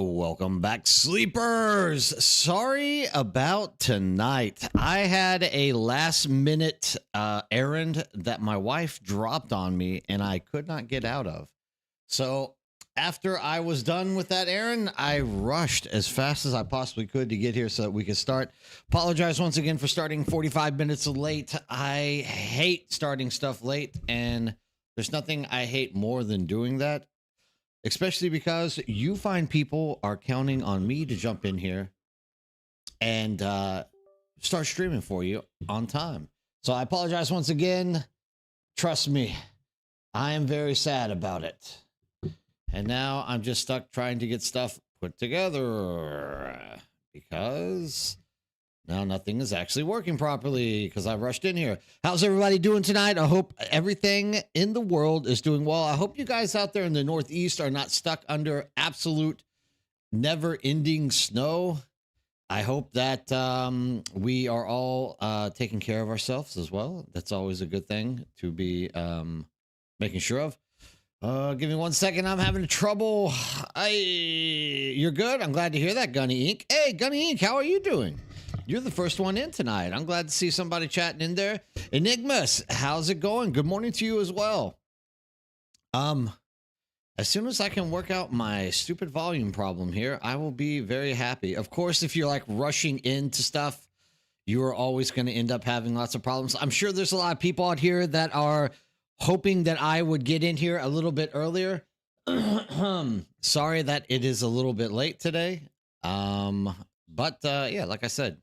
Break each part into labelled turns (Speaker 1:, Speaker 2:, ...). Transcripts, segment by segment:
Speaker 1: Welcome back, sleepers. Sorry about tonight. I had a last minute errand that my wife dropped on me and I could not get out of. So after I was done with that errand, I rushed as fast as I possibly could to get here so that we could start. Apologize once again for starting 45 minutes late. I hate starting stuff late, and there's nothing I hate more than doing that. Especially because you find people are counting on me to jump in here and start streaming for you on time. So I apologize once again. Trust me, I am very sad about it. And now I'm just stuck trying to get stuff put together because now nothing is actually working properly because I rushed in here. How's everybody doing tonight? I hope everything in the world is doing well. I hope you guys out there in the Northeast are not stuck under absolute never-ending snow. I hope that we are all taking care of ourselves as well. That's always a good thing to be making sure of. Give me 1 second. I'm having trouble. You're good? I'm glad to hear that, Gunny Inc. Hey, Gunny Inc., how are you doing? You're the first one in tonight. I'm glad to see somebody chatting in there. Enigmas, how's it going? Good morning to you as well. As soon as I can work out my stupid volume problem here, I will be very happy. Of course, if you're like rushing into stuff, you are always going to end up having lots of problems. I'm sure there's a lot of people out here that are hoping that I would get in here a little bit earlier. Sorry that it is a little bit late today. But yeah, like I said,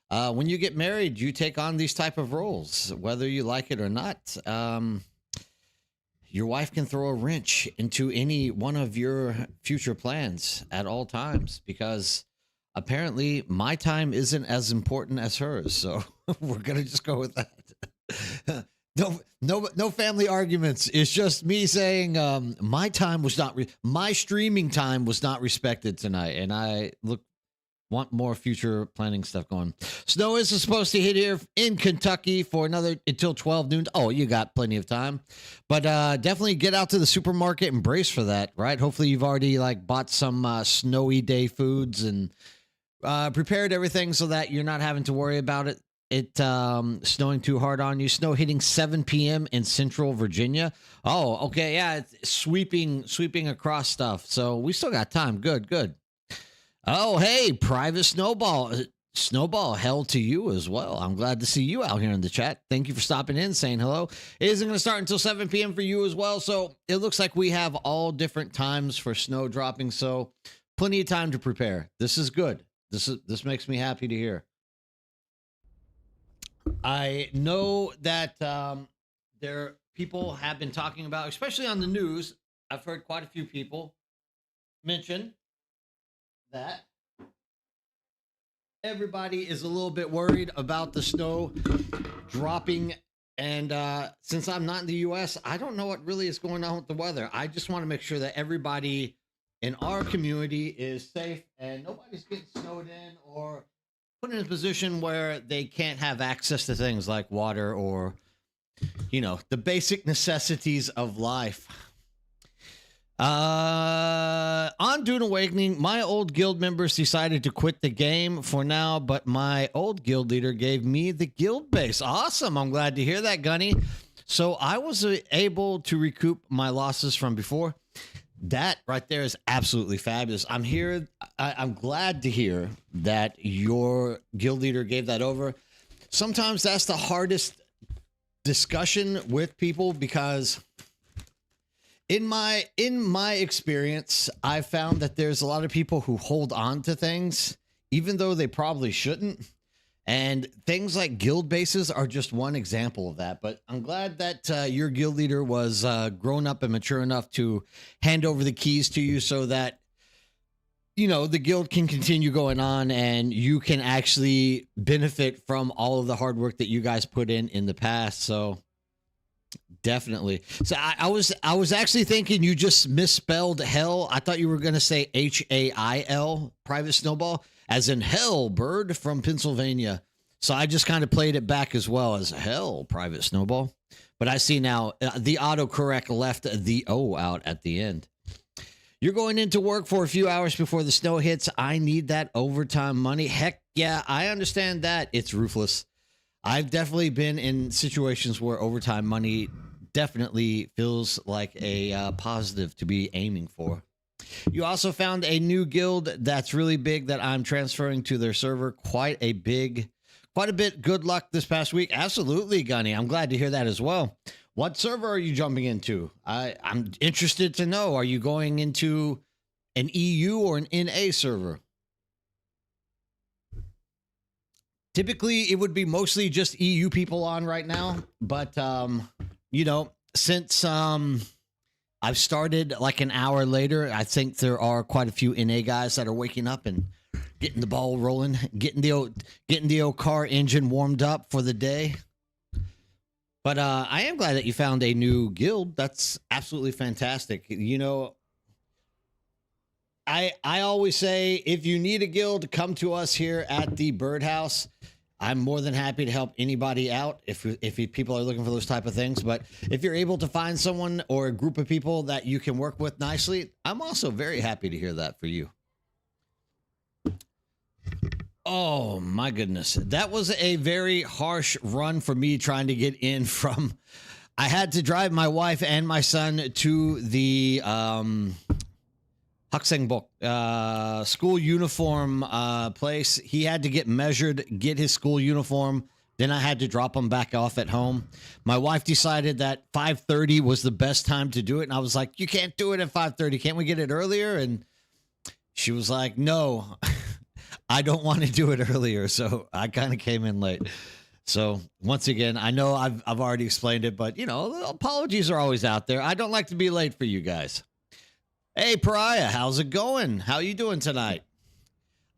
Speaker 1: when you get married, you take on these type of roles, whether you like it or not. Your wife can throw a wrench into any one of your future plans at all times because apparently my time isn't as important as hers. So we're going to just go with that. No family arguments. It's just me saying my time was not my streaming time was not respected tonight, and I want more future planning stuff going. Snow is supposed to hit here in Kentucky for another until 12 noon. Oh, you got plenty of time, but definitely get out to the supermarket and brace for that. Right? Hopefully, you've already like bought some snowy day foods and prepared everything so that you're not having to worry about it snowing too hard on you. Snow hitting 7 p.m. in central Virginia. Oh, okay. Yeah. It's sweeping across stuff. So we still got time. Good. Oh, hey, Private Snowball. Snowball, hell to you as well. I'm glad to see you out here in the chat. Thank you for stopping in, saying hello. It isn't going to start until 7 p.m. for you as well. So it looks like we have all different times for snow dropping. So plenty of time to prepare. This is good. This makes me happy to hear. I know that people have been talking about, especially on the news. I've heard quite a few people mention that everybody is a little bit worried about the snow dropping. And since I'm not in the U.S., I don't know what really is going on with the weather. I just want to make sure that everybody in our community is safe and nobody's getting snowed in or put in a position where they can't have access to things like water or, the basic necessities of life. On Dune Awakening, my old guild members decided to quit the game for now, but my old guild leader gave me the guild base. Awesome. I'm glad to hear that, Gunny. So I was able to recoup my losses from before. That right there is absolutely fabulous. I'm glad to hear that your guild leader gave that over. Sometimes that's the hardest discussion with people because in my experience, I've found that there's a lot of people who hold on to things even though they probably shouldn't. And things like guild bases are just one example of that. But I'm glad that your guild leader was grown up and mature enough to hand over the keys to you so that, the guild can continue going on and you can actually benefit from all of the hard work that you guys put in the past. So definitely. So I was actually thinking you just misspelled hell. I thought you were going to say HAIL, Private Snowball, as in hell bird from Pennsylvania. So I just kind of played it back as well as hell, Private Snowball. But I see now the autocorrect left the O out at the end. You're going into work for a few hours before the snow hits. I need that overtime money. Heck yeah, I understand that. It's ruthless. I've definitely been in situations where overtime money definitely feels like a positive to be aiming for. You also found a new guild that's really big that I'm transferring to their server. Quite a bit. Good luck this past week. Absolutely, Gunny. I'm glad to hear that as well. What server are you jumping into? I'm interested to know. Are you going into an EU or an NA server? Typically, it would be mostly just EU people on right now. But, since I've started like an hour later, I think there are quite a few NA guys that are waking up and getting the ball rolling, getting the old car engine warmed up for the day. But I am glad that you found a new guild. That's absolutely fantastic. I always say if you need a guild, come to us here at the Birdhouse. I'm more than happy to help anybody out if people are looking for those type of things. But if you're able to find someone or a group of people that you can work with nicely, I'm also very happy to hear that for you. Oh my goodness. That was a very harsh run for me trying to get in from. I had to drive my wife and my son to the Haksengbok school uniform place. He had to get measured, get his school uniform. Then I had to drop him back off at home. My wife decided that 5:30 was the best time to do it. And I was like, you can't do it at 5:30. Can't we get it earlier? And she was like, no. I don't want to do it earlier, so I kind of came in late. So once again, I know I've already explained it, but apologies are always out there. I don't like to be late for you guys. Hey, Pariah, how's it going? How you doing tonight?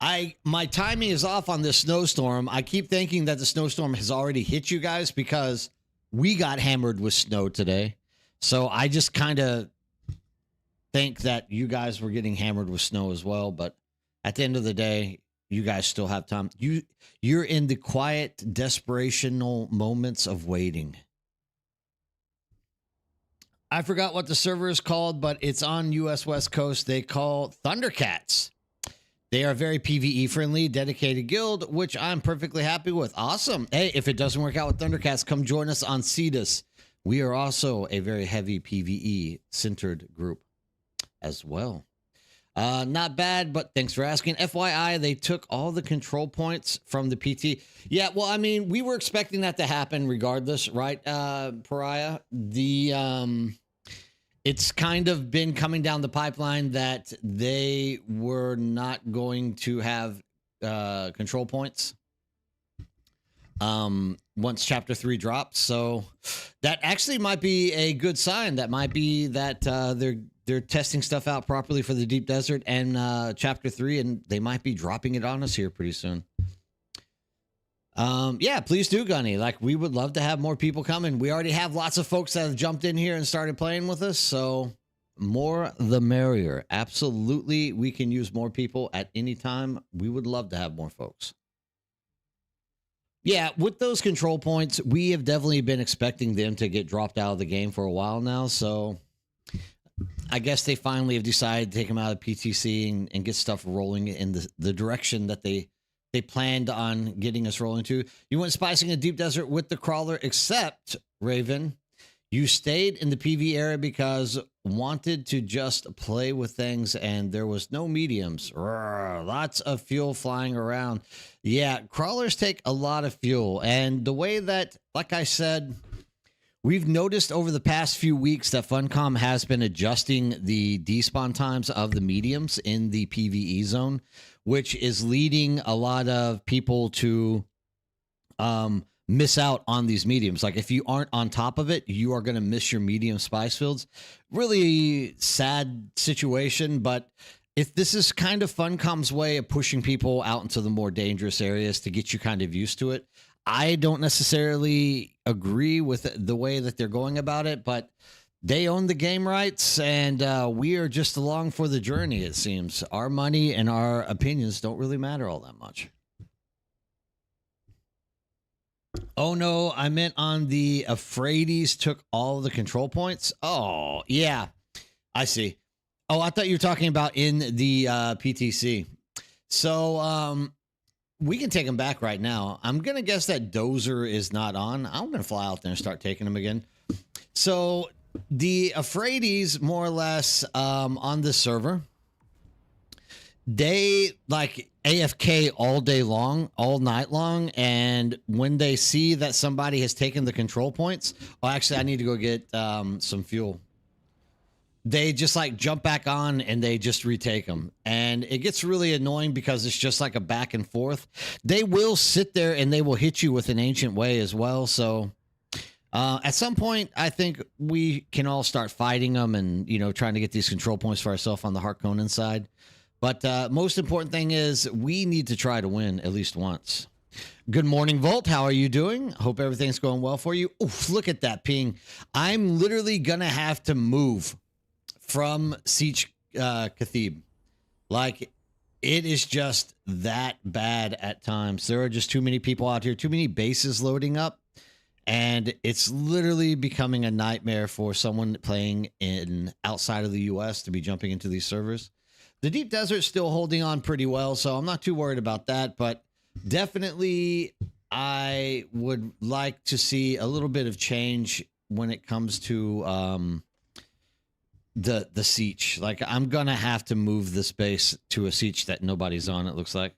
Speaker 1: My timing is off on this snowstorm. I keep thinking that the snowstorm has already hit you guys because we got hammered with snow today. So I just kind of think that you guys were getting hammered with snow as well, but at the end of the day, you guys still have time. You're in the quiet, desperational moments of waiting. I forgot what the server is called, but it's on US West Coast. They call Thundercats. They are very PvE friendly, dedicated guild, which I'm perfectly happy with. Awesome. Hey, if it doesn't work out with Thundercats, come join us on Cetus. We are also a very heavy PvE centered group as well. Not bad, but thanks for asking. FYI, they took all the control points from the PT. Yeah, well, I mean, we were expecting that to happen regardless, right, Pariah? It's kind of been coming down the pipeline that they were not going to have control points once Chapter 3 drops. So that actually might be a good sign. That might be that they're testing stuff out properly for the Deep Desert and Chapter 3, and they might be dropping it on us here pretty soon. Yeah, please do, Gunny. Like, we would love to have more people coming. We already have lots of folks that have jumped in here and started playing with us, so more the merrier. Absolutely, we can use more people at any time. We would love to have more folks. Yeah, with those control points, we have definitely been expecting them to get dropped out of the game for a while now, so I guess they finally have decided to take them out of PTC and get stuff rolling in the direction that they planned on getting us rolling to. You went spicing a Deep Desert with the crawler, except, Raven, you stayed in the PV area because wanted to just play with things and there was no mediums. Lots of fuel flying around. Yeah, crawlers take a lot of fuel. And the way that, like I said, we've noticed over the past few weeks that Funcom has been adjusting the despawn times of the mediums in the PvE zone, which is leading a lot of people to miss out on these mediums. Like, if you aren't on top of it, you are going to miss your medium spice fields. Really sad situation, but if this is kind of Funcom's way of pushing people out into the more dangerous areas to get you kind of used to it. I don't necessarily agree with the way that they're going about it, but they own the game rights, and we are just along for the journey, it seems. Our money and our opinions don't really matter all that much. Oh, no, I meant on the Afraides took all the control points. Oh, yeah, I see. Oh, I thought you were talking about in the PTC. So we can take them back right now. I'm gonna guess that Dozer is not on. I'm gonna fly out there and start taking them again. So the Afraides, more or less, on this server, they like AFK all day long, all night long, and when they see that somebody has taken the control points, oh, actually, I need to go get some fuel. They just like jump back on and they just retake them. And it gets really annoying because it's just like a back and forth. They will sit there and they will hit you with an ancient way as well. So at some point, I think we can all start fighting them and, you know, trying to get these control points for ourselves on the Harkonnen side. But most important thing is we need to try to win at least once. Good morning, Volt. How are you doing? Hope everything's going well for you. Oof, look at that ping. I'm literally going to have to move from Siege Cathib. Like, it is just that bad at times. There are just too many people out here, too many bases loading up, and it's literally becoming a nightmare for someone playing in outside of the US to be jumping into these servers. The Deep Desert's still holding on pretty well, so I'm not too worried about that, but definitely I would like to see a little bit of change when it comes to the siege. Like, I'm gonna have to move this base to a siege that nobody's on, it looks like.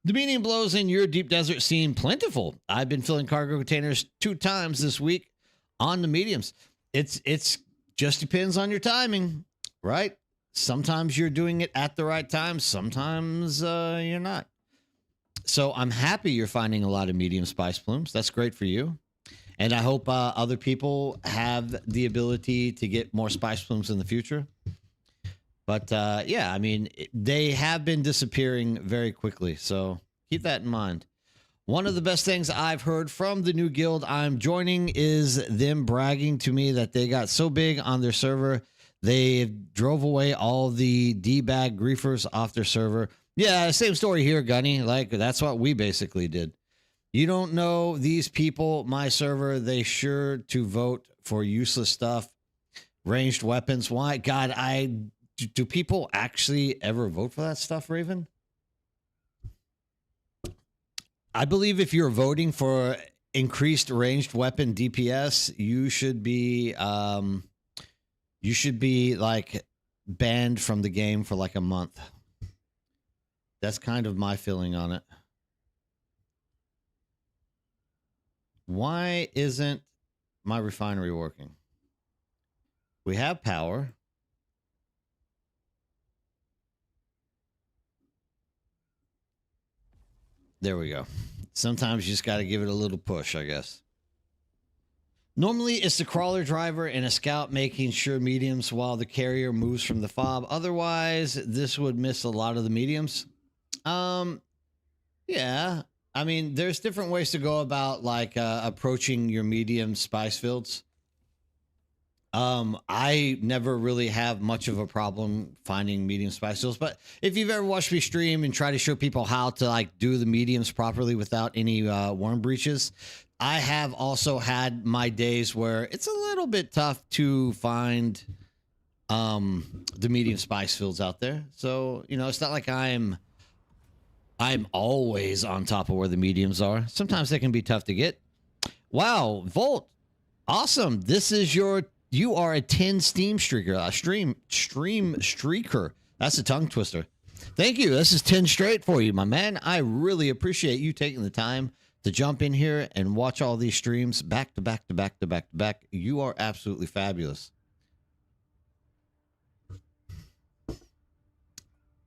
Speaker 1: The medium blows in your Deep Desert seem plentiful. I've been filling cargo containers 2 times this week on the mediums. It's just depends on your timing, right? Sometimes you're doing it at the right time, sometimes you're not. So I'm happy you're finding a lot of medium spice plumes. That's great for you. And I hope other people have the ability to get more spice plumes in the future. But yeah, I mean, they have been disappearing very quickly. So keep that in mind. One of the best things I've heard from the new guild I'm joining is them bragging to me that they got so big on their server, they drove away all the D-bag griefers off their server. Yeah, same story here, Gunny. Like, that's what we basically did. You don't know these people, my server, they sure to vote for useless stuff, ranged weapons. Why? God, do people actually ever vote for that stuff, Raven? I believe if you're voting for increased ranged weapon DPS, you should be like banned from the game for like a month. That's kind of my feeling on it. Why isn't my refinery working? We have power. There we go. Sometimes you just got to give it a little push, I guess. Normally, it's the crawler driver and a scout making sure mediums while the carrier moves from the fob. Otherwise, this would miss a lot of the mediums. Yeah. I mean, there's different ways to go about like approaching your medium spice fields. I never really have much of a problem finding medium spice fields, but if you've ever watched me stream and try to show people how to like do the mediums properly without any worm breaches, I have also had my days where it's a little bit tough to find the medium spice fields out there. So, you know, it's not like I'm always on top of where the mediums are. Sometimes they can be tough to get. Wow, Volt. Awesome. You are a 10 Steam streaker, a stream streaker. That's a tongue twister. Thank you. This is 10 straight for you, my man. I really appreciate you taking the time to jump in here and watch all these streams back to back to back to back to back. You are absolutely fabulous.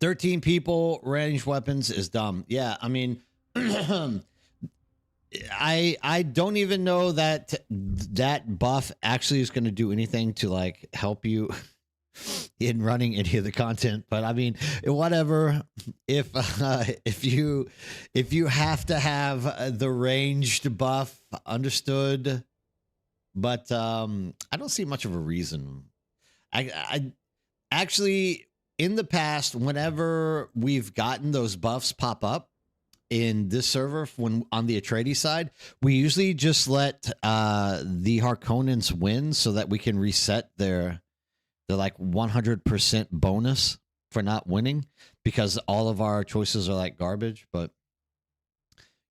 Speaker 1: 13 people, ranged weapons is dumb. Yeah, I mean, I don't even know that buff actually is going to do anything to like help you in running any of the content. But I mean, whatever. If you have to have the ranged buff, understood. But I don't see much of a reason. I actually, in the past, whenever we've gotten those buffs pop up in this server, when on the Atreides side, we usually just let the Harkonnens win so that we can reset their They're like 100% bonus for not winning because all of our choices are like garbage. But,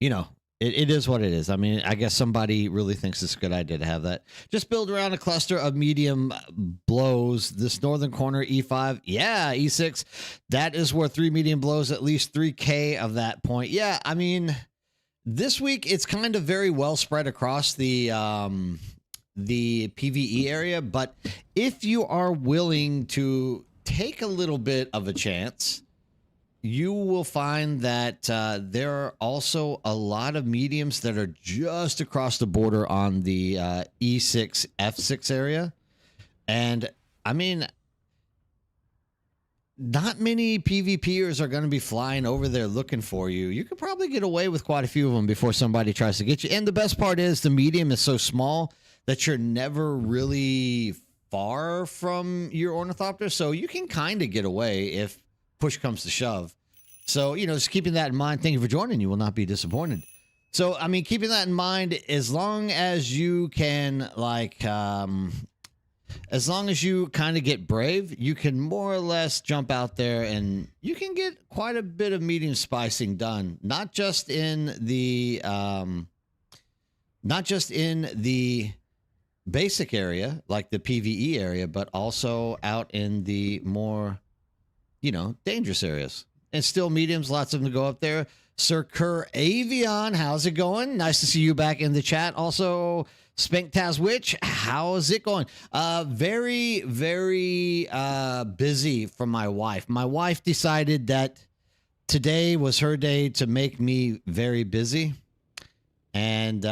Speaker 1: you know, it is what it is. I mean, I guess somebody really thinks it's a good idea to have that. Just build around a cluster of medium blows. This northern corner, E5. Yeah, E6. That is where 3 medium blows, at least 3K of that point. Yeah, I mean, this week it's kind of very well spread across the PvE area. But if you are willing to take a little bit of a chance, you will find that there are also a lot of mediums that are just across the border on the E6, F6 area. And I mean, not many PvPers are going to be flying over there looking for you. You could probably get away with quite a few of them before somebody tries to get you. And the best part is the medium is so small that you're never really far from your ornithopter. So you can kind of get away if push comes to shove. So, you know, just keeping that in mind. Thank you for joining. You will not be disappointed. So, I mean, keeping that in mind, as long as you can, like, as long as you kind of get brave, you can more or less jump out there and you can get quite a bit of medium spicing done. Not just in the basic area, like the PvE area, but also out in the more, you know, dangerous areas. And still mediums, lots of them to go up there. Sir Kerr Avion, how's it going? Nice to see you back in the chat. Also, Spanktaz Witch, how's it going? Very, very busy for my wife. My wife decided that today was her day to make me very busy. And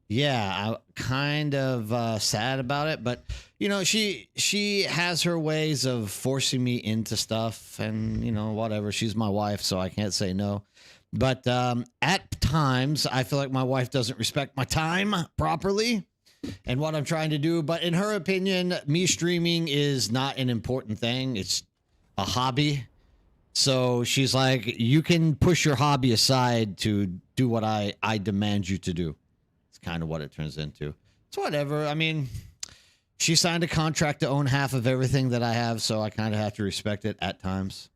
Speaker 1: yeah, I'm kind of sad about it, but you know, she has her ways of forcing me into stuff, and you know, whatever. She's my wife, so I can't say no. But at times, I feel like my wife doesn't respect my time properly and what I'm trying to do. But in her opinion, me streaming is not an important thing. It's a hobby. So she's like, you can push your hobby aside to do what I demand you to do. It's kind of what it turns into. It's whatever. I mean, she signed a contract to own half of everything that I have, so I kind of have to respect it at times.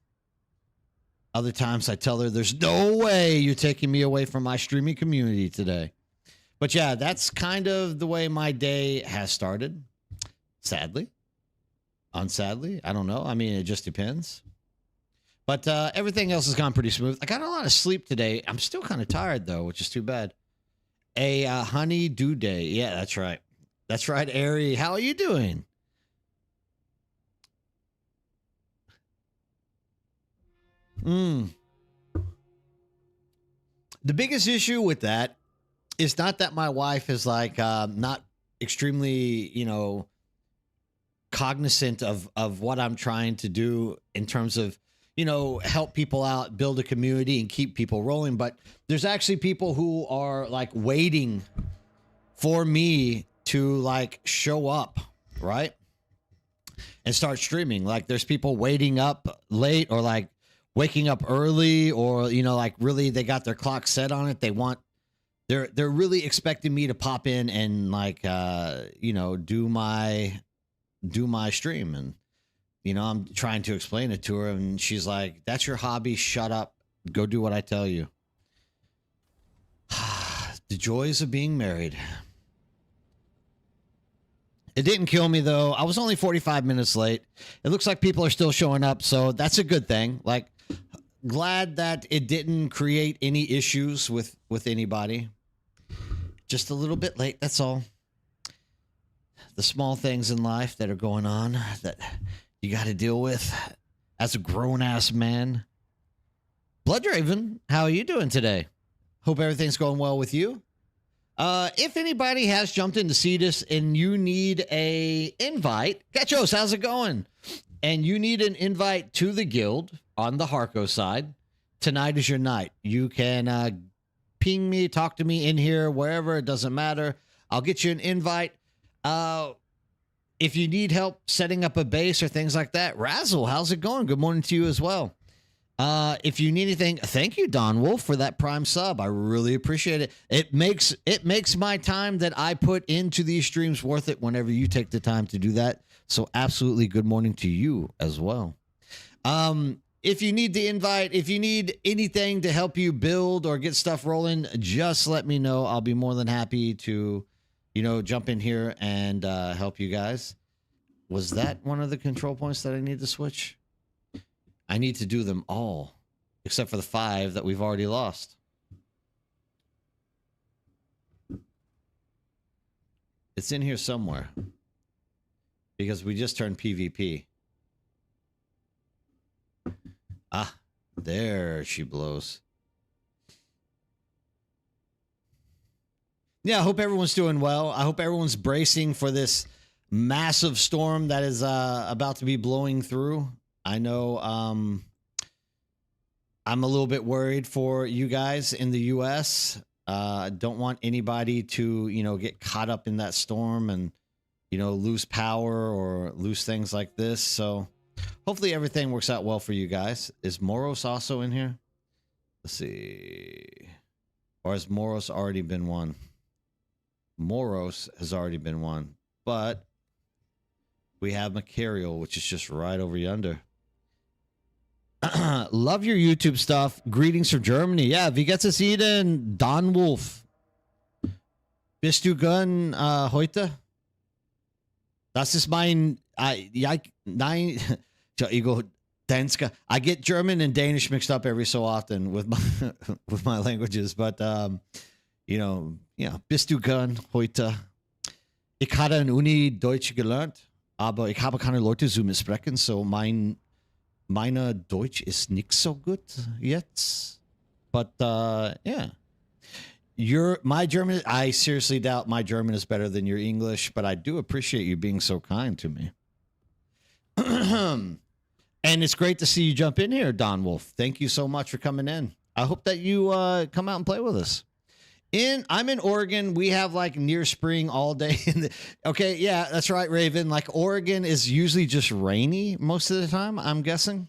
Speaker 1: Other times I tell her, there's no way you're taking me away from my streaming community today. But yeah, that's kind of the way my day has started. Sadly. Unsadly. I don't know. I mean, it just depends. But everything else has gone pretty smooth. I got a lot of sleep today. I'm still kind of tired, though, which is too bad. A honey dew day. Yeah, that's right. That's right, Ari. How are you doing? The biggest issue with that is not that my wife is like not extremely, you know, cognizant of what I'm trying to do in terms of, you know, help people out, build a community and keep people rolling. But there's actually people who are like waiting for me to like show up, right? And start streaming. Like there's people waiting up late or like waking up early, or, you know, like really they got their clock set on it. They're really expecting me to pop in and like, you know, do my stream. And, you know, I'm trying to explain it to her and she's like, that's your hobby. Shut up. Go do what I tell you. The joys of being married. It didn't kill me though. I was only 45 minutes late. It looks like people are still showing up, so that's a good thing. Like, glad that it didn't create any issues with anybody. Just a little bit late, that's all. The small things in life that are going on that you got to deal with as a grown-ass man. Bloodraven, how are you doing today? Hope everything's going well with you. If anybody has jumped into Cetus and you need a invite, Gachos, how's it going? And you need an invite to the guild on the Harco side, tonight is your night. You can ping me, talk to me in here, wherever, it doesn't matter. I'll get you an invite. If you need help setting up a base or things like that, Razzle, how's it going? Good morning to you as well. If you need anything, thank you, Don Wolf, for that prime sub. I really appreciate it. It makes my time that I put into these streams worth it whenever you take the time to do that. So absolutely good morning to you as well. If you need the invite, if you need anything to help you build or get stuff rolling, just let me know. I'll be more than happy to, jump in here and help you guys. Was that one of the control points that I need to switch? I need to do them all, except for the 5 that we've already lost. It's in here somewhere. Because we just turned PvP. Ah, there she blows. Yeah, I hope everyone's doing well. I hope everyone's bracing for this massive storm that is about to be blowing through. I know I'm a little bit worried for you guys in the U.S. Don't want anybody to, get caught up in that storm and, lose power or lose things like this. So hopefully everything works out well for you guys. Is Moros also in here? Let's see. Or has Moros already been won? Moros has already been won. But we have Macariel, which is just right over yonder. Love your YouTube stuff. Greetings from Germany. Ja, wie geht's es Ihnen, Don Wolf? Bist du gern heute? Das ist mein, nein, Ego Danska. I get German and Danish mixed up every so often with my with my languages, but bist du gern heute? Ich hatte in Uni Deutsch gelernt, aber ich habe keine Leute zu mitsprechen, so meine Deutsch ist nicht so gut yet. But yeah. My German, I seriously doubt my German is better than your English, but I do appreciate you being so kind to me. And it's great to see you jump in here, Don Wolf. Thank you so much for coming in. I hope that you come out and play with us. I'm in Oregon. We have like near spring all day. Okay, yeah, that's right, Raven. Like Oregon is usually just rainy most of the time, I'm guessing.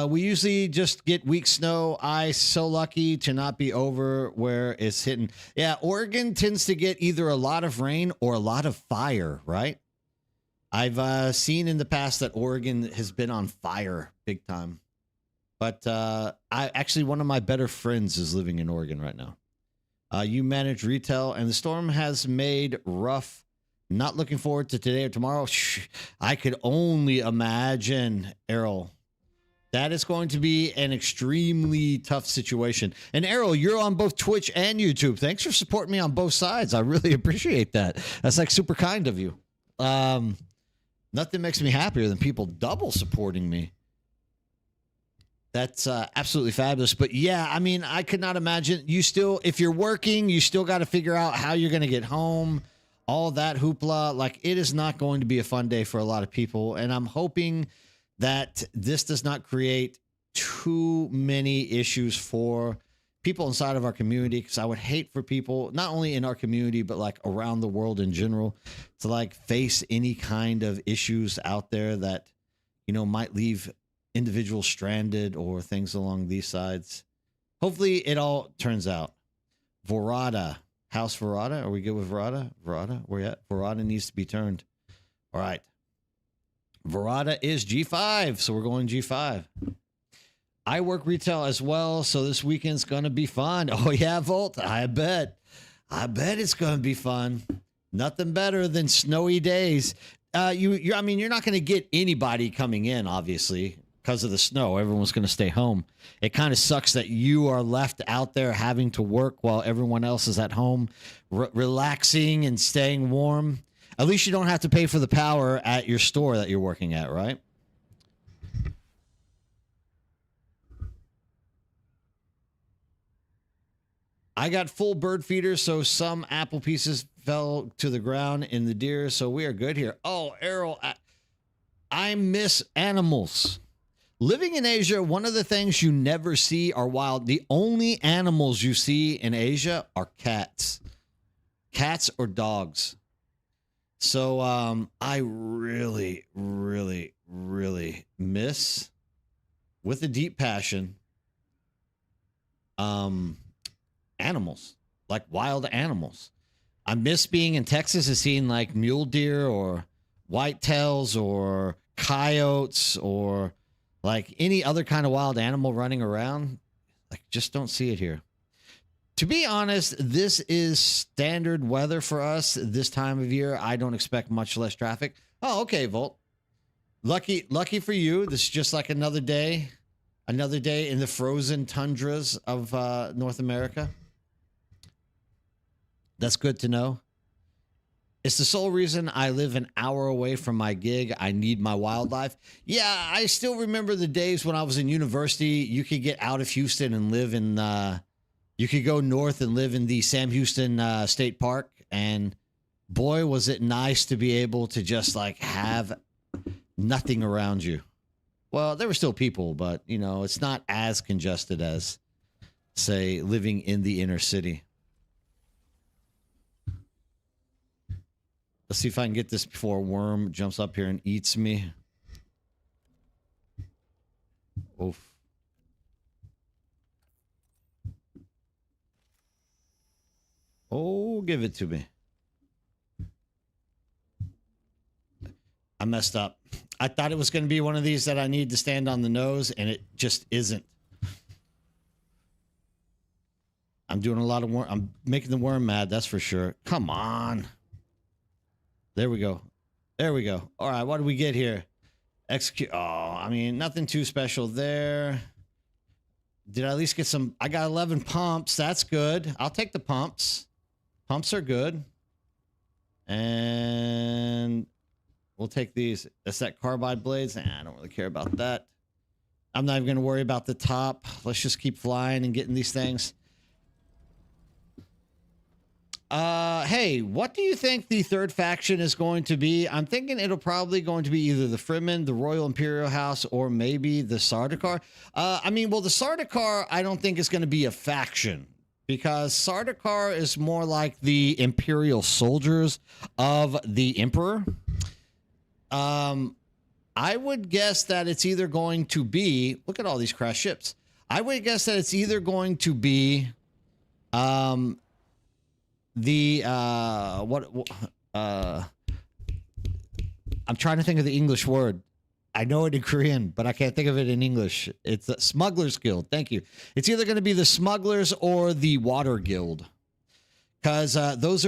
Speaker 1: We usually just get weak snow, ice. So lucky to not be over where it's hitting. Yeah, Oregon tends to get either a lot of rain or a lot of fire, right? I've seen in the past that Oregon has been on fire big time. But one of my better friends is living in Oregon right now. You manage retail, and the storm has made rough. Not looking forward to today or tomorrow. I could only imagine, Errol. That is going to be an extremely tough situation. And Errol, you're on both Twitch and YouTube. Thanks for supporting me on both sides. I really appreciate that. That's like super kind of you. Nothing makes me happier than people double supporting me. That's absolutely fabulous. But yeah, I mean, I could not imagine if you're working, you still got to figure out how you're going to get home, all that hoopla. Like it is not going to be a fun day for a lot of people. And I'm hoping that this does not create too many issues for people inside of our community. Cause I would hate for people, not only in our community, but like around the world in general, to like face any kind of issues out there that, might leave individuals stranded or things along these sides. Hopefully it all turns out. Vorada, House Vorada. Are we good with Vorada? Vorada, where you at? Vorada needs to be turned. All right. Vorada is G5, so we're going G5. I work retail as well, so this weekend's going to be fun. Oh, yeah, Volt, I bet. I bet it's going to be fun. Nothing better than snowy days. You're not going to get anybody coming in, obviously, because of the snow. Everyone's going to stay home. It kind of sucks that you are left out there having to work while everyone else is at home, relaxing and staying warm. At least you don't have to pay for the power at your store that you're working at, right? I got full bird feeders, so some apple pieces fell to the ground in the deer, so we are good here. Oh, Errol, I miss animals. Living in Asia, one of the things you never see are wild. The only animals you see in Asia are cats. Cats or dogs. So I really, really, really miss with a deep passion, um, animals, like wild animals. I miss being in Texas and seeing like mule deer or whitetails or coyotes or like any other kind of wild animal running around. Like, just don't see it here. To be honest, this is standard weather for us this time of year. I don't expect much less traffic. Oh, okay, Volt. Lucky for you. This is just like another day in the frozen tundras of North America. That's good to know. It's the sole reason I live an hour away from my gig. I need my wildlife. Yeah, I still remember the days when I was in university. You could get out of Houston and live in, you could go north and live in the Sam Houston State Park. And boy, was it nice to be able to just like have nothing around you. Well, there were still people, but you know, it's not as congested as, say, living in the inner city. Let's see if I can get this before a worm jumps up here and eats me. Oof. Oh, give it to me. I messed up. I thought it was going to be one of these that I need to stand on the nose, and it just isn't. I'm doing a lot of worm. I'm making the worm mad, that's for sure. Come on. There we go. There we go. All right, what do we get here? Execute. Oh, I mean, nothing too special there. Did I at least get some? I got 11 pumps. That's good. I'll take the pumps. Pumps are good. And we'll take these. That's that carbide blades. Nah, I don't really care about that. I'm not even going to worry about the top. Let's just keep flying and getting these things. Hey, what do you think the third faction is going to be? I'm thinking it'll probably going to be either the Fremen, the Royal Imperial House, or maybe the Sardaukar. I mean, well, the Sardaukar, I don't think is going to be a faction because Sardaukar is more like the Imperial soldiers of the Emperor. I would guess that it's either going to be, look at all these crashed ships. I would guess that it's either going to be, I'm trying to think of the English word. I know it in Korean, but I can't think of it in English. It's the Smugglers Guild. Thank you. It's either going to be the Smugglers or the Water Guild. Because those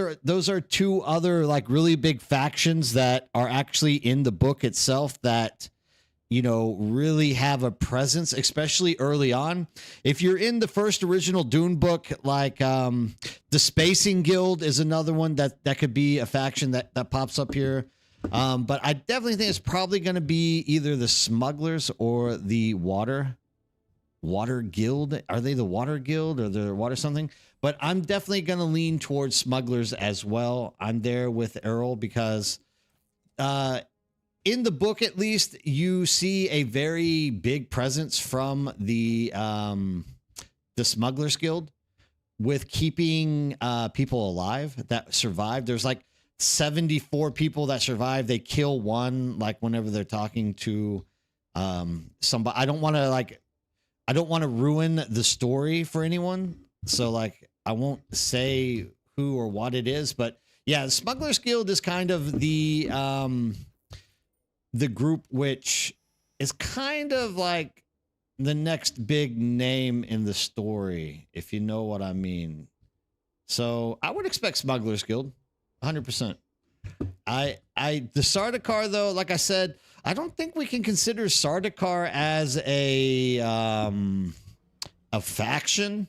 Speaker 1: are two other like really big factions that are actually in the book itself that, you know, really have a presence, especially early on. If you're in the first original Dune book, like the Spacing Guild is another one that could be a faction that pops up here. But I definitely think it's probably going to be either the Smugglers or the Water Guild. Are they the Water Guild or the Water something? But I'm definitely going to lean towards Smugglers as well. I'm there with Errol because in the book, at least, you see a very big presence from the Smugglers Guild with keeping people alive that survived. There's like 74 people that survive. They kill one, like whenever they're talking to somebody. I don't want to ruin the story for anyone. So like, I won't say who or what it is, but yeah, the Smugglers Guild is kind of the group which is kind of like the next big name in the story, if you know what I mean. So I would expect Smugglers Guild, 100%. The Sardaukar, though, like I said, I don't think we can consider Sardaukar as a faction.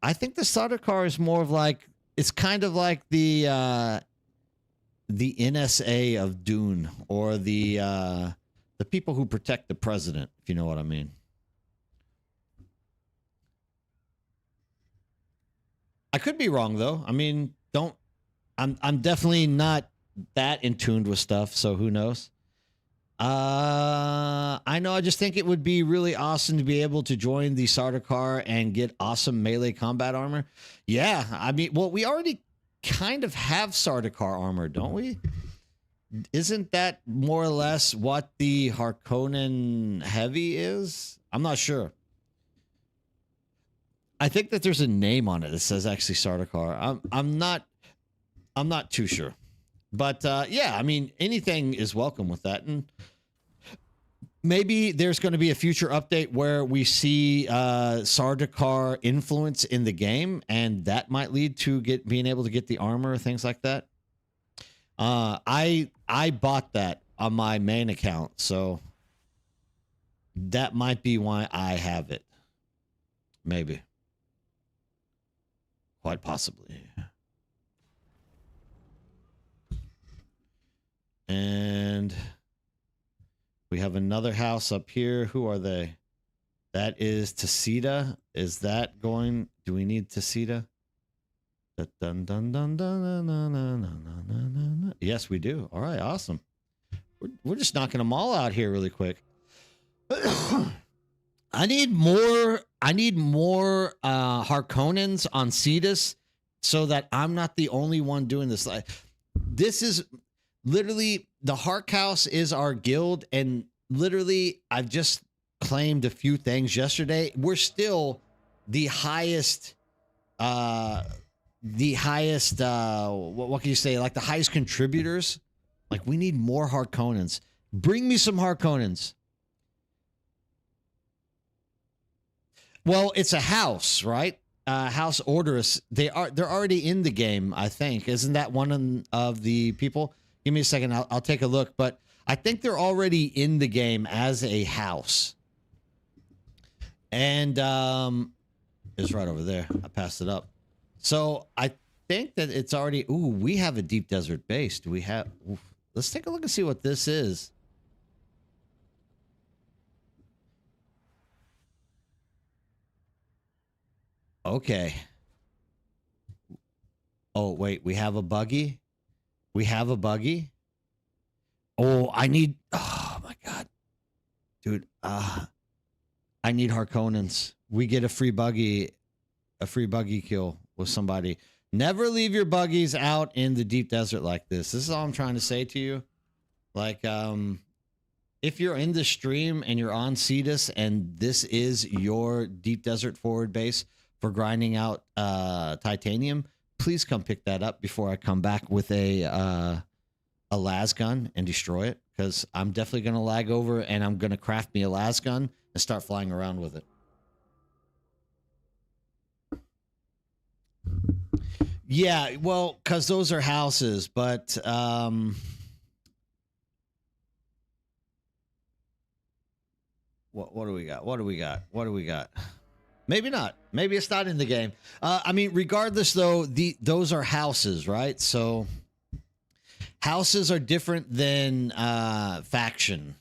Speaker 1: I think the Sardaukar is more of like, it's kind of like the NSA of Dune, or the people who protect the president, if you know what I mean. I could be wrong though. I mean, I'm definitely not that in tuned with stuff, so who knows? I know. I just think it would be really awesome to be able to join the Sardaukar and get awesome melee combat armor. Yeah, I mean, well, we already kind of have Sardaukar armor, don't we? Isn't that more or less what the Harkonnen Heavy is? I'm not sure. I think that there's a name on it that says actually Sardaukar. I'm not too sure. But yeah, I mean anything is welcome with that. And maybe there's going to be a future update where we see Sardaukar influence in the game, and that might lead to being able to get the armor, things like that. I bought that on my main account, so that might be why I have it. Maybe. Quite possibly. And we have another house up here. Who are they? That is Tasita. Is that going? Do we need Tasita? Dun, dun, dun, dun, dun, dun, dun, dun, dun, dun. Yes, we do. All right, awesome. We're just knocking them all out here really quick. I need more Harkonnens on Cetus so that I'm not the only one doing this. This is literally the Hark House is our guild, and literally I've just claimed a few things yesterday. We're still the highest what can you say, like the highest contributors. Like, we need more Harkonnens. Bring me some Harkonnens. Well, it's a house, right? House Orderus. They're already in the game, I think. Isn't that one of the people? Give me a second. I'll take a look. But I think they're already in the game as a house. And it's right over there. I passed it up. So I think that it's already... Ooh, we have a deep desert base. Do we have... Oof. Let's take a look and see what this is. Okay. Oh, wait. We have a buggy? We have a buggy? Oh, I need... Oh, my God. Dude, I need Harkonnens. We get a free buggy kill with somebody. Never leave your buggies out in the deep desert like this. This is all I'm trying to say to you. Like, if you're in the stream and you're on Cetus and this is your deep desert forward base for grinding out titanium, please come pick that up before I come back with a las gun and destroy it, because I'm definitely going to lag over and I'm going to craft me a las gun and start flying around with it. Yeah, well, because those are houses, but what do we got? What do we got? What do we got? Maybe not. Maybe it's not in the game. I mean, regardless, though, those are houses, right? So houses are different than faction.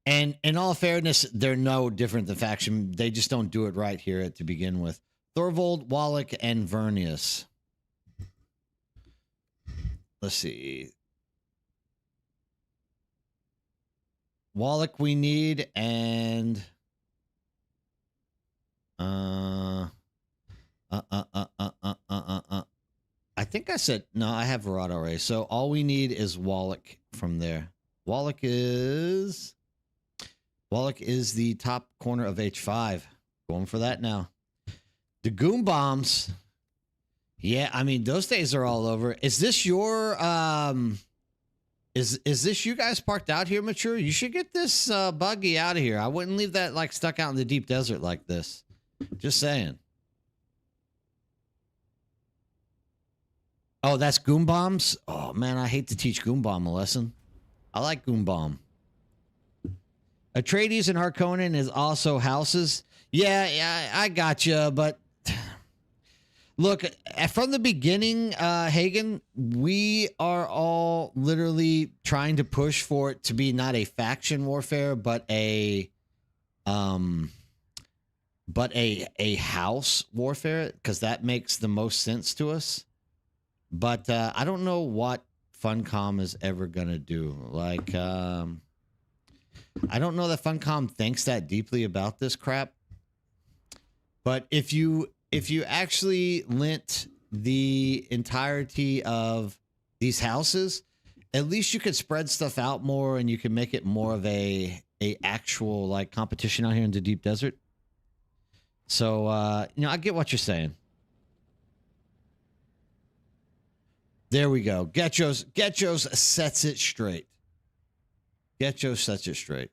Speaker 1: And in all fairness, they're no different than faction. They just don't do it right here to begin with. Thorvald, Wallach, and Vernius. Let's see. Wallach we need, and I think I said no. I have Verada already, so all we need is Wallach from there. Wallach is the top corner of H5. Going for that now. The Goom Bombs. Yeah, I mean, those days are all over. Is this your is this you guys parked out here, Mature? You should get this buggy out of here. I wouldn't leave that like stuck out in the deep desert like this. Just saying. Oh, that's Goom Bombs? Oh man, I hate to teach Goom Bomb a lesson. I like Goom Bomb. Atreides and Harkonnen is also houses. Yeah, I got you, but look, from the beginning, Hagen, we are all literally trying to push for it to be not a faction warfare, but a house warfare, because that makes the most sense to us. But I don't know what Funcom is ever gonna do. Like, I don't know that Funcom thinks that deeply about this crap. But if you actually lent the entirety of these houses At least you could spread stuff out more, and you can make it more of a actual like competition out here in the deep desert. So I get what you're saying. There we go. Getchos sets it straight. Getcho sets it straight.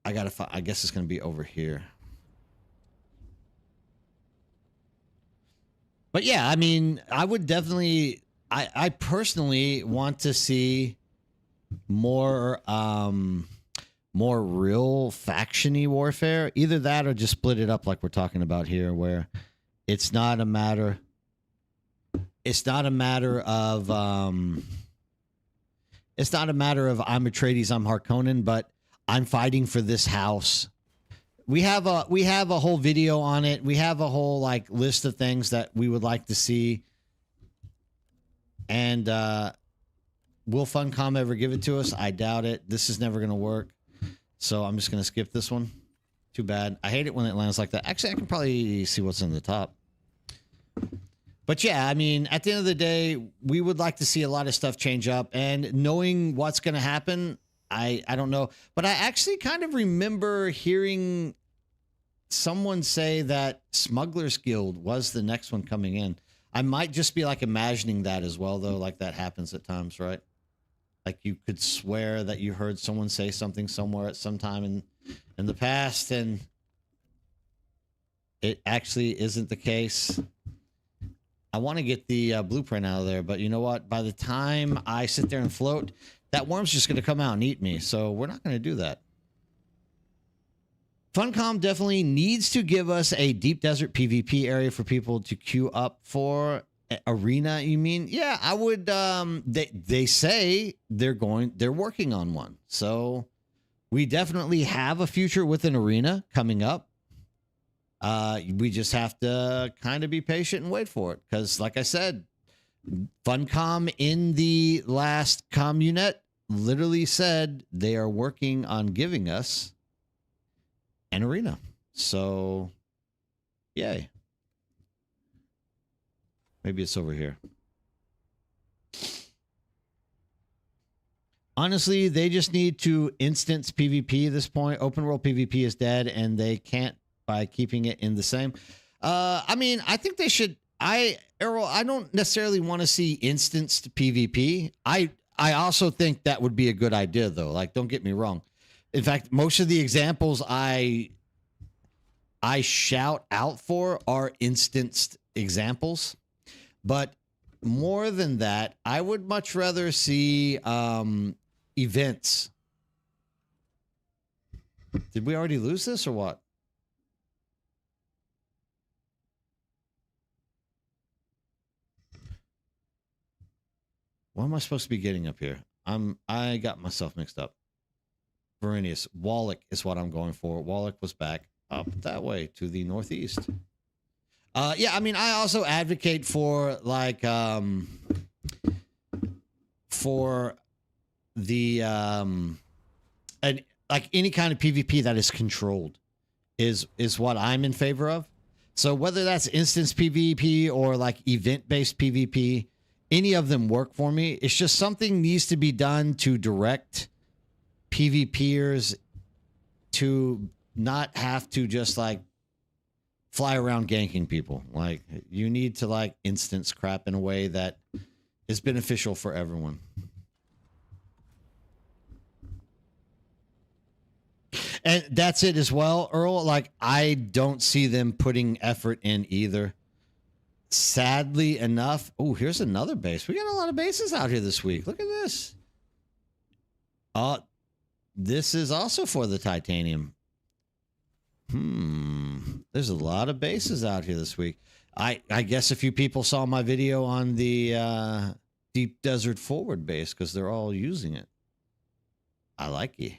Speaker 1: I guess it's gonna be over here. But yeah, I mean, I would definitely I personally want to see more more real factiony warfare. Either that or just split it up like we're talking about here, where it's not a matter of it's not a matter of I'm Atreides, I'm Harkonnen, but I'm fighting for this house. We have a whole video on it. We have a whole like list of things that we would like to see. And will Funcom ever give it to us? I doubt it. This is never going to work. So I'm just going to skip this one. Too bad. I hate it when it lands like that. Actually, I can probably see what's in the top. But yeah, I mean, at the end of the day, we would like to see a lot of stuff change up. And knowing what's going to happen, I don't know. But I actually kind of remember hearing someone say that Smuggler's Guild was the next one coming in. I might just be like imagining that as well, though. Like that happens at times, right? Like you could swear that you heard someone say something somewhere at some time in the past, and it actually isn't the case. I want to get the blueprint out of there, but you know what? By the time I sit there and float, that worm's just going to come out and eat me. So we're not going to do that. Funcom definitely needs to give us a deep desert PvP area for people to queue up for. Arena, you mean? Yeah, I would. They say they're working on one. So we definitely have a future with an arena coming up. We just have to kind of be patient and wait for it. Because like I said, Funcom in the last Communet literally said they are working on giving us an arena. So, yay. Maybe it's over here. Honestly, they just need to instance PvP at this point. Open world PvP is dead, and they can't by keeping it in the same. I mean, I think they should. Errol, I don't necessarily want to see instanced PvP. I also think that would be a good idea, though. Like, don't get me wrong. In fact, most of the examples I shout out for are instanced examples. But more than that, I would much rather see events. Did we already lose this or what? What am I supposed to be getting up here? I got myself mixed up. Verenius. Wallach is what I'm going for. Wallach was back up that way to the northeast. Yeah, I mean, I also advocate for like for the and like any kind of PvP that is controlled is what I'm in favor of. So whether that's instance PvP or like event-based PvP, any of them work for me. It's just something needs to be done to direct PvPers to not have to just like fly around ganking people. Like you need to like instance crap in a way that is beneficial for everyone. And that's it as well, Earl. Like I don't see them putting effort in either. Sadly enough. Oh, here's another base. We got a lot of bases out here this week. Look at this. This is also for the titanium. There's a lot of bases out here this week. I guess a few people saw my video on the Deep Desert Forward base because they're all using it. I like it.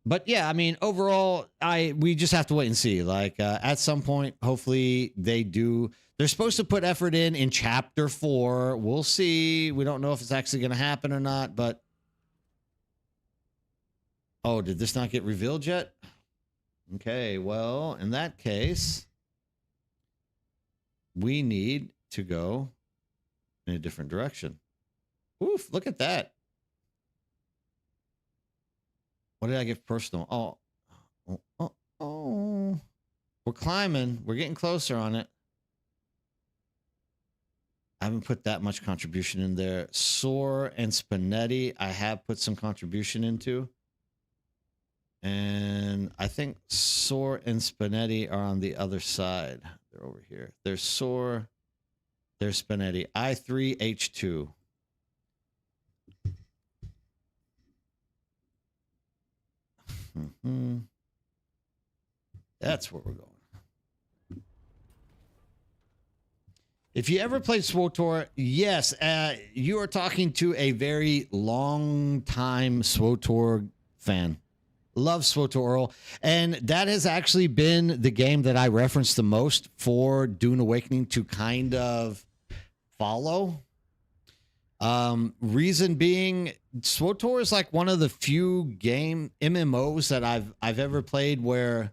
Speaker 1: But yeah, I mean, overall, we just have to wait and see. Like at some point, hopefully they do. They're supposed to put effort in Chapter 4. We'll see. We don't know if it's actually going to happen or not. But oh, did this not get revealed yet? Okay, well, in that case, we need to go in a different direction. Oof, look at that. What did I get personal? Oh. We're climbing. We're getting closer on it. I haven't put that much contribution in there. Soar and Spinetti, I have put some contribution into. And I think Soar and Spinetti are on the other side. They're over here. There's Soar. There's Spinetti. I3H2. That's where we're going. If you ever played SWTOR, yes, you are talking to a very long time SWTOR fan. Love SWTOR, and that has actually been the game that I referenced the most for Dune Awakening to kind of follow. Reason being, SWTOR is like one of the few game MMOs that I've ever played where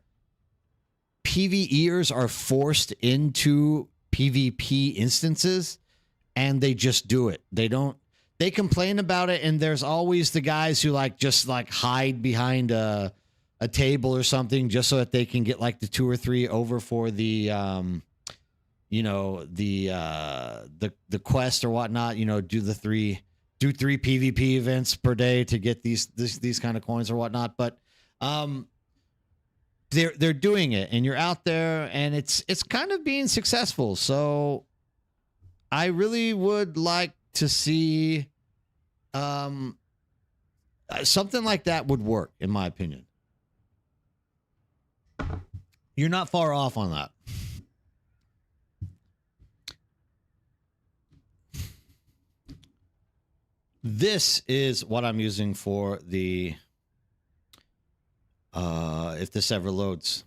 Speaker 1: PvEers are forced into PvP instances and they just do it. They complain about it, and there's always the guys who just hide behind a table or something just so that they can get like the 2 or 3 over for the the quest or whatnot, do 3 PvP events per day to get these kind of coins or whatnot. But they're doing it, and you're out there, and it's kind of being successful. So I really would like to see something like that would work, in my opinion. You're not far off on that. This is what I'm using for the if this ever loads.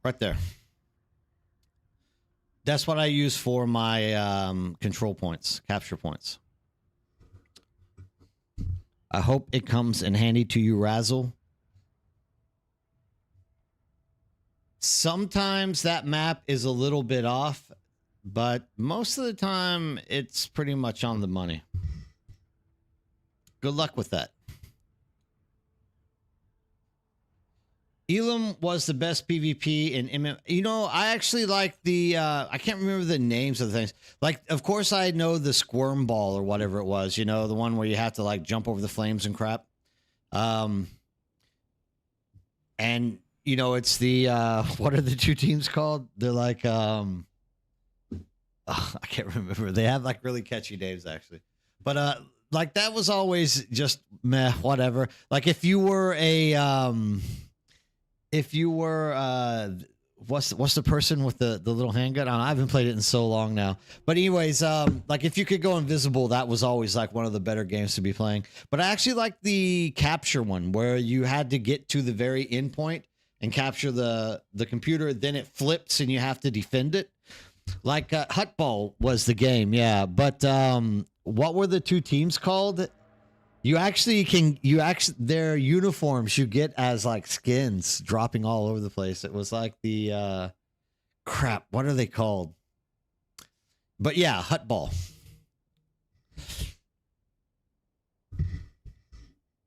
Speaker 1: Right there. That's what I use for my control points, capture points. I hope it comes in handy to you, Razzle. Sometimes that map is a little bit off, but most of the time it's pretty much on the money. Good luck with that. Elam was the best PvP in MM. I actually like the, I can't remember the names of the things. Like, of course, I know the squirm ball or whatever it was, the one where you have to jump over the flames and crap. And, it's the, what are the 2 teams called? They're like, I can't remember. They have really catchy names actually. But, that was always just meh, whatever. Like if you were what's the person with the little handgun? I haven't played it in so long now. But anyways, if you could go invisible, that was always one of the better games to be playing. But I actually like the capture one where you had to get to the very end point and capture the computer, then it flips and you have to defend it. Hutball was the game, yeah. But what were the 2 teams called? Their uniforms you get as skins dropping all over the place. It was the crap, what are they called? But yeah, Hutball.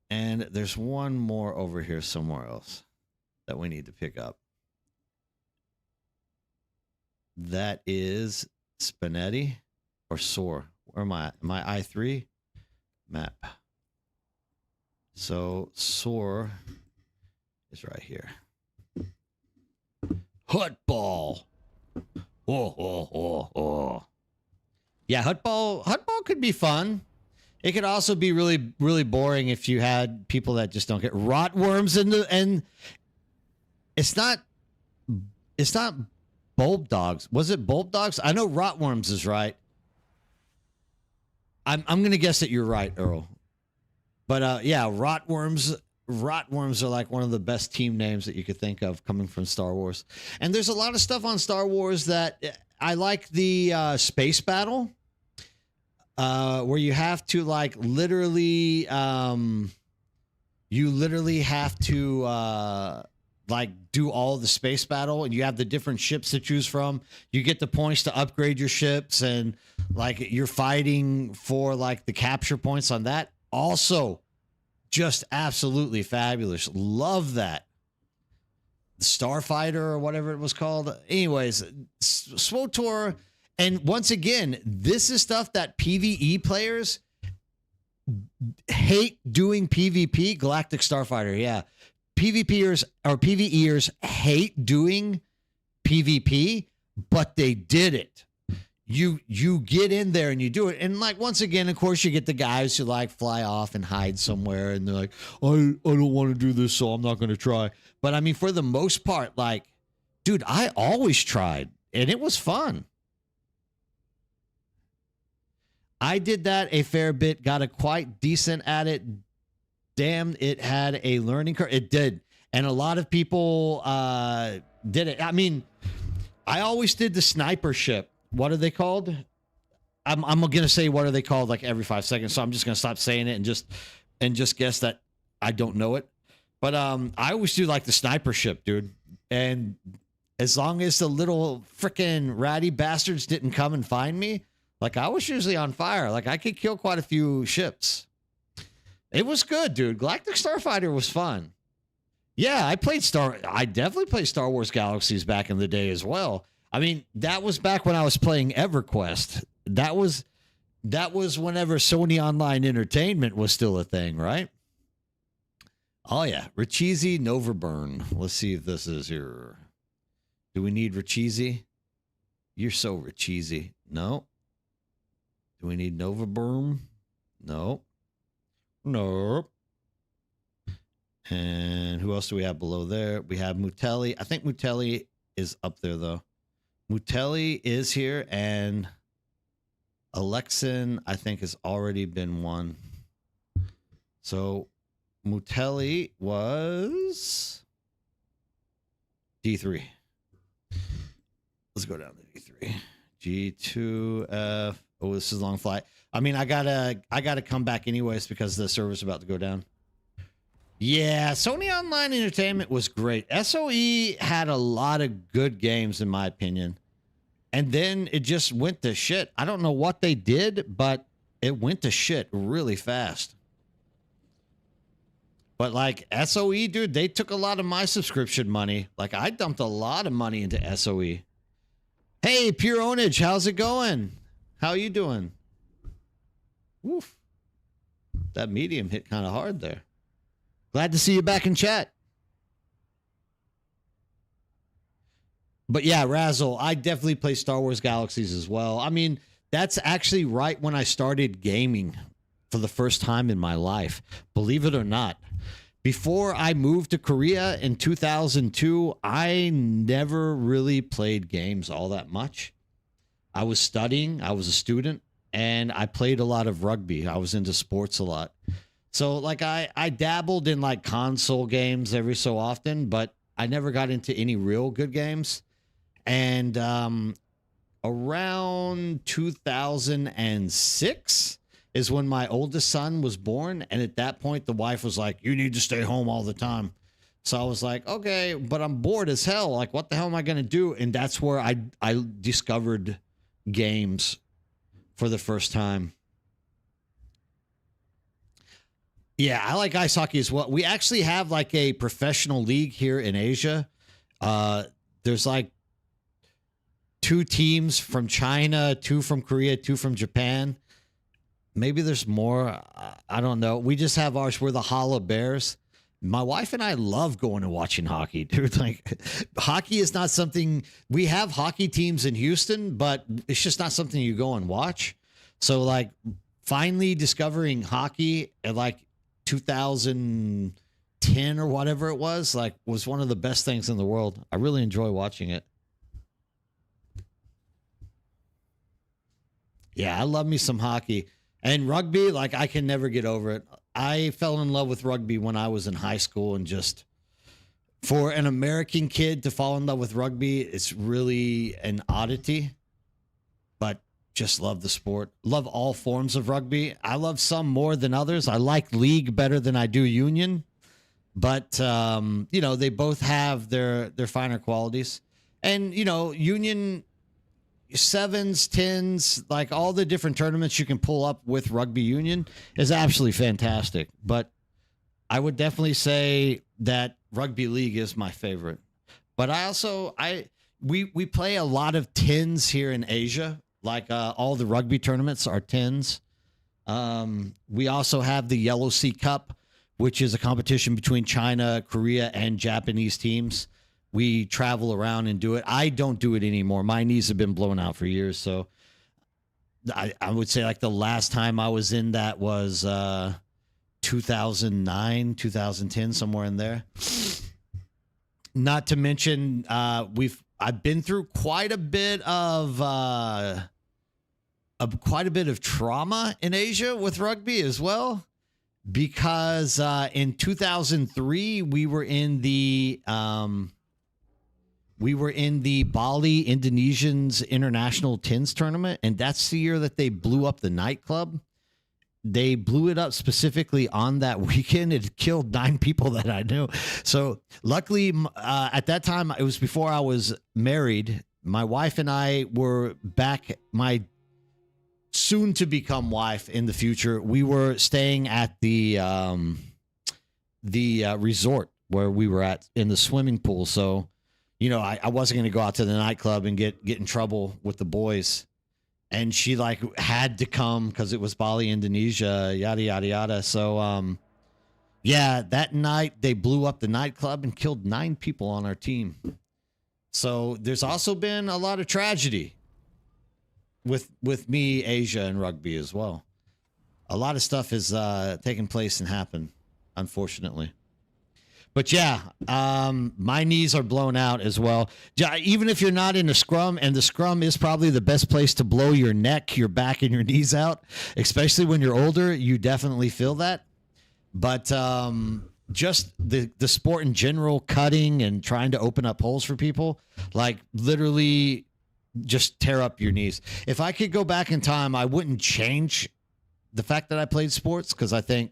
Speaker 1: And there's one more over here somewhere else that we need to pick up. That is Spinetti or Soar. Where am I? Am I I3? Map. So Soar is right here. Hutball. Oh. Yeah, Hutball could be fun. It could also be really, really boring if you had people that just don't get rotworms and it's not bulb dogs. Was it bulb dogs? I know rotworms is right. I'm gonna guess that you're right, Earl. But yeah, rotworms are one of the best team names that you could think of coming from Star Wars. And there's a lot of stuff on Star Wars that I like. The space battle, where you have to literally, you literally have to like do all the space battle, and you have the different ships to choose from. You get the points to upgrade your ships, and like you're fighting for like the capture points on that. Also, just absolutely fabulous. Love that. Starfighter or whatever it was called. Anyways, SWTOR. And once again, this is stuff that PvE players hate doing. PvP. Galactic Starfighter, yeah. PvPers or PvEers hate doing PvP, but they did it. You get in there and you do it. And like, once again, of course, you get the guys who like fly off and hide somewhere, and they're like, I don't want to do this, so I'm not going to try. But I mean, for the most part, like, dude, I always tried, and it was fun. I did that a fair bit, got a quite decent at it. Damn, it had a learning curve. It did. And a lot of people did it. I mean, I always did the sniper ship. What are they called? I'm going to say what are they called like every 5 seconds. So I'm just going to stop saying it and just guess that I don't know it. But I always do like the sniper ship, dude. And as long as the little freaking ratty bastards didn't come and find me, like I was usually on fire. Like I could kill quite a few ships. It was good, dude. Galactic Starfighter was fun. Yeah, I definitely played Star Wars Galaxies back in the day as well. I mean, that was back when I was playing EverQuest. That was whenever Sony Online Entertainment was still a thing, right? Oh yeah, Richizi Novaburn. Let's see if this is here. Do we need Richizi? You're so Richizi. No. Do we need Novaburn? No. Nope. And who else do we have below there? We have Mutelli. I think Mutelli is up there, though. Mutelli is here, and Alexin, I think, has already been won. So Mutelli was D3. Let's go down to D3. G2F. Oh, this is a long flight. I mean, I gotta come back anyways because the server's about to go down. Yeah, Sony Online Entertainment was great. SOE had a lot of good games, in my opinion. And then it just went to shit. I don't know what they did, but it went to shit really fast. But like SOE, dude, they took a lot of my subscription money. Like I dumped a lot of money into SOE. Hey, Pure Ownage, how's it going? How you doing? Woof. That medium hit kind of hard there. Glad to see you back in chat. But yeah, Razzle, I definitely play Star Wars Galaxies as well. I mean, that's actually right when I started gaming for the first time in my life. Believe it or not. Before I moved to Korea in 2002, I never really played games all that much. I was studying, I was a student, and I played a lot of rugby. I was into sports a lot. So like I dabbled in like console games every so often, but I never got into any real good games. And around 2006 is when my oldest son was born. And at that point, the wife was like, you need to stay home all the time. So I was like, okay, but I'm bored as hell. Like, what the hell am I going to do? And that's where I discovered games for the first time. Yeah, I like ice hockey as well. We actually have like a professional league here in Asia. There's like 2 teams from China, 2 from Korea, 2 from Japan. Maybe there's more. I don't know. We just have ours. We're the Hala Bears. My wife and I love going and watching hockey, dude. Like, hockey is not something, we have hockey teams in Houston, but it's just not something you go and watch. So like finally discovering hockey at like 2010 or whatever it was one of the best things in the world. I really enjoy watching it. Yeah, I love me some hockey. And rugby, like I can never get over it. I fell in love with rugby when I was in high school, and just for an American kid to fall in love with rugby, it's really an oddity. But just love the sport. Love all forms of rugby. I love some more than others. I like league better than I do union. but they both have their finer qualities. And Union sevens, tens, like all the different tournaments you can pull up with rugby union is absolutely fantastic. But I would definitely say that rugby league is my favorite. But we play a lot of tens here in Asia. Like all the rugby tournaments are tens. We also have the Yellow Sea Cup, which is a competition between China, Korea, and Japanese teams. We travel around and do it. I don't do it anymore. My knees have been blown out for years. So I would say like the last time I was in that was 2009, 2010, somewhere in there. Not to mention, I've been through quite a bit of trauma in Asia with rugby as well, because in 2003 we were in the Bali Indonesians International Tens Tournament, and that's the year that they blew up the nightclub. They blew it up specifically on that weekend. It killed 9 people that I knew. So luckily, at that time, it was before I was married. My wife and I were back. My soon to become wife in the future. We were staying at the resort where we were at in the swimming pool. So, I wasn't going to go out to the nightclub and get in trouble with the boys. And she had to come because it was Bali, Indonesia, yada, yada, yada. So, that night they blew up the nightclub and killed 9 people on our team. So there's also been a lot of tragedy with me, Asia, and rugby as well. A lot of stuff has taken place and happened, unfortunately. But my knees are blown out as well. Even if you're not in a scrum, and the scrum is probably the best place to blow your neck, your back, and your knees out, especially when you're older, you definitely feel that. But just the sport in general, cutting and trying to open up holes for people, literally just tear up your knees. If I could go back in time, I wouldn't change the fact that I played sports, because I think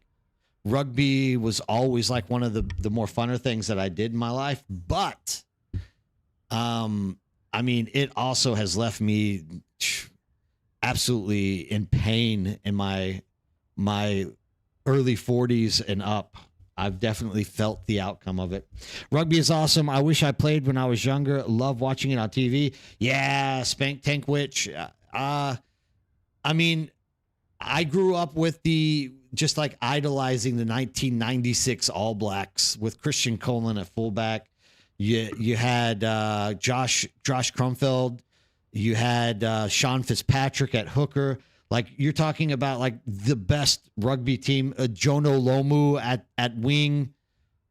Speaker 1: rugby was always one of the more funner things that I did in my life. But, it also has left me absolutely in pain in my early 40s and up. I've definitely felt the outcome of it. Rugby is awesome. I wish I played when I was younger. Love watching it on TV. Yeah, Spank Tankwich. I grew up with idolizing the 1996 All Blacks with Christian Colin at fullback. You had Josh Crumfeld. You had Sean Fitzpatrick at hooker. You're talking about the best rugby team. Jono Lomu at wing.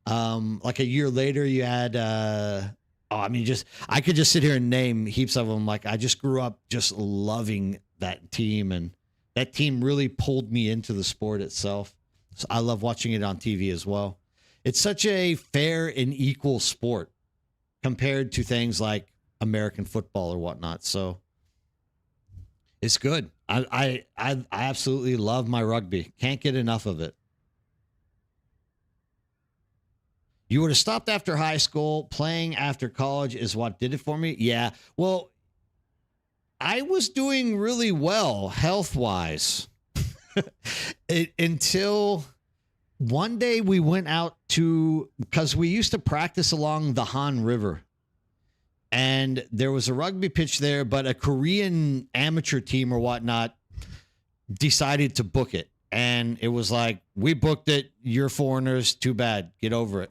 Speaker 1: A year later, you had I could just sit here and name heaps of them. I just grew up just loving that team, and that team really pulled me into the sport itself. So I love watching it on TV as well. It's such a fair and equal sport compared to things like American football or whatnot. So it's good. I absolutely love my rugby. Can't get enough of it. You would have stopped after high school. Playing after college is what did it for me. Yeah. Well, I was doing really well health-wise until one day we went out because we used to practice along the Han River. And there was a rugby pitch there, but a Korean amateur team or whatnot decided to book it. And it was we booked it. You're foreigners. Too bad. Get over it.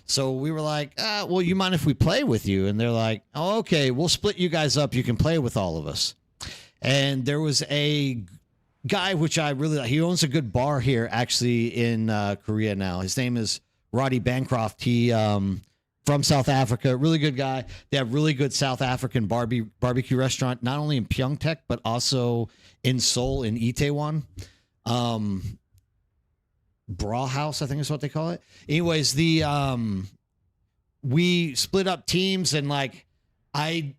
Speaker 1: So we were like, well, you mind if we play with you? And they're like, oh, okay, we'll split you guys up. You can play with all of us. And there was a guy, which I really like. He owns a good bar here, actually, in Korea now. His name is Roddy Bancroft. He from South Africa, really good guy. They have really good South African barbecue restaurant, not only in Pyeongtaek, but also in Seoul, in Itaewon. Bra House, I think is what they call it. Anyways, we split up teams, and I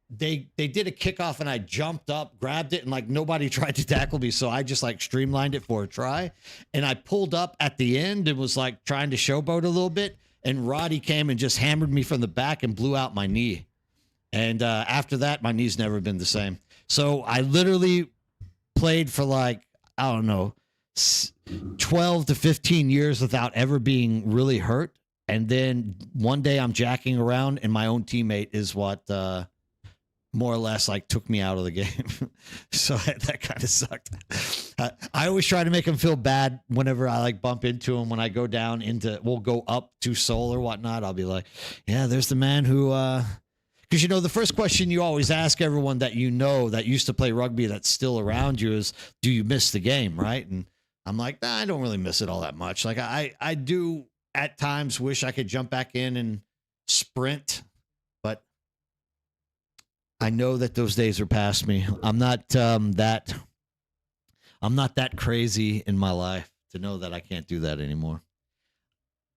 Speaker 1: they did a kickoff and I jumped up, grabbed it, and like nobody tried to tackle me. So I just like streamlined it for a try. And I pulled up at the end and was like trying to showboat a little bit. And Roddy came and just hammered me from the back and blew out my knee. And after that, my knee's never been the same. So I literally played for like, I don't know, 12 to 15 years without ever being really hurt. And then one day I'm jacking around and my own teammate is what more or less like took me out of the game. So that kind of sucked. I always try to make him feel bad whenever I like bump into him. When I go down into, we'll go up to Seoul or whatnot. I'll be like, yeah, there's the man who, because, you know, the first question you always ask everyone that you know that used to play rugby that's still around you is, do you miss the game, right? And I'm like, nah, I don't really miss it all that much. Like I do at times wish I could jump back in and sprint, but I know that those days are past me. I'm not that crazy in my life to know that I can't do that anymore.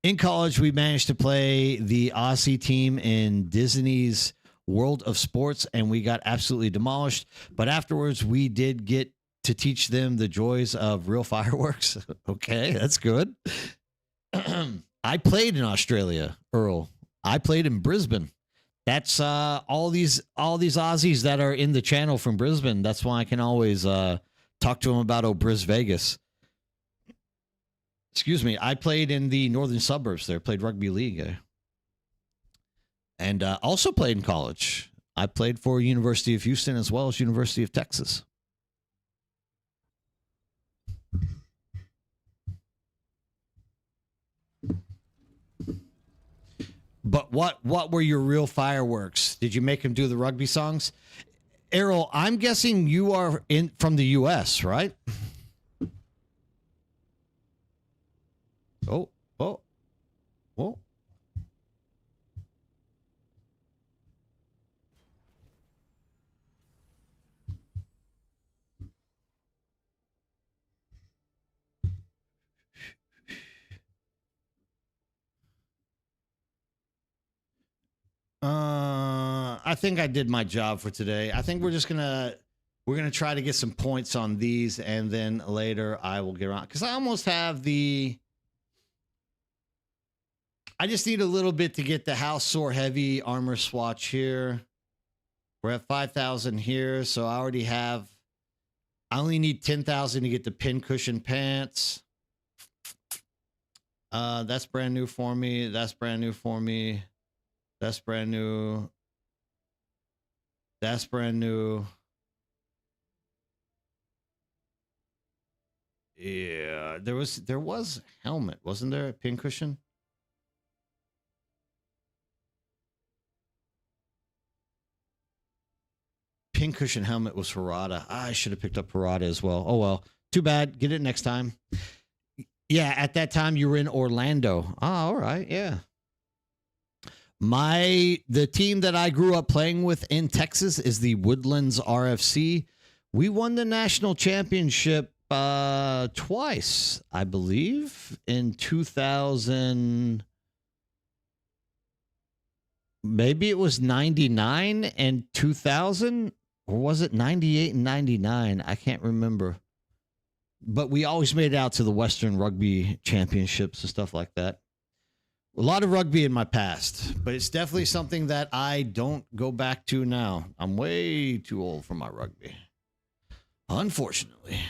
Speaker 1: In college, we managed to play the Aussie team in Disney's World of Sports, and we got absolutely demolished. But afterwards, we did get to teach them the joys of real fireworks. Okay, that's good. I played in Australia, Earl. I played in Brisbane. That's all these Aussies that are in the channel from Brisbane. That's why I can always talk to them about Bris Vegas. Excuse me. I played in the northern suburbs there. Played rugby league. And also played in college. I played for University of Houston as well as University of Texas. But what were your real fireworks? Did you make him do the rugby songs? Errol, I'm guessing you are from the U.S., right? Oh. I think I did my job for today. I think we're gonna try to get some points on these, and then later I will get around because I almost have the. I just need a little bit to get the house sore heavy armor swatch here. We're at 5,000 here, so I already have. I only need 10,000 to get the pincushion pants. That's brand new for me. That's brand new for me. That's brand new. That's brand new. Yeah, there was helmet, wasn't there? A pincushion. Pincushion helmet was Harada. I should have picked up Harada as well. Oh well, too bad. Get it next time. Yeah, at that time you were in Orlando. Oh, all right, yeah. The team that I grew up playing with in Texas is the Woodlands RFC. We won the national championship twice, I believe, in 2000. Maybe it was 99 and 2000, or was it 98 and 99? I can't remember. But we always made it out to the Western Rugby Championships and stuff like that. A lot of rugby in my past, but it's definitely something that I don't go back to now. I'm way too old for my rugby, unfortunately.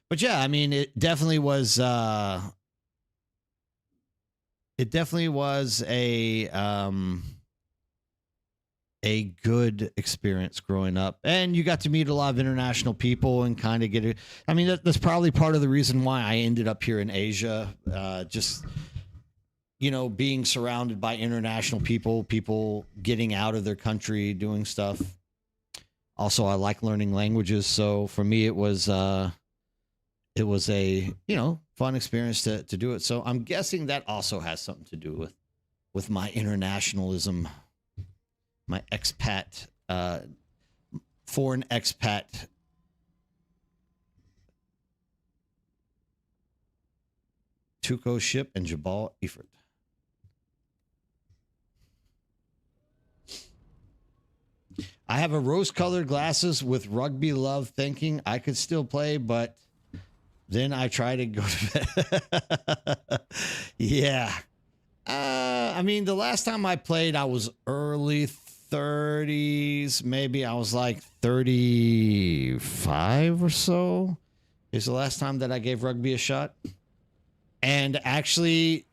Speaker 1: But yeah, I mean, it definitely was. It definitely was a good experience growing up, and you got to meet a lot of international people and kind of get it. I mean, that's probably part of the reason why I ended up here in Asia. Just being surrounded by international people getting out of their country, doing stuff. Also, I like learning languages, so for me, it was a fun experience to do it. So I'm guessing that also has something to do with my internationalism, my expat, foreign expat. Tuco Ship and Jabal Ifrit. I have a rose-colored glasses with rugby love, thinking I could still play, but then I try to go to bed. Yeah. I mean, the last time I played, I was early 30s. Maybe I was like 35 or so. Is the last time that I gave rugby a shot. And actually,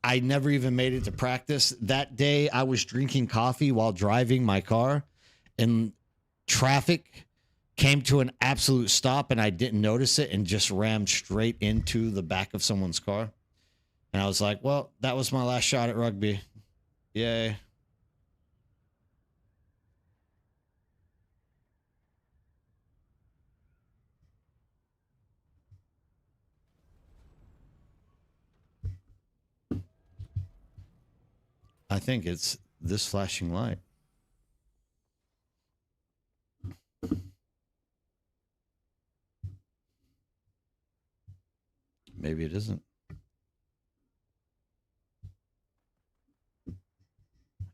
Speaker 1: I never even made it to practice. That day, I was drinking coffee while driving my car, and traffic came to an absolute stop, and I didn't notice it and just rammed straight into the back of someone's car. And I was like, well, that was my last shot at rugby. Yay. I think it's this flashing light. Maybe it isn't.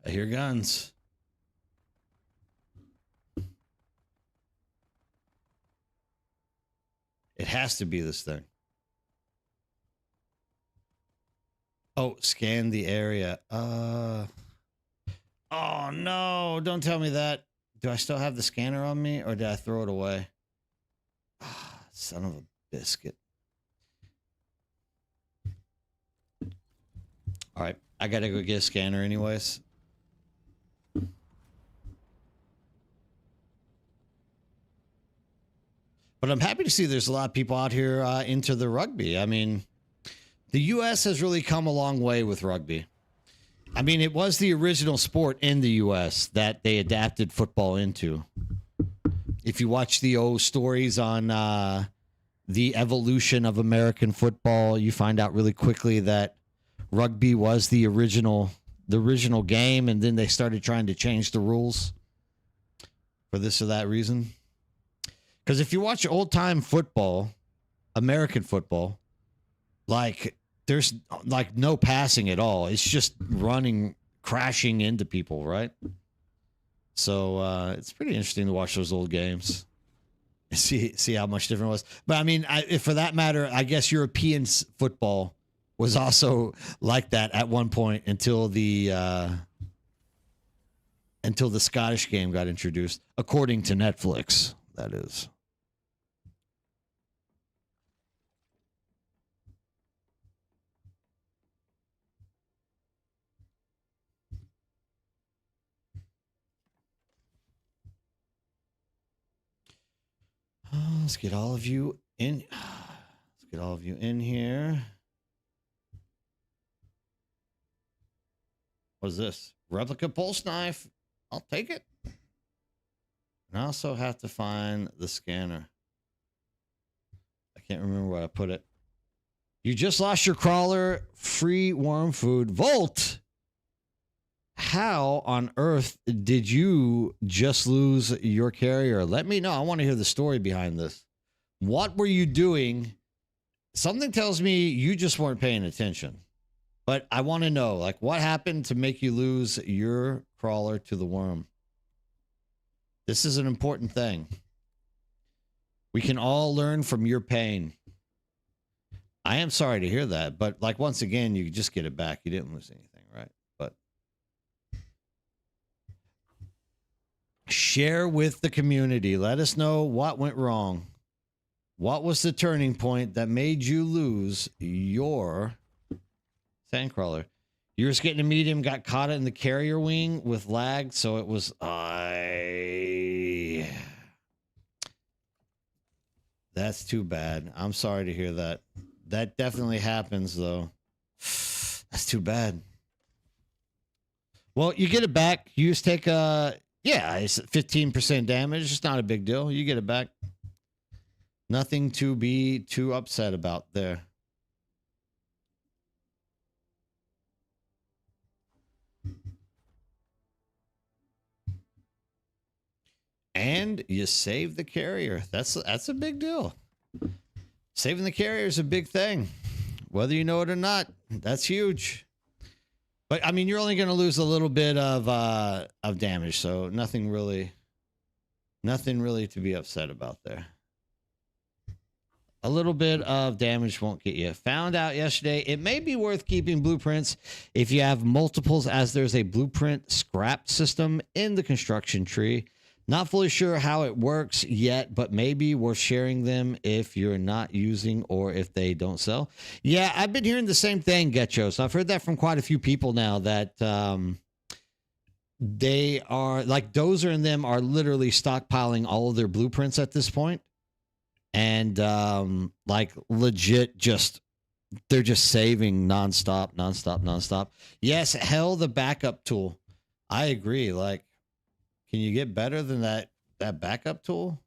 Speaker 1: I hear guns. It has to be this thing. Oh, scan the area. Oh no, don't tell me that. Do I still have the scanner on me, or did I throw it away? Ah, son of a biscuit. All right, I gotta go get a scanner anyways. But I'm happy to see there's a lot of people out here into the rugby. I mean, the U.S. has really come a long way with rugby. I mean, it was the original sport in the U.S. that they adapted football into. If you watch the old stories on the evolution of American football, you find out really quickly that rugby was the original game, and then they started trying to change the rules for this or that reason. Because if you watch old time football, American football, like there's like no passing at all. It's just running, crashing into people, right? So it's pretty interesting to watch those old games. See how much different it was. But I mean, for that matter, I guess European football was also like that at one point until the Scottish game got introduced, according to Netflix. That is. Let's get all of you in. Let's get all of you in here. What is this? Replica pulse knife. I'll take it. And I also have to find the scanner. I can't remember where I put it. You just lost your crawler. Free worm food. Volt. How on earth did you just lose your carrier? Let me know. I want to hear the story behind this. What were you doing? Something tells me you just weren't paying attention. But I want to know, like, what happened to make you lose your crawler to the worm? This is an important thing. We can all learn from your pain. I am sorry to hear that, but like once again, you just get it back. You didn't lose anything, right? But share with the community. Let us know what went wrong. What was the turning point that made you lose your sandcrawler? Yours getting a medium got caught in the carrier wing with lag, so it was That's too bad. I'm sorry to hear that. That definitely happens though. That's too bad. Well, you get it back. You just take it's 15% damage. It's not a big deal. You get it back. Nothing to be too upset about there. And you save the carrier. That's a big deal. Saving the carrier is a big thing. Whether you know it or not, that's huge. But I mean, you're only going to lose a little bit of damage, so nothing really to be upset about there. A little bit of damage won't get you. Found out yesterday, it may be worth keeping blueprints if you have multiples, as there's a blueprint scrap system in the construction tree. Not fully sure how it works yet, but maybe worth sharing them if you're not using or if they don't sell. Yeah, I've been hearing the same thing, Getcho. So I've heard that from quite a few people now that they are like Dozer and them are literally stockpiling all of their blueprints at this point. And like legit just they're just saving nonstop. Yes, hell the backup tool. I agree. Like, can you get better than that backup tool?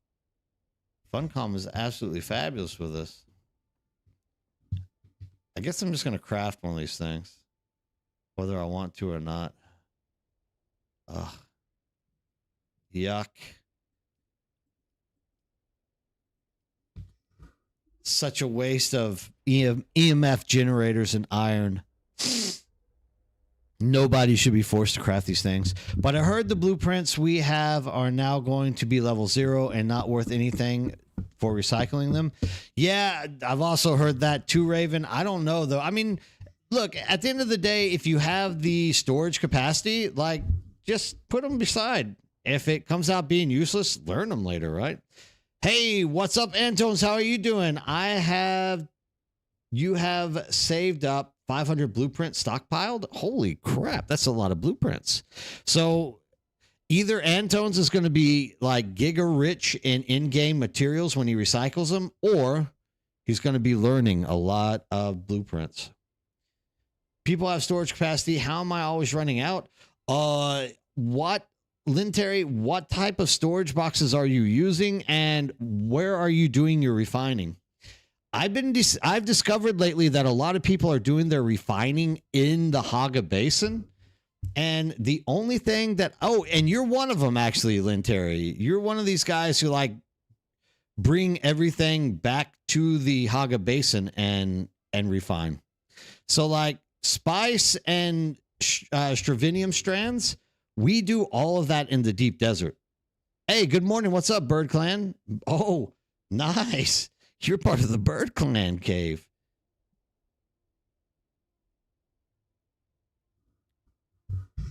Speaker 1: Funcom is absolutely fabulous with this. I guess I'm just gonna craft one of these things, whether I want to or not. Ugh. Yuck. Such a waste of EMF generators and iron. Nobody should be forced to craft these things. But I heard the blueprints we have are now going to be level 0 and not worth anything for recycling them. Yeah, I've also heard that too, Raven. I don't know, though. I mean, look, at the end of the day, if you have the storage capacity, like, just put them beside. If it comes out being useless, learn them later, right? Hey, what's up, Antones? How are you doing? You have saved up 500 blueprints stockpiled. Holy crap, that's a lot of blueprints. So either Antones is going to be like giga rich in in-game materials when he recycles them, or he's going to be learning a lot of blueprints. People have storage capacity. How am I always running out? Terry, what type of storage boxes are you using, and where are you doing your refining? I've discovered lately that a lot of people are doing their refining in the Haga Basin, and the only thing that and you're one of them actually, Terry. You're one of these guys who like bring everything back to the Haga Basin and refine. So like spice and stravinium strands. We do all of that in the deep desert. Hey, good morning. What's up, Bird Clan? Oh, nice. You're part of the Bird Clan cave.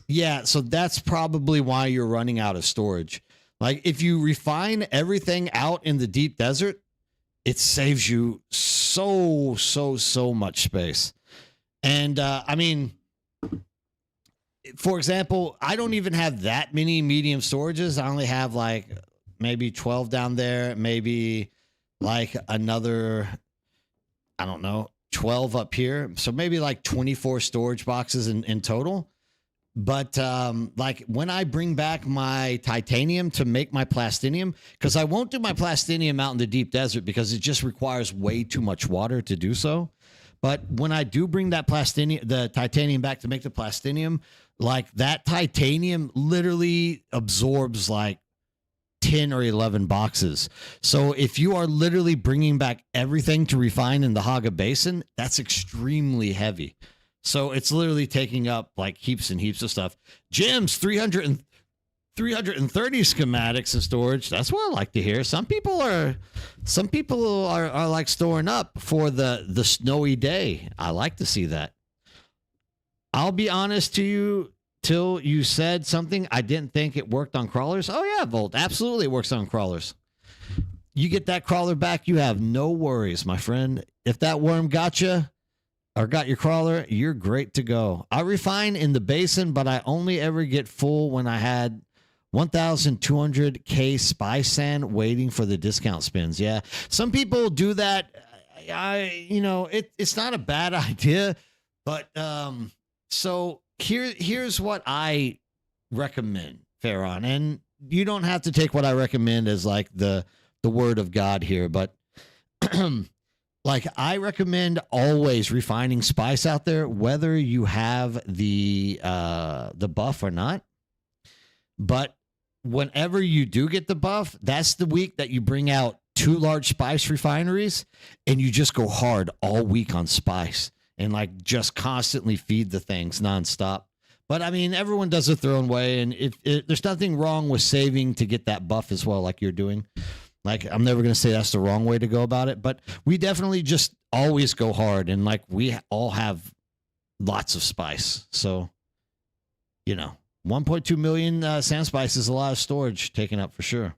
Speaker 1: Yeah, so that's probably why you're running out of storage. Like, if you refine everything out in the deep desert, it saves you so much space. And, I mean, for example, I don't even have that many medium storages. I only have like maybe 12 down there, maybe like another, I don't know, 12 up here. So maybe like 24 storage boxes in total. But like when I bring back my titanium to make my plastinium, because I won't do my plastinium out in the deep desert because it just requires way too much water to do so. But when I do bring that the titanium back to make the plastinium, like that titanium literally absorbs like 10 or 11 boxes. So if you are literally bringing back everything to refine in the Haga Basin, that's extremely heavy. So it's literally taking up like heaps and heaps of stuff. Gems, 330 schematics in storage. That's what I like to hear. Some people are like storing up for the snowy day. I like to see that. I'll be honest to you, till you said something, I didn't think it worked on crawlers. Oh yeah, Volt, absolutely works on crawlers. You get that crawler back, you have no worries, my friend. If that worm got you or got your crawler, you're great to go. I refine in the basin, but I only ever get full when I had 1,200K spice sand waiting for the discount spins. Yeah, some people do that. It's not a bad idea, but so here's what I recommend, Farron, and you don't have to take what I recommend as like the word of God here, but like I recommend always refining spice out there, whether you have the buff or not. But whenever you do get the buff, that's the week that you bring out 2 large spice refineries and you just go hard all week on spice. and like just constantly feed the things nonstop. But I mean, everyone does it their own way, and there's nothing wrong with saving to get that buff as well, like you're doing. Like, I'm never going to say that's the wrong way to go about it, but we definitely just always go hard, and like we all have lots of spice. So, 1.2 million sand spice is a lot of storage taken up for sure.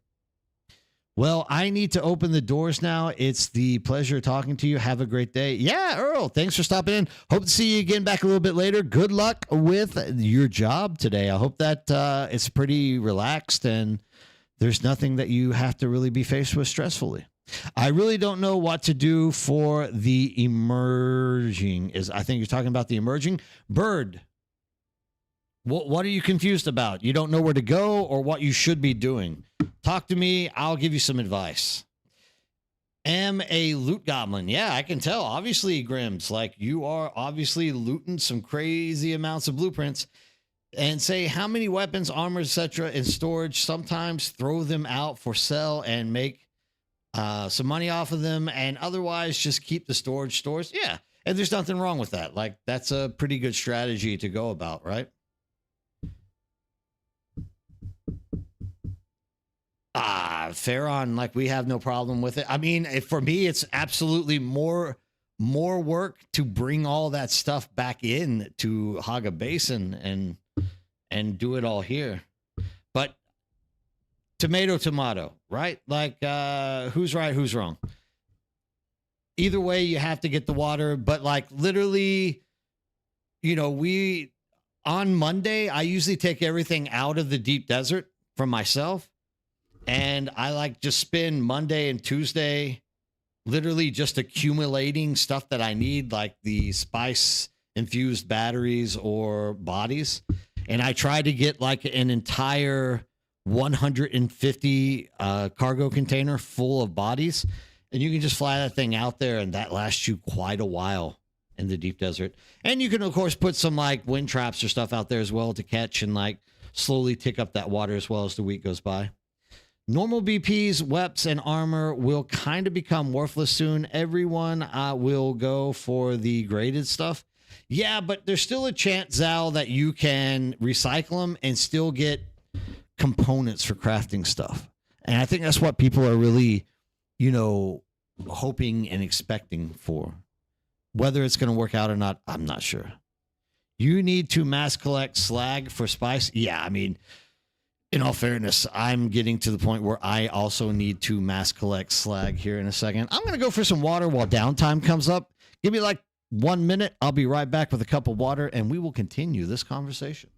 Speaker 1: Well, I need to open the doors now. It's the pleasure talking to you. Have a great day. Yeah, Earl, thanks for stopping in. Hope to see you again back a little bit later. Good luck with your job today. I hope that it's pretty relaxed and there's nothing that you have to really be faced with stressfully. I really don't know what to do for the emerging. I think you're talking about the emerging bird. What are you confused about? You don't know where to go or what you should be doing? Talk to me. I'll give you some advice. Am a loot goblin. Yeah, I can tell. Obviously, Grims, like you are obviously looting some crazy amounts of blueprints. And say how many weapons, armor, etc. in storage. Sometimes throw them out for sale and make some money off of them. And otherwise, just keep the storage stores. Yeah, and there's nothing wrong with that. Like that's a pretty good strategy to go about, right? Farron, like we have no problem with it. I mean, for me, it's absolutely more work to bring all that stuff back in to Haga Basin and do it all here. But tomato, right? Like who's right, who's wrong? Either way, you have to get the water, but like literally, we on Monday, I usually take everything out of the deep desert from myself. And I like just spend Monday and Tuesday literally just accumulating stuff that I need, like the spice infused batteries or bodies. And I try to get like an entire 150 cargo container full of bodies. And you can just fly that thing out there and that lasts you quite a while in the deep desert. And you can, of course, put some like wind traps or stuff out there as well to catch and like slowly tick up that water as well as the week goes by. Normal BPs, weps, and armor will kind of become worthless soon. Everyone will go for the graded stuff. Yeah, but there's still a chance, Zal, that you can recycle them and still get components for crafting stuff. And I think that's what people are really, hoping and expecting for. Whether it's going to work out or not, I'm not sure. You need to mass collect slag for spice. Yeah, I mean, in all fairness, I'm getting to the point where I also need to mass collect slag here in a second. I'm going to go for some water while downtime comes up. Give me like 1 minute. I'll be right back with a cup of water and we will continue this conversation.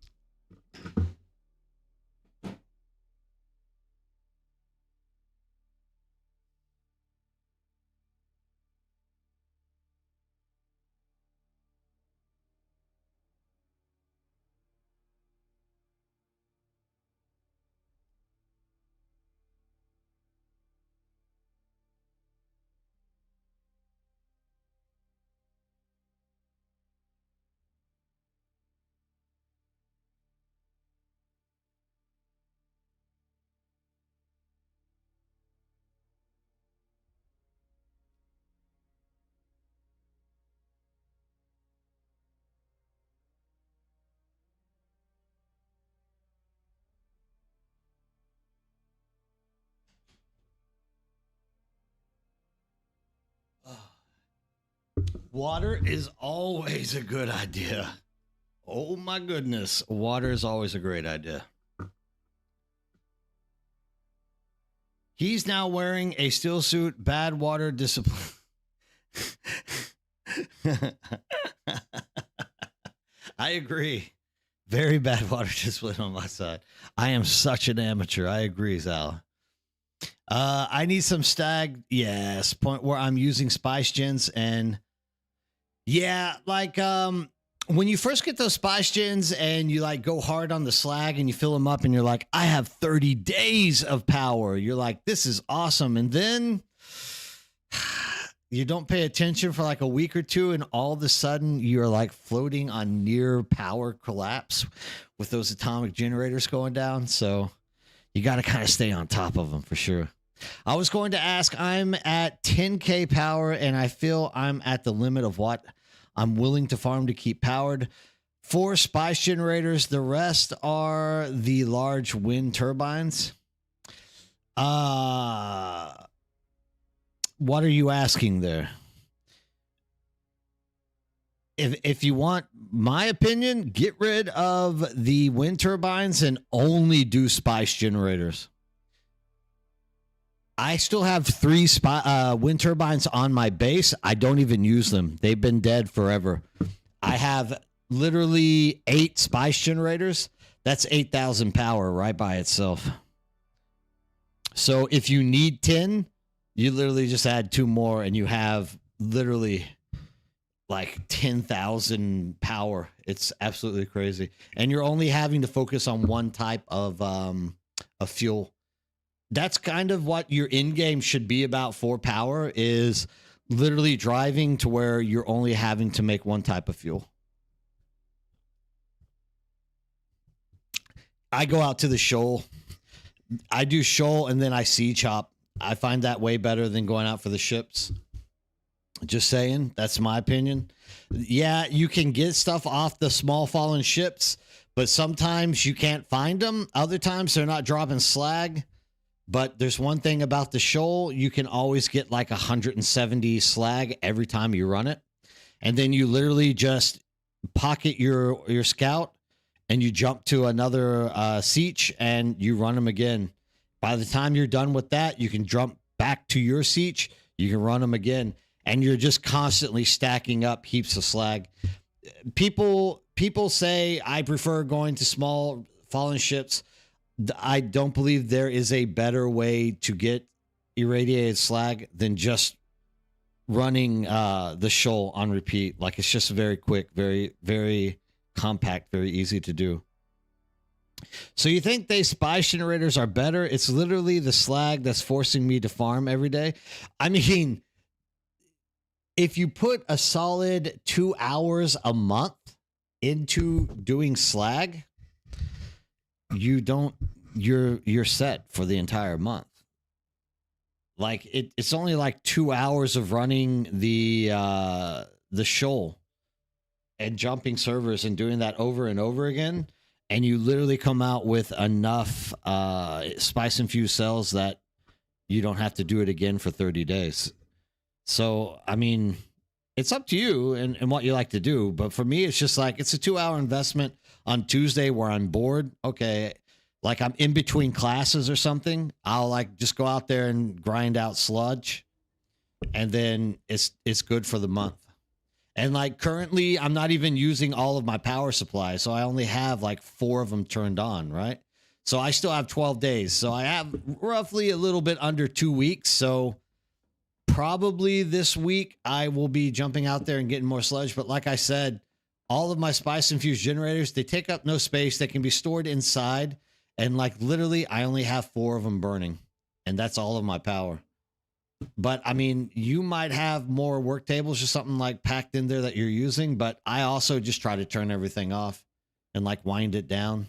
Speaker 1: Water is always a good idea. Oh my goodness. Water is always a great idea. He's now wearing a steel suit. Bad water discipline. I agree. Very bad water discipline on my side. I am such an amateur. I agree, Zal. I need some stag. Yes. Point where I'm using spice gens and yeah, like when you first get those spice gens and you like go hard on the slag and you fill them up and you're like, I have 30 days of power. You're like, this is awesome. And then you don't pay attention for like a week or two and all of a sudden you're like floating on near power collapse with those atomic generators going down. So you got to kind of stay on top of them for sure. I was going to ask, I'm at 10K power and I feel I'm at the limit of what I'm willing to farm to keep powered. 4 spice generators. The rest are the large wind turbines. What are you asking there? If you want my opinion, get rid of the wind turbines and only do spice generators. I still have 3 wind turbines on my base. I don't even use them. They've been dead forever. I have literally 8 spice generators. That's 8,000 power right by itself. So if you need 10, you literally just add 2 more and you have literally like 10,000 power. It's absolutely crazy. And you're only having to focus on one type of fuel. That's kind of what your in game should be about for power, is literally driving to where you're only having to make one type of fuel. I go out to the shoal. I do shoal and then I sea chop. I find that way better than going out for the ships. Just saying, that's my opinion. Yeah, you can get stuff off the small fallen ships, but sometimes you can't find them. Other times they're not dropping slag. But there's one thing about the shoal, you can always get like 170 slag every time you run it. And then you literally just pocket your scout and you jump to another siege and you run them again. By the time you're done with that, you can jump back to your siege, you can run them again, and you're just constantly stacking up heaps of slag. People say I prefer going to small fallen ships. I don't believe there is a better way to get irradiated slag than just running the shoal on repeat. Like, it's just very quick, very, very compact, very easy to do. So you think they spice generators are better? It's literally the slag that's forcing me to farm every day. I mean, if you put a solid 2 hours a month into doing slag, you're set for the entire month. Like it's only like 2 hours of running the shoal and jumping servers and doing that over and over again, and you literally come out with enough spice infused cells that you don't have to do it again for 30 days. So I mean, it's up to you and what you like to do, but for me it's just like, it's a 2 hour investment on Tuesday where I'm bored. Okay, like I'm in between classes or something, I'll like just go out there and grind out sludge, and then it's good for the month. And like currently I'm not even using all of my power supply, so I only have like 4 of them turned on, right? So I still have 12 days. So I have roughly a little bit under 2 weeks. So probably this week I will be jumping out there and getting more sludge. But like I said, all of my spice infused generators, they take up no space. They can be stored inside. And like literally I only have 4 of them burning, and that's all of my power. But I mean, you might have more work tables or something like packed in there that you're using, but I also just try to turn everything off and like wind it down.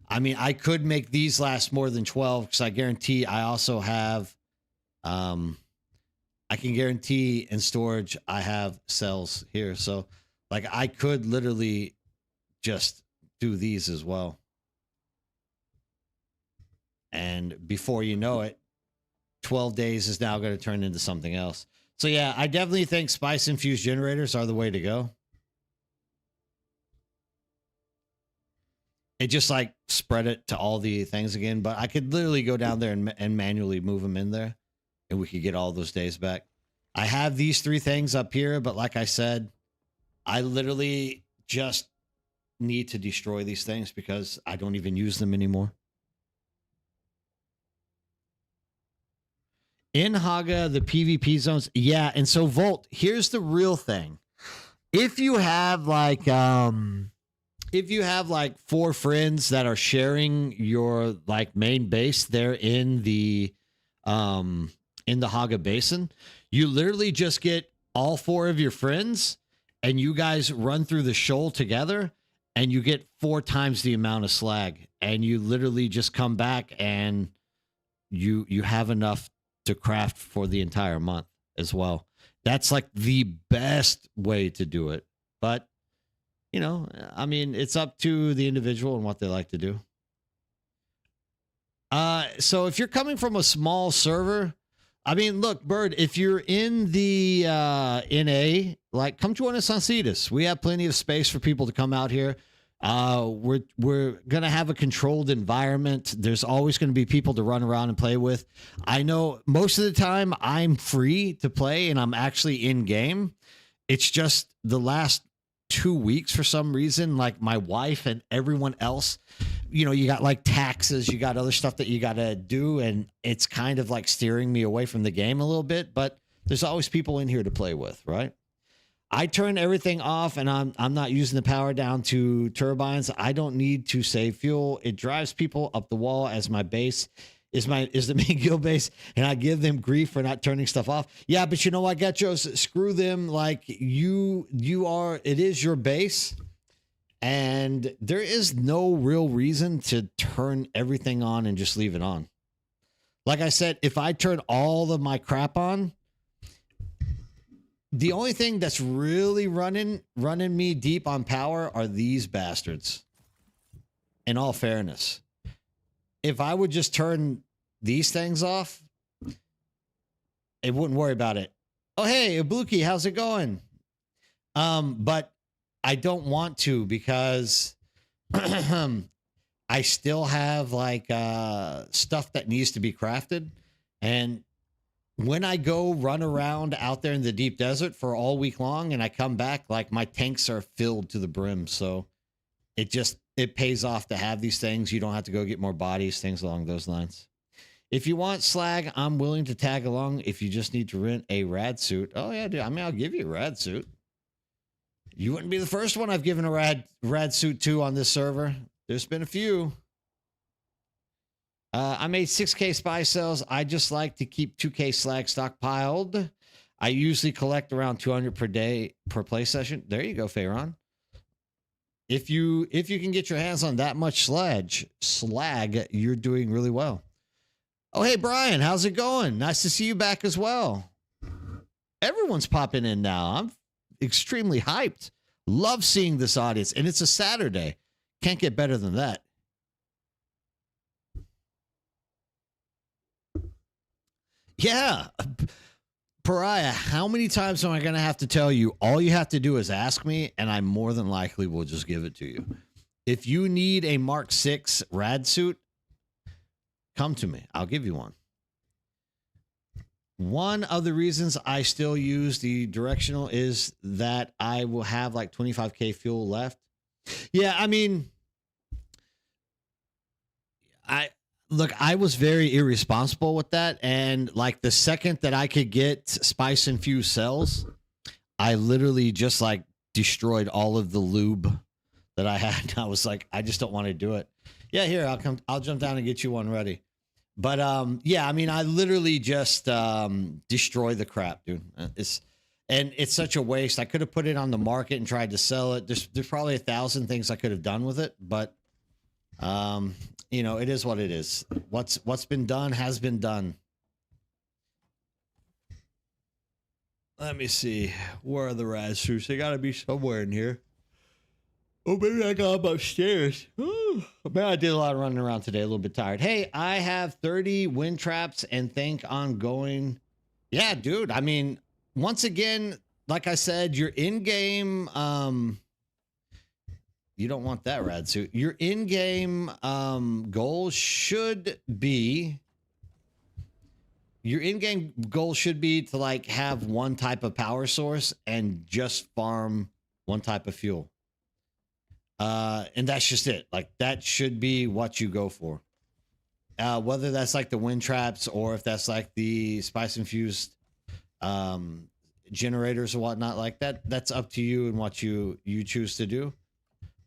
Speaker 1: I mean, I could make these last more than 12 because I guarantee I also have, I can guarantee in storage I have cells here. So like I could literally just do these as well. And before you know it, 12 days is now going to turn into something else. So yeah, I definitely think spice infused generators are the way to go. It just like spread it to all the things again, but I could literally go down there and manually move them in there, and we could get all those days back. I have these 3 things up here, but like I said, I literally just need to destroy these things because I don't even use them anymore. In Haga, the PvP zones, yeah. And so Volt, here's the real thing. If you have like 4 friends that are sharing your like main base there in the Haga Basin, you literally just get all 4 of your friends and you guys run through the shoal together and you get 4 times the amount of slag, and you literally just come back and you have enough to craft for the entire month as well. That's like the best way to do it. But, I mean, it's up to the individual and what they like to do. So if you're coming from a small server, I mean, look, Bird, if you're in the NA, like, come join us on Cetus. We have plenty of space for people to come out here. We're gonna have a controlled environment. There's always gonna be people to run around and play with. I know most of the time I'm free to play and I'm actually in game. It's just the last 2 weeks for some reason, like my wife and everyone else, you got like taxes, you got other stuff that you got to do, and it's kind of like steering me away from the game a little bit. But there's always people in here to play with, right? I turn everything off, and I'm not using the power down to turbines. I don't need to save fuel. It drives people up the wall as my base is the main guild base, and I give them grief for not turning stuff off. Yeah, but you know what, Getchos? Screw them. Like it is your base, and there is no real reason to turn everything on and just leave it on. Like I said, if I turn all of my crap on, the only thing that's really running me deep on power are these bastards. In all fairness, if I would just turn these things off, it wouldn't worry about it. Oh, hey, Ibuki, how's it going? But I don't want to because I still have like stuff that needs to be crafted. And when I go run around out there in the deep desert for all week long and I come back, like my tanks are filled to the brim. So it pays off to have these things. You don't have to go get more bodies, things along those lines. If you want slag, I'm willing to tag along if you just need to rent a rad suit. Oh, yeah, dude. I mean, I'll give you a rad suit. You wouldn't be the first one I've given a rad suit to on this server. There's been a few. I made 6K spy cells. I just like to keep 2K slag stockpiled. I usually collect around 200 per day per play session. There you go, Fayron. If you can get your hands on that much slag, you're doing really well. Oh, hey, Brian, how's it going? Nice to see you back as well. Everyone's popping in now. I'm extremely hyped. Love seeing this audience, and it's a Saturday. Can't get better than that. Yeah. Pariah, how many times am I going to have to tell you? All you have to do is ask me, and I more than likely will just give it to you. If you need a Mark 6 rad suit, come to me. I'll give you one. One of the reasons I still use the directional is that I will have like 25K fuel left. Yeah, I mean, I was very irresponsible with that. And like the second that I could get spice infused cells, I literally just like destroyed all of the lube that I had. I was like, I just don't want to do it. Yeah, here, I'll jump down and get you one ready. But yeah, I mean, I literally just destroy the crap, dude. It's such a waste. I could have put it on the market and tried to sell it. There's probably 1,000 things I could have done with it, but it is what it is. What's been done has been done. Let me see. Where are the rad suits? They gotta be somewhere in here. Oh, maybe I got them upstairs. Man, I did a lot of running around today. A little bit tired. Hey, I have 30 wind traps and think on going. Yeah, dude. I mean, once again, like I said, your in-game. You don't want that rad suit. Your in-game goal should be. Your in-game goal should be to like have one type of power source and just farm one type of fuel. And that's just it. Like that should be what you go for. Whether that's like the wind traps or if that's like the spice infused generators or whatnot like that, that's up to you and what you choose to do.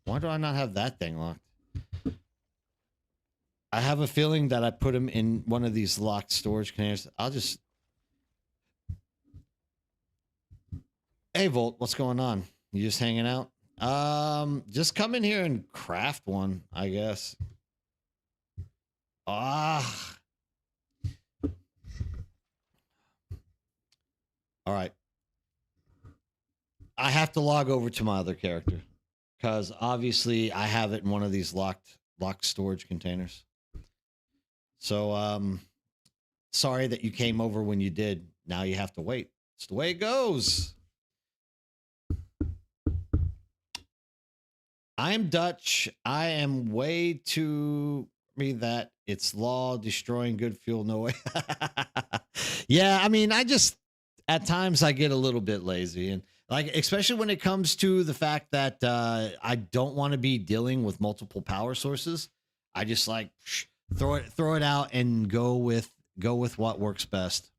Speaker 1: Why do I not have that thing locked? I have a feeling that I put them in one of these locked storage containers. I'll just. Hey, Volt, what's going on? You just hanging out? Just come in here and craft one, I guess. Ah. All right. I have to log over to my other character because obviously I have it in one of these locked storage containers. So sorry that you came over when you did. Now you have to wait. It's the way it goes. I'm Dutch. I am way too me that it's law destroying good fuel. No way. Yeah, I mean, I just at times I get a little bit lazy and like especially when it comes to the fact that I don't want to be dealing with multiple power sources. I just like throw it out and go with what works best.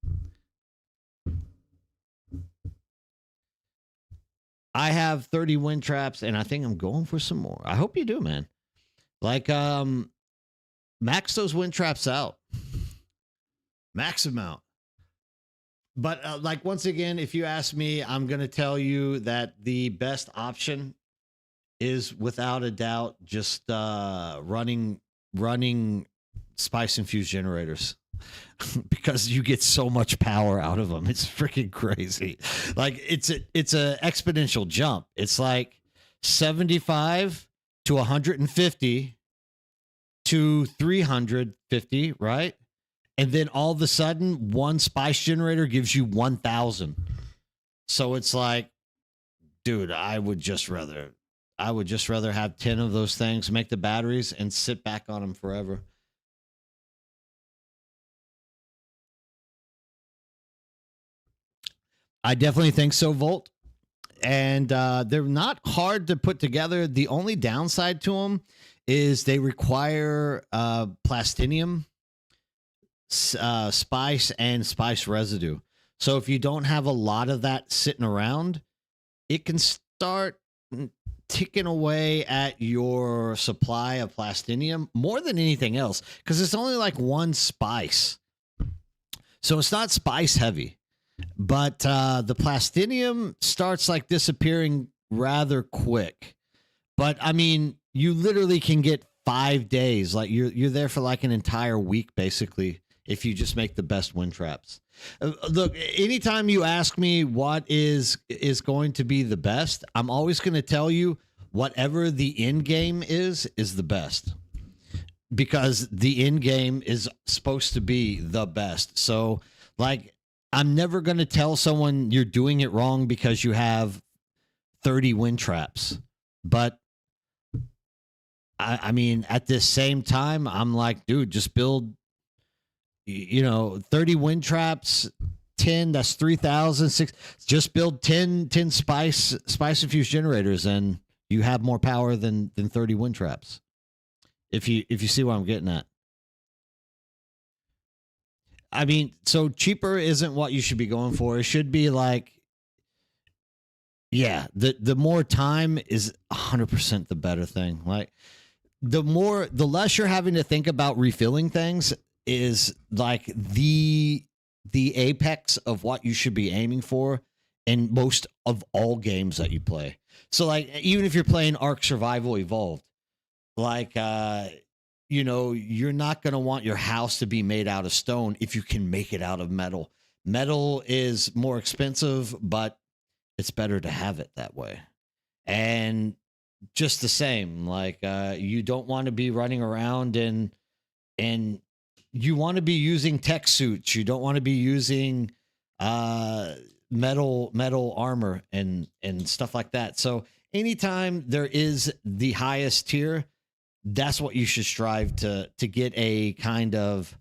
Speaker 1: I have 30 wind traps and I think I'm going for some more. I hope you do, man. Like max those wind traps out. Max them out. But like once again, if you ask me, I'm going to tell you that the best option is without a doubt just running spice infused generators because you get so much power out of them. It's freaking crazy. Like it's a exponential jump. It's like 75 to 150 to 350, right? And then all of a sudden, one spice generator gives you 1,000. So it's like, dude, I would just rather have 10 of those things, make the batteries, and sit back on them forever. I definitely think so, Volt. And they're not hard to put together. The only downside to them is they require plastinium, spice, and spice residue. So if you don't have a lot of that sitting around, it can start ticking away at your supply of plastinium more than anything else because it's only like one spice. So it's not spice heavy. But the plastinium starts like disappearing rather quick. But I mean, you literally can get 5 days. Like you're there for like an entire week, basically, if you just make the best wind traps. Look, anytime you ask me what is going to be the best, I'm always going to tell you whatever the end game is the best. Because the end game is supposed to be the best. So like I'm never going to tell someone you're doing it wrong because you have 30 wind traps. But I mean, at this same time, I'm like, dude, just build, 30 wind traps, 10, that's 3,000, just build 10 spice infused generators and you have more power than 30 wind traps. If you see what I'm getting at. I mean, so cheaper isn't what you should be going for. It should be like, yeah, the more time is 100% the better thing. Like the less you're having to think about refilling things is like the apex of what you should be aiming for in most of all games that you play. So like, even if you're playing Ark Survival Evolved, like, you're not going to want your house to be made out of stone if you can make it out of metal. Metal is more expensive, but it's better to have it that way. And just the same, like you don't want to be running around and you want to be using tech suits. You don't want to be using metal armor and stuff like that. So anytime there is the highest tier, that's what you should strive to get a kind of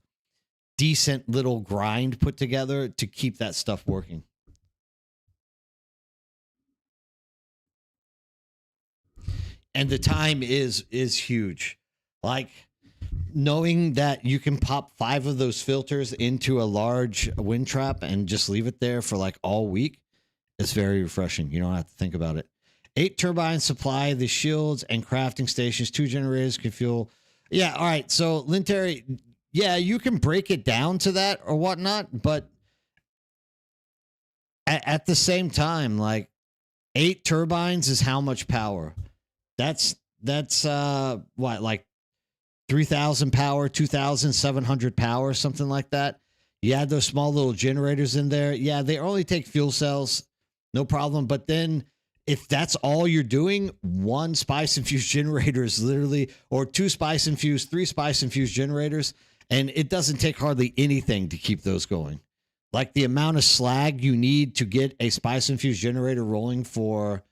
Speaker 1: decent little grind put together to keep that stuff working. And the time is huge. Like knowing that you can pop 5 of those filters into a large wind trap and just leave it there for like all week, it's very refreshing. You don't have to think about it. 8 turbines supply the shields and crafting stations. 2 generators can fuel. Yeah, all right. So, Linteri, yeah, you can break it down to that or whatnot, but at the same time, like 8 turbines is how much power? That's what, like 3,000 power, 2,700 power, something like that. You add those small little generators in there. Yeah, they only take fuel cells, no problem. But then if that's all you're doing, one spice infused generator is literally, or two spice infused, three spice infused generators, and it doesn't take hardly anything to keep those going. Like the amount of slag you need to get a spice infused generator rolling for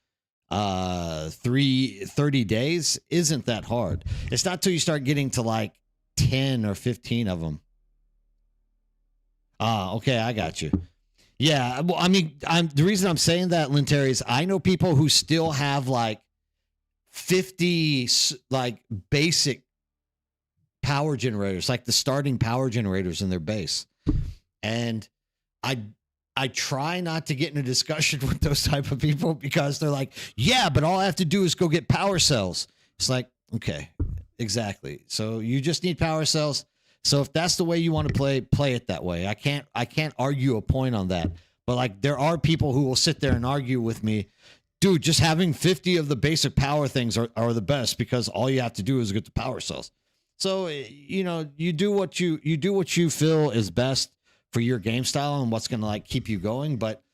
Speaker 1: 30 days isn't that hard. It's not till you start getting to like 10 or 15 of them. Okay, I got you. Yeah, well, I mean, the reason I'm saying that, Linteri, is I know people who still have like 50 like basic power generators, like the starting power generators in their base. And I I try not to get in a discussion with those type of people because they're like, yeah, but all I have to do is go get power cells. It's like, okay, exactly. So you just need power cells. So if that's the way you want to play it that way. I can't argue a point on that. But like there are people who will sit there and argue with me, dude, just having 50 of the basic power things are the best because all you have to do is get the power cells. So you do what you feel is best for your game style and what's gonna like keep you going. But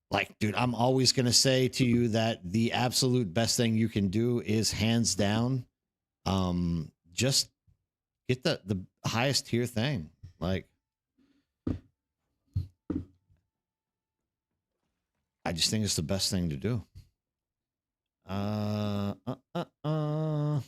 Speaker 1: like, dude, I'm always gonna say to you that the absolute best thing you can do is hands down, just get the highest tier thing. Like, I just think it's the best thing to do. Uh, uh, uh, uh.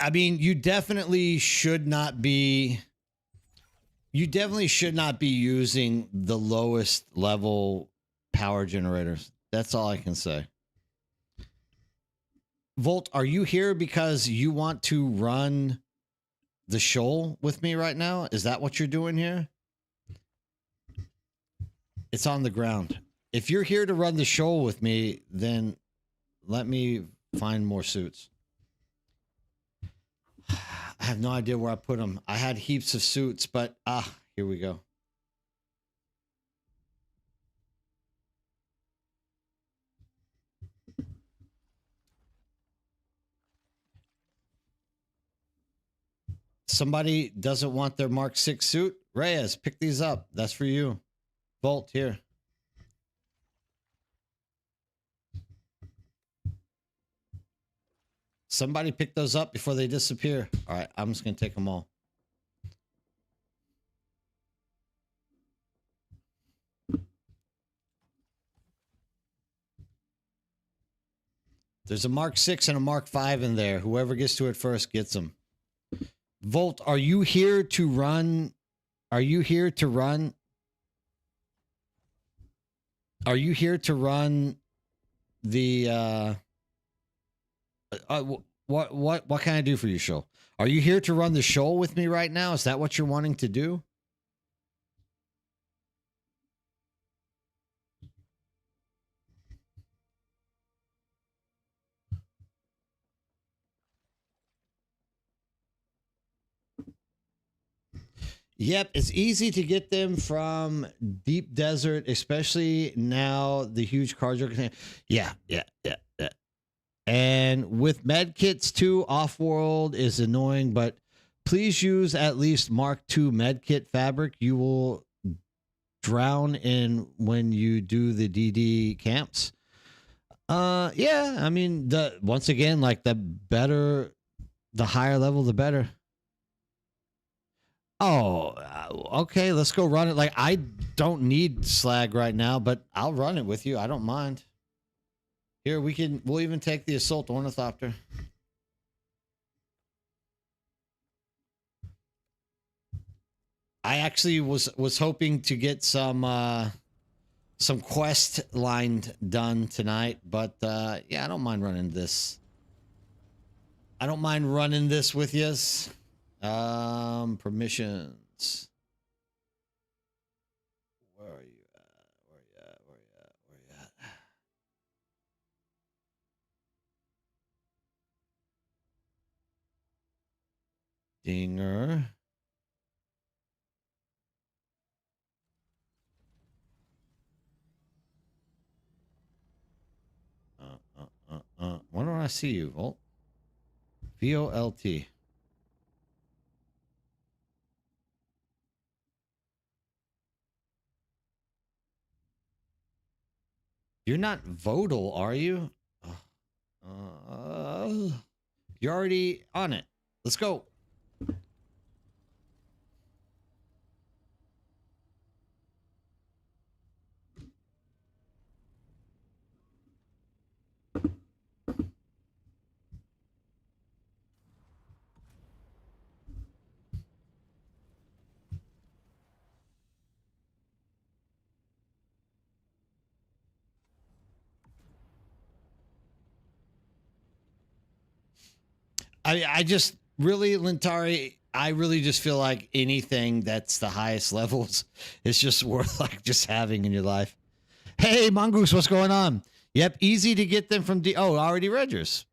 Speaker 1: I mean, you definitely should not be. You definitely should not be using the lowest level power generators. That's all I can say. Volt, are you here because you want to run the shoal with me right now? Is that what you're doing here? It's on the ground. If you're here to run the shoal with me, then let me find more suits. I have no idea where I put them. I had heaps of suits, but here we go. Somebody doesn't want their Mark 6 suit? Reyes, pick these up. That's for you. Volt, here. Somebody pick those up before they disappear. All right, I'm just going to take them all. There's a Mark 6 and a Mark 5 in there. Whoever gets to it first gets them. Volt, are you here to run? Are you here to run? Are you here to run the what can I do for you, show? Are you here to run the show with me right now? Is that what you're wanting to do? Yep, it's easy to get them from deep desert, especially now the huge cargo container. Yeah. And with med kits too, off world is annoying, but please use at least Mark II med kit fabric. You will drown in when you do the DD camps. Yeah, I mean, the once again, like the higher level, the better. Oh, okay. Let's go run it. Like, I don't need slag right now, but I'll run it with you. I don't mind. Here, we'll even take the assault ornithopter. I actually was hoping to get some quest line done tonight, but yeah, I don't mind running this. I don't mind running this with yous. Permissions. Where are you at? Where you at? Where you at? Where you at? Dinger. I see you, Volt? VOLT. You're not Vodal, are you? Uh, you're already on it. Let's go. I just really, Lintari, I really just feel like anything that's the highest levels is just worth like just having in your life. Hey, Mongoose, what's going on? Yep, easy to get them from Oh, already read yours.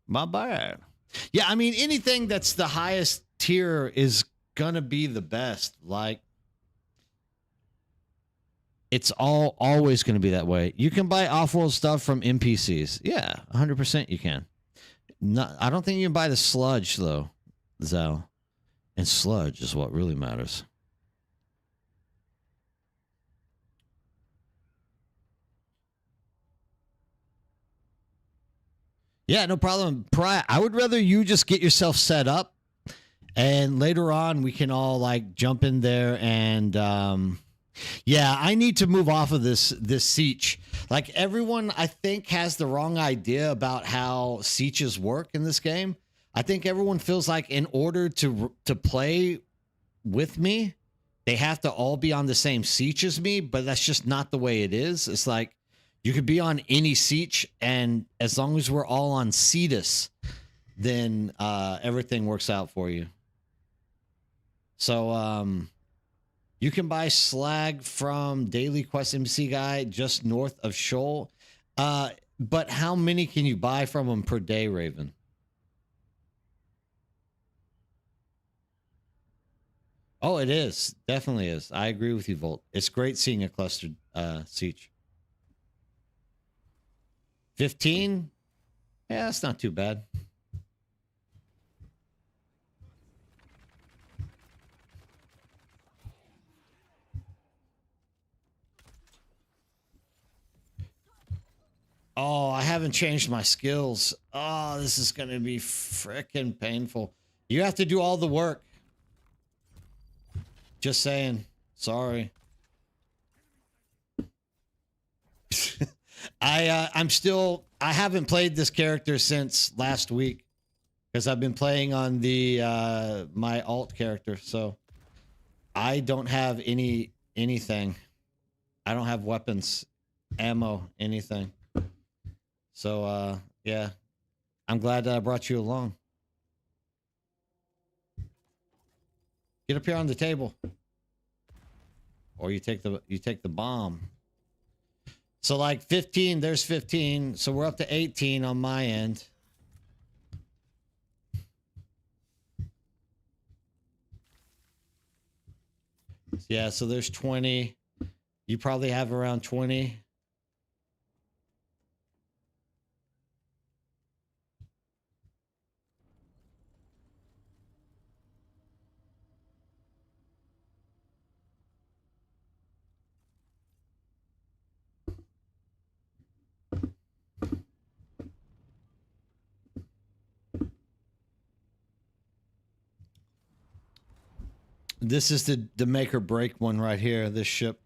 Speaker 1: My bad. Yeah, I mean, anything that's the highest tier is gonna be the best. Like, it's always gonna be that way. You can buy off-world stuff from NPCs. Yeah, 100% you can. Not, I don't think you can buy the sludge though, Zal. And sludge is what really matters. Yeah, no problem. Pariah, I would rather you just get yourself set up, and later on we can all like jump in there and yeah, I need to move off of this siege. Like everyone I think has the wrong idea about how sieges work in this game. I think everyone feels like in order to play with me, they have to all be on the same siege as me, but that's just not the way it is. It's like you could be on any siege, and as long as we're all on Cetus, then everything works out for you. So you can buy slag from Daily Quest MC Guy just north of Shoal. But how many can you buy from them per day, Raven? Oh, it is. Definitely is. I agree with you, Volt. It's great seeing a clustered siege. 15? Yeah, that's not too bad. Oh, I haven't changed my skills. Oh, this is going to be freaking painful. You have to do all the work. Just saying. Sorry. I haven't played this character since last week because I've been playing on the my alt character, so I don't have anything. I don't have weapons, ammo, anything. So yeah, I'm glad that I brought you along. Get up here on the table. Or you take the bomb. So like 15, there's 15. So we're up to 18 on my end. Yeah, so there's 20. You probably have around 20. This is the make or break one right here, this ship.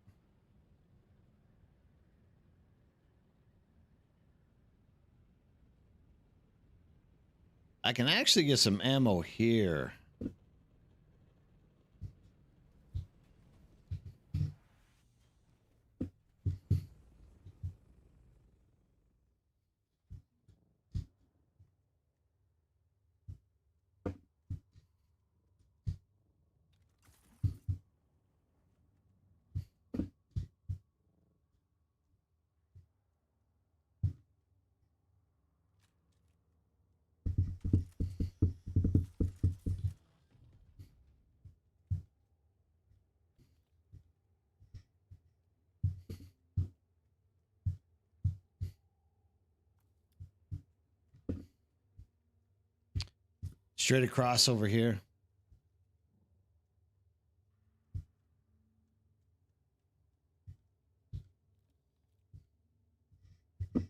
Speaker 1: I can actually get some ammo here. Straight across over here. And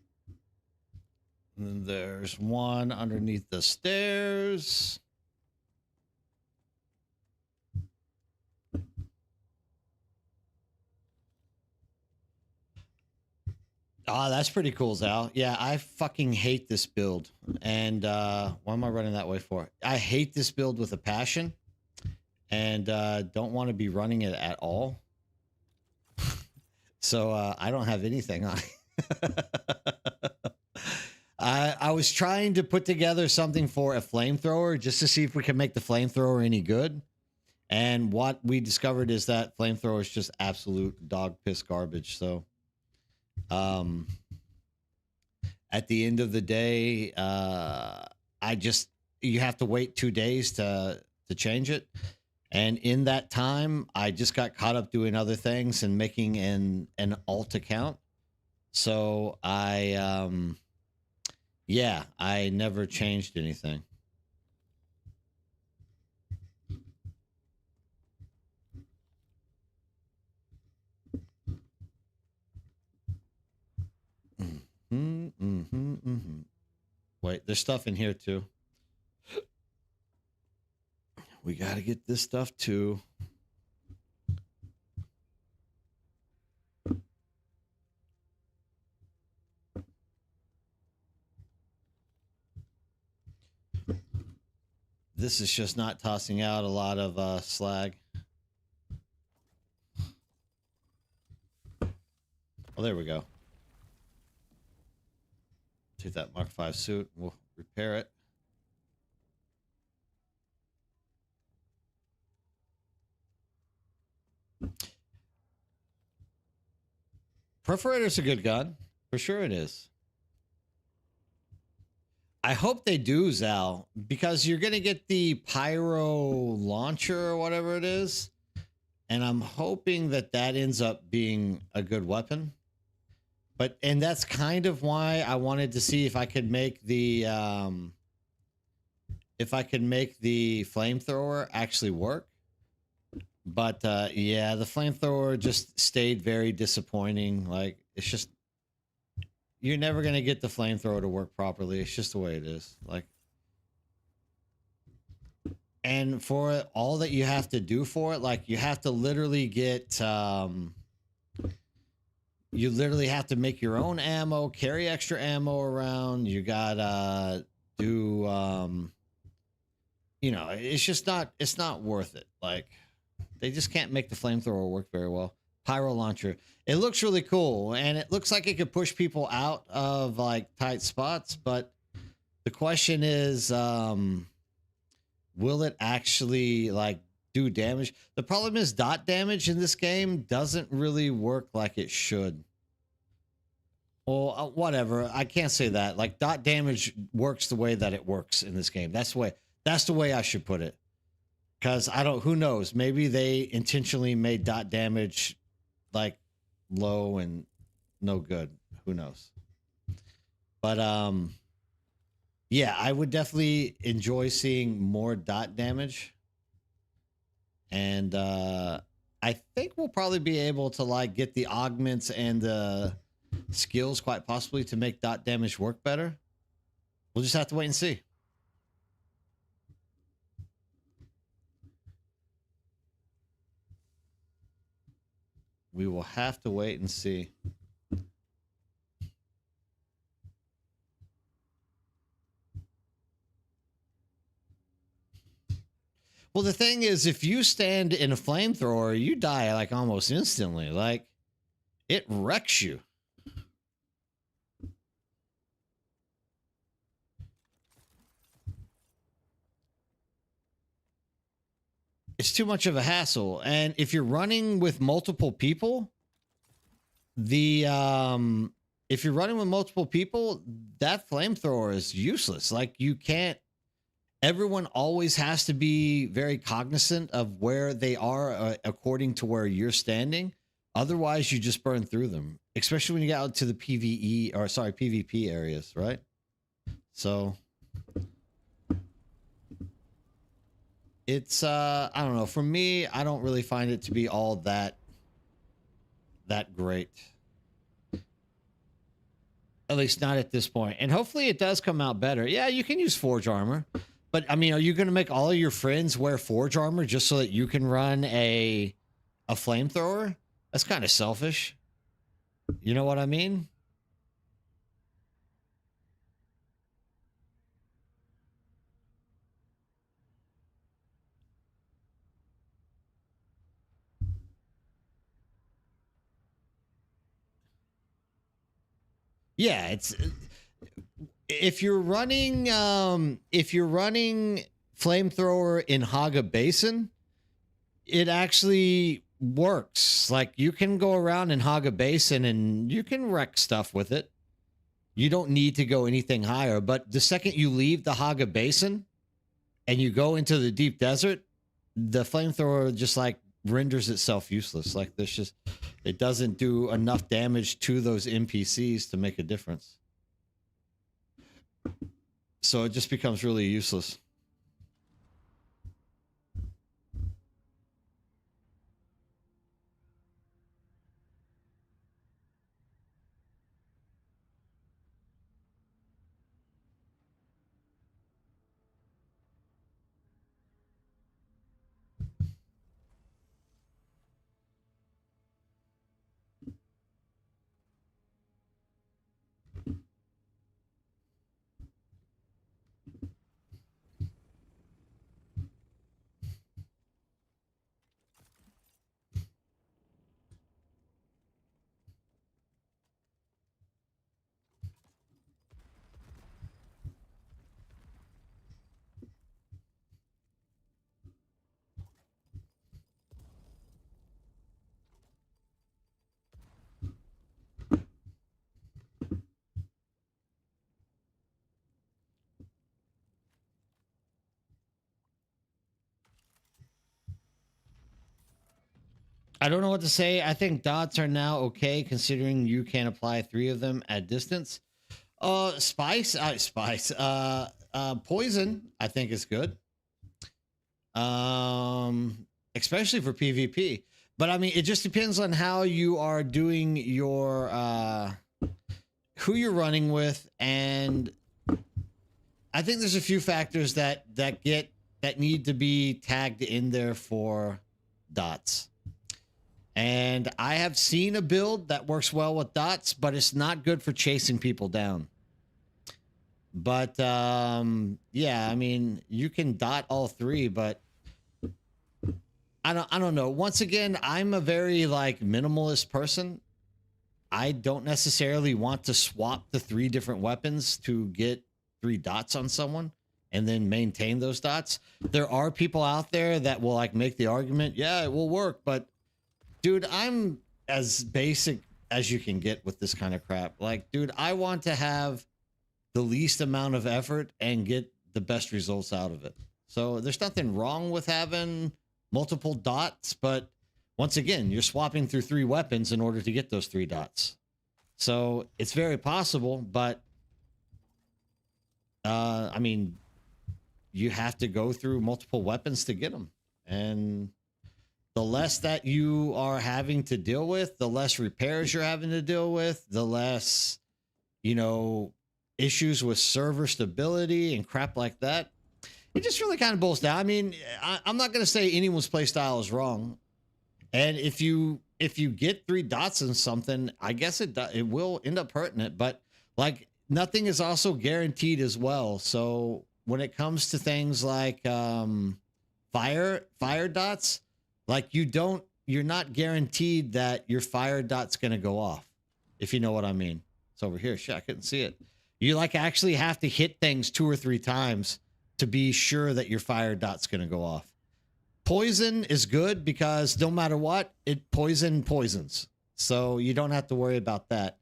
Speaker 1: then there's one underneath the stairs. Ah, that's pretty cool, Zal. Yeah, I fucking hate this build. And what am I running that way for? I hate this build with a passion and don't want to be running it at all. So I don't have anything on. I was trying to put together something for a flamethrower just to see if we can make the flamethrower any good. And what we discovered is that flamethrower is just absolute dog piss garbage. So at the end of the day, you have to wait 2 days to change it. And in that time, I just got caught up doing other things and making an alt account. So I never changed anything. Wait, there's stuff in here too. We got to get this stuff too. This is just not tossing out a lot of slag. Oh, there we go. Take that Mark V suit. We'll repair it. Perforator's a good gun. For sure it is. I hope they do, Zal, because you're going to get the pyro launcher or whatever it is. And I'm hoping that that ends up being a good weapon. And that's kind of why I wanted to see if I could make the flamethrower actually work. But yeah, the flamethrower just stayed very disappointing. Like, it's just, you're never going to get the flamethrower to work properly. It's just the way it is. Like, and for all that you have to do for it, like, you have to literally get, you literally have to make your own ammo, carry extra ammo around. You gotta do, you know, it's just not, it's not worth it. Like, they just can't make the flamethrower work very well. Pyro launcher. It looks really cool, and it looks like it could push people out of like tight spots, but the question is, will it actually like do damage? The problem is dot damage in this game doesn't really work like it should. Well, whatever. I can't say that. Like, dot damage works the way that it works in this game. That's the way I should put it. Because who knows? Maybe they intentionally made dot damage like low and no good. Who knows? But yeah, I would definitely enjoy seeing more dot damage. And I think we'll probably be able to like get the augments and the skills quite possibly to make dot damage work better. We'll just have to wait and see. We will have to wait and see. Well, the thing is, if you stand in a flamethrower, you die like almost instantly. Like, it wrecks you. It's too much of a hassle. And if you're running with multiple people, if you're running with multiple people, that flamethrower is useless. Like, you can't, everyone always has to be very cognizant of where they are according to where you're standing. Otherwise, you just burn through them, especially when you get out to the PvP areas, right? So It's I don't know. For me, I don't really find it to be all that great. At least not at this point. And hopefully it does come out better. Yeah, you can use Forge armor. But I mean, are you going to make all of your friends wear Forge armor just so that you can run a flamethrower? That's kind of selfish. You know what I mean? Yeah, it's if you're running flamethrower in Haga Basin, it actually works. Like you can go around in Haga Basin and you can wreck stuff with it. You don't need to go anything higher, but the second you leave the Haga Basin and you go into the deep desert, the flamethrower just like renders itself useless. Like there's just, it doesn't do enough damage to those NPCs to make a difference. So it just becomes really useless. I don't know what to say. I think dots are now okay considering you can apply 3 of them at distance. Poison I think is good. Especially for PvP. But I mean, it just depends on how you are doing your who you're running with, and I think there's a few factors that need to be tagged in there for dots. And I have seen a build that works well with dots, but it's not good for chasing people down. But yeah, I mean, you can dot all 3, but I don't know. Once again, I'm a very like minimalist person. I don't necessarily want to swap the 3 different weapons to get 3 dots on someone and then maintain those dots. There are people out there that will like make the argument, yeah, it will work, but dude, I'm as basic as you can get with this kind of crap. Like, dude, I want to have the least amount of effort and get the best results out of it. So there's nothing wrong with having multiple dots, but once again, you're swapping through 3 weapons in order to get those 3 dots. So it's very possible, but I mean, you have to go through multiple weapons to get them. And the less that you are having to deal with, the less repairs you're having to deal with, the less, you know, issues with server stability and crap like that. It just really kind of boils down. I mean, I'm not going to say anyone's play style is wrong. And if you get 3 dots in something, I guess it will end up hurting it. But like nothing is also guaranteed as well. So when it comes to things like fire dots, like you're not guaranteed that your fire dot's going to go off, if you know what I mean. It's over here. Shit, I couldn't see it. You like actually have to hit things 2 or 3 times to be sure that your fire dot's going to go off. Poison is good because no matter what, poisons. So you don't have to worry about that.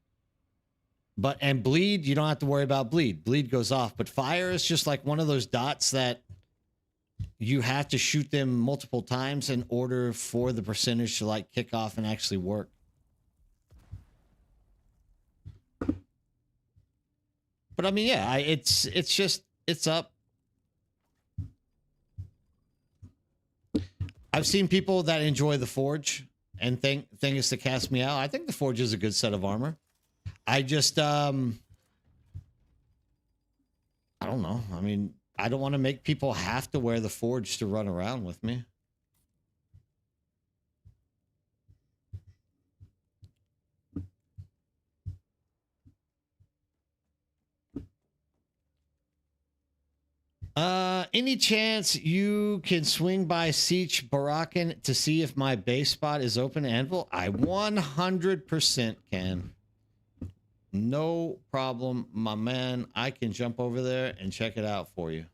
Speaker 1: And bleed, you don't have to worry about bleed. Bleed goes off. But fire is just like one of those dots that you have to shoot them multiple times in order for the percentage to like kick off and actually work. But I mean, yeah, it's up. I've seen people that enjoy the Forge and think is to cast me out. I think the Forge is a good set of armor. I just I don't know. I mean, I don't want to make people have to wear the Forge to run around with me. Any chance you can swing by Siege Barakan to see if my base spot is open, Anvil? I 100% can. No problem, my man. I can jump over there and check it out for you.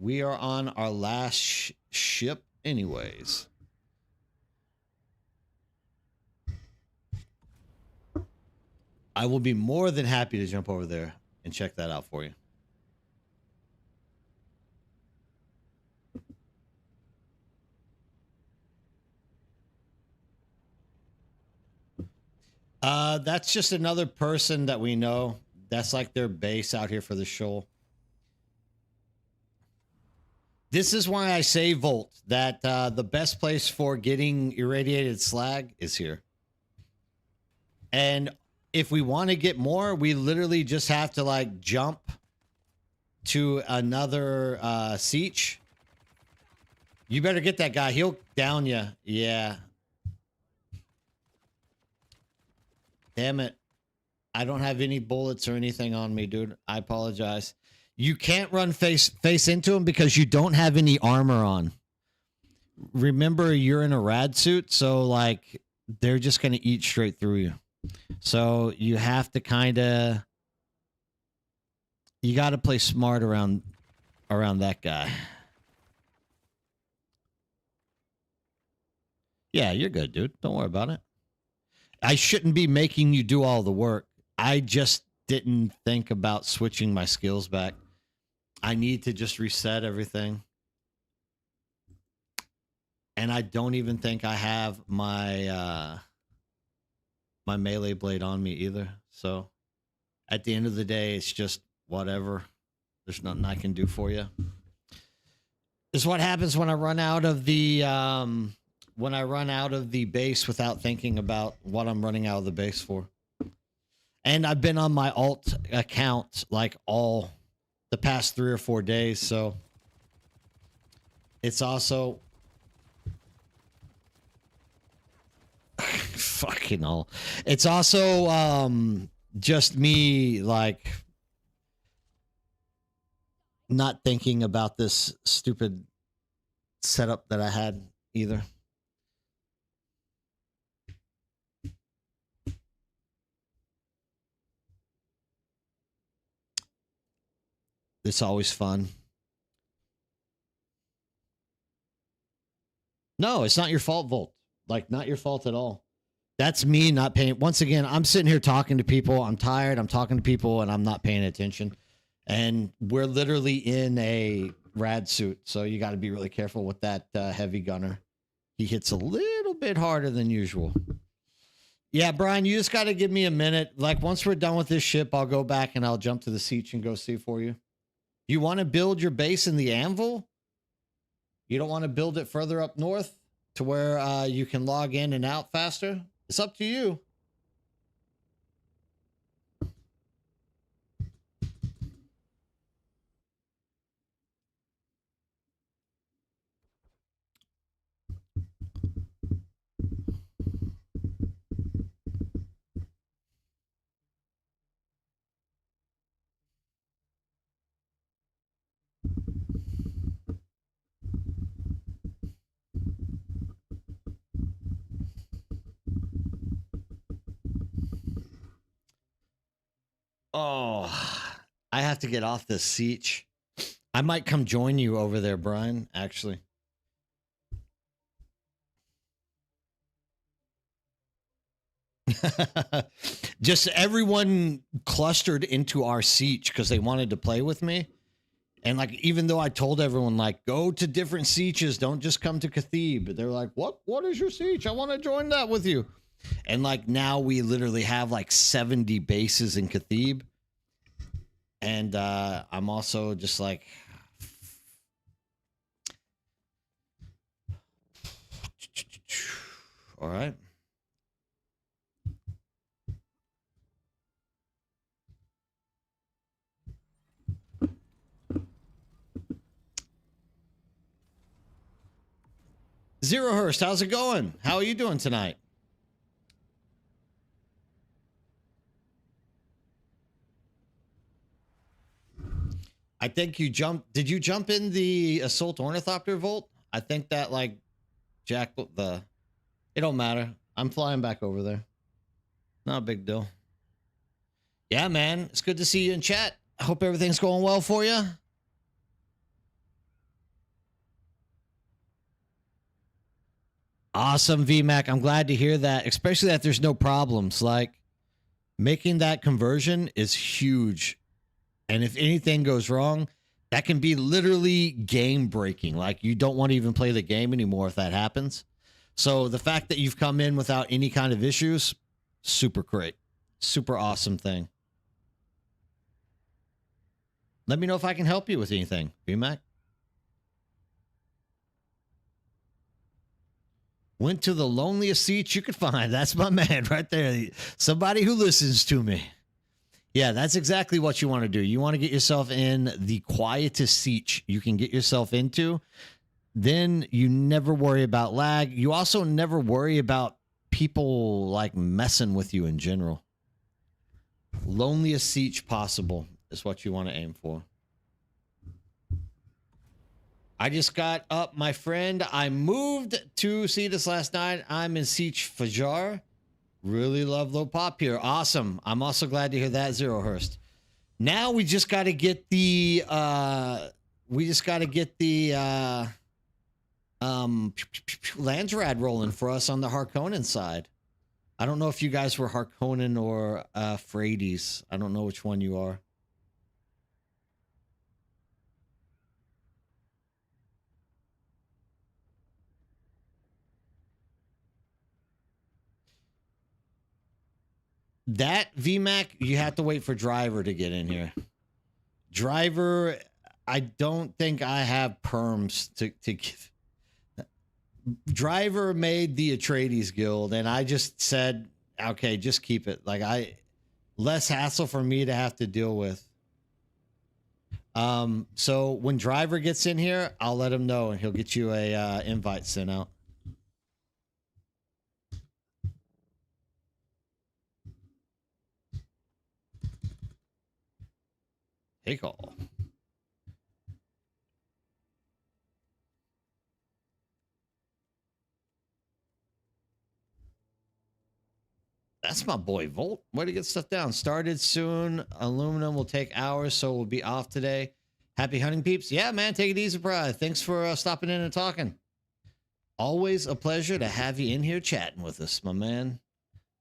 Speaker 1: We are on our last ship anyways. I will be more than happy to jump over there and check that out for you. That's just another person that we know. That's like their base out here for the shoal. This is why I say, Volt, that the best place for getting irradiated slag is here. And if we want to get more, we literally just have to like jump to another siege. You better get that guy. He'll down you. Yeah. Damn it. I don't have any bullets or anything on me, dude. I apologize. You can't run face into him because you don't have any armor on. Remember, you're in a rad suit, so like they're just going to eat straight through you. So you have to kind of, you got to play smart around that guy. Yeah, you're good, dude. Don't worry about it. I shouldn't be making you do all the work. I just didn't think about switching my skills back. I need to just reset everything. And I don't even think I have my my melee blade on me either. So at the end of the day, it's just whatever. There's nothing I can do for you. This is what happens when I run out of the base without thinking about what I'm running out of the base for. And I've been on my alt account like all the past 3 or 4 days, so it's also fucking all. It's also just me like not thinking about this stupid setup that I had either. It's always fun. No, it's not your fault, Volt. Like, not your fault at all. That's me not paying. Once again, I'm sitting here talking to people. I'm tired. I'm talking to people, and I'm not paying attention. And we're literally in a rad suit, so you got to be really careful with that heavy gunner. He hits a little bit harder than usual. Yeah, Brian, you just got to give me a minute. Like, once we're done with this ship, I'll go back and I'll jump to the siege and go see for you. You want to build your base in the Anvil? You don't want to build it further up north to where you can log in and out faster? It's up to you. Oh, I have to get off this siege. I might come join you over there, Brian, actually. Just everyone clustered into our siege because they wanted to play with me. And like, even though I told everyone, like, go to different sieges, don't just come to Cathebe. They're like, what is your siege? I want to join that with you. And like, now we literally have like 70 bases in Cathebe. And I'm also just like, All right. Zero Hurst, how's it going? How are you doing tonight? I think you jumped. Did you jump in the Assault Ornithopter Volt? I think that like Jack the. It don't matter. I'm flying back over there. Not a big deal. Yeah, man. It's good to see you in chat. I hope everything's going well for you. Awesome, VMAC. I'm glad to hear that, especially that there's no problems. Like making that conversion is huge. And if anything goes wrong, that can be literally game breaking. Like you don't want to even play the game anymore if that happens. So the fact that you've come in without any kind of issues, super great. Super awesome thing. Let me know if I can help you with anything, VMAC. Went to the loneliest seat you could find. That's my man right there. Somebody who listens to me. Yeah, that's exactly what you want to do. You want to get yourself in the quietest seat you can get yourself into. Then you never worry about lag. You also never worry about people like messing with you in general. Loneliest seat possible is what you want to aim for. I just got up, my friend. I moved to Cetus last night. I'm in Siege Fajar. Really love low pop here. Awesome. I'm also glad to hear that, Zero Hurst. Now we just got to get the Landsrad rolling for us on the Harkonnen side. I don't know if you guys were Harkonnen or Frades. I don't know which one you are. That VMAC, you have to wait for Driver to get in here. Driver, I don't think I have perms to give. Driver made the Atreides Guild, and I just said, okay, just keep it. Like less hassle for me to have to deal with. So when Driver gets in here, I'll let him know, and he'll get you a invite sent out. Hey, call. That's my boy Volt. Way to get stuff down. Started soon. Aluminum will take hours, so we'll be off today. Happy hunting, peeps. Yeah, man, take it easy, bro. Thanks for stopping in and talking. Always a pleasure to have you in here chatting with us, my man.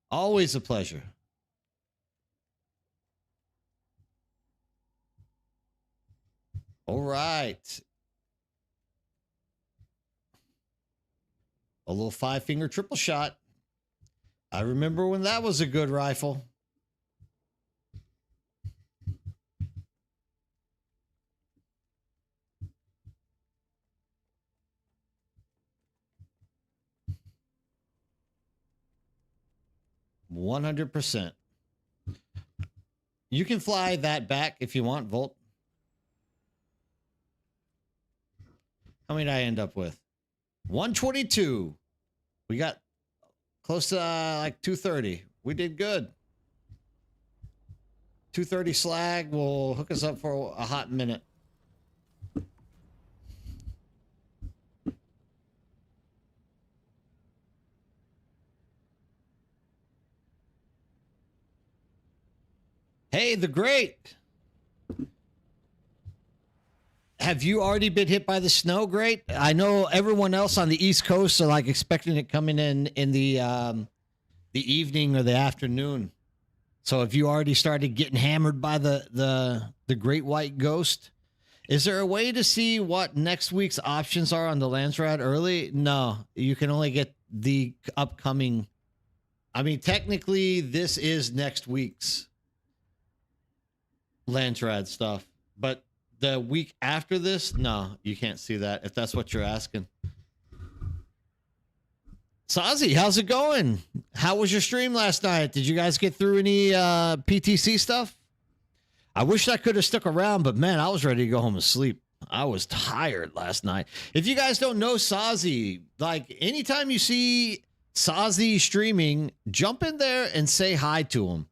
Speaker 1: Always a pleasure. All right. A little 5-finger triple shot. I remember when that was a good rifle. $100%. You can fly that back if you want, Volt. How many did I end up with? 122. We got close to like 230. We did good. 230 slag will hook us up for a hot minute. Hey, the Great. Have you already been hit by the snow, Great? I know everyone else on the East Coast are like expecting it coming in the evening or the afternoon. So have you already started getting hammered by the Great White Ghost? Is there a way to see what next week's options are on the Landsrad early? No, you can only get the upcoming. I mean, technically, this is next week's Landsrad stuff, but the week after this, no, you can't see that if that's what you're asking. Sazi, how's it going? How was your stream last night? Did you guys get through any PTC stuff? I wish I could have stuck around, but man, I was ready to go home and sleep. I was tired last night. If you guys don't know Sazi, like anytime you see Sazi streaming, jump in there and say hi to him.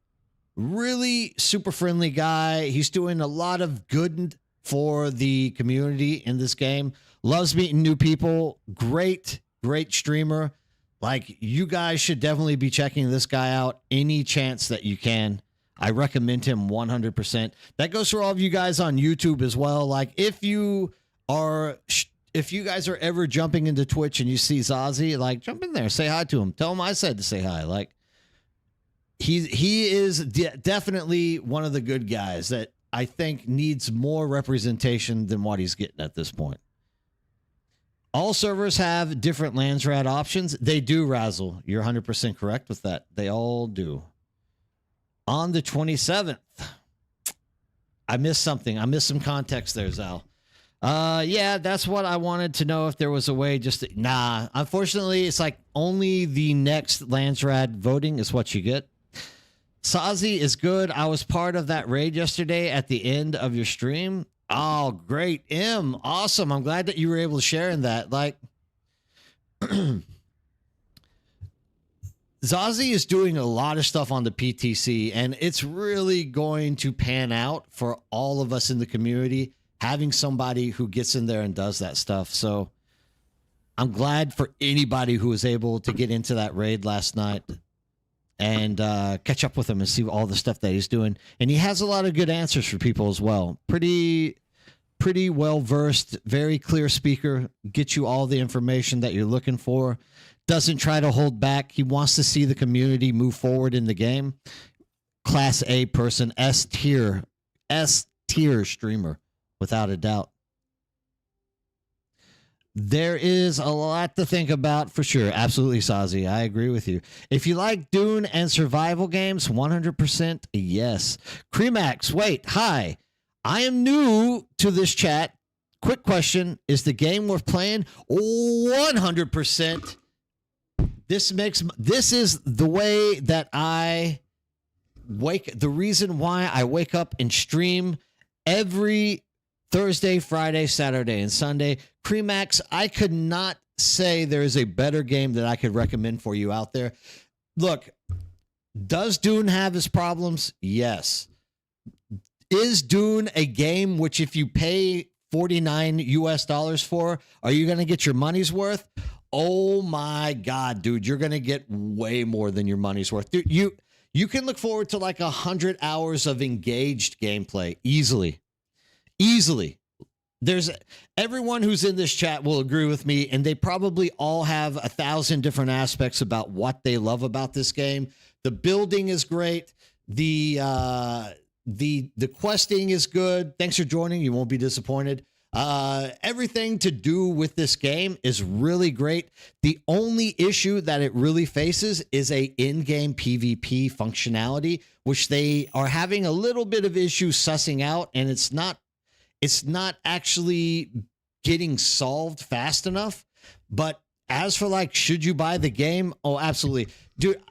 Speaker 1: Really super friendly guy. He's doing a lot of good for the community in this game. Loves meeting new people. Great streamer. Like, you guys should definitely be checking this guy out any chance that you can. I recommend him 100%. That goes for all of you guys on YouTube as well. Like, if you guys are ever jumping into Twitch and you see Zazie, like, jump in there, say hi to him. Tell him I said to say hi. Like, he is definitely one of the good guys that I think needs more representation than what he's getting at this point. All servers have different Landsrat options. They do, Razzle. You're 100% correct with that. They all do. On the 27th, I missed something. I missed some context there, Zal. Yeah, that's what I wanted to know, if there was a way just to, nah, unfortunately, it's like only the next Landsrat voting is what you get. Sazi is good. I was part of that raid yesterday at the end of your stream. Oh, great. M, awesome. I'm glad that you were able to share in that. Like, Zazie is doing a lot of stuff on the PTC, and it's really going to pan out for all of us in the community, having somebody who gets in there and does that stuff. So I'm glad for anybody who was able to get into that raid last night and catch up with him and see all the stuff that he's doing. And he has a lot of good answers for people as well. Pretty well-versed, very clear speaker, gets you all the information that you're looking for. Doesn't try to hold back. He wants to see the community move forward in the game. Class A person, S tier streamer, without a doubt. There is a lot to think about for sure. Absolutely, Sazi. I agree with you. If you like Dune and survival games, 100% yes. Cremax, wait, hi. I am new to this chat. Quick question. Is the game worth playing? 100%. This is the way that I the reason why I wake up and stream every Thursday, Friday, Saturday, and Sunday. Cremax, I could not say there is a better game that I could recommend for you out there. Look, does Dune have its problems? Yes. Is Dune a game which, if you pay $49 for, are you going to get your money's worth? Oh my God, dude, you're going to get way more than your money's worth. Dude, you can look forward to like 100 hours of engaged gameplay easily. There's everyone who's in this chat will agree with me, and they probably all have 1,000 different aspects about what they love about this game. The building is great. The questing is good. Thanks for joining. You won't be disappointed. Everything to do with this game is really great. The only issue that it really faces is a in-game PvP functionality, which they are having a little bit of issue sussing out, and it's not actually getting solved fast enough. But as for like, should you buy the game? Oh, absolutely. Dude,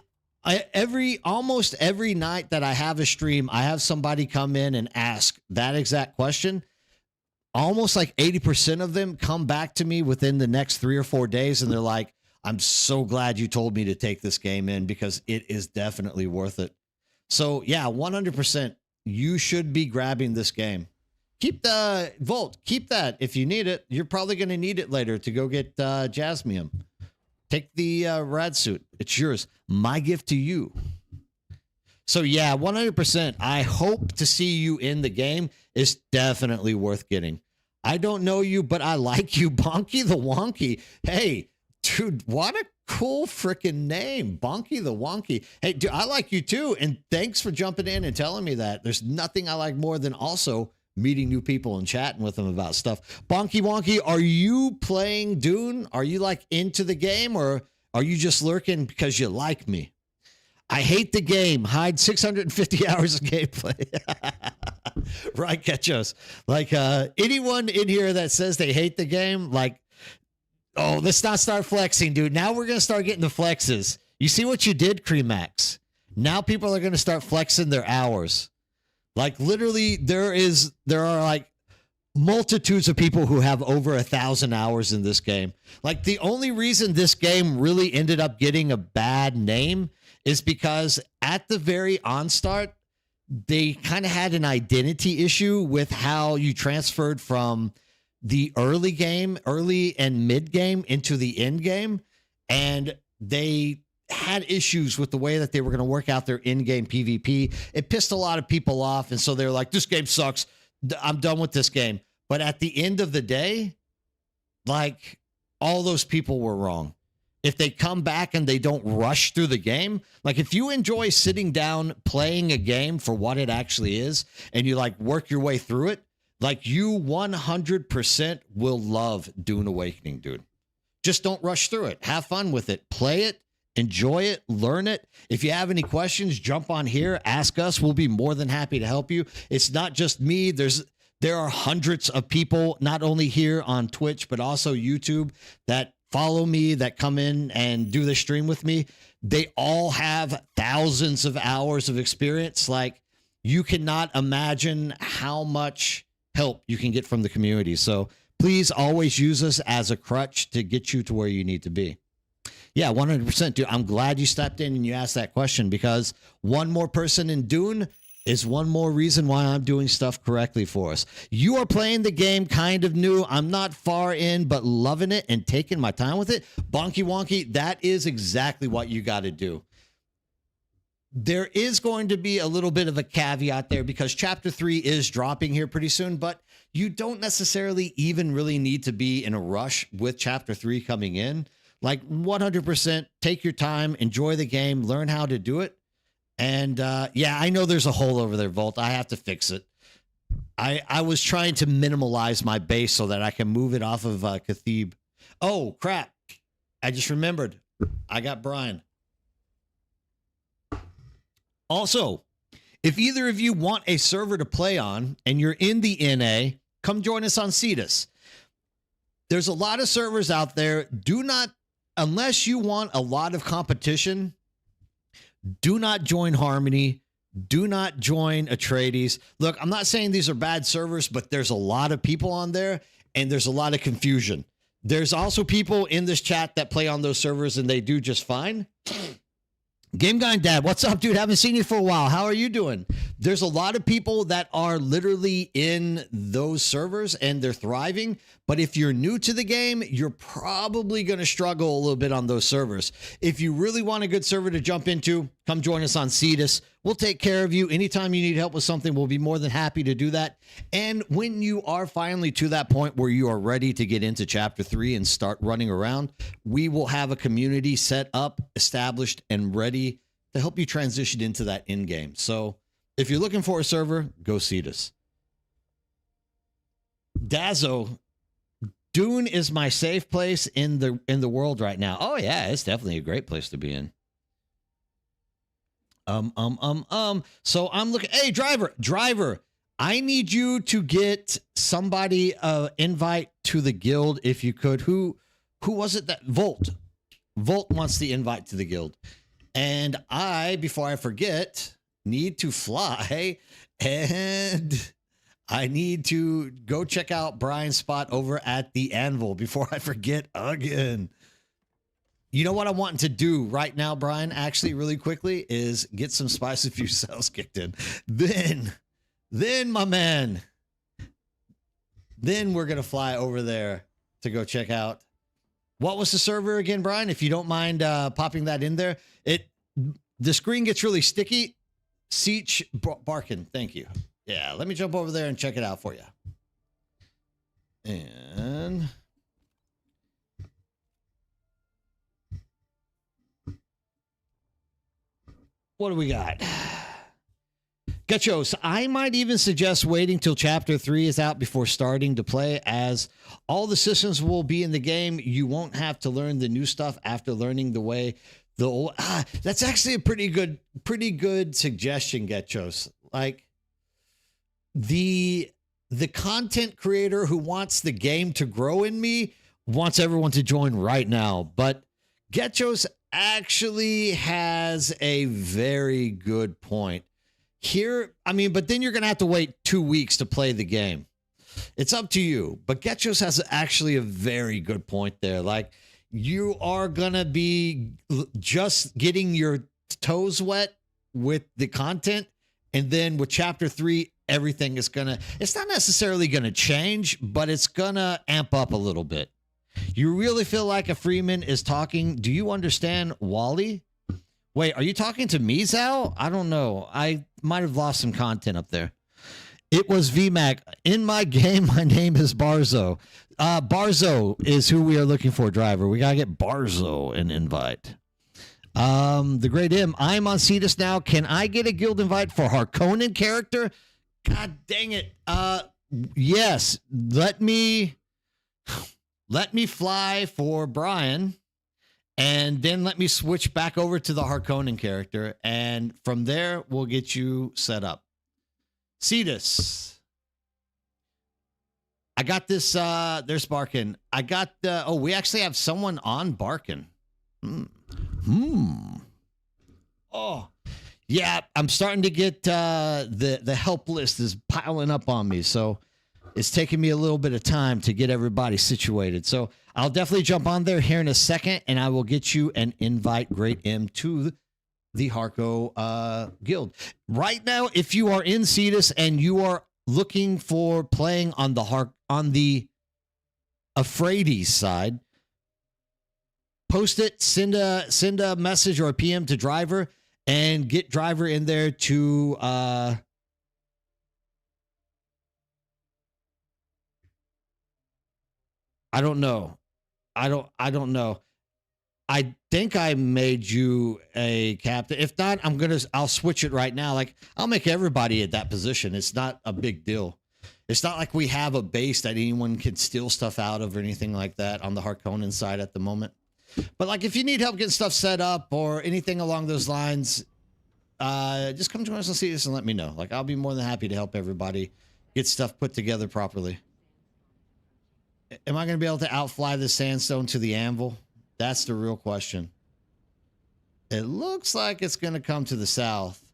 Speaker 1: almost every night that I have a stream, I have somebody come in and ask that exact question. Almost like 80% of them come back to me within the next 3 or 4 days, and they're like, I'm so glad you told me to take this game in, because it is definitely worth it. So yeah, 100%, you should be grabbing this game. Keep the Volt. Keep that if you need it. You're probably going to need it later to go get Jasmium. Take the rad suit. It's yours. My gift to you. So yeah, 100%. I hope to see you in the game. It's definitely worth getting. I don't know you, but I like you, Bonky the Wonky. Hey, dude, what a cool freaking name, Bonky the Wonky. Hey, dude, I like you too, and thanks for jumping in and telling me that. There's nothing I like more than also meeting new people and chatting with them about stuff. Bonky Wonky, are you playing Dune? Are you like into the game, or are you just lurking because you like me? I hate the game. Hide 650 hours of gameplay. Right, Ketchos. Like anyone in here that says they hate the game, like Oh, let's not start flexing, dude. Now we're going to start getting the flexes. You see what you did, Cremax? Now people are going to start flexing their hours. Like literally there are like multitudes of people who have over 1,000 hours in this game. Like the only reason this game really ended up getting a bad name is because at the very onstart, they kind of had an identity issue with how you transferred from the early and mid game into the end game. And they had issues with the way that they were going to work out their in-game PvP. It pissed a lot of people off. And so they're like, this game sucks. I'm done with this game. But at the end of the day, like all those people were wrong. If they come back and they don't rush through the game, like if you enjoy sitting down playing a game for what it actually is and you like work your way through it, like you 100% will love Dune Awakening, dude. Just don't rush through it. Have fun with it. Play it. Enjoy it. Learn it. If you have any questions, jump on here. Ask us. We'll be more than happy to help you. It's not just me. There are hundreds of people, not only here on Twitch, but also YouTube that follow me, that come in and do the stream with me. They all have thousands of hours of experience. Like you cannot imagine how much help you can get from the community. So please always use us as a crutch to get you to where you need to be. Yeah, 100%. Dude, I'm glad you stepped in and you asked that question because one more person in Dune is one more reason why I'm doing stuff correctly for us. You are playing the game kind of new. I'm not far in, but loving it and taking my time with it. Bonky Wonky, that is exactly what you got to do. There is going to be a little bit of a caveat there because Chapter 3 is dropping here pretty soon, but you don't necessarily even really need to be in a rush with Chapter 3 coming in. Like 100%, take your time, enjoy the game, learn how to do it. And yeah, I know there's a hole over there, Volt. I have to fix it. I was trying to minimalize my base so that I can move it off of Cathebe. Oh, crap. I just remembered. I got Brian. Also, if either of you want a server to play on and you're in the NA, come join us on Cetus. There's a lot of servers out there. Do not, unless you want a lot of competition, do not join Harmony. Do not join Atreides. Look, I'm not saying these are bad servers, but there's a lot of people on there and there's a lot of confusion. There's also people in this chat that play on those servers and they do just fine. Game Guy and Dad, what's up, dude? Haven't seen you for a while. How are you doing? There's a lot of people that are literally in those servers and they're thriving. But if you're new to the game, you're probably going to struggle a little bit on those servers. If you really want a good server to jump into, come join us on Cetus. We'll take care of you. Anytime you need help with something, we'll be more than happy to do that. And when you are finally to that point where you are ready to get into Chapter 3 and start running around, we will have a community set up, established, and ready to help you transition into that end game. So if you're looking for a server, go Cetus. Dazzo, Dune is my safe place in the world right now. Oh yeah, it's definitely a great place to be in. So I'm looking. Hey, driver, I need you to get somebody invite to the guild if you could. Who was it that Volt wants the invite to the guild, and I, before I forget, need to fly and I need to go check out Brian's spot over at the Anvil before I forget again. You know what I'm wanting to do right now, Brian, actually really quickly is get some Spice Few cells kicked in. Then my man, then we're going to fly over there to go check out. What was the server again, Brian? If you don't mind popping that in there. The screen gets really sticky. Seach Barkin, thank you. Yeah, let me jump over there and check it out for you. And what do we got? Gachos, I might even suggest waiting till Chapter 3 is out before starting to play, as all the systems will be in the game. You won't have to learn the new stuff after learning the way the old. That's actually a pretty good suggestion, Gachos. Like the content creator who wants the game to grow in me wants everyone to join right now, but Getchos actually has a very good point here. I mean, but then you're going to have to wait 2 weeks to play the game. It's up to you. But Getchos has actually a very good point there. Like, you are going to be just getting your toes wet with the content. And then with chapter 3, everything is going to, it's not necessarily going to change, but it's going to amp up a little bit. You really feel like a Freeman is talking. Do you understand Wally? Wait, are you talking to me, Zal? I don't know. I might have lost some content up there. It was VMAC. In my game, my name is Barzo. Barzo is who we are looking for, driver. We got to get Barzo an invite. The Great M. I'm on Cetus now. Can I get a guild invite for Harkonnen character? God dang it. Yes. Let me fly for Brian, and then let me switch back over to the Harkonnen character, and from there, we'll get you set up. Cetus. I got this, there's Barkin. I got, we actually have someone on Barkin. Oh, yeah, I'm starting to get, the help list is piling up on me, so it's taking me a little bit of time to get everybody situated. So I'll definitely jump on there here in a second, and I will get you an invite, Great M, to the Harko guild. Right now, if you are in Cetus and you are looking for playing on the Afraides side, post it, send a message or a PM to Driver, and get Driver in there to I don't know. I don't know. I think I made you a captain. If not, I'll switch it right now. Like, I'll make everybody at that position. It's not a big deal. It's not like we have a base that anyone can steal stuff out of or anything like that on the Harkonnen side at the moment. But like, if you need help getting stuff set up or anything along those lines, just come join us and see us and let me know. Like, I'll be more than happy to help everybody get stuff put together properly. Am I going to be able to outfly the sandstone to the anvil? That's the real question. It looks like it's going to come to the south.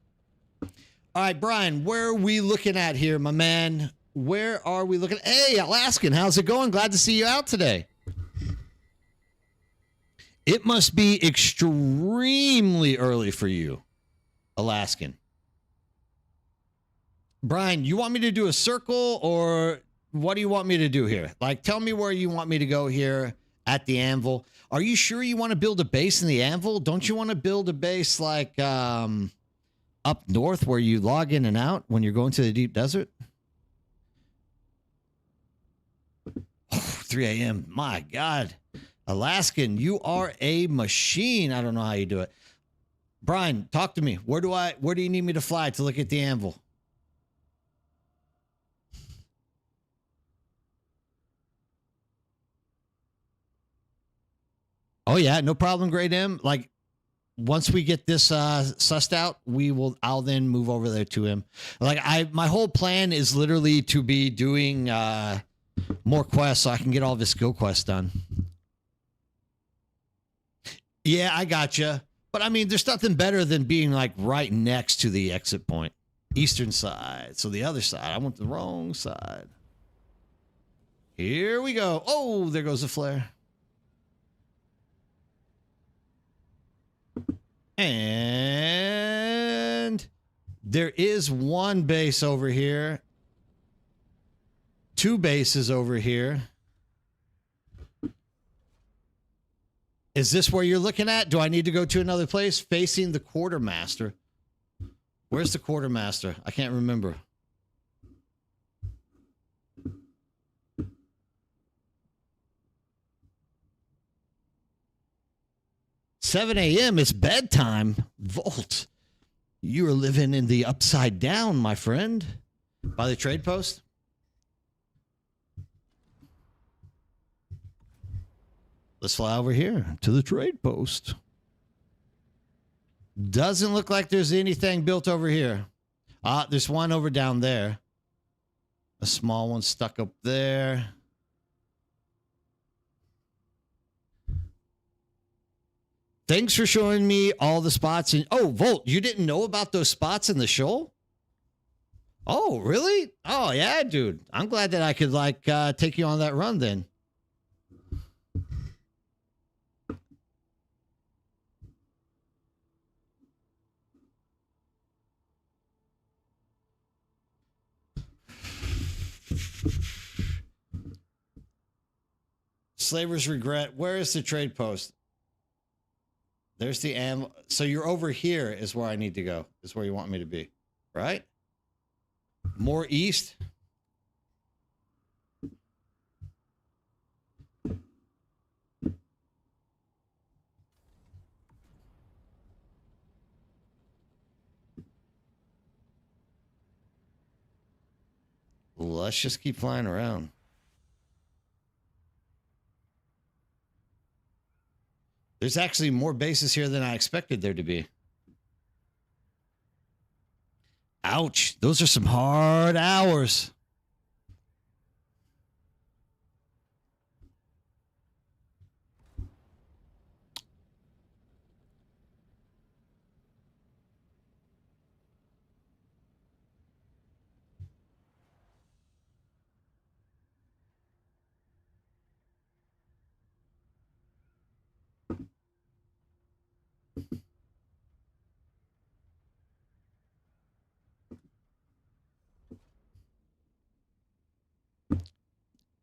Speaker 1: All right, Brian, where are we looking at here, my man? Where are we looking? Hey, Alaskan, how's it going? Glad to see you out today. It must be extremely early for you, Alaskan. Brian, you want me to do a circle, or what do you want me to do here? Like, tell me where you want me to go here at the anvil. Are you sure you want to build a base in the anvil? Don't you want to build a base like up north where you log in and out when you're going to the deep desert? 3 a.m. My God. Alaskan, you are a machine. I don't know how you do it. Brian, talk to me. Where do you need me to fly to look at the anvil? Oh yeah, no problem, Great M. Like, once we get this sussed out, I'll then move over there to him. Like, my whole plan is literally to be doing more quests so I can get all this skill quests done. Yeah, I gotcha. But I mean, there's nothing better than being like right next to the exit point. Eastern side. So the other side. I went the wrong side. Here we go. Oh, there goes the flare. And there is one base over here. 2 bases over here. Is this where you're looking at? Do I need to go to another place? Facing the quartermaster. Where's the quartermaster? I can't remember. "7 a.m. It's bedtime. Volt, you are living in the upside down, my friend." By the trade post? Let's fly over here to the trade post. Doesn't look like there's anything built over here. There's one over down there. A small one stuck up there. Thanks for showing me all the spots. Oh, Volt, you didn't know about those spots in the show? Oh, really? Oh, yeah, dude. I'm glad that I could like take you on that run then. Slaver's regret. Where is the trade post? There's the ammo. So you're over here is where I need to go. Is where you want me to be, right? More east. Let's just keep flying around. There's actually more bases here than I expected there to be. Ouch. Those are some hard hours.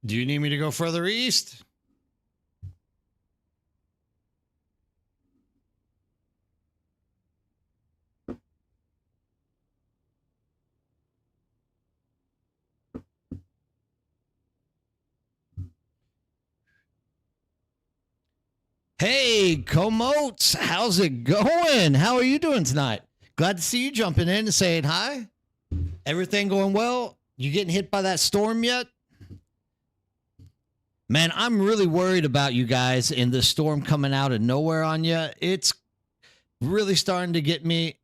Speaker 1: Do you need me to go further east? Hey, Comotes, how's it going? How are you doing tonight? Glad to see you jumping in and saying hi. Everything going well? You getting hit by that storm yet? Man, I'm really worried about you guys and the storm coming out of nowhere on you. It's really starting to get me.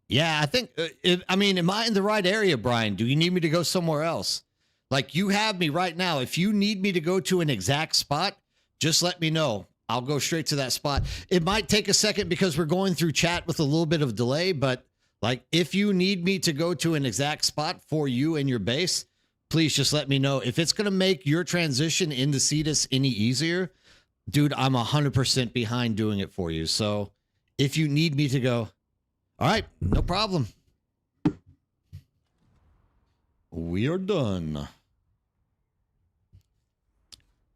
Speaker 1: Yeah, I think, am I in the right area, Brian? Do you need me to go somewhere else? Like you have me right now. If you need me to go to an exact spot, just let me know. I'll go straight to that spot. It might take a second because we're going through chat with a little bit of delay, but like if you need me to go to an exact spot for you and your base, please just let me know. If it's going to make your transition into Cetus any easier, dude, I'm 100% behind doing it for you. So if you need me to go, all right, no problem. We are done.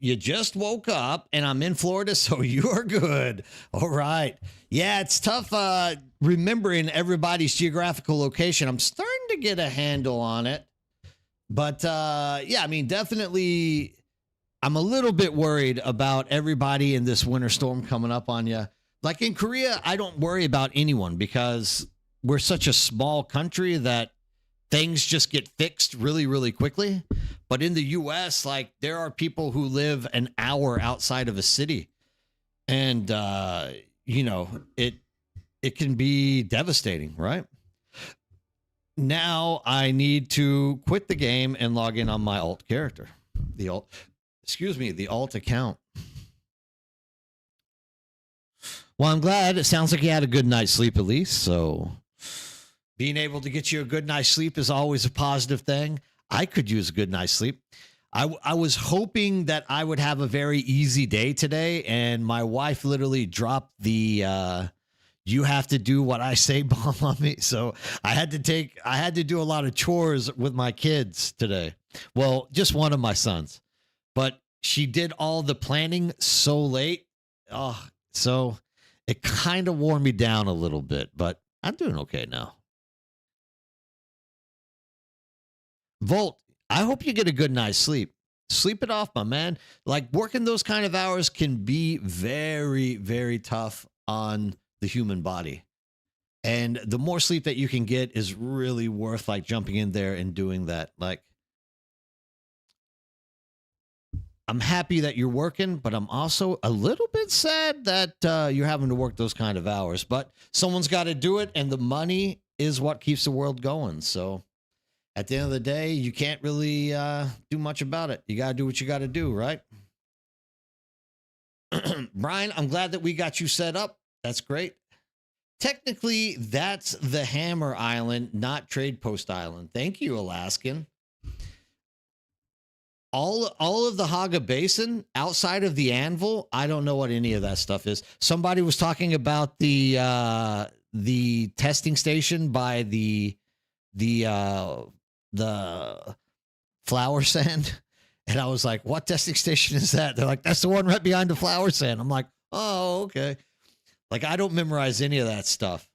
Speaker 1: You just woke up and I'm in Florida, so you are good. All right. Yeah, it's tough remembering everybody's geographical location. I'm starting to get a handle on it. But yeah, I mean, definitely, I'm a little bit worried about everybody in this winter storm coming up on you. Like in Korea, I don't worry about anyone because we're such a small country that things just get fixed really, really quickly. But in the US, like there are people who live an hour outside of a city. And, you know, it can be devastating, right? Now I need to quit the game and log in on my alt character. The alt account. Well, I'm glad. It sounds like you had a good night's sleep at least. So being able to get you a good night's sleep is always a positive thing. I could use a good night's sleep. I was hoping that I would have a very easy day today, and my wife literally dropped the you have to do what I say bomb on me. So I had to do a lot of chores with my kids today. Well, just one of my sons, but she did all the planning so late. Oh, so it kind of wore me down a little bit, but I'm doing okay now. Volt, I hope you get a good night's sleep. Sleep it off, my man. Like working those kind of hours can be very, very tough on the human body. And the more sleep that you can get is really worth like jumping in there and doing that. Like, I'm happy that you're working, but I'm also a little bit sad that you're having to work those kind of hours. But someone's got to do it, and the money is what keeps the world going. So at the end of the day, you can't really do much about it. You got to do what you got to do, right? Brian, I'm glad that we got you set up. That's great. Technically, that's the Hammer Island, not Trade Post Island. Thank you, Alaskan. All of the Haga Basin outside of the Anvil, I don't know what any of that stuff is. Somebody was talking about the testing station by the flower sand. And I was like, what testing station is that? They're like, that's the one right behind the flower sand. I'm like, oh, okay. Like, I don't memorize any of that stuff.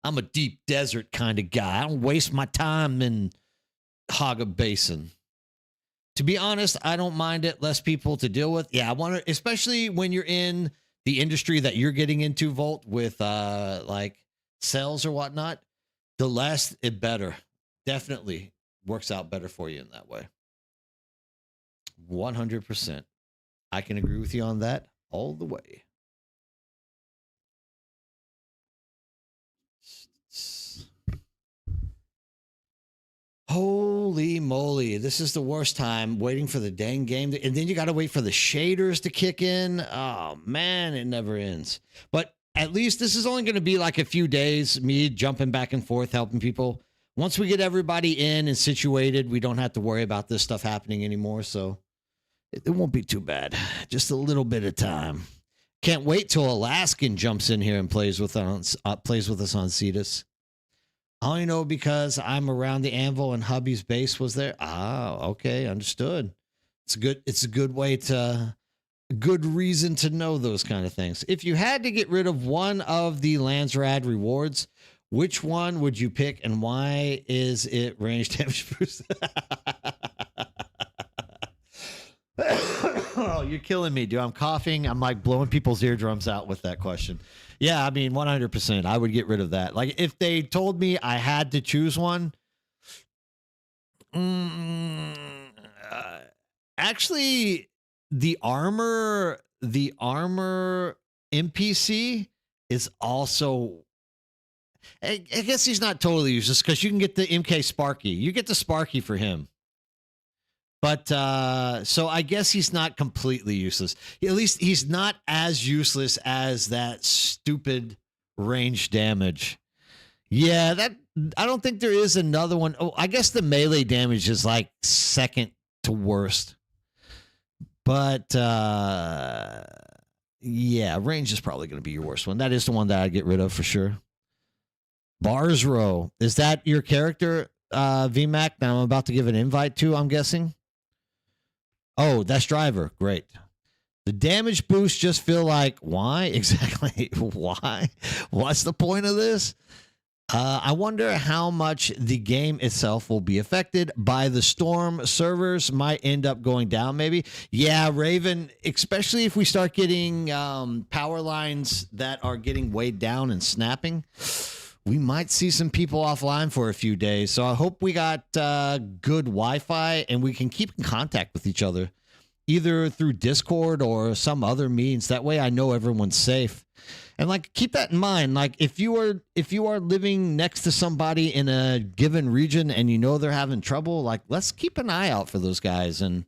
Speaker 1: I'm a deep desert kind of guy. I don't waste my time in Haga Basin. To be honest, I don't mind it. Less people to deal with. Yeah, I want to, especially when you're in the industry that you're getting into, Volt, with like sales or whatnot. The less, it better. Definitely works out better for you in that way. 100%. I can agree with you on that all the way. Holy moly, this is the worst time waiting for the dang game. And then you got to wait for the shaders to kick in. Oh, man, it never ends. But at least this is only going to be like a few days, me jumping back and forth, helping people. Once we get everybody in and situated, we don't have to worry about this stuff happening anymore. So it won't be too bad. Just a little bit of time. Can't wait till Alaskan jumps in here and plays with us on Cetus. I only know because I'm around the Anvil and hubby's base was there. Ah, okay, understood. It's a good way to, a good reason to know those kind of things. If you had to get rid of one of the Landsrad rewards, which one would you pick and why is it range damage boost? Oh, you're killing me, dude. I'm coughing. I'm like blowing people's eardrums out with that question. Yeah, I mean, 100%. I would get rid of that. Like, if they told me I had to choose one, mm, actually, the armor NPC is also. I guess he's not totally useless because you can get the MK Sparky. You get the Sparky for him. But so I guess he's not completely useless. At least he's not as useless as that stupid range damage. Yeah, that I don't think there is another one. Oh, I guess the melee damage is like second to worst. But yeah, range is probably going to be your worst one. That is the one that I'd get rid of for sure. Bars Row. Is that your character, VMAC, that I'm about to give an invite to, I'm guessing? Oh, that's Driver. Great. The damage boosts just feel like, why? Exactly. Why? What's the point of this? I wonder how much the game itself will be affected by the storm. Servers might end up going down, maybe. Yeah, Raven, especially if we start getting power lines that are getting weighed down and snapping, we might see some people offline for a few days. So I hope we got good Wi-Fi and we can keep in contact with each other, either through Discord or some other means. That way I know everyone's safe. And like, keep that in mind. Like, if you are living next to somebody in a given region and you know they're having trouble, like, let's keep an eye out for those guys. And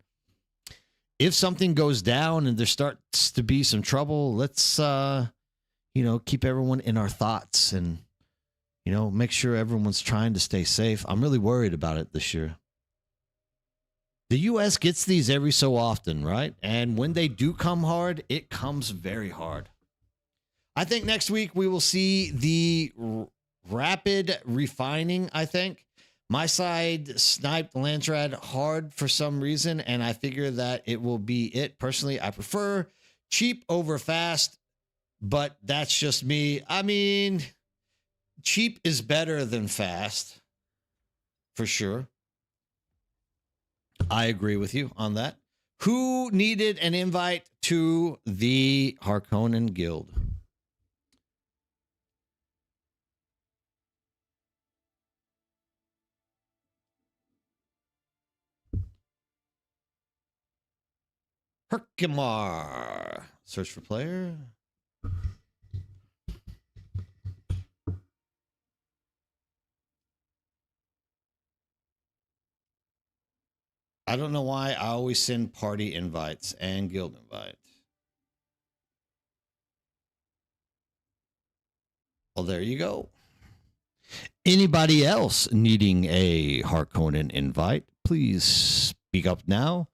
Speaker 1: if something goes down and there starts to be some trouble, let's keep everyone in our thoughts and make sure everyone's trying to stay safe. I'm really worried about it this year. The U.S. gets these every so often, right? And when they do come hard, it comes very hard. I think next week we will see the rapid refining, I think. My side sniped Landsrad hard for some reason, and I figure that it will be it. Personally, I prefer cheap over fast, but that's just me. I mean, cheap is better than fast, for sure. I agree with you on that. Who needed an invite to the Harkonnen Guild? Herkimar. Search for player. I don't know why I always send party invites and guild invites. Well, there you go. Anybody else needing a Harkonnen invite, please speak up now,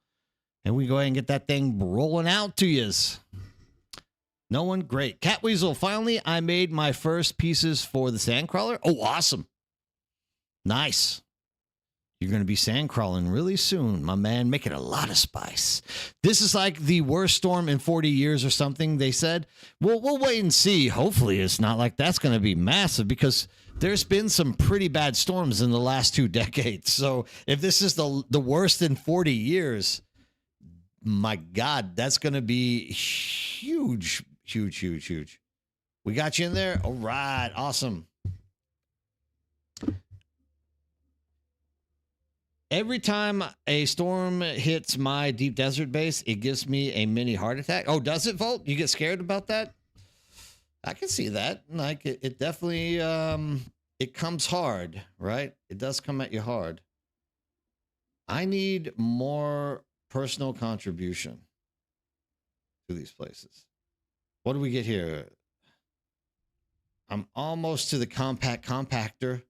Speaker 1: and we go ahead and get that thing rolling out to yous. No one? Great. Catweasel, finally, I made my first pieces for the sandcrawler. Oh, awesome. Nice. You're going to be sandcrawling really soon, my man, making a lot of spice. This is like the worst storm in 40 years or something, they said. We'll wait and see. Hopefully it's not like that's going to be massive, because there's been some pretty bad storms in the last 2 decades. So if this is the worst in 40 years, my God, that's going to be huge, huge, huge, huge. We got you in there? All right. Awesome. Every time a storm hits my deep desert base, it gives me a mini heart attack. Oh, does it, Volt? You get scared about that? I can see that. Like it definitely, it comes hard, right? It does come at you hard. I need more personal contribution to these places. What do we get here? I'm almost to the compact compactor.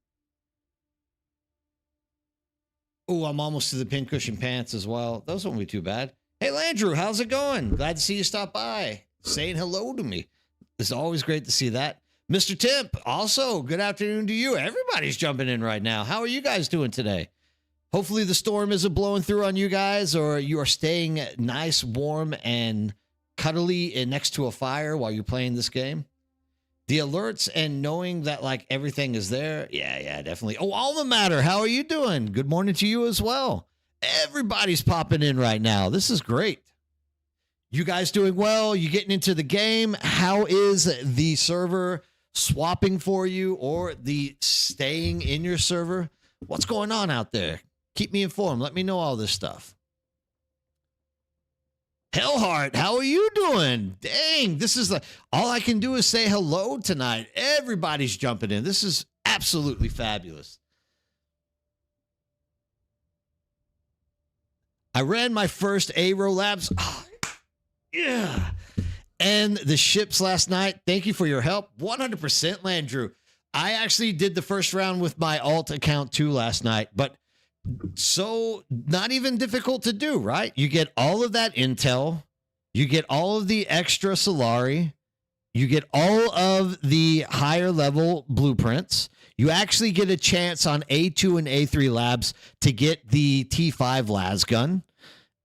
Speaker 1: Oh, I'm almost to the pincushion pants as well. Those won't be too bad. Hey, Landrew, how's it going? Glad to see you stop by, saying hello to me. It's always great to see that. Mr. Timp, also, good afternoon to you. Everybody's jumping in right now. How are you guys doing today? Hopefully the storm isn't blowing through on you guys, or you are staying nice, warm, and cuddly and next to a fire while you're playing this game. The alerts and knowing that like everything is there. Yeah, definitely. Oh, Alma Matter, how are you doing? Good morning to you as well. Everybody's popping in right now. This is great. You guys doing well? You getting into the game? How is the server swapping for you, or the staying in your server? What's going on out there? Keep me informed. Let me know all this stuff. Hellheart, how are you doing? Dang, this is all I can do is say hello tonight. Everybody's jumping in. This is absolutely fabulous. I ran my first Aero Labs. Oh, yeah. And the ships last night. Thank you for your help. 100% Landrew. I actually did the first round with my alt account too last night, but so not even difficult to do, right? You get all of that intel, you get all of the extra Solari, you get all of the higher level blueprints. You actually get a chance on A2 and A3 labs to get the T5 las gun.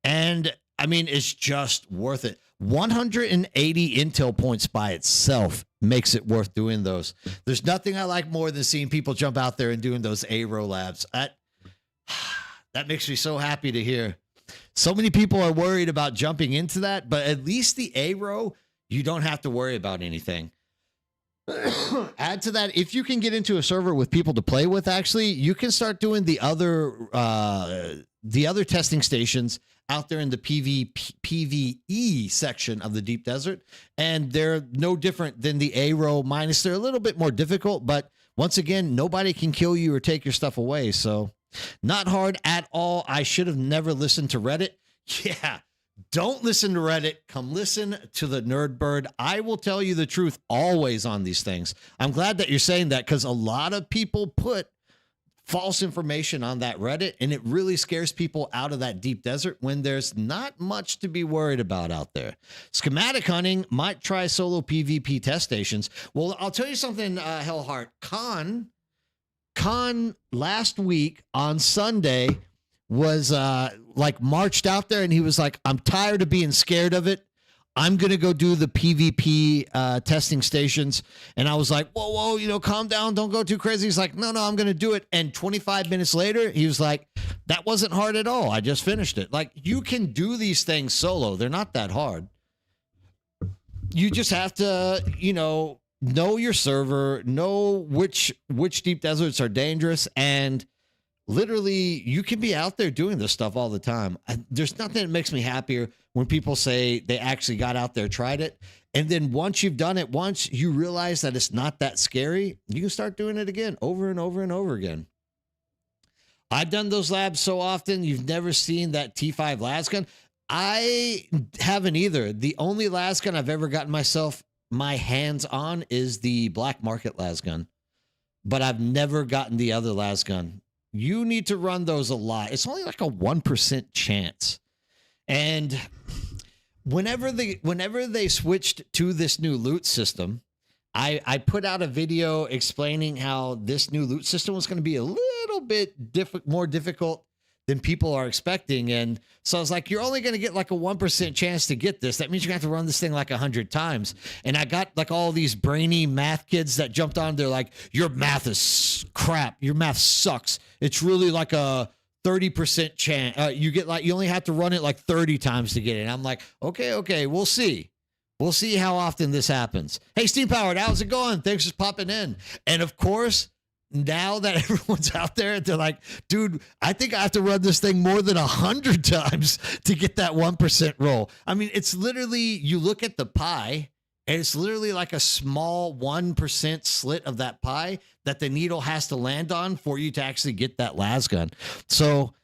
Speaker 1: And I mean, it's just worth it. 180 intel points by itself makes it worth doing those. There's nothing I like more than seeing people jump out there and doing those Aero labs. That makes me so happy to hear. So many people are worried about jumping into that, but at least the Aero, you don't have to worry about anything. Add to that, if you can get into a server with people to play with, actually, you can start doing the other testing stations out there in the PvE section of the deep desert, and they're no different than the Aero minus. They're a little bit more difficult, but once again, nobody can kill you or take your stuff away, so not hard at all. I should have never listened to Reddit. Yeah, don't listen to Reddit. Come listen to the Nerd Bird. I will tell you the truth always on these things. I'm glad that you're saying that, because a lot of people put false information on that Reddit, and it really scares people out of that deep desert when there's not much to be worried about out there. Schematic hunting, might try solo PvP test stations. Well, I'll tell you something, Hellheart. Khan last week on Sunday was like marched out there, and he was like, I'm tired of being scared of it. I'm going to go do the PvP testing stations. And I was like, whoa, calm down. Don't go too crazy. He's like, no, I'm going to do it. And 25 minutes later, he was like, that wasn't hard at all. I just finished it. Like, you can do these things solo. They're not that hard. You just have to, know your server, know which deep deserts are dangerous, and literally you can be out there doing this stuff all the time. There's nothing that makes me happier when people say they actually got out there, tried it, and then once you've done it once, you realize that it's not that scary. You can start doing it again, over and over and over again. I've done those labs so often. You've never seen that T5 las gun. I haven't either. The only las gun I've ever gotten myself my hands on is the black market las gun, but I've never gotten the other las gun. You need to run those a lot. It's only like a 1% chance. And whenever they switched to this new loot system, I put out a video explaining how this new loot system was going to be a little bit more difficult than people are expecting. And so I was like, you're only going to get like a 1% chance to get this. That means you're going to have to run this thing like 100 times. And I got like all these brainy math kids that jumped on. They're like, your math is crap. Your math sucks. It's really like a 30% chance. You only have to run it like 30 times to get it. And I'm like, okay, we'll see. We'll see how often this happens. Hey, Steam Powered, how's it going? Thanks for popping in. And of course, now that everyone's out there, they're like, dude, I think I have to run this thing more than 100 times to get that 1% roll. I mean, it's literally, you look at the pie, and it's literally like a small 1% slit of that pie that the needle has to land on for you to actually get that las gun. So,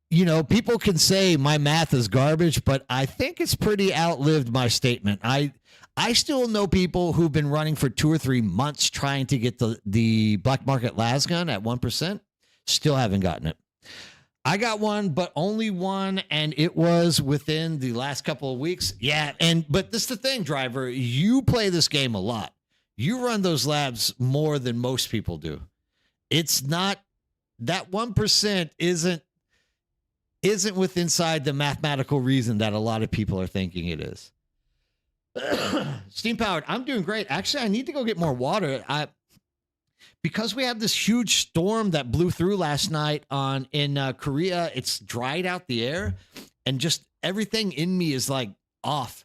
Speaker 1: you know, people can say my math is garbage, but I think it's pretty outlived my statement. I still know people who've been running for 2 or 3 months trying to get the black market las gun at 1%. Still haven't gotten it. I got one, but only one, and it was within the last couple of weeks. Yeah, but this is the thing, Driver. You play this game a lot. You run those labs more than most people do. It's not that 1% isn't with inside the mathematical reason that a lot of people are thinking it is. Steam Powered, I'm doing great. Actually, I need to go get more water. Because we have this huge storm that blew through last night in Korea, it's dried out the air, and just everything in me is like off.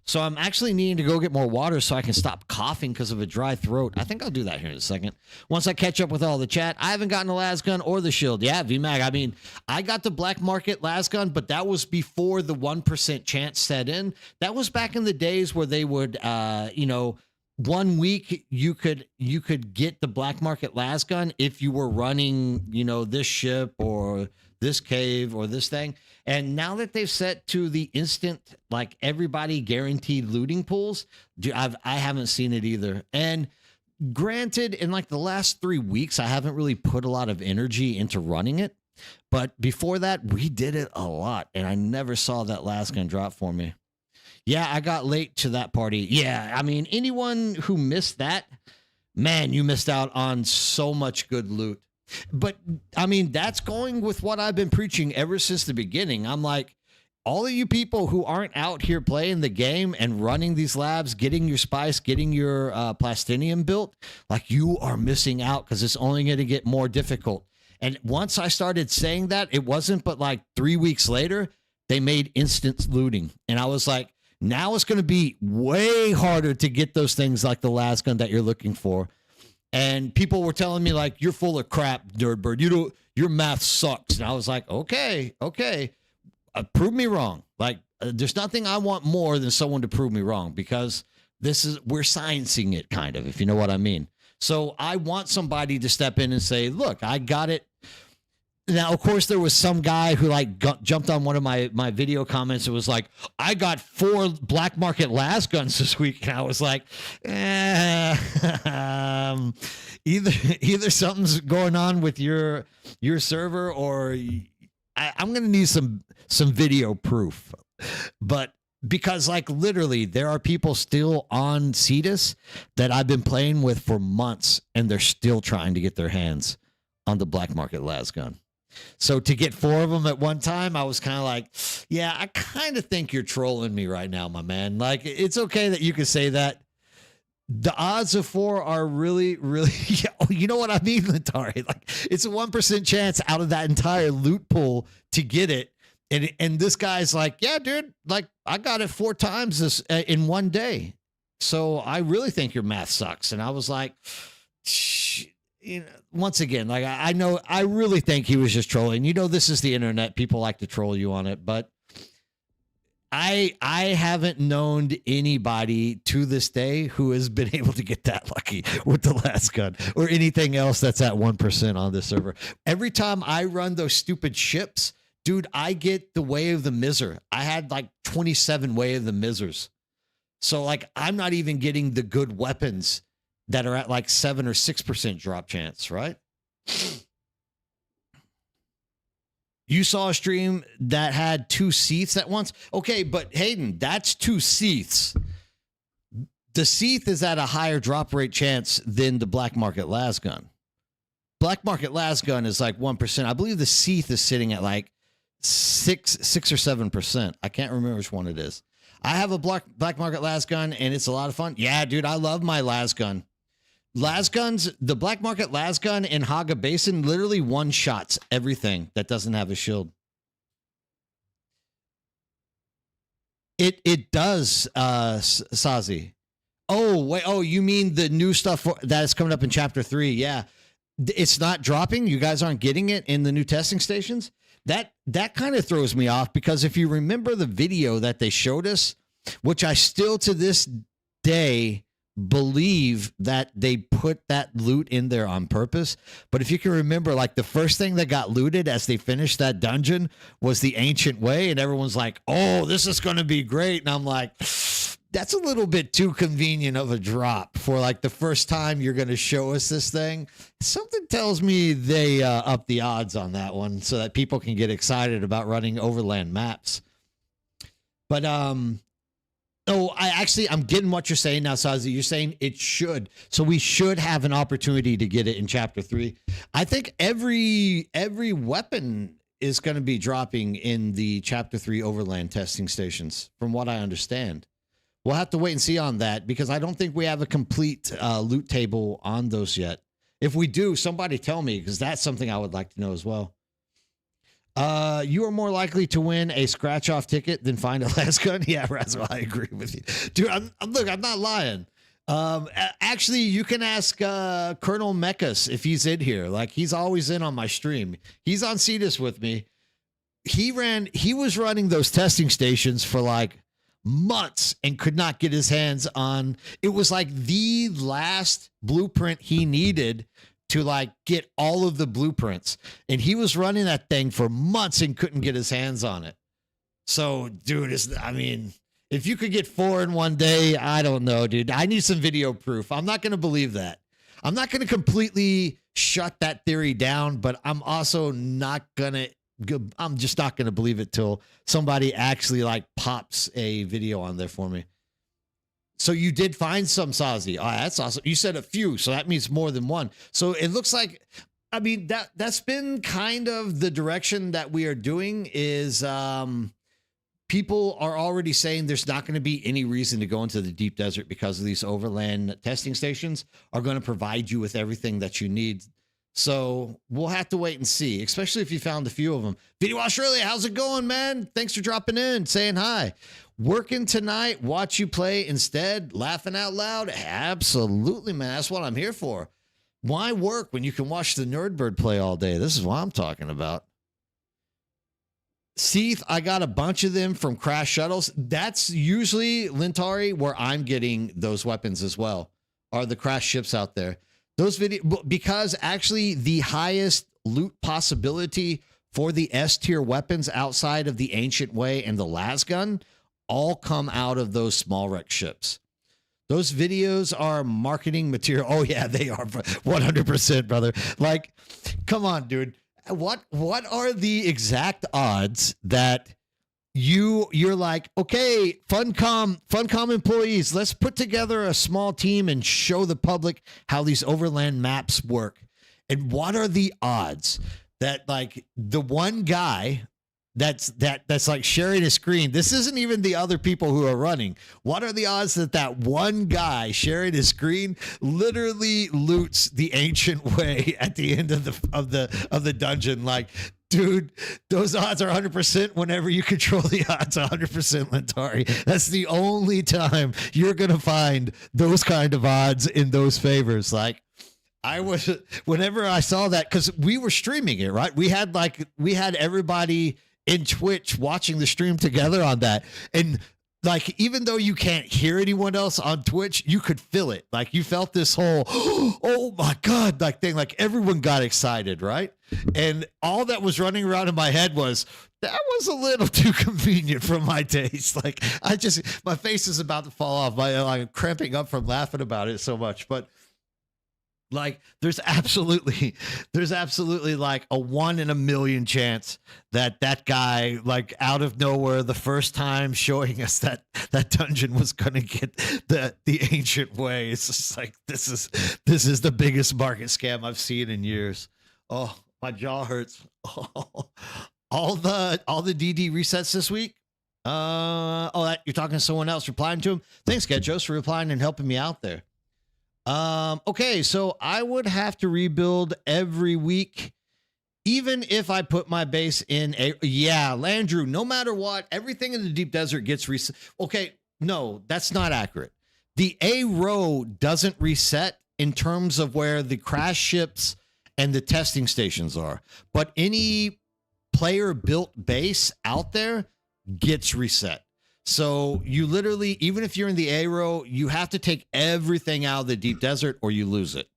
Speaker 1: So I'm actually needing to go get more water so I can stop coughing because of a dry throat. I think I'll do that here in a second. Once I catch up with all the chat, I haven't gotten the las gun or the shield. Yeah, VMAG. I mean, I got the black market las gun, but that was before the 1% chance set in. That was back in the days where they would, 1 week you could get the black market las gun if you were running, this ship or this cave or this thing. And now that they've set to the instant, like everybody guaranteed looting pools, I haven't seen it either. And granted, in like the last 3 weeks, I haven't really put a lot of energy into running it. But before that, we did it a lot, and I never saw that las gun drop for me. Yeah, I got late to that party. Yeah, I mean, anyone who missed that, man, you missed out on so much good loot. But, I mean, that's going with what I've been preaching ever since the beginning. I'm like, all of you people who aren't out here playing the game and running these labs, getting your spice, getting your plastinium built, like you are missing out because it's only going to get more difficult. And once I started saying that, it wasn't but like 3 weeks later, they made instant looting. And I was like, now it's going to be way harder to get those things like the las gun that you're looking for. And people were telling me like, you're full of crap, Dirtbird. Your math sucks. And I was like, okay. Prove me wrong. Like, there's nothing I want more than someone to prove me wrong, because we're sciencing it kind of, if you know what I mean. So I want somebody to step in and say, look, I got it. Now, of course, there was some guy who jumped on one of my video comments and was like, I got 4 black market las guns this week. And I was like, either something's going on with your server, or I'm going to need some video proof. But because like literally there are people still on Cetus that I've been playing with for months, and they're still trying to get their hands on the black market las gun. So to get 4 of them at one time, I was kind of like, yeah, I kind of think you're trolling me right now, my man. Like, it's okay that you can say that. The odds of 4 are really, really, you know what I mean, Latari? Like, it's a 1% chance out of that entire loot pool to get it. And this guy's like, yeah, dude, like I got it 4 times in one day. So I really think your math sucks. And I was like, once again, like I really think he was just trolling. This is the internet. People like to troll you on it, but I haven't known anybody to this day who has been able to get that lucky with the las gun or anything else that's at 1% on this server. Every time I run those stupid ships, dude, I get the Way of the Miser. I had like 27 Way of the Misers. So like I'm not even getting the good weapons that are at like 7 or 6% drop chance, right? You saw a stream that had 2 Seaths at once. Okay, but Hayden, that's 2 Seaths. The Seath is at a higher drop rate chance than the black market las gun. Black market las gun is like 1%. I believe the Seath is sitting at like 6 or 7%. I can't remember which one it is. I have a black market las gun and it's a lot of fun. Yeah, dude, I love my las gun. Las guns, the black market las gun in Haga Basin literally one shots everything that doesn't have a shield. It does, Sazi. Oh, wait. Oh, you mean the new stuff that is coming up in chapter 3? Yeah. It's not dropping. You guys aren't getting it in the new testing stations. That kind of throws me off because if you remember the video that they showed us, which I still to this day believe that they put that loot in there on purpose. But if you can remember, like the first thing that got looted as they finished that dungeon was the Ancient Way. And everyone's like, oh, this is going to be great. And I'm like, that's a little bit too convenient of a drop for like the first time you're going to show us this thing. Something tells me they up the odds on that one so that people can get excited about running overland maps. But, I'm getting what you're saying now, Sazi. You're saying it should. So we should have an opportunity to get it in chapter 3. I think every weapon is going to be dropping in the chapter 3 overland testing stations, from what I understand. We'll have to wait and see on that because I don't think we have a complete loot table on those yet. If we do, somebody tell me because that's something I would like to know as well. You are more likely to win a scratch-off ticket than find a las gun. Yeah, Razzle, I agree with you. Dude, I'm not lying. Actually, you can ask Colonel Mechas if he's in here. Like, he's always in on my stream. He's on Cetus with me. He was running those testing stations for like months and could not get his hands on. It was like the last blueprint he needed to like get all of the blueprints, and he was running that thing for months and couldn't get his hands on it. So, dude, if you could get 4 in one day, I don't know, dude. I need some video proof. I'm not going to believe that. I'm not going to completely shut that theory down, but I'm also not going to. I'm just not going to believe it till somebody actually like pops a video on there for me. So you did find some, Sazi. Oh, that's awesome. You said a few, so that means more than one. So it looks like, that's been kind of the direction that we are doing is people are already saying there's not going to be any reason to go into the deep desert because of these overland testing stations are going to provide you with everything that you need. So we'll have to wait and see, especially if you found a few of them. Video Australia, how's it going, man? Thanks for dropping in, saying hi. Working tonight, watch you play instead, laughing out loud. Absolutely, man. That's what I'm here for. Why work when you can watch the Nerdbird play all day? This is what I'm talking about. Seath, I got a bunch of them from Crash Shuttles. That's usually, Lintari, where I'm getting those weapons as well, are the Crash ships out there. Those because actually the highest loot possibility for the S tier weapons outside of the Ancient Way and the las gun all come out of those small wreck ships. Those videos are marketing material. Oh yeah, they are 100%, brother. Like, come on, dude. What are the exact odds that you're like, okay, Funcom employees, let's put together a small team and show the public how these overland maps work. And what are the odds that like the one guy that's like sharing a screen, this isn't even the other people who are running. What are the odds that one guy sharing his screen literally loots the Ancient Way at the end of the dungeon? Like, dude, those odds are 100% whenever you control the odds 100%, Lintari. That's the only time you're going to find those kind of odds in those favors. Like, whenever I saw that, because we were streaming it, right? We had everybody in Twitch watching the stream together on that. And like, even though you can't hear anyone else on Twitch, you could feel it. Like, you felt this whole, oh my God, like thing. Like, everyone got excited, right? And all that was running around in my head was, that was a little too convenient for my taste. Like, my face is about to fall off. I'm cramping up from laughing about it so much. But like, there's absolutely like a 1 in a million chance that guy, like, out of nowhere, the first time showing us that dungeon was going to get the ancient way. It's just like, this is the biggest market scam I've seen in years. Oh, my jaw hurts. Oh, all the DD resets this week. You're talking to someone else, replying to him. Thanks, Getjos, for replying and helping me out there. Okay, so I would have to rebuild every week, even if I put my base in Landrew, no matter what, everything in the deep desert gets reset. Okay, no, that's not accurate. The A row doesn't reset in terms of where the crash ships and the testing stations are, but any player built base out there gets reset. So you literally, even if you're in the A row, you have to take everything out of the deep desert or you lose it.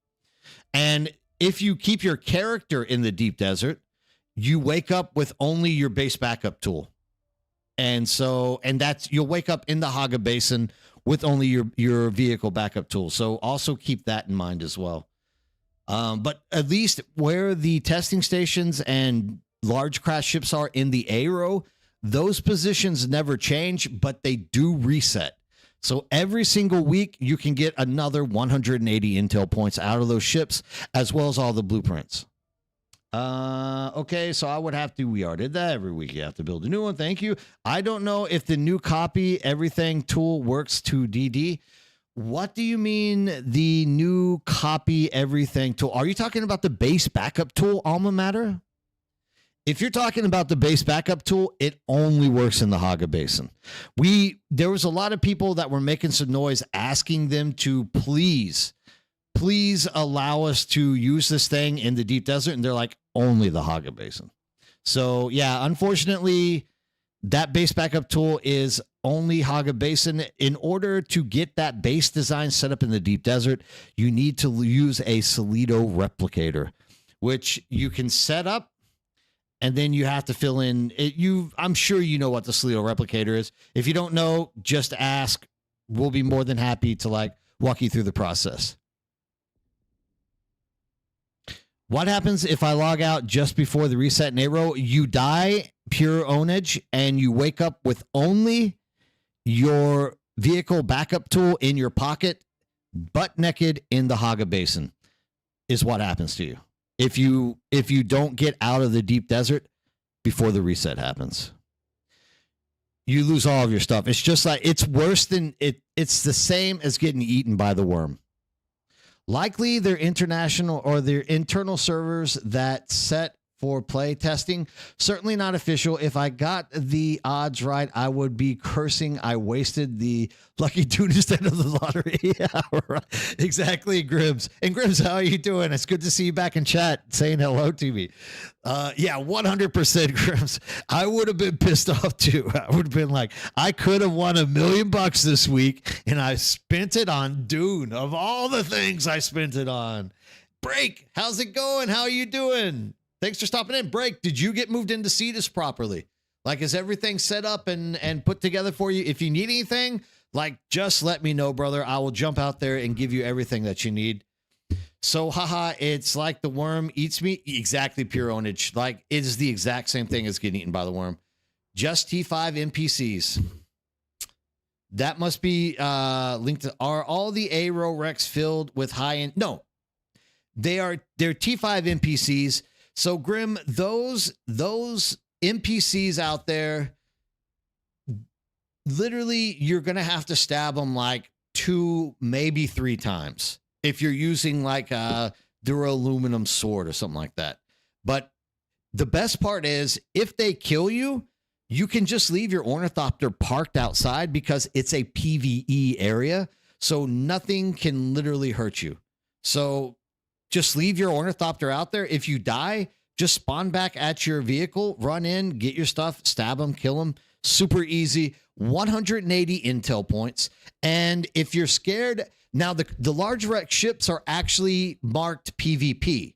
Speaker 1: And if you keep your character in the deep desert, you wake up with only your base backup tool. And that's, you'll wake up in the Haga Basin with only your vehicle backup tool. So also keep that in mind as well. But at least where the testing stations and large crash ships are in the A row, those positions never change, but they do reset. So every single week, you can get another 180 intel points out of those ships, as well as all the blueprints. Okay, so I would have to, we already did that. Every week you have to build a new one. Thank you. I don't know if the new copy everything tool works to DD. What do you mean the new copy everything tool? Are you talking about the base backup tool, Alma Mater? If you're talking about the base backup tool, it only works in the Haga Basin. There was a lot of people that were making some noise asking them to please allow us to use this thing in the deep desert. And they're like, only the Haga Basin. So yeah, unfortunately, that base backup tool is only Haga Basin. In order to get that base design set up in the deep desert, you need to use a Solido replicator, which you can set up. And then you have to fill in it. I'm sure you know what the Solido replicator is. If you don't know, just ask. We'll be more than happy to walk you through the process. What happens if I log out just before the reset in A-row? You die pure ownage and you wake up with only your vehicle backup tool in your pocket, butt naked in the Haga Basin is what happens to you. If you don't get out of the deep desert before the reset happens, you lose all of your stuff. It's just like, it's worse than it. It's the same as getting eaten by the worm. Likely their international or their internal servers that set for play testing, certainly not official. If I got the odds right, I would be cursing I wasted the lucky Dune instead of the lottery. Yeah, right. Exactly, Grims. And Grims, how are you doing? It's good to see you back in chat saying hello to me. Yeah, 100% Grims. I would have been pissed off too. I would have been like, I could have won $1 million this week and I spent it on Dune. Of all the things I spent it on. Break, how's it going? How are you doing? Thanks for stopping in. Break, did you get moved into Cetus properly? Like, is everything set up and put together for you? If you need anything, like, just let me know, brother. I will jump out there and give you everything that you need. So, haha, it's like the worm eats me. Exactly, pure ownage. Like, it is the exact same thing as getting eaten by the worm. Just T5 NPCs. That must be linked to, are all the A-row Rex filled with high-end? No, they're T5 NPCs. So Grim, those NPCs out there, literally, you're going to have to stab them like 2, maybe 3 times if you're using like a duraluminum sword or something like that. But the best part is if they kill you, you can just leave your ornithopter parked outside because it's a PvE area. So nothing can literally hurt you. So just leave your ornithopter out there. If you die, just spawn back at your vehicle, run in, get your stuff, stab them, kill them. Super easy. 180 intel points. And if you're scared, now the large wreck ships are actually marked PvP.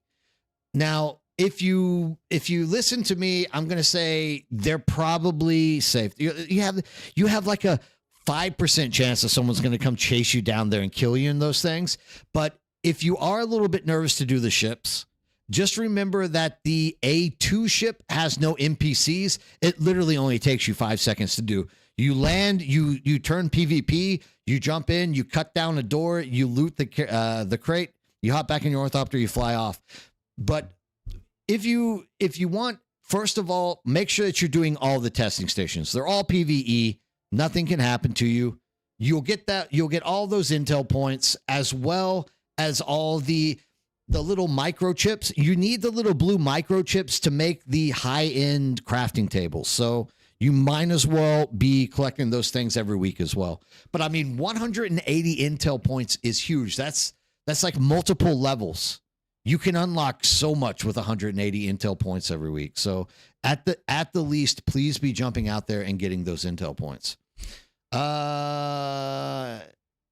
Speaker 1: Now, if you listen to me, I'm going to say they're probably safe. You have like a 5% chance that someone's going to come chase you down there and kill you in those things. But if you are a little bit nervous to do the ships, just remember that the A2 ship has no NPCs. It literally only takes you 5 seconds to do. You land, you turn PvP, you jump in, you cut down a door, you loot the crate, you hop back in your ornithopter, you fly off. But if you want, first of all, make sure that you're doing all the testing stations. They're all PvE. Nothing can happen to you. You'll get all those intel points, as well as all the little microchips. You need the little blue microchips to make the high-end crafting tables. So you might as well be collecting those things every week as well. But I mean, 180 intel points is huge. That's like multiple levels. You can unlock so much with 180 intel points every week. So at the least, please be jumping out there and getting those intel points.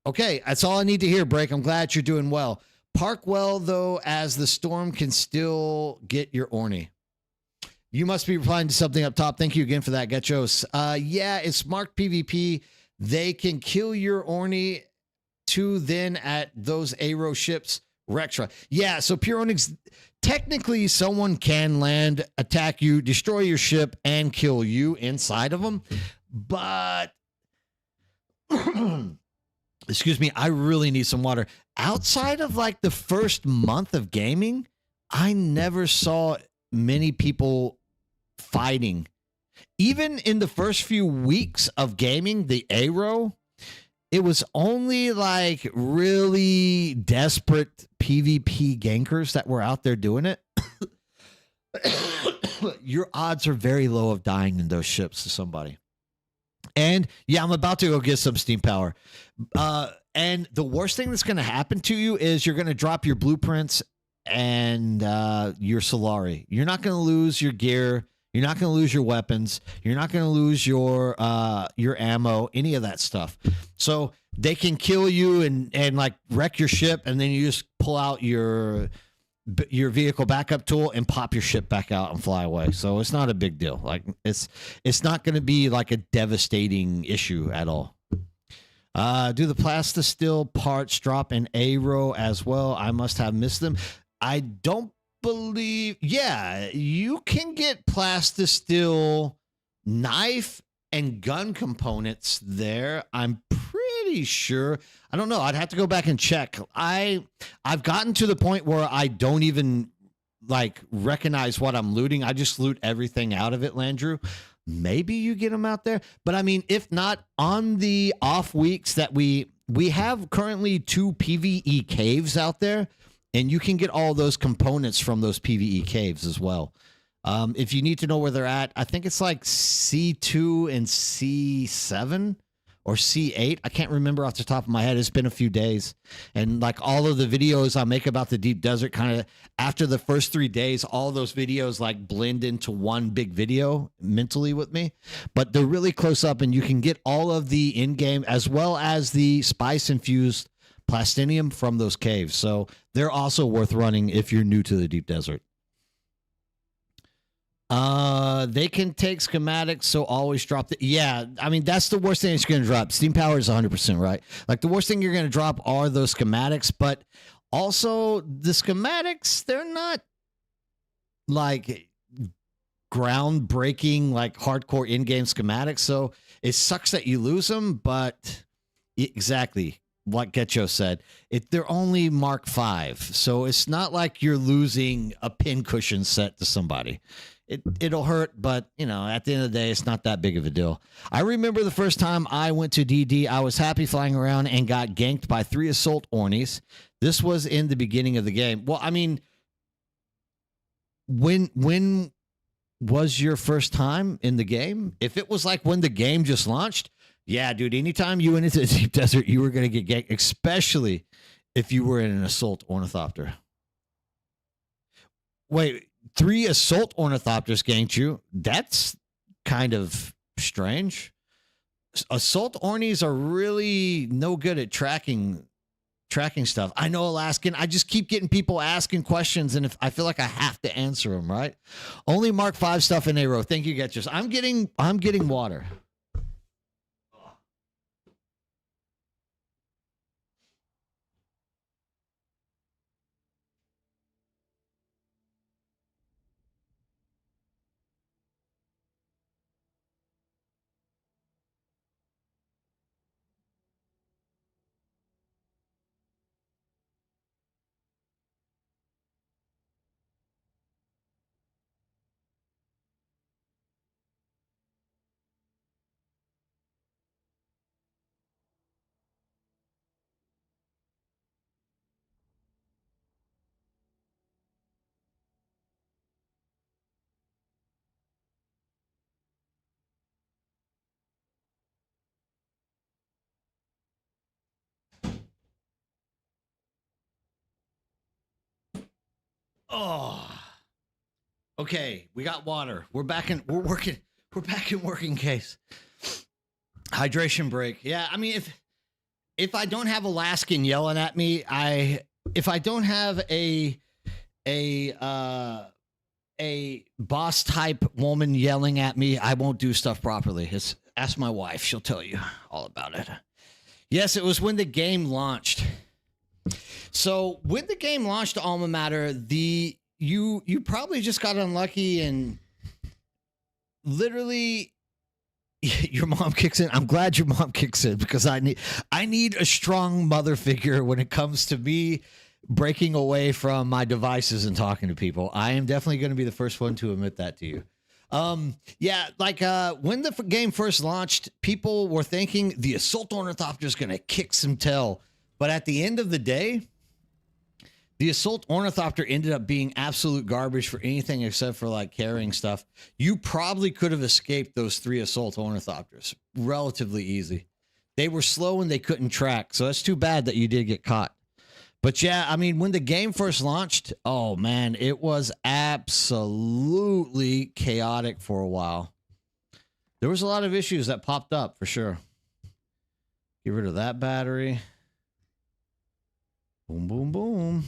Speaker 1: Okay, that's all I need to hear, Break. I'm glad you're doing well. Park well, though, as the storm can still get your Orny. You must be replying to something up top. Thank you again for that, Getchos. Yeah, it's marked PvP. They can kill your Orny too then at those Aero ships. Rextra. Yeah, so Pure Onyx, technically someone can land, attack you, destroy your ship, and kill you inside of them. But, excuse me, I really need some water. Outside of like the first month of gaming, I never saw many people fighting. Even in the first few weeks of gaming, the Aero, it was only like really desperate PvP gankers that were out there doing it. Your odds are very low of dying in those ships to somebody. And yeah, I'm about to go get some steam power. And the worst thing that's going to happen to you is you're going to drop your blueprints and your Solari. You're not going to lose your gear. You're not going to lose your weapons. You're not going to lose your ammo, any of that stuff. So they can kill you and like wreck your ship, and then you just pull out your vehicle backup tool and pop your ship back out and fly away. So it's not a big deal. Like it's not going to be like a devastating issue at all. Do the plastisteel parts drop in Aero as well? I must have missed them. I don't believe. Yeah, you can get plastisteel knife and gun components there. I'm pretty sure. I don't know. I'd have to go back and check. I've gotten to the point where I don't even like recognize what I'm looting. I just loot everything out of it, Landrew. Maybe you get them out there, but I mean, if not, on the off weeks that we have currently 2 PvE caves out there, and you can get all those components from those PvE caves as well. If you need to know where they're at, I think it's like C2 and C7 or C8. I can't remember off the top of my head. It's been a few days. And like all of the videos I make about the deep desert, kind of after the first 3 days, all those videos like blend into one big video mentally with me. But they're really close up, and you can get all of the in-game as well as the spice-infused plastinium from those caves. So they're also worth running if you're new to the deep desert. They can take schematics, so always drop the. Yeah, I mean, that's the worst thing that you're going to drop. Steam power is 100% right. Like, the worst thing you're going to drop are those schematics, but also the schematics, they're not like groundbreaking, like hardcore in-game schematics. So it sucks that you lose them, but exactly what Getcho said, they're only Mark 5. So it's not like you're losing a pincushion set to somebody. It'll hurt, but, you know, at the end of the day, it's not that big of a deal. I remember the first time I went to DD, I was happy flying around and got ganked by 3 assault Ornies. This was in the beginning of the game. Well, I mean, when was your first time in the game? If it was like when the game just launched, yeah, dude, anytime you went into the deep desert, you were going to get ganked, especially if you were in an assault ornithopter. Wait, 3 assault ornithopters ganked you? That's kind of strange. Assault Ornies are really no good at tracking stuff. I know, Alaskan. I just keep getting people asking questions, and if I feel like I have to answer them, right? Only Mark 5 stuff in Aero. Thank you, Getchers. I'm getting water. Oh, okay. We got water. We're back in. We're working. We're back in working case. Hydration break. Yeah, I mean, if I don't have Alaskan yelling at me, if I don't have a a boss type woman yelling at me, I won't do stuff properly. Ask my wife; she'll tell you all about it. Yes, it was when the game launched. So when the game launched, Alma Mater, you probably just got unlucky and literally your mom kicks in. I'm glad your mom kicks in because I need a strong mother figure when it comes to me breaking away from my devices and talking to people. I am definitely going to be the first one to admit that to you. Yeah, like when the game first launched, people were thinking the assault ornithopter is going to kick some tail, but at the end of the day, the assault ornithopter ended up being absolute garbage for anything except for like carrying stuff. You probably could have escaped those 3 assault ornithopters relatively easy. They were slow and they couldn't track, so that's too bad that you did get caught. But yeah, I mean, when the game first launched, oh man, it was absolutely chaotic for a while. There was a lot of issues that popped up for sure. Get rid of that battery. Boom, boom, boom.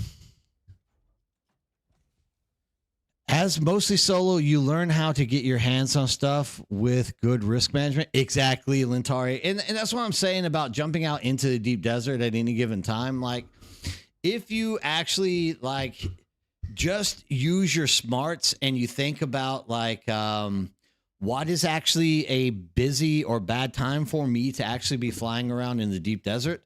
Speaker 1: As mostly solo, you learn how to get your hands on stuff with good risk management. Exactly, Lintari. And that's what I'm saying about jumping out into the deep desert at any given time. Like, if you actually like just use your smarts and you think about like what is actually a busy or bad time for me to actually be flying around in the deep desert,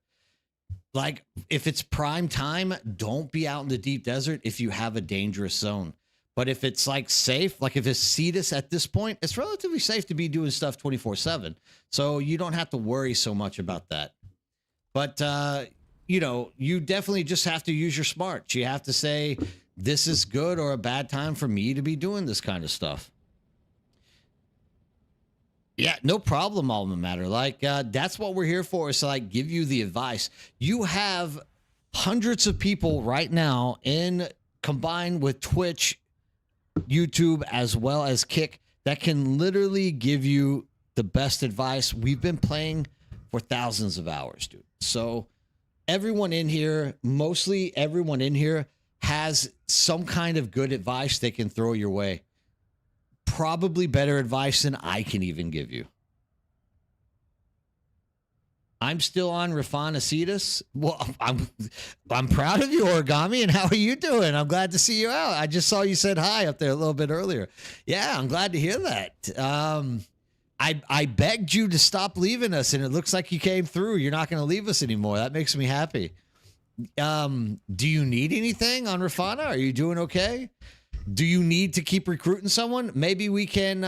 Speaker 1: like if it's prime time, don't be out in the deep desert if you have a dangerous zone. But if it's like safe, like if it's Cetus at this point, it's relatively safe to be doing stuff 24/7, so you don't have to worry so much about that. But you know, you definitely just have to use your smarts. You have to say, this is good or a bad time for me to be doing this kind of stuff. Yeah, no problem, Alma Mater. Like, that's what we're here for, is to like give you the advice. You have hundreds of people right now in combined with Twitch, YouTube, as well as Kick, that can literally give you the best advice. We've been playing for thousands of hours, dude. So everyone in here, mostly everyone in here, has some kind of good advice they can throw your way. Probably better advice than I can even give you. I'm still on Rafana Cetus. Well, I'm proud of you, Origami, and how are you doing? I'm glad to see you out. I just saw you said hi up there a little bit earlier. Yeah, I'm glad to hear that. I begged you to stop leaving us, and it looks like you came through. You're not going to leave us anymore. That makes me happy. Do you need anything on Rafana? Are you doing okay? Do you need to keep recruiting someone? Maybe we can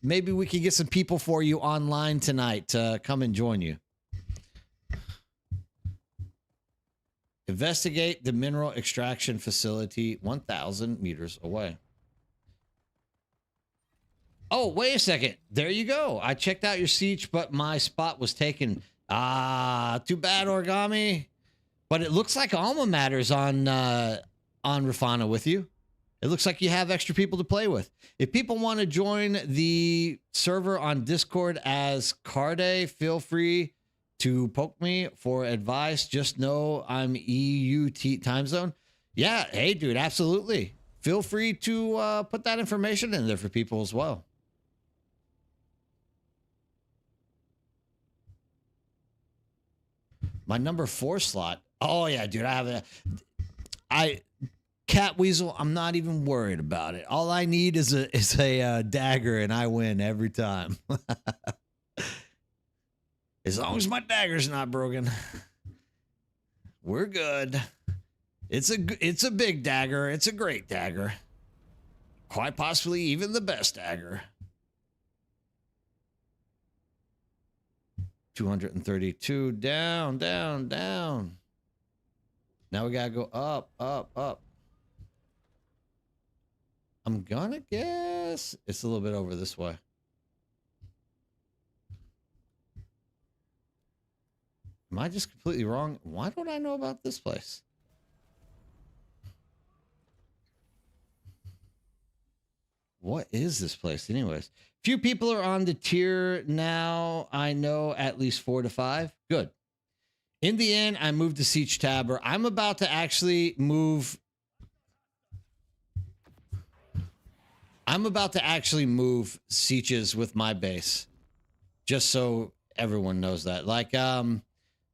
Speaker 1: get some people for you online tonight to come and join you. Investigate the mineral extraction facility 1,000 meters away. Oh, wait a second. There you go. I checked out your siege, but my spot was taken. Ah, too bad, Origami. But it looks like Alma Mater's on Rafana with you. It looks like you have extra people to play with. If people want to join the server on Discord as Carde, feel free to poke me for advice. Just know I'm EUT time zone. Yeah, hey, dude, absolutely. Feel free to put that information in there for people as well. My number 4 slot. Oh yeah, dude, I Cat Weasel. I'm not even worried about it. All I need is a dagger, and I win every time. As long as my dagger's not broken, we're good. It's a big dagger. It's a great dagger. Quite possibly even the best dagger. 232 down, down, down. Now we gotta go up, up, up. I'm gonna guess it's a little bit over this way. Am I just completely wrong? Why don't I know about this place? What is this place anyways? Few people are on the tier now. I know at least 4 to 5. Good. In the end, I moved to Siege Tabber. I'm about to actually move. I'm about to actually move sieges with my base. Just so everyone knows that. Like,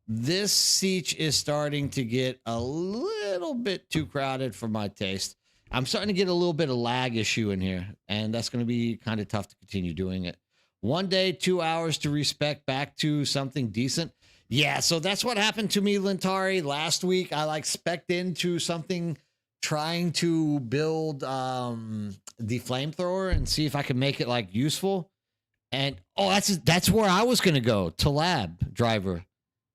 Speaker 1: this siege is starting to get a little bit too crowded for my taste. I'm starting to get a little bit of lag issue in here, and that's going to be kind of tough to continue doing it. 1 day, 2 hours to respec back to something decent. Yeah, so that's what happened to me, Lintari. Last week, I like specced into something trying to build the flamethrower and see if I could make it like useful. And oh, that's where I was going to go, to lab driver.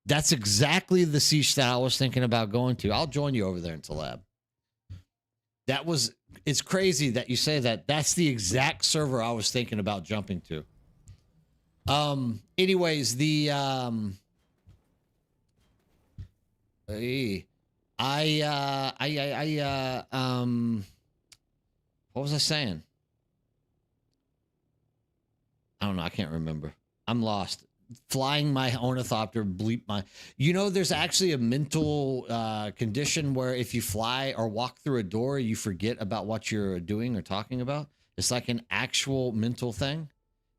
Speaker 1: That's exactly the siege that I was thinking about going to. I'll join you over there into lab. It's crazy that you say that. That's the exact server I was thinking about jumping to. Anyways, what was I saying? I don't know. I can't remember. I'm lost. Flying my ornithopter bleep my, there's actually a mental condition where if you fly or walk through a door, you forget about what you're doing or talking about. It's like an actual mental thing.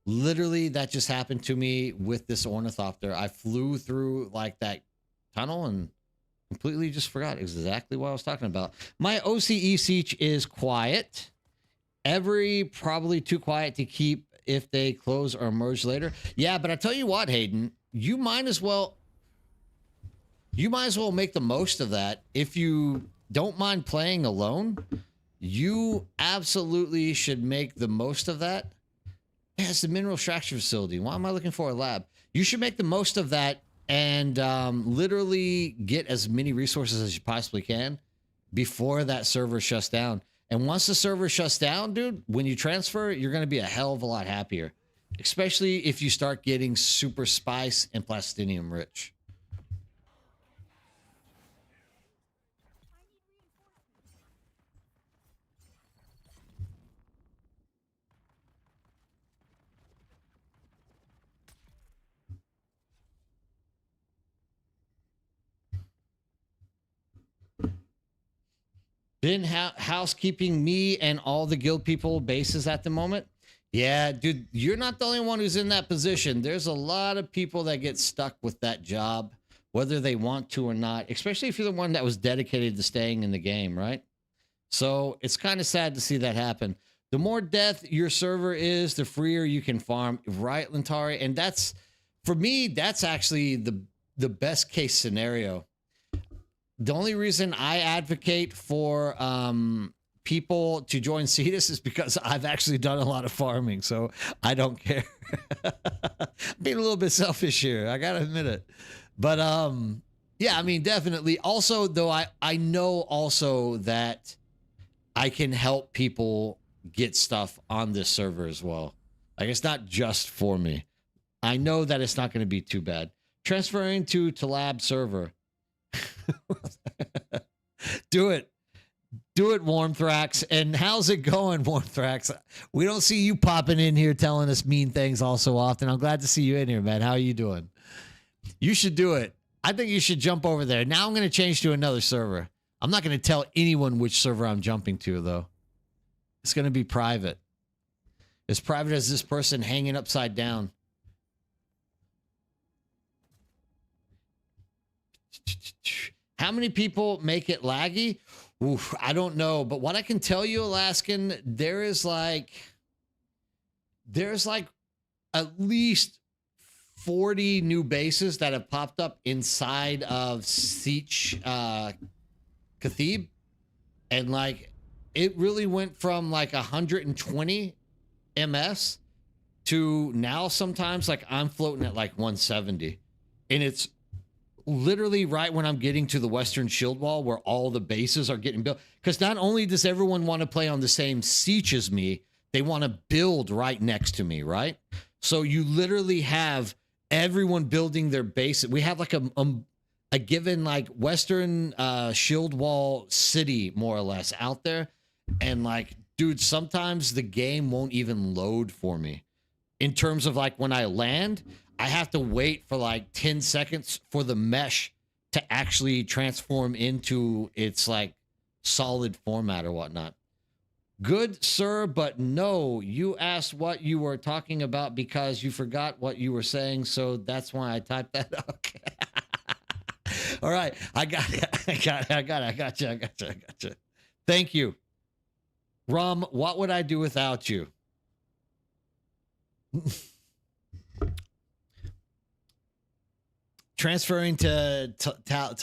Speaker 1: Literally, that just happened to me with this ornithopter. I flew through like that tunnel and completely just forgot exactly what I was talking about. My OCE siege is quiet. Probably too quiet to keep if they close or merge later. Yeah, but I tell you what, Hayden, you might as well make the most of that. If you don't mind playing alone, you absolutely should make the most of that. Yeah, it's the mineral extraction facility. Why am I looking for a lab? You should make the most of that and literally get as many resources as you possibly can before that server shuts down. And once the server shuts down, dude, when you transfer, you're going to be a hell of a lot happier, especially if you start getting super spice and plastinium rich. Been housekeeping me and all the guild people bases at the moment. Yeah, dude, you're not the only one who's in that position. There's a lot of people that get stuck with that job, whether they want to or not, especially if you're the one that was dedicated to staying in the game, right? So it's kind of sad to see that happen. The more death your server is, the freer you can farm, right, Lintari? And that's, for me, that's actually the best case scenario. The only reason I advocate for people to join Cetus is because I've actually done a lot of farming, so I don't care. Being a little bit selfish here, I gotta admit it. But yeah, I mean, definitely. Also, though, I know also that I can help people get stuff on this server as well. Like, it's not just for me. I know that it's not going to be too bad. Transferring to lab server. Do it. Do it, Warmthrax. And how's it going, Warmthrax? We don't see you popping in here telling us mean things all so often. I'm glad to see you in here, man. How are you doing? You should do it. I think you should jump over there. Now I'm going to change to another server. I'm not going to tell anyone which server I'm jumping to, though. It's going to be private. As private as this person hanging upside down. How many people make it laggy? Oof, I don't know. But what I can tell you, Alaskan, there's like at least 40 new bases that have popped up inside of Siege Cathib. And like, it really went from like 120 MS to now sometimes like I'm floating at like 170. And it's literally right when I'm getting to the Western Shield Wall where all the bases are getting built. Because not only does everyone want to play on the same siege as me, they want to build right next to me, right? So you literally have everyone building their base. We have like a given like Western Shield Wall city, more or less, out there. And like, dude, sometimes the game won't even load for me. In terms of like when I land, I have to wait for like 10 seconds for the mesh to actually transform into its like solid format or whatnot. Good, sir, but no, you asked what you were talking about because you forgot what you were saying. So that's why I typed that up. All right. I got you. Thank you. Rum, what would I do without you? Transferring to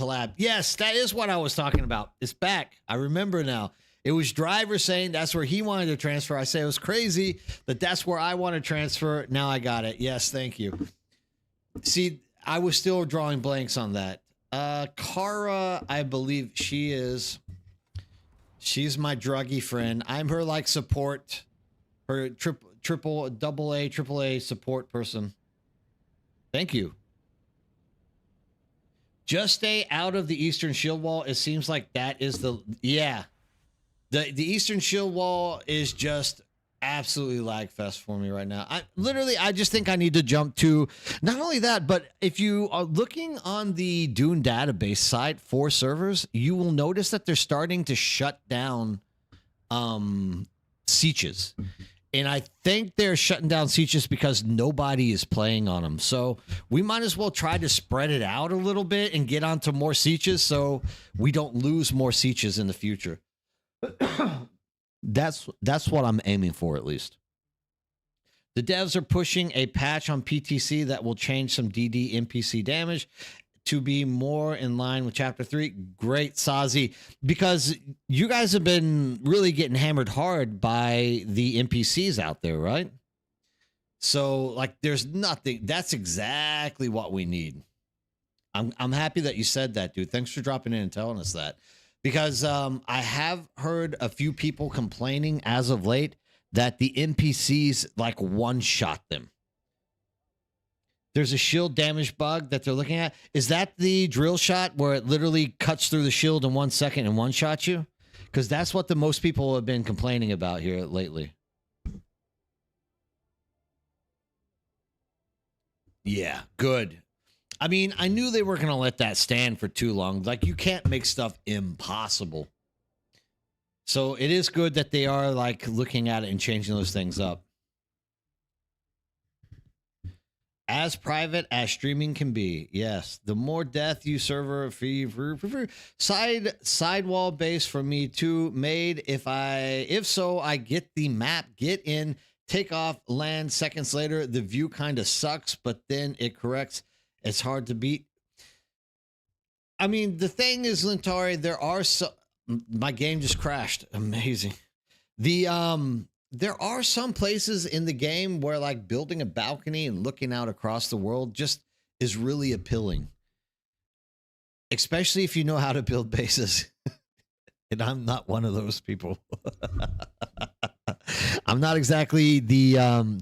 Speaker 1: lab. Yes, that is what I was talking about. It's back. I remember now. It was Driver saying that's where he wanted to transfer. I say it was crazy, but that's where I want to transfer. Now I got it. Yes, thank you. See, I was still drawing blanks on that. Kara, I believe she's my druggy friend. I'm her like support, her double A support person. Thank you. Just stay out of the Eastern Shield Wall. It seems like that is the The Eastern Shield Wall is just absolutely lag fest for me right now. I just think I need to jump to not only that, but if you are looking on the Dune database site for servers, you will notice that they're starting to shut down sieges. And I think they're shutting down sieges because nobody is playing on them. So we might as well try to spread it out a little bit and get onto more sieges so we don't lose more sieges in the future. That's what I'm aiming for, at least. The devs are pushing a patch on PTC that will change some DD NPC damage to be more in line with Chapter 3. Great, Sazi, because you guys have been really getting hammered hard by the NPCs out there, right? So, like, there's nothing. That's exactly what we need. I'm happy that you said that, dude. Thanks for dropping in and telling us that. Because I have heard a few people complaining as of late that the NPCs, like, one-shot them. There's a shield damage bug that they're looking at. Is that the drill shot where it literally cuts through the shield in 1 second and one-shot you? Because that's what the most people have been complaining about here lately. Yeah, good. I mean, I knew they were going to let that stand for too long. Like, you can't make stuff impossible. So it is good that they are, like, looking at it and changing those things up. As private as streaming can be. Yes. The more death you server sidewall base for me too made. If so, I get the map, get in, take off, land seconds later. The view kind of sucks, but then it corrects. It's hard to beat. I mean, the thing is, Lintari, there are my game just crashed. Amazing. There are some places in the game where, like, building a balcony and looking out across the world just is really appealing. Especially if you know how to build bases. And I'm not one of those people. I'm not exactly the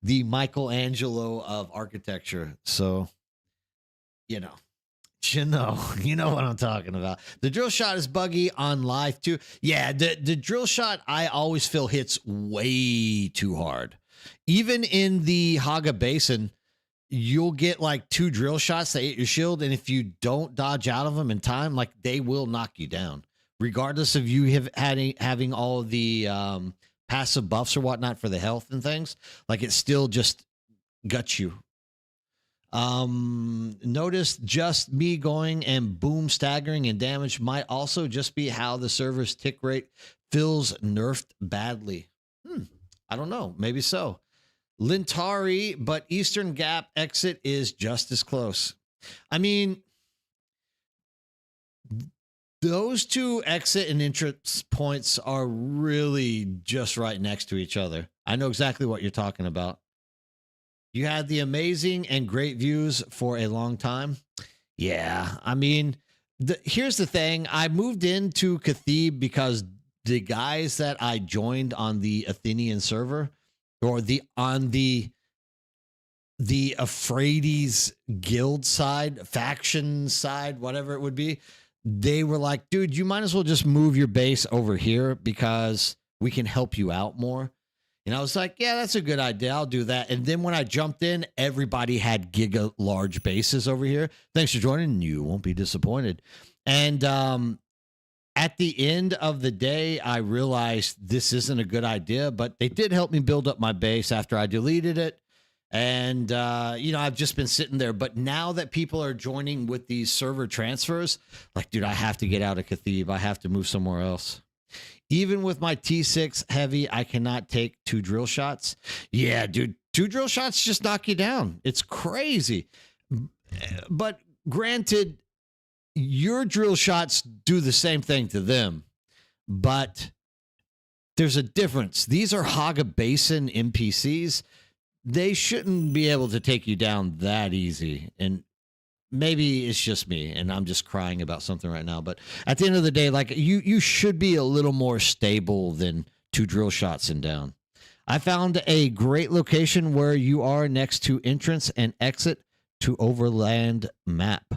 Speaker 1: Michelangelo of architecture. So, you know, you know. You know what I'm talking about. The drill shot is buggy on life too. Yeah, the drill shot I always feel hits way too hard. Even in the Haga Basin, you'll get like 2 drill shots that hit your shield, and if you don't dodge out of them in time, like they will knock you down, regardless of you having all of the passive buffs or whatnot for the health and things. Like it still just guts you. Notice just me going and boom staggering and damage might also just be how the server's tick rate feels nerfed badly. I don't know. Maybe so. Lintari, but Eastern Gap exit is just as close. I mean, those 2 exit and entrance points are really just right next to each other. I know exactly what you're talking about. You had the amazing and great views for a long time. Yeah, I mean, here's the thing. I moved into Cathib because the guys that I joined on the Athenian server, or on the Aphraides guild side, faction side, whatever it would be, they were like, dude, you might as well just move your base over here because we can help you out more. And I was like, yeah, that's a good idea. I'll do that. And then when I jumped in, everybody had giga large bases over here. Thanks for joining. You won't be disappointed. And at the end of the day, I realized this isn't a good idea, but they did help me build up my base after I deleted it. And, you know, I've just been sitting there. But now that people are joining with these server transfers, like, dude, I have to get out of Cathib. I have to move somewhere else. Even with my T6 heavy, I cannot take 2 drill shots. Yeah, dude, 2 drill shots just knock you down. It's crazy. But granted, your drill shots do the same thing to them, but there's a difference. These are Haga Basin NPCs. They shouldn't be able to take you down that easy. And maybe it's just me and I'm just crying about something right now. But at the end of the day, like you should be a little more stable than 2 drill shots and down. I found a great location where you are next to entrance and exit to overland map.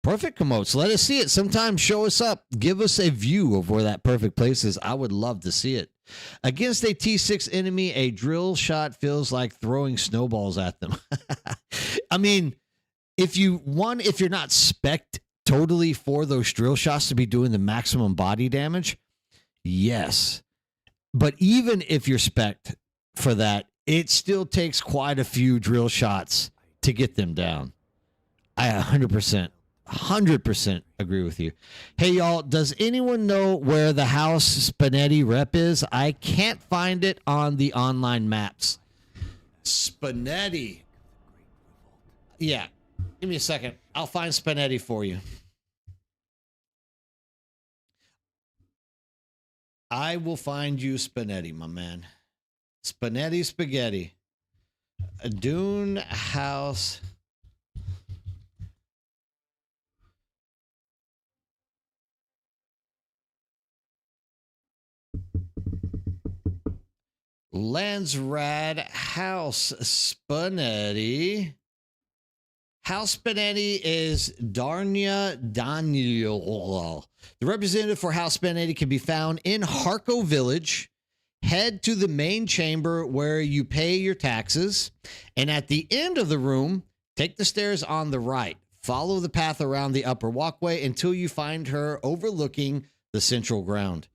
Speaker 1: Perfect, Komots. Let us see it. Sometime show us up. Give us a view of where that perfect place is. I would love to see it. Against a T6 enemy, a drill shot feels like throwing snowballs at them. I mean, if you're not spec'd totally for those drill shots to be doing the maximum body damage, yes. But even if you're spec'd for that, it still takes quite a few drill shots to get them down. I 100% agree with you. Hey, y'all, does anyone know where the House Spinetti rep is? I can't find it on the online maps. Spinetti. Yeah. Give me a second. I'll find Spinetti for you. I will find you Spinetti, my man. Spinetti spaghetti. A Dune House. Landsrad House Spinetti. House Spinetti is Darnia Daniel. The representative for House Spinetti can be found in Harco Village. Head to the main chamber where you pay your taxes. And at the end of the room, take the stairs on the right. Follow the path around the upper walkway until you find her overlooking the central ground.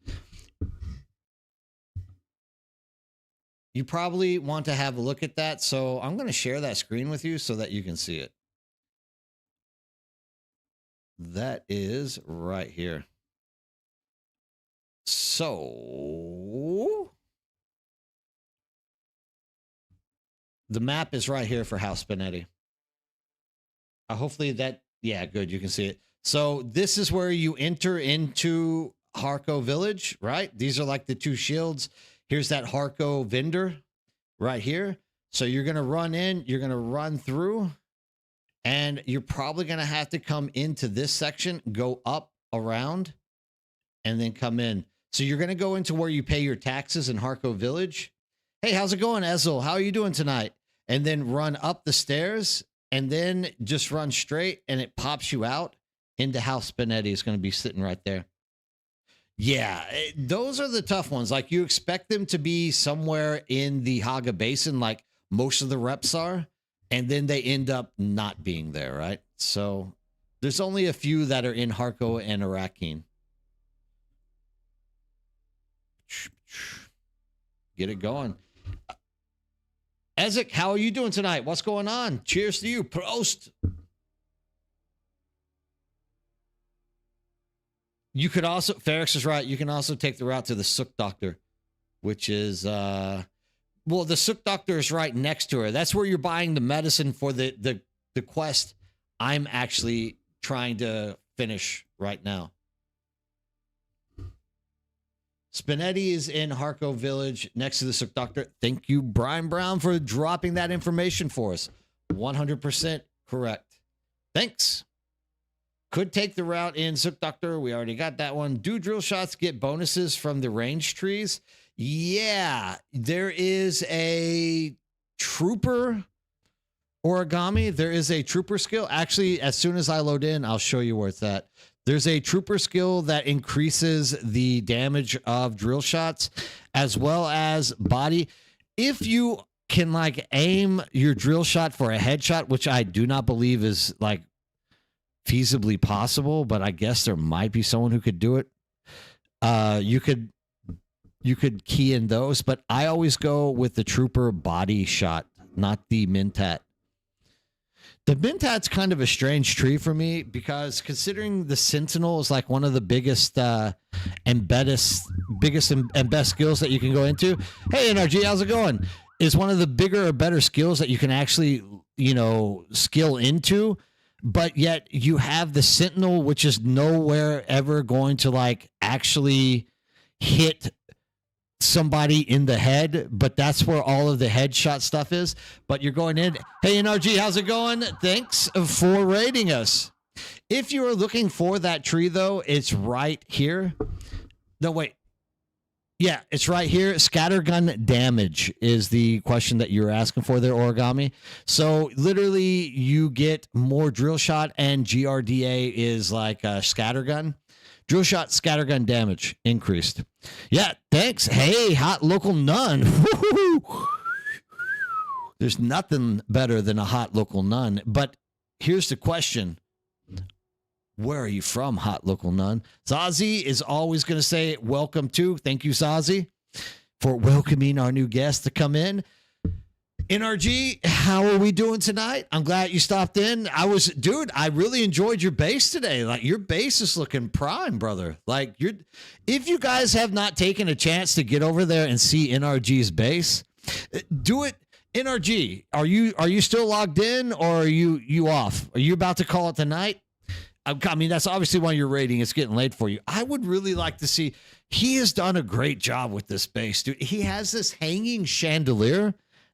Speaker 1: You probably want to have a look at that. So I'm going to share that screen with you so that you can see it. That is right here. So the map is right here for House Spinetti. Hopefully that, yeah, good. You can see it. So this is where you enter into Harco Village, right? These are like the 2 shields. Here's that Harco vendor right here. So you're going to run in, you're going to run through, and you're probably going to have to come into this section, go up around, and then come in. So you're going to go into where you pay your taxes in Harco Village. Hey, how's it going, Ezel? How are you doing tonight? And then run up the stairs and then just run straight and it pops you out into House Spinetti is going to be sitting right there. Yeah, those are the tough ones. Like you expect them to be somewhere in the Haga Basin, like most of the reps are, and then they end up not being there, right? So there's only a few that are in Harko and Arakeen. Get it going. Ezek, how are you doing tonight? What's going on? Cheers to you. Prost. You could also, Ferrex is right. You can also take the route to the Sook Doctor, which is, well, the Sook Doctor is right next to her. That's where you're buying the medicine for the quest I'm actually trying to finish right now. Spinetti is in Harko Village next to the Sook Doctor. Thank you, Brian Brown, for dropping that information for us. 100% correct. Thanks. Could take the route in Sook Doctor. We already got that one. Do drill shots get bonuses from the range trees? Yeah, there is a trooper origami. There is a trooper skill. Actually, as soon as I load in, I'll show you where it's at. There's a trooper skill that increases the damage of drill shots as well as body. If you can like aim your drill shot for a headshot, which I do not believe is like feasibly possible, but I guess there might be someone who could do it. You could key in those, but I always go with the trooper body shot, not the Mintat. The Mintat's kind of a strange tree for me because considering the Sentinel is like one of the biggest and best skills that you can go into. Hey, NRG, how's it going? Is one of the bigger or better skills that you can actually, skill into. But yet you have the Sentinel, which is nowhere ever going to like actually hit somebody in the head, but that's where all of the headshot stuff is. But you're going in. Hey, NRG, how's it going? Thanks for rating us. If you are looking for that tree, though, it's right here. No, wait. Yeah, it's right here. Scattergun damage is the question that you're asking for there, Origami. So literally you get more drill shot and GRDA is like a scattergun. Drill shot, scattergun damage increased. Yeah, thanks. Hey, hot local nun. There's nothing better than a hot local nun. But here's the question. Where are you from, hot local nun? Zazie is always going to say welcome to. Thank you, Zazie, for welcoming our new guest to come in. NRG, how are we doing tonight? I'm glad you stopped in. I really enjoyed your base today. Like your base is looking prime, brother. Like if you guys have not taken a chance to get over there and see NRG's base, do it. NRG, are you still logged in or are you off? Are you about to call it tonight? I mean, that's obviously why you're rating. It's getting late for you. I would really like to see. He has done a great job with this base, dude. He has this hanging chandelier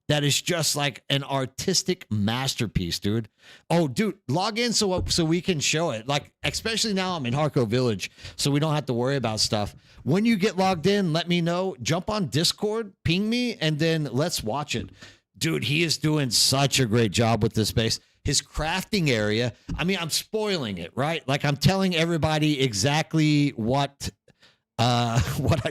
Speaker 1: that is just like an artistic masterpiece, dude. Oh, dude, log in so we can show it. Like, especially now I'm in Harko Village, so we don't have to worry about stuff. When you get logged in, let me know. Jump on Discord, ping me, and then let's watch it. Dude, he is doing such a great job with this base. His crafting area, I mean, I'm spoiling it, right? Like, I'm telling everybody exactly what I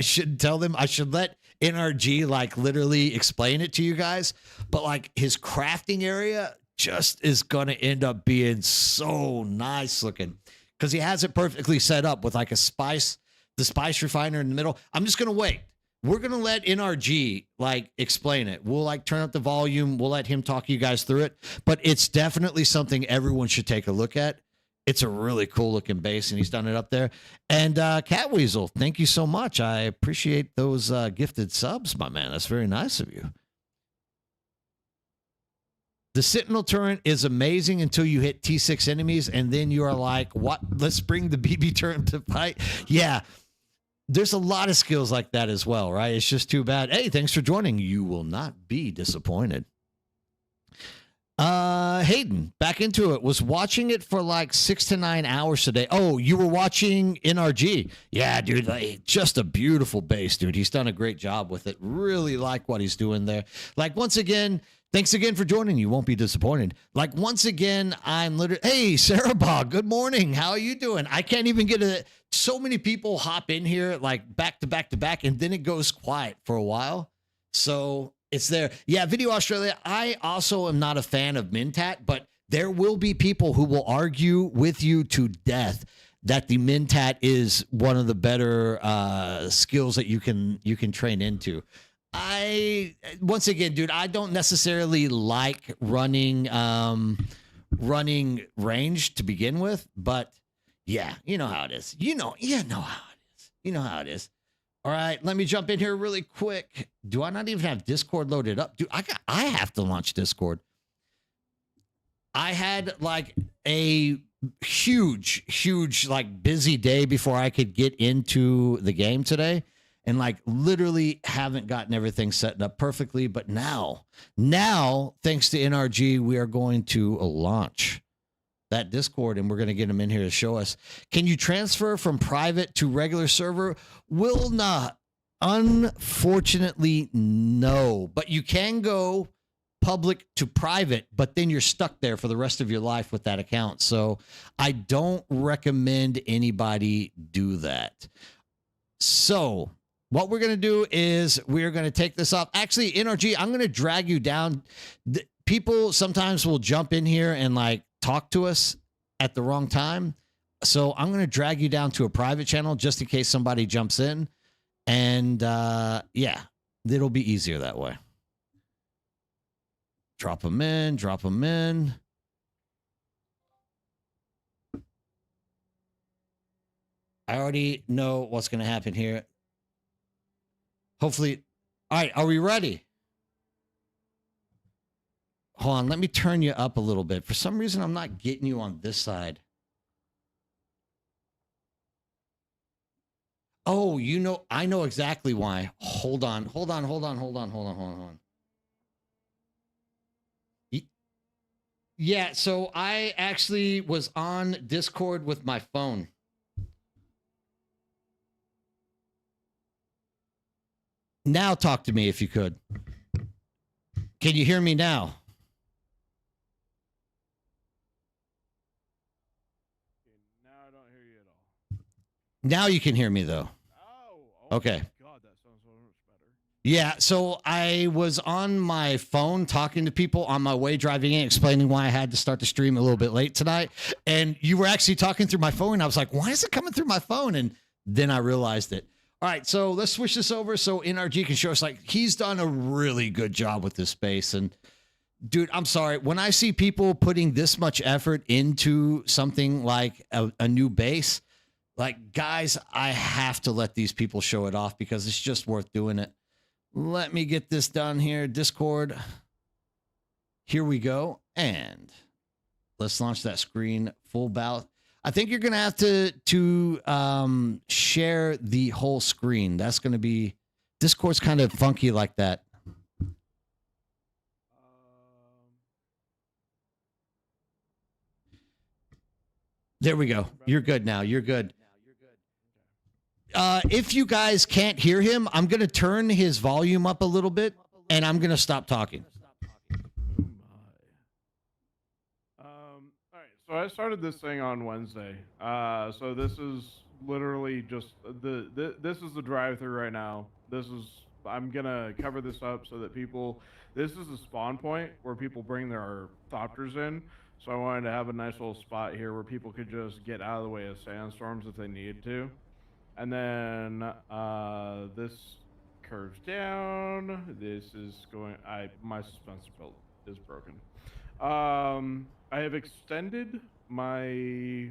Speaker 1: should tell them. I should let NRG like literally explain it to you guys, but like his crafting area just is going to end up being so nice looking because he has it perfectly set up with like the spice refiner in the middle. I'm just going to wait. We're going to let NRG like explain it. We'll like turn up the volume. We'll let him talk you guys through it, but it's definitely something everyone should take a look at. It's a really cool looking base, and he's done it up there. And Cat Weasel, thank you so much. I appreciate those gifted subs, my man. That's very nice of you. The Sentinel turret is amazing until you hit T6 enemies, and then you are like, what? Let's bring the BB turret to fight. Yeah, there's a lot of skills like that as well, right? It's just too bad. Hey, thanks for joining. You will not be disappointed. Hayden, back into it. Was watching it for like 6 to 9 hours today. Oh, you were watching NRG. Yeah, dude, like, just a beautiful base, dude. He's done a great job with it. Really like what he's doing there. Like, once again, Thanks again for joining. You won't be disappointed. Like, once again, I'm literally, hey, Sarah Bog, good morning. How are you doing? I can't even get a, so many people hop in here like back to back to back, and then it goes quiet for a while. So it's there. Yeah, Video Australia. I also am not a fan of Mintat, but there will be people who will argue with you to death that the Mintat is one of the better skills that you can train into. I once again, dude, I don't necessarily like running range to begin with, but yeah, you know how it is. You know how it is. You know how it is. All right, let me jump in here really quick. Do I not even have Discord loaded up? Dude, I have to launch Discord. I had like a huge like busy day before I could get into the game today, and like literally haven't gotten everything set up perfectly. But now thanks to NRG, we are going to launch that Discord, and we're going to get them in here to show us. Can you transfer from private to regular server? Will not. Unfortunately, no. But you can go public to private, but then you're stuck there for the rest of your life with that account. So I don't recommend anybody do that. So what we're going to do is we're going to take this off. Actually, NRG, I'm going to drag you down. People sometimes will jump in here and like talk to us at the wrong time. So I'm going to drag you down to a private channel just in case somebody jumps in. And yeah, it'll be easier that way. Drop them in, drop them in. I already know what's going to happen here. Hopefully. All right, are we ready? Hold on, let me turn you up a little bit. For some reason, I'm not getting you on this side. Oh, you know, I know exactly why. Hold on. Yeah, so I actually was on Discord with my phone. Now talk to me if you could. Can you hear me now?
Speaker 2: Now I don't hear you at all.
Speaker 1: Now you can hear me though.
Speaker 2: Oh
Speaker 1: okay.
Speaker 2: God, that sounds so much better.
Speaker 1: Yeah, so I was on my phone talking to people on my way driving in, explaining why I had to start the stream a little bit late tonight. And you were actually talking through my phone. And I was like, why is it coming through my phone? And then I realized it. All right, so let's switch this over so NRG can show us. Like, he's done a really good job with this space. And dude, I'm sorry. When I see people putting this much effort into something like a new base, like, guys, I have to let these people show it off because it's just worth doing it. Let me get this done here. Discord. Here we go. And let's launch that screen full ballot. I think you're going to have to share the whole screen. That's going to be, Discord's kind of funky like that. There we go. You're good now. You're good. If you guys can't hear him, I'm going to turn his volume up a little bit, and I'm going to stop talking.
Speaker 2: All right, so I started this thing on Wednesday. So this is literally just this is the drive-through right now. I'm gonna cover this up so that people. This is the spawn point where people bring their thopters in. So I wanted to have a nice little spot here where people could just get out of the way of sandstorms if they needed to. And then this curves down. This is going. My suspension belt is broken. I have extended my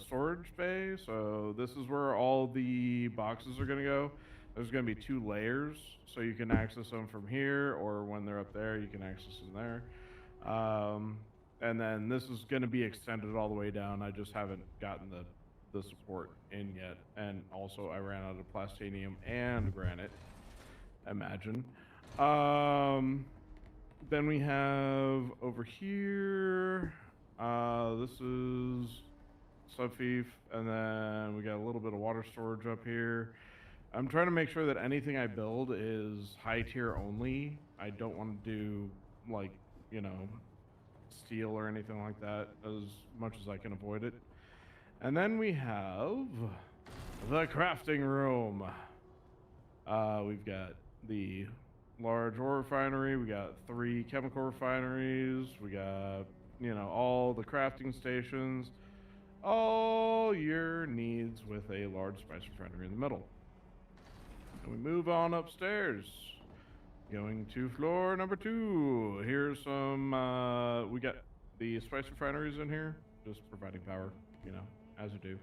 Speaker 2: storage bay, so this is where all the boxes are going to go. There's going to be 2 layers, so you can access them from here, or when they're up there, you can access them there. And then this is going to be extended all the way down. I just haven't gotten the support in yet, and also I ran out of plastinium and granite. Imagine. Then we have over here, this is Subfief, and then we got a little bit of water storage up here. I'm trying to make sure that anything I build is high tier only. I don't want to do like, you know, steel or anything like that as much as I can avoid it. And then we have the crafting room. We've got the large ore refinery. We got 3 chemical refineries. We got, you know, all the crafting stations. All your needs with a large spice refinery in the middle. And we move on upstairs. Going to floor number 2. Here's some, we got the spice refineries in here, just providing power, you know, as you do.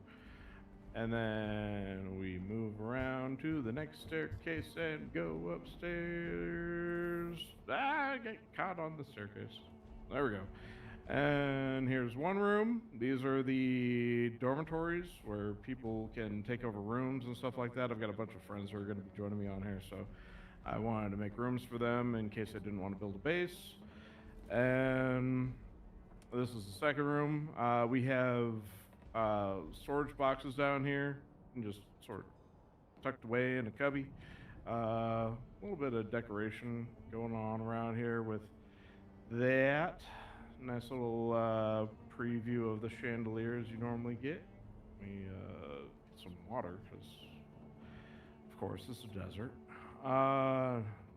Speaker 2: And then we move around to the next staircase and go upstairs. I get caught on the staircase. There we go. And here's one room. These are the dormitories where people can take over rooms and stuff like that. I've got a bunch of friends who are going to be joining me on here, so I wanted to make rooms for them in case I didn't want to build a base. And this is the second room. We have storage boxes down here, and just sort of tucked away in a cubby. A little bit of decoration going on around here with that. Nice little preview of the chandeliers you normally get. We get some water because, of course, this is a desert.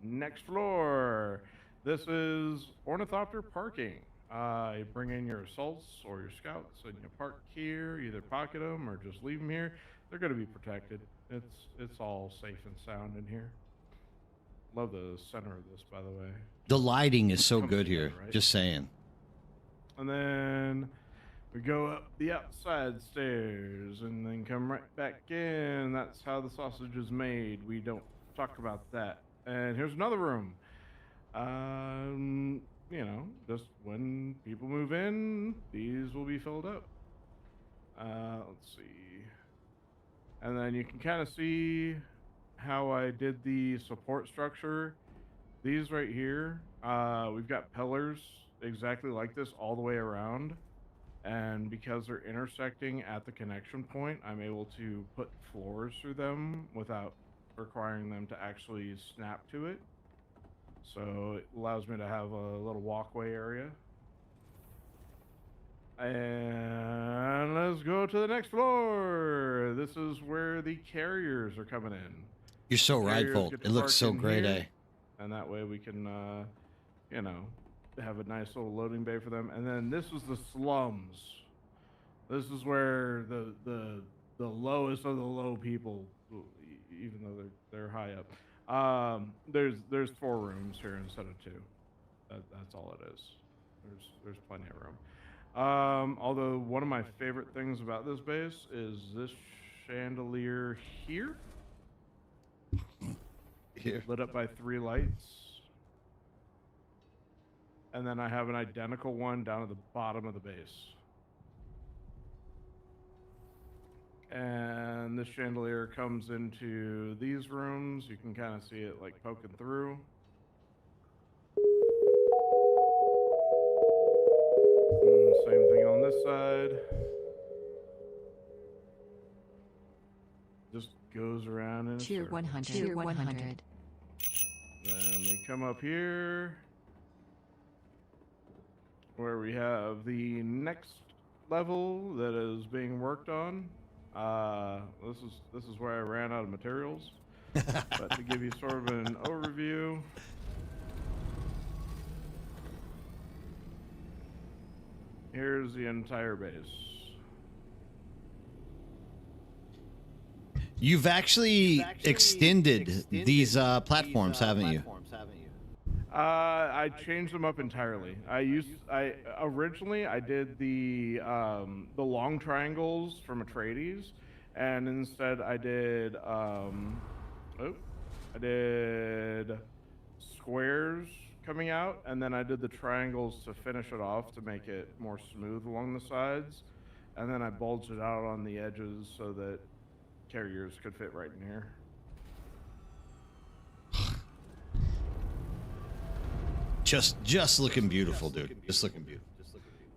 Speaker 2: Next floor. This is ornithopter parking. You bring in your assaults or your scouts and you park here, either pocket them or just leave them here. They're going to be protected. It's all safe and sound in here. Love the center of this, by the way.
Speaker 1: The lighting is so good here.
Speaker 2: Right?
Speaker 1: Just saying.
Speaker 2: And then we go up the outside stairs and then come right back in. That's how the sausage is made. We don't talk about that. And here's another room. You know, just when people move in, these will be filled up. Let's see. And then you can kind of see how I did the support structure. These right here, we've got pillars exactly like this all the way around. And because they're intersecting at the connection point, I'm able to put floors through them without requiring them to actually snap to it. So it allows me to have a little walkway area. And let's go to the next floor. This is where the carriers are coming in.
Speaker 1: You're so rightful. It looks so great,
Speaker 2: here,
Speaker 1: eh?
Speaker 2: And that way we can, you know, have a nice little loading bay for them. And then this is the slums. This is where the lowest of the low people, even though they're high up. There's 4 rooms here instead of 2. That's all it is. There's plenty of room. Although one of my favorite things about this base is this chandelier here.
Speaker 1: Here.
Speaker 2: Lit up by 3 lights. And then I have an identical one down at the bottom of the base. And this chandelier comes into these rooms. You can kind of see it like poking through. And same thing on this side. Just goes around in a
Speaker 3: Tier
Speaker 2: circle.
Speaker 3: 100. Tier 100.
Speaker 2: Then we come up here where we have the next level that is being worked on. This is where I ran out of materials. But to give you sort of an overview, here's the entire base.
Speaker 1: You've actually extended these platforms, haven't you?
Speaker 2: I changed them up entirely. Originally I did the long triangles from Atreides, and instead I did squares coming out, and then I did the triangles to finish it off to make it more smooth along the sides, and then I bulged it out on the edges so that carriers could fit right in here.
Speaker 1: Just looking beautiful, dude. Just looking beautiful.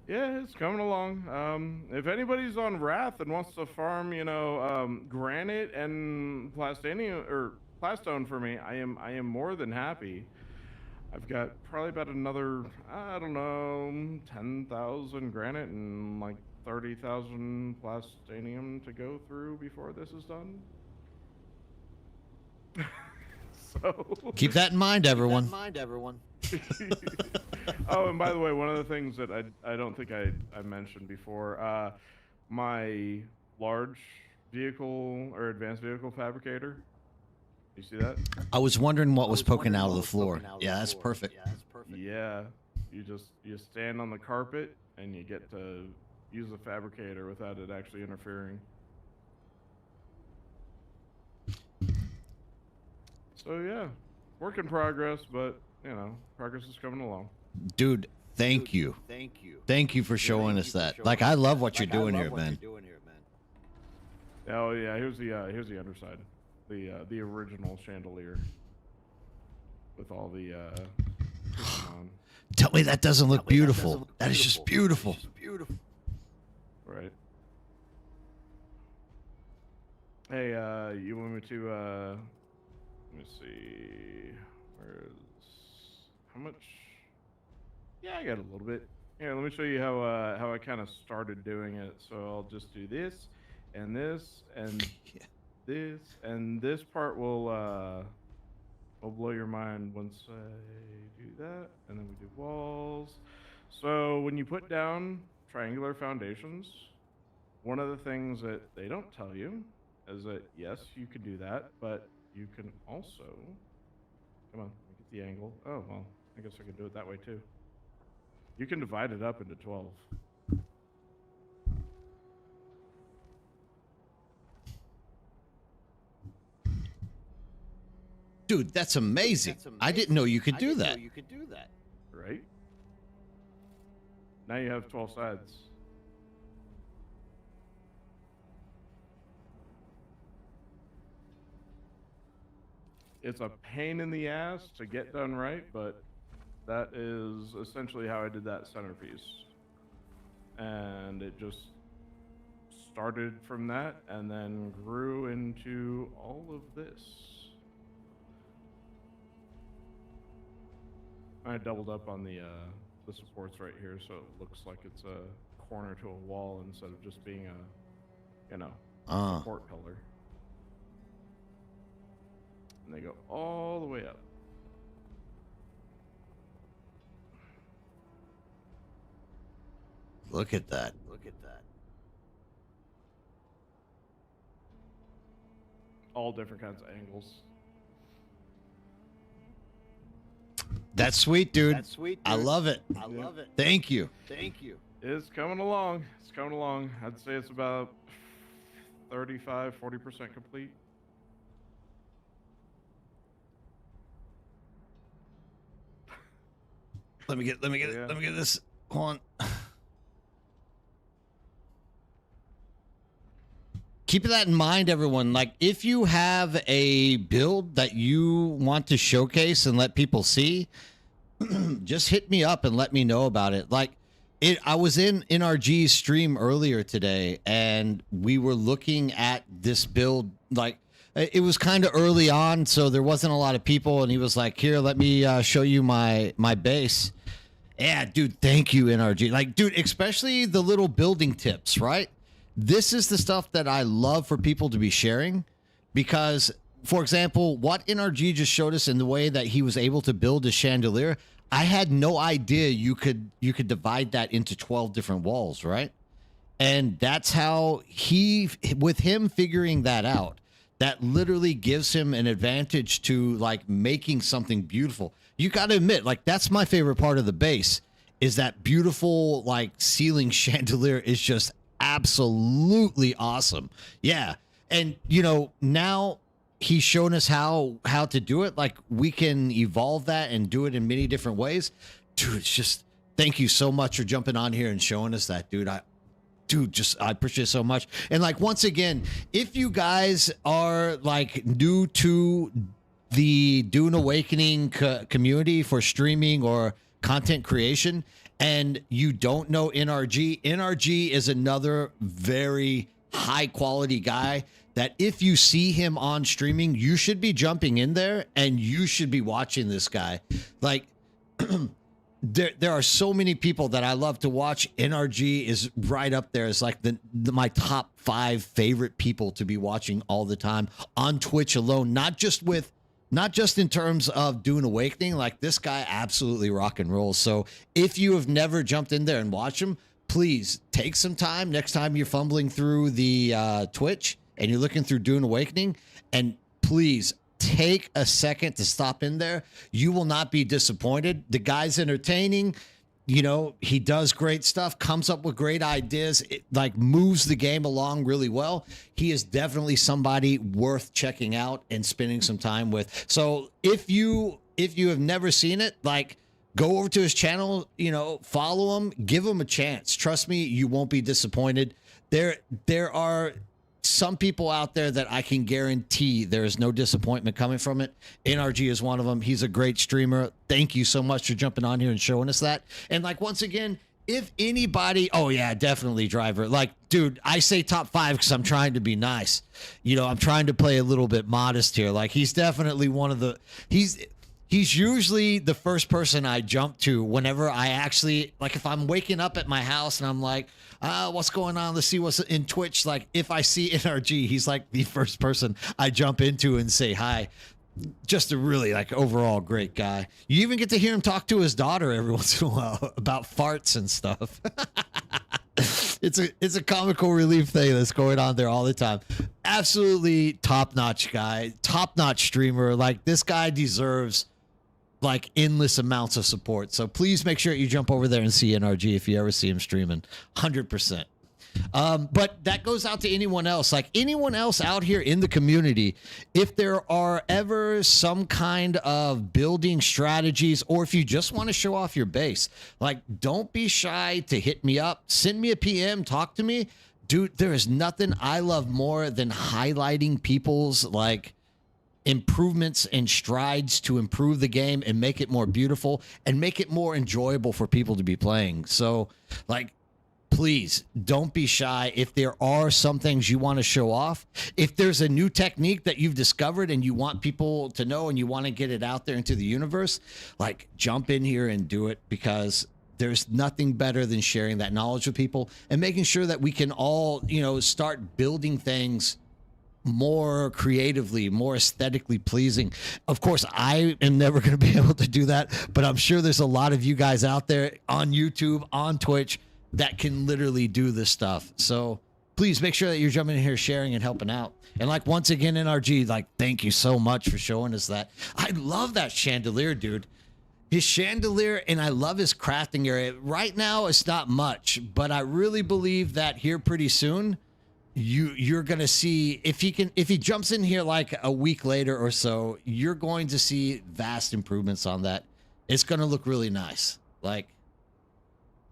Speaker 2: Yeah, it's coming along. If anybody's on Wrath and wants to farm, granite and plastanium or plastone for me, I am more than happy. I've got probably about another, I don't know, 10,000 granite and like 30,000 plastanium to go through before this is done. So,
Speaker 1: Keep that in mind, everyone.
Speaker 2: oh, and by the way, one of the things that I don't think I mentioned before, my large vehicle or advanced vehicle fabricator. You see that?
Speaker 1: I was wondering what was poking out of the floor. Yeah, that's perfect.
Speaker 2: Yeah, you stand on the carpet and you get to use the fabricator without it actually interfering. So yeah, work in progress, but progress is coming along.
Speaker 1: Dude, thank you. Thank you for showing us that. Like, I love what you're doing here, man.
Speaker 2: Oh yeah, here's the underside, the original chandelier with all the on.
Speaker 1: Tell me that doesn't look beautiful. That is just beautiful.
Speaker 2: Right. Hey, you want me to let me see. How much? Yeah, I got a little bit. Here, let me show you how I kind of started doing it. So I'll just do this, and this, and
Speaker 1: Yeah.
Speaker 2: this, and this part will blow your mind once I do that, and then we do walls. So when you put down triangular foundations, one of the things that they don't tell you is that yes, you can do that, but you can also, come on, let me get the angle. Oh, well, I guess I can do it that way too. You can divide it up into 12.
Speaker 1: Dude, that's amazing. I didn't know you could do that.
Speaker 2: Right? Now you have 12 sides. It's a pain in the ass to get done right, but that is essentially how I did that centerpiece. And it just started from that and then grew into all of this. I doubled up on the supports right here, so it looks like it's a corner to a wall instead of just being a, support pillar. And they go all the way up.
Speaker 1: Look at that.
Speaker 2: All different kinds of angles.
Speaker 1: That's sweet, dude. I love it. Thank you.
Speaker 2: It's coming along. It's coming along. I'd say it's about 35-40% complete.
Speaker 1: Let me get this. Hold on. Keep that in mind, everyone. Like, if you have a build that you want to showcase and let people see, just hit me up and let me know about it. Like, I was in NRG's stream earlier today, and we were looking at this build. Like, it was kind of early on, so there wasn't a lot of people, and he was like, "Here, let me show you my base." Yeah, dude, thank you, NRG. Like, dude, especially the little building tips, right? This is the stuff that I love for people to be sharing because, for example, what NRG just showed us in the way that he was able to build a chandelier, I had no idea you could divide that into 12 different walls, right? And that's how with him figuring that out, that literally gives him an advantage to like making something beautiful. You got to admit, like, that's my favorite part of the base is that beautiful like ceiling chandelier is just absolutely awesome. Yeah. And now he's shown us how to do it. Like, we can evolve that and do it in many different ways. Dude, it's just, thank you so much for jumping on here and showing us that, dude. I appreciate it so much. And like, once again, if you guys are like new to the Dune Awakening community for streaming or content creation, and you don't know NRG is another very high quality guy that if you see him on streaming, you should be jumping in there and you should be watching this guy. Like, there are so many people that I love to watch. NRG is right up there as like my top 5 favorite people to be watching all the time on Twitch alone, not just in terms of Dune Awakening. Like, this guy absolutely rock and rolls. So if you have never jumped in there and watched him, please take some time next time you're fumbling through the Twitch and you're looking through Dune Awakening, and please take a second to stop in there. You will not be disappointed. The guy's entertaining. You know, he does great stuff, comes up with great ideas, like moves the game along really well. He is definitely somebody worth checking out and spending some time with. So if you have never seen it, like, go over to his channel, you know, follow him, give him a chance. Trust me, you won't be disappointed. There are some people out there that I can guarantee there is no disappointment coming from it. NRG is one of them. He's a great streamer. Thank you so much for jumping on here and showing us that. And like, once again, if anybody, oh yeah, definitely Driver. Like, dude, I say top 5 because I'm trying to be nice. You know, I'm trying to play a little bit modest here. Like, he's definitely one of the, he's usually the first person I jump to whenever I actually, like, if I'm waking up at my house and I'm like, what's going on? Let's see what's in Twitch. Like, if I see NRG, he's like the first person I jump into and say hi. Just a really, like, overall great guy. You even get to hear him talk to his daughter every once in a while about farts and stuff. It's a comical relief thing that's going on there all the time. Absolutely top-notch guy, top-notch streamer. Like, this guy deserves, like, endless amounts of support. So please make sure you jump over there and see NRG if you ever see him streaming. 100%. But that goes out to anyone else, like anyone else out here in the community. If there are ever some kind of building strategies, or if you just want to show off your base, like, don't be shy to hit me up, send me a PM, talk to me. Dude, there is nothing I love more than highlighting people's, like, improvements and strides to improve the game and make it more beautiful and make it more enjoyable for people to be playing. So, like, please don't be shy. If there are some things you want to show off, if there's a new technique that you've discovered and you want people to know and you want to get it out there into the universe, like, jump in here and do it, because there's nothing better than sharing that knowledge with people and making sure that we can all, you know, start building things more creatively, more aesthetically pleasing. Of course, I am never going to be able to do that, but I'm sure there's a lot of you guys out there on YouTube, on Twitch, that can literally do this stuff. So please make sure that you're jumping in here, sharing and helping out. And, like, once again, NRG, like, thank you so much for showing us that. I love that chandelier, dude. His chandelier, and I love his crafting area. Right now, it's not much, but I really believe that here pretty soon, you're gonna see, if he jumps in here like a week later or so, you're going to see vast improvements on that. It's gonna look really nice. Like,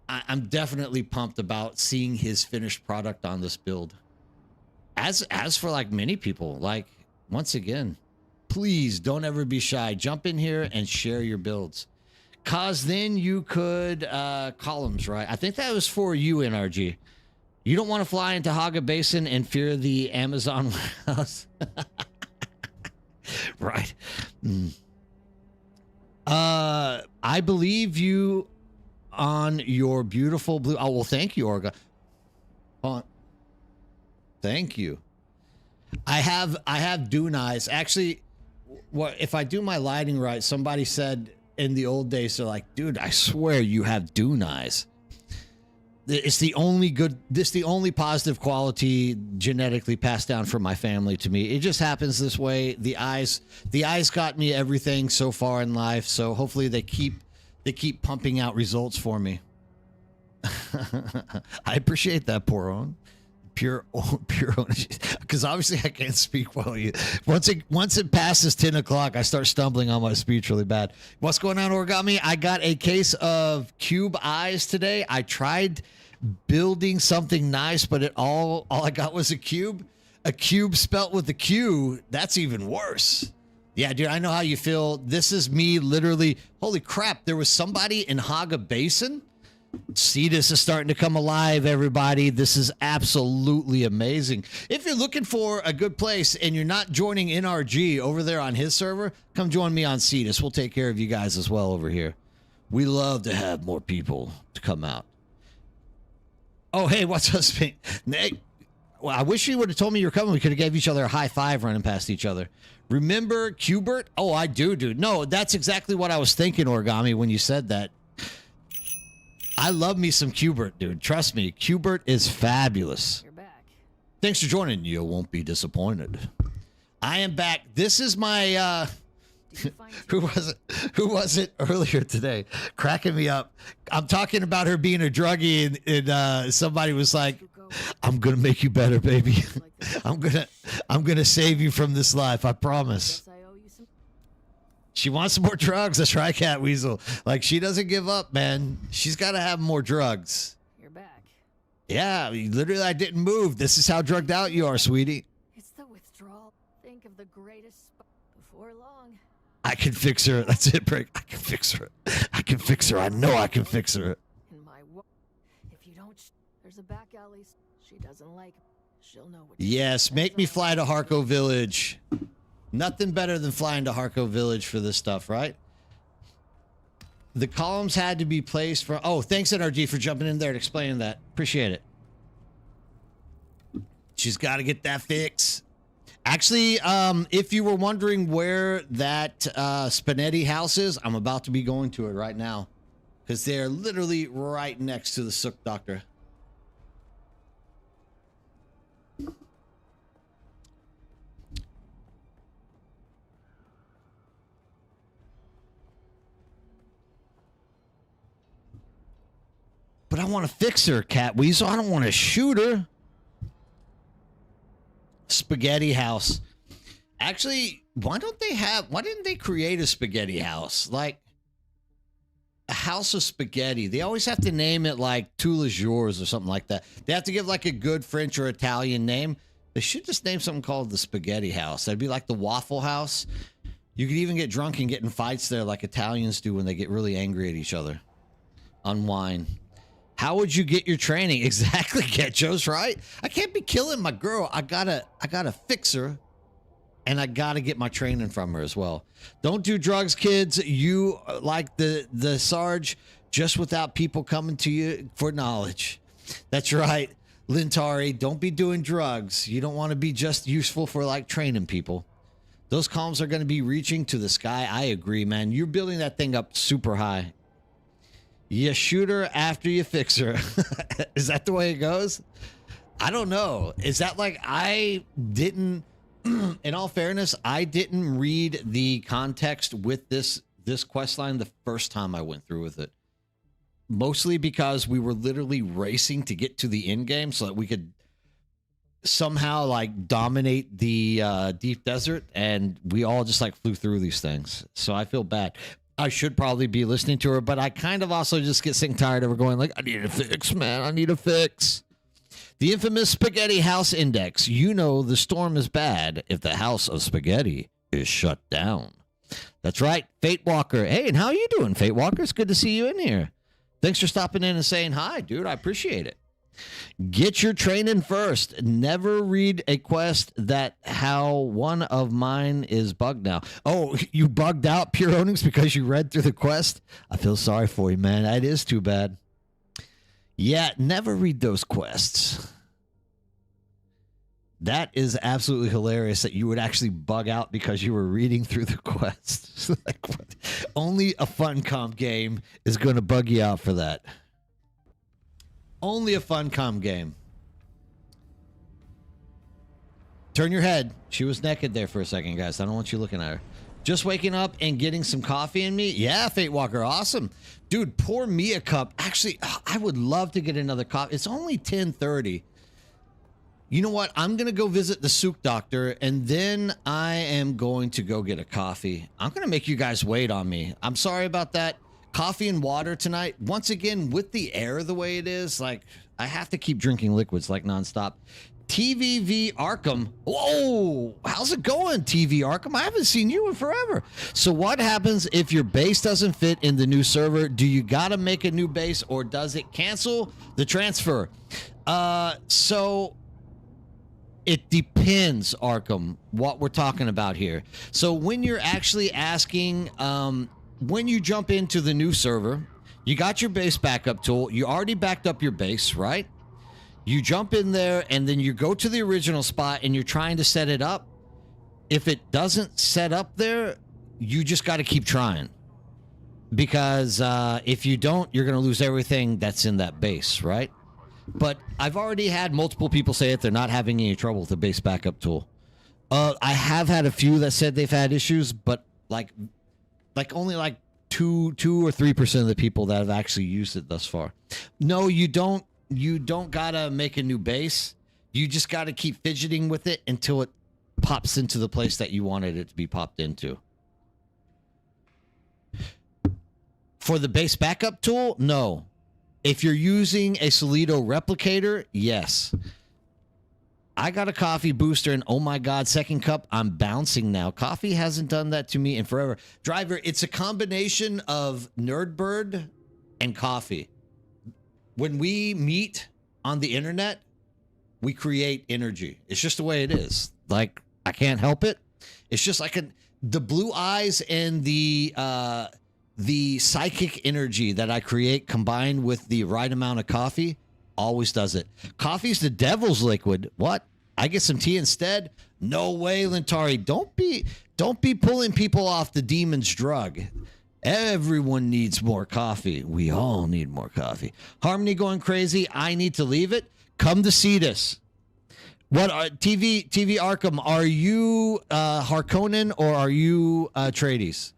Speaker 1: I'm definitely pumped about seeing his finished product on this build. As for, like, many people, like, once again, please don't ever be shy. Jump in here and share your builds, cause then you could columns, right? I think that was for you, NRG. You don't want to fly into Haga Basin and fear the Amazon warehouse. Right. I believe you on your beautiful blue. Oh, well, thank you, Orga. Thank you. I have Dune eyes. Actually, what if I do my lighting right? Somebody said in the old days, they're like, dude, I swear you have Dune eyes. It's the only positive quality genetically passed down from my family to me. It just happens this way. The eyes got me everything so far in life. So hopefully they keep pumping out results for me. I appreciate that, Poron. Pure, because obviously I can't speak well. Once it passes 10 o'clock, I start stumbling on my speech really bad. What's going on, Origami? I got a case of cube eyes today. I tried building something nice, but all I got was a cube spelt with a Q. That's even worse. Yeah, dude, I know how you feel. This is me literally. Holy crap! There was somebody in Haga Basin Cetus is starting to come alive, everybody. This is absolutely amazing. If you're looking for a good place and you're not joining NRG over there on his server, come join me on Cetus. We'll take care of you guys as well over here. We love to have more people to come out. Oh, hey, what's up, Spink? Well, I wish you would have told me you were coming. We could have gave each other a high five running past each other. Remember Qbert? Oh, I do, dude. No, that's exactly what I was thinking, Origami, when you said that. I love me some Qbert, dude. Trust me, Qbert is fabulous.
Speaker 3: You're back.
Speaker 1: Thanks for joining. You won't be disappointed. I am back. This is my who was it earlier today? Cracking me up. I'm talking about her being a druggie, and somebody was like, I'm gonna make you better, baby. I'm gonna save you from this life. I promise. She wants some more drugs. That's right, Cat Weasel. Like, she doesn't give up, man. She's got to have more drugs.
Speaker 3: You're back.
Speaker 1: Yeah, literally, I didn't move. This is how drugged out you are, sweetie.
Speaker 3: It's the withdrawal. Think of the greatest before long.
Speaker 1: I can fix her. That's it, Brick. I can fix her. I can fix her. I know I can fix her.
Speaker 3: In my if you don't, there's a back alley. She doesn't like. She'll know what.
Speaker 1: Yes, make me fly to Harco Village. Nothing better than flying to Harco Village for this stuff, right? The columns had to be placed for... Oh, thanks, NRG, for jumping in there and explaining that. Appreciate it. She's got to get that fix. Actually, if you were wondering where that Spinetti house is, I'm about to be going to it right now. Because they're literally right next to the Sook Doctor. But I want to fix her, Cat Weasel. I don't want to shoot her. Spaghetti house. Actually, why didn't they create a spaghetti house? Like a house of spaghetti. They always have to name it like Tula's Yours or something like that. They have to give like a good French or Italian name. They should just name something called the Spaghetti House. That'd be like the Waffle House. You could even get drunk and get in fights there like Italians do when they get really angry at each other. Unwind. How would you get your training? Exactly, Get Joe's right. I can't be killing my girl. I gotta fix her, and I gotta get my training from her as well. Don't do drugs, kids. You like the Sarge, just without people coming to you for knowledge. That's right, Lintari. Don't be doing drugs. You don't want to be just useful for like training people. Those columns are going to be reaching to the sky. I agree, man. You're building that thing up super high. You shoot her after you fix her. Is that the way it goes? I don't know. Is that like I didn't, in all fairness, I didn't read the context with this quest line the first time I went through with it. Mostly because we were literally racing to get to the end game so that we could somehow like dominate the deep desert, and we all just like flew through these things. So I feel bad. I should probably be listening to her, but I kind of also just get sick and tired of her going like, I need a fix, man. I need a fix. The infamous Spaghetti House Index. You know the storm is bad if the house of spaghetti is shut down. That's right, Fate Walker. Hey, and how are you doing, Fate Walker? It's good to see you in here. Thanks for stopping in and saying hi, dude. I appreciate it. Get your training first. Never read a quest that how one of mine is bugged now. Oh, you bugged out, Pure Ownings, because you read through the quest? I feel sorry for you, man. That is too bad. Yeah, never read those quests. That is absolutely hilarious that you would actually bug out because you were reading through the quest. Like, what? Only a Funcom game is going to bug you out for that. Only a Funcom game. Turn your head. She was naked there for a second, guys. I don't want you looking at her. Just waking up and getting some coffee in me? Yeah, Fate Walker. Awesome. Dude, pour me a cup. Actually, I would love to get another coffee. It's only 10:30. You know what? I'm going to go visit the Sook Doctor, and then I am going to go get a coffee. I'm going to make you guys wait on me. I'm sorry about that. Coffee and water tonight. Once again, with the air the way it is, like, I have to keep drinking liquids like nonstop. TVV Arkham. Whoa, how's it going, TV Arkham? I haven't seen you in forever. So what happens if your base doesn't fit in the new server? Do you got to make a new base, or does it cancel the transfer? So it depends, Arkham, what we're talking about here. So when you're actually asking, when you jump into the new server, you got your base backup tool. You already backed up your base, right? You jump in there and then you go to the original spot and you're trying to set it up. If it doesn't set up there, you just got to keep trying. Because if you don't, you're going to lose everything that's in that base, right? But I've already had multiple people say that they're not having any trouble with the base backup tool. I have had a few that said they've had issues, but like only like 2 or 3% of the people that have actually used it thus far. No, you don't gotta make a new base. You just gotta keep fidgeting with it until it pops into the place that you wanted it to be popped into. For the base backup tool, no. If you're using a Solido replicator, yes. I got a coffee booster and oh my God, second cup, I'm bouncing now. Coffee hasn't done that to me in forever. Driver, it's a combination of Nerdbird and coffee. When we meet on the internet, we create energy. It's just the way it is. Like, I can't help it. It's just like the blue eyes and the psychic energy that I create combined with the right amount of coffee always does it. Coffee's the devil's liquid. What? I get some tea instead? No way, Lintari. Don't be pulling people off the demon's drug. Everyone needs more coffee. We all need more coffee. Harmony going crazy. I need to leave it. Come to Cetus. What are TV Arkham? Are you Harkonnen or are you Trades?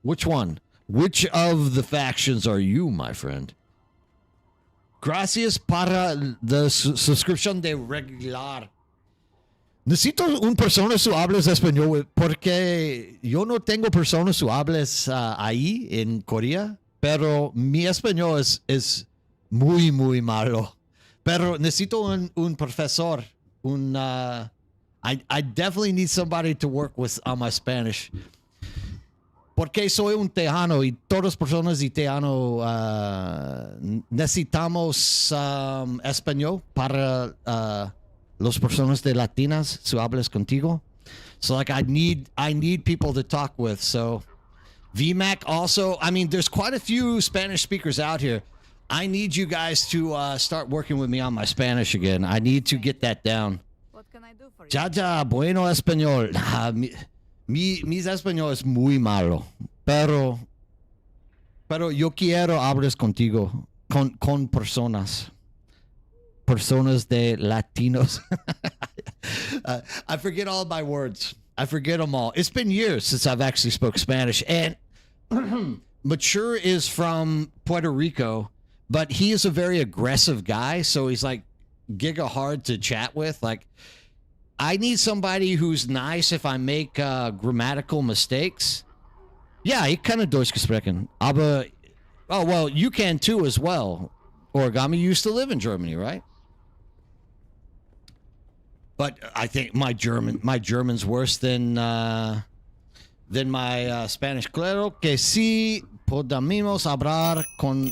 Speaker 1: Which one? Which of the factions are you, my friend? Gracias para the suscripción de regular. Necesito un persona que hables español porque yo no tengo personas que hables ahí en Corea, pero mi español es muy, muy malo. Pero necesito un profesor. I definitely need somebody to work with on my Spanish. Porque soy un tejano y todas personas de tejano necesitamos español para las personas de latinas su hablas contigo. So like I need people to talk with. So VMAC also, I mean, there's quite a few Spanish speakers out here. I need you guys to start working with me on my Spanish again. I need to get that down.
Speaker 3: What can I do for you?
Speaker 1: Ya, bueno español. Mis español es muy malo, pero yo quiero hablar contigo, con personas de Latinos. I forget all my words. I forget them all. It's been years since I've actually spoke Spanish. And Mature is from Puerto Rico, but he is a very aggressive guy, so he's like giga hard to chat with. Like, I need somebody who's nice if I make grammatical mistakes. Yeah, ich kann Deutsch sprechen. Aber, oh, well, you can too as well. Origami used to live in Germany, right? But I think my German's worse than my Spanish. Claro que sí, podemos hablar con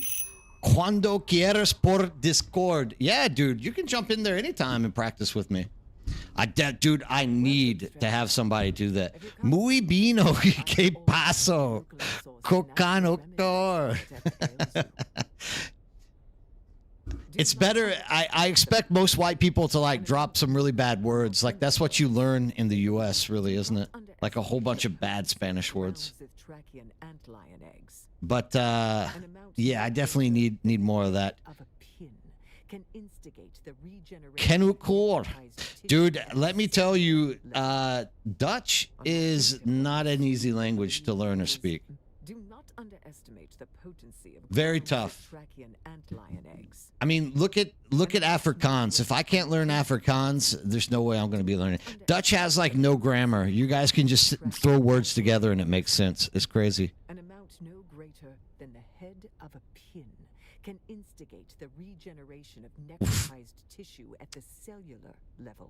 Speaker 1: cuando quieras por Discord. Yeah, dude, you can jump in there anytime and practice with me. Dude, I need to have somebody do that. Muy vino, que paso, cocanoctor. It's better. I expect most white people to like drop some really bad words. Like that's what you learn in the U.S. really, isn't it? Like a whole bunch of bad Spanish words. But yeah, I definitely need more of that. Kenukor. Dude, let me tell you, Dutch is not an easy language to learn or speak.
Speaker 4: Do not underestimate the potency of
Speaker 1: Very tough.
Speaker 4: eggs.
Speaker 1: I mean, look at Afrikaans. If I can't learn Afrikaans, there's no way I'm going to be learning. Dutch has like no grammar. You guys can just throw words together and it makes sense. It's crazy.
Speaker 4: An amount no greater than the head of a pin can instigate the regeneration of necrotized tissue at the cellular level.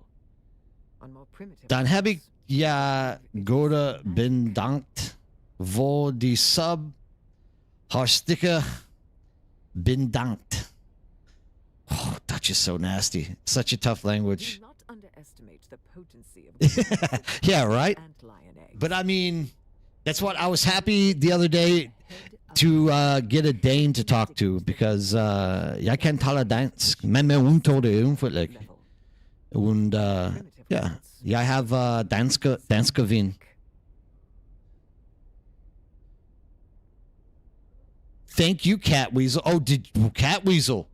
Speaker 4: On more primitive
Speaker 1: Dan heb ik
Speaker 4: levels,
Speaker 1: ja gode bedankt voor die sub. Hartstikke bedankt. Oh, Dutch is so nasty. Such a tough language.
Speaker 4: do not underestimate the potency of
Speaker 1: Yeah, right?
Speaker 4: antlion eggs.
Speaker 1: But I mean, that's what I was happy the other day
Speaker 4: Head of
Speaker 1: to get a Dane to talk to because jag kan tala dansk, men med untålig ungefärlig.
Speaker 4: level.
Speaker 1: Und
Speaker 4: Primitive
Speaker 1: yeah,
Speaker 4: words.
Speaker 1: jag have danska vin. Thank you, Cat Weasel. Oh, Cat Weasel?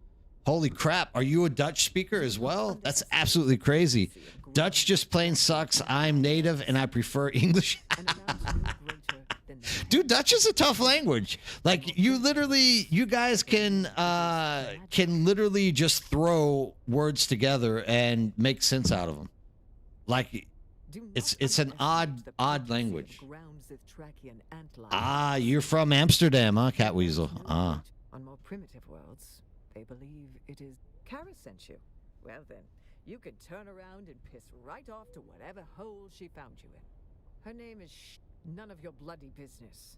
Speaker 1: Holy crap! Are you a Dutch speaker as well? That's absolutely crazy. Dutch just plain sucks. I'm native and I prefer English.
Speaker 4: An amount no greater than the
Speaker 1: Dude, Dutch is a tough language. Like you guys can literally just throw words together and make sense out of them. Like
Speaker 4: Do not
Speaker 1: it's an
Speaker 4: underestimate the
Speaker 1: odd
Speaker 4: potency of
Speaker 1: language.
Speaker 4: ground Zithracian antlion
Speaker 1: Ah,
Speaker 4: eggs.
Speaker 1: you're from Amsterdam, huh, Cat Weasel?
Speaker 4: No
Speaker 1: Ah.
Speaker 4: doubt. On more primitive worlds, they believe it is Kara sent you. Well then, you can turn around and piss right off to whatever hole she found you in. Her name is none of your bloody business.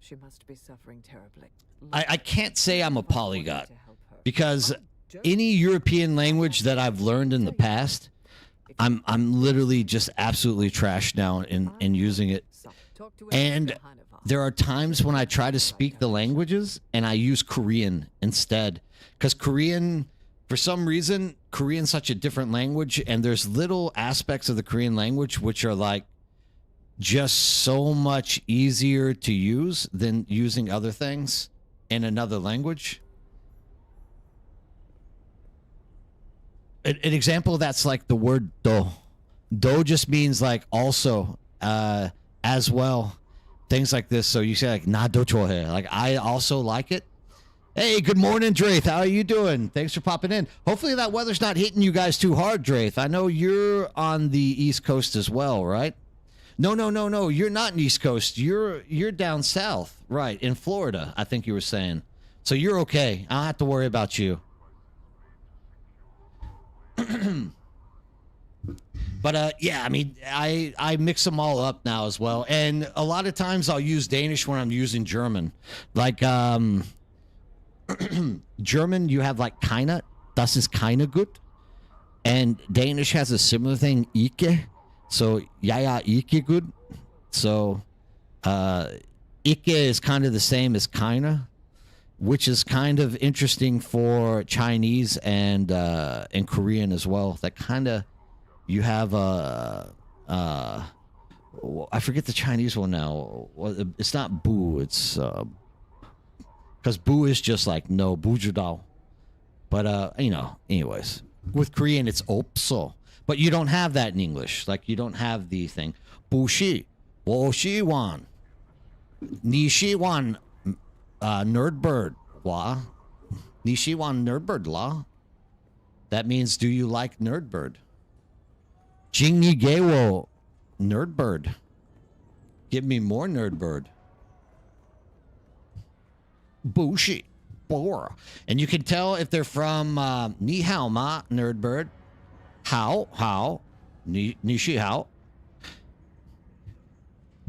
Speaker 4: She must be suffering terribly.
Speaker 1: I can't say I'm a
Speaker 4: If I wanted
Speaker 1: polyglot
Speaker 4: to help her,
Speaker 1: because
Speaker 4: I don't
Speaker 1: any European language that I've learned in the past,
Speaker 4: If
Speaker 1: I'm literally just absolutely trashed now in using it.
Speaker 4: Talk to
Speaker 1: And
Speaker 4: Johanova.
Speaker 1: there are times when I try to speak the languages and I use Korean instead. Because Korean, for some reason, Korean's such a different language, and there's little aspects of the Korean language which are like just so much easier to use than using other things in another language. An example of that's like the word do. Do just means like also, as well, things like this. So you say like na do chohe, like I also like it. Hey, good morning, Drath. How are you doing? Thanks for popping in. Hopefully that weather's not hitting you guys too hard, Drath. I know you're on the East Coast as well, right? No. You're not in East Coast. You're down south, right? In Florida, I think you were saying. So you're okay. I don't have to worry about you. But yeah, I mean, I mix them all up now as well, and a lot of times I'll use Danish when I'm using German. Like German, you have like keine, das ist keine gut, and Danish has a similar thing, ikke. So ja, ikke good. So ikke is kind of the same as keine, which is kind of interesting for Chinese and Korean as well. That kind of, you have I forget the Chinese one now. It's not boo. It's because boo is just like no bujudao. But anyways, with Korean it's opso. But you don't have that in English. Like you don't have the thing bushi, wo shi wan, ni shi wan. Nerdbird la. Nishiwan Nerdbird la. That means, do you like Nerdbird? Jingyi Gewo Nerdbird. Give me more Nerdbird. Bushi. Bora. And you can tell if they're from Ni Hao Ma Nerdbird. How. Nishi Hao.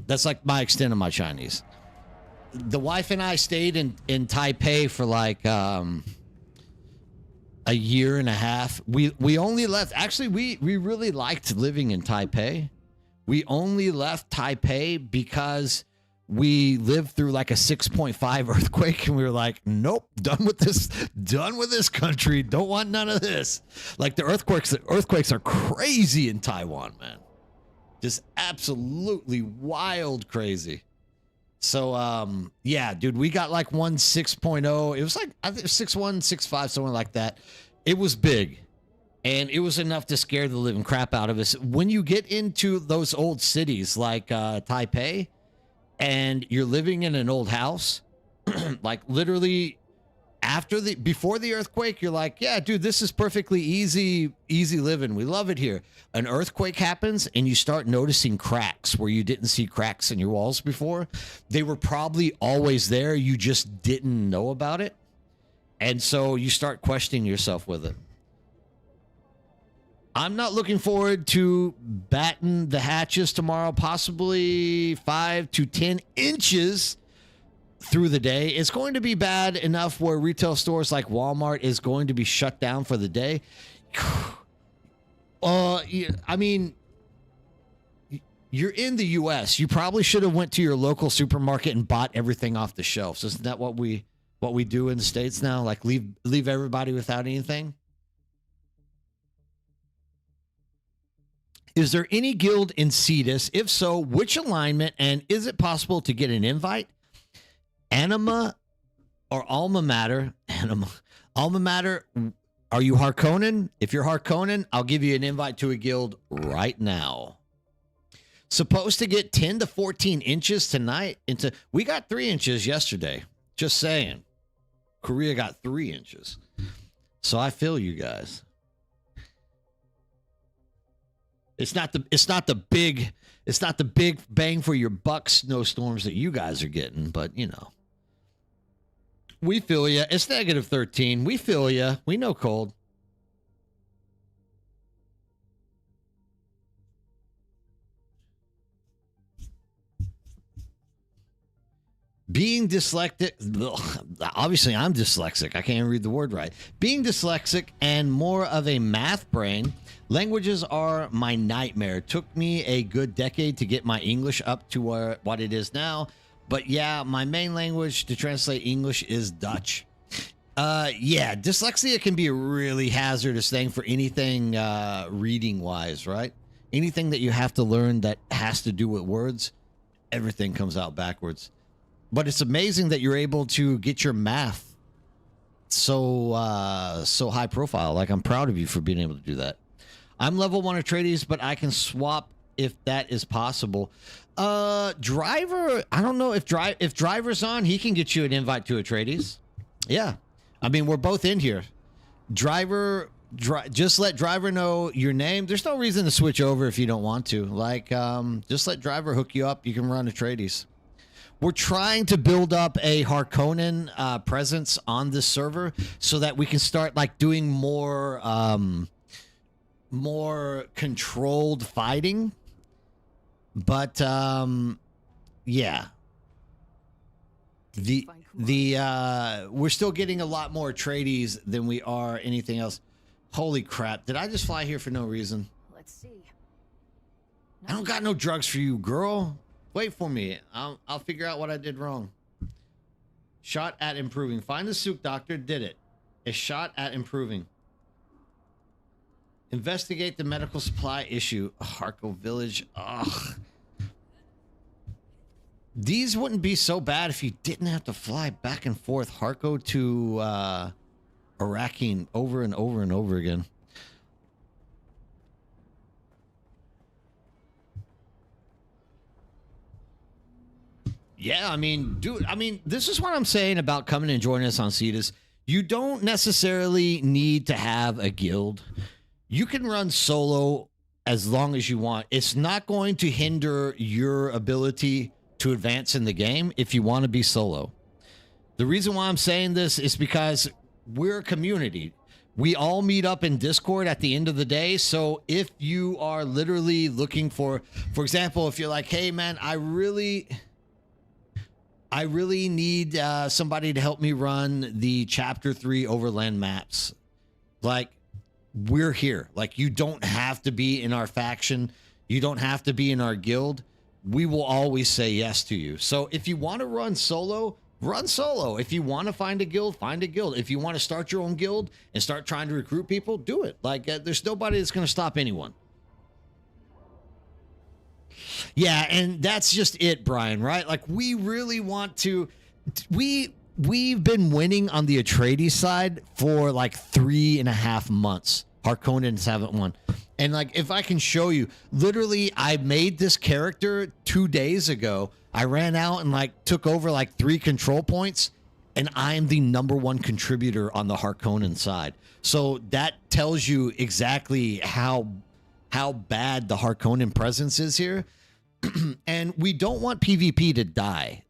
Speaker 1: That's like my extent of my Chinese. The wife and I stayed in Taipei for like a year and a half. We only left. Actually, we really liked living in Taipei. We only left Taipei because we lived through like a 6.5 earthquake, and we were like, nope, done with this country. Don't want none of this. Like the earthquakes are crazy in Taiwan, man. Just absolutely wild crazy. So, yeah, dude, we got like one 6.0. It was like, I think 6.1, 6.5, something like that. It was big, and it was enough to scare the living crap out of us. When you get into those old cities like Taipei, and you're living in an old house, like literally before the earthquake, you're like, yeah, dude, this is perfectly easy living. We love it here. An earthquake happens and you start noticing cracks where you didn't see cracks in your walls before. They were probably always there. You just didn't know about it. And so you start questioning yourself with it. I'm not looking forward to batting the hatches tomorrow, possibly 5 to 10 inches through the day. It's going to be bad enough where retail stores like Walmart is going to be shut down for the day. I mean, you're in the U.S. You probably should have went to your local supermarket and bought everything off the shelves. Isn't that what we do in the States now? Like leave everybody without anything? Is there any guild in Cetus? If so, which alignment? And is it possible to get an invite? Anima or Alma Mater? Alma Mater. Are you Harkonnen? If you're Harkonnen, I'll give you an invite to a guild right now. Supposed to get 10 to 14 inches tonight. We got 3 inches yesterday. Just saying. Korea got 3 inches. So I feel you guys. It's not the big bang for your buck snowstorms that you guys are getting, but you know. We feel you. It's negative 13. We feel you. We know cold. Being dyslexic, obviously I'm dyslexic. I can't even read the word right. Being dyslexic and more of a math brain, languages are my nightmare. It took me a good decade to get my English up to what it is now. But yeah, my main language to translate English is Dutch. Yeah, dyslexia can be a really hazardous thing for anything reading wise, right? Anything that you have to learn that has to do with words, everything comes out backwards. But it's amazing that you're able to get your math so high profile. Like, I'm proud of you for being able to do that. I'm level 1 Atreides, but I can swap if that is possible. Driver, I don't know if Driver's on, he can get you an invite to Atreides. Yeah. I mean, we're both in here. Driver, just let Driver know your name. There's no reason to switch over if you don't want to. Like, just let Driver hook you up. You can run Atreides. We're trying to build up a Harkonnen presence on this server so that we can start like doing more controlled fighting. But yeah, we're still getting a lot more Atreides than we are anything else. Holy crap! Did I just fly here for no reason?
Speaker 3: Let's see.
Speaker 1: I don't got no drugs for you, girl. Wait for me. I'll figure out what I did wrong. Shot at improving. Find the Sook doctor. Did it. A shot at improving. Investigate the medical supply issue. Harko Village. Ugh. These wouldn't be so bad if you didn't have to fly back and forth Harko to Arrakeen over and over and over again. Yeah, I mean, dude, this is what I'm saying about coming and joining us on Cetus. You don't necessarily need to have a guild. You can run solo as long as you want. It's not going to hinder your ability to advance in the game if you want to be solo. The reason why I'm saying this is because we're a community. We all meet up in Discord at the end of the day. So if you are literally looking for example, if you're like, hey, man, I really need somebody to help me run the Chapter 3 Overland maps. Like, we're here. Like, you don't have to be in our faction. You don't have to be in our guild. We will always say yes to you. So if you want to run solo, run solo. If you want to find a guild, find a guild. If you want to start your own guild and start trying to recruit people, do it. Like, there's nobody that's going to stop anyone. Yeah, and that's just it, Brian, right? Like, we really want to... We've been winning on the Atreides side for like 3.5 months. Harkonnens haven't won. And like, if I can show you, literally, I made this character 2 days ago. I ran out and like took over like 3 control points, and I'm the #1 contributor on the Harkonnen side. So that tells you exactly how bad the Harkonnen presence is here. And we don't want PvP to die.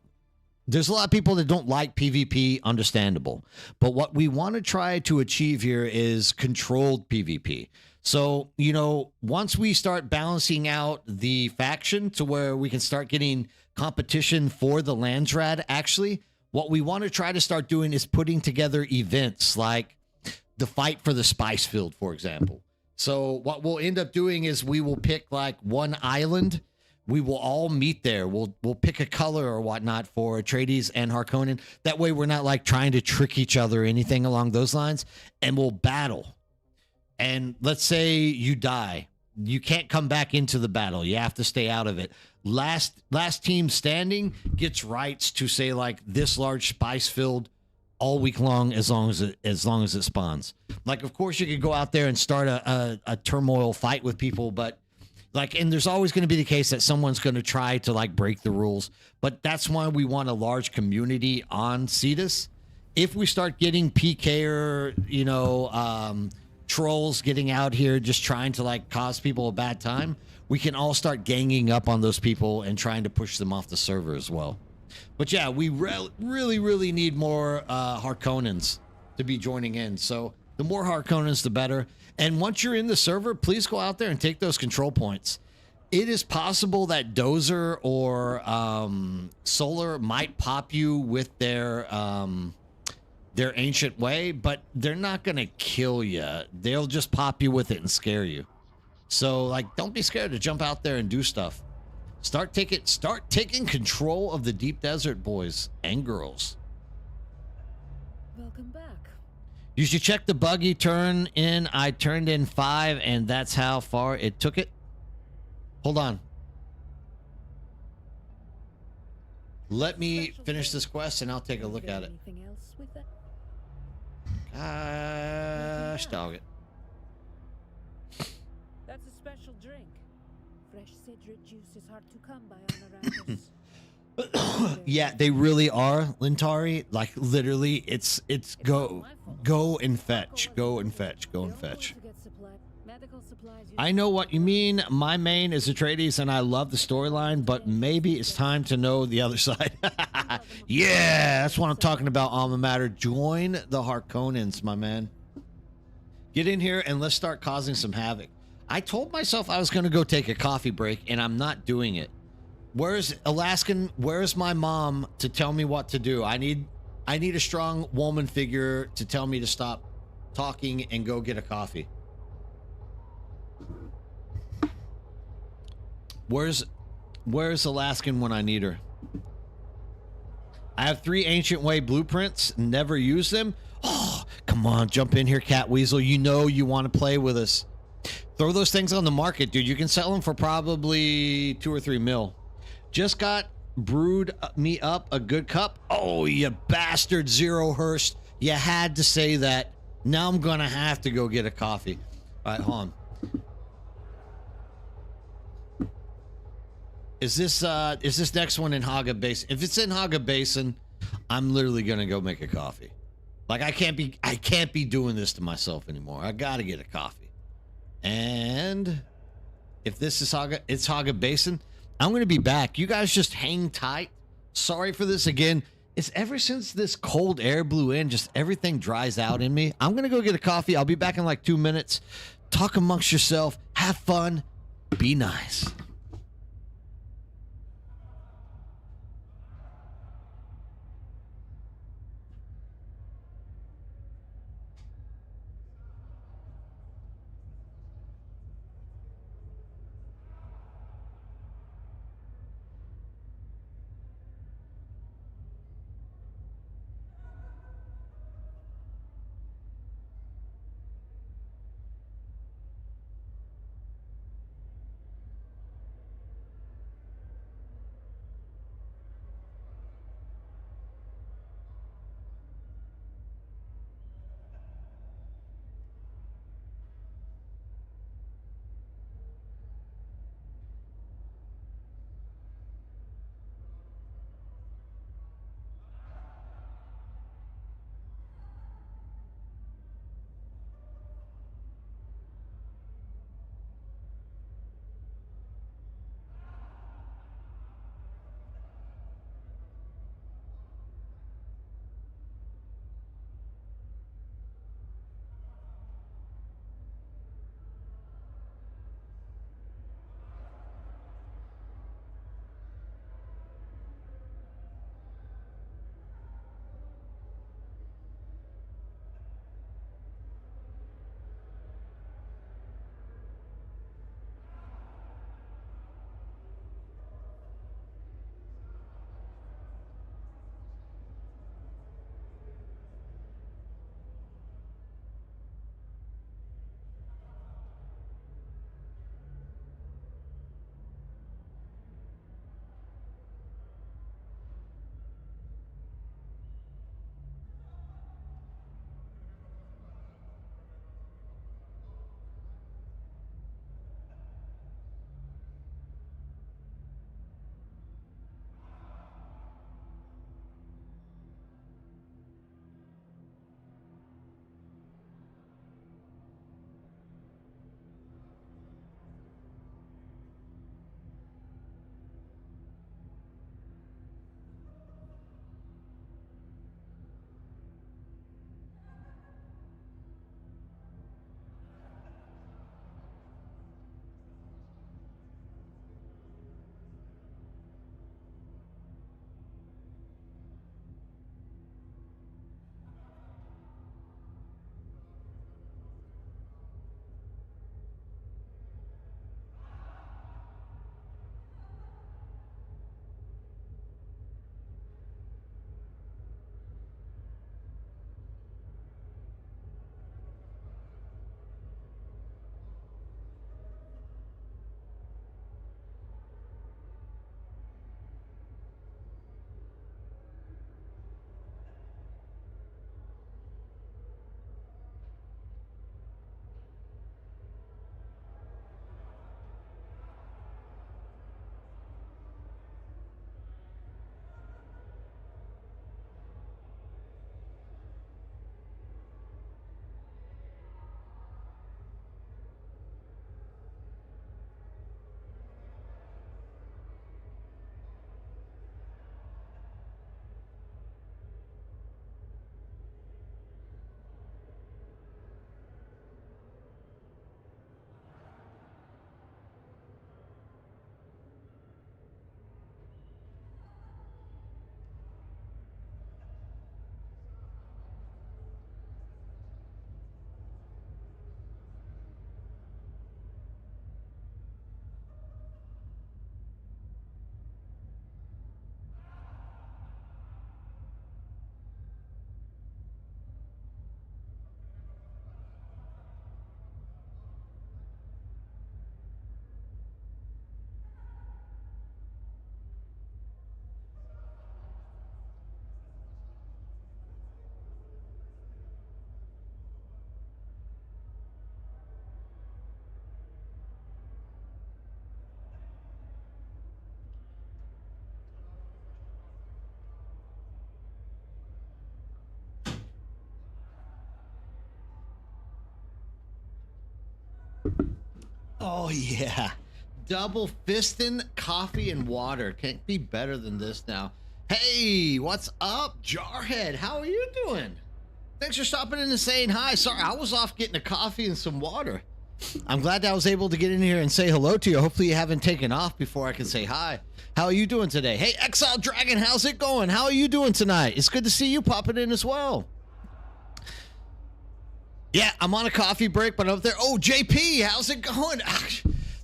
Speaker 1: There's a lot of people that don't like PvP, understandable. But what we want to try to achieve here is controlled PvP. So, once we start balancing out the faction to where we can start getting competition for the Landsrad, actually, what we want to try to start doing is putting together events like the fight for the spice field, for example. So what we'll end up doing is we will pick like one island. We will all meet there. We'll pick a color or whatnot for Atreides and Harkonnen. That way we're not like trying to trick each other or anything along those lines. And we'll battle. And let's say you die. You can't come back into the battle. You have to stay out of it. Last team standing gets rights to say like this large spice field all week long as long as it spawns. Like, of course, you could go out there and start a turmoil fight with people, but like, and there's always going to be the case that someone's going to try to like break the rules. But that's why we want a large community on Cetus. If we start getting PK or trolls getting out here just trying to like cause people a bad time, we can all start ganging up on those people and trying to push them off the server as well. But yeah, we really need more Harkonnens to be joining in. So the more Harkonnens, the better. And once you're in the server, please go out there and take those control points. It is possible that Dozer or Solar might pop you with their ancient way, but they're not going to kill you. They'll just pop you with it and scare you. So, like, don't be scared to jump out there and do stuff. Start taking control of the deep desert, boys and girls.
Speaker 3: Welcome back.
Speaker 1: You should check the buggy turn in. I turned in 5, and that's how far it took it. Hold on. Let me finish this quest, and I'll take a look at it.
Speaker 3: Anything else with that?
Speaker 1: Gosh, dog it.
Speaker 3: That's a special drink. Fresh cedric juice is hard to come by on Arrakis.
Speaker 1: Yeah, they really are, Lintari. Like, literally, it's go and fetch. Go and fetch. Go and fetch. I know what you mean. My main is Atreides, and I love the storyline, but maybe it's time to know the other side. Yeah, that's what I'm talking about, Alma Mater. Join the Harkonnens, my man. Get in here, and let's start causing some havoc. I told myself I was going to go take a coffee break, and I'm not doing it. Where's Alaskan? Where's my mom to tell me what to do? I need a strong woman figure to tell me to stop talking and go get a coffee. Where's Alaskan when I need her? I have 3 Ancient Way blueprints. Never use them. Oh, come on, jump in here, Cat Weasel. You know you want to play with us. Throw those things on the market, dude. You can sell them for probably 2 or 3 mil. Just got brewed me up a good cup. Oh, you bastard, Zero Hurst. You had to say that. Now I'm gonna have to go get a coffee. All right, hold on. Is this next one in Haga Basin? If it's in Haga Basin, I'm literally gonna go make a coffee. Like, I can't be doing this to myself anymore. I gotta get a coffee. And if this is it's Haga Basin, I'm gonna be back. You guys just hang tight. Sorry for this again. It's ever since this cold air blew in, just everything dries out in me. I'm gonna go get a coffee. I'll be back in like 2 minutes. Talk amongst yourself. Have fun. Be nice. Oh, yeah. Double fisting coffee and water. Can't be better than this now. Hey, what's up, Jarhead? How are you doing? Thanks for stopping in and saying hi. Sorry, I was off getting a coffee and some water. I'm glad that I was able to get in here and say hello to you. Hopefully you haven't taken off before I can say hi. How are you doing today? Hey, Exile Dragon, how's it going? How are you doing tonight? It's good to see you popping in as well. Yeah, I'm on a coffee break, but I'm up there. Oh, JP, how's it going?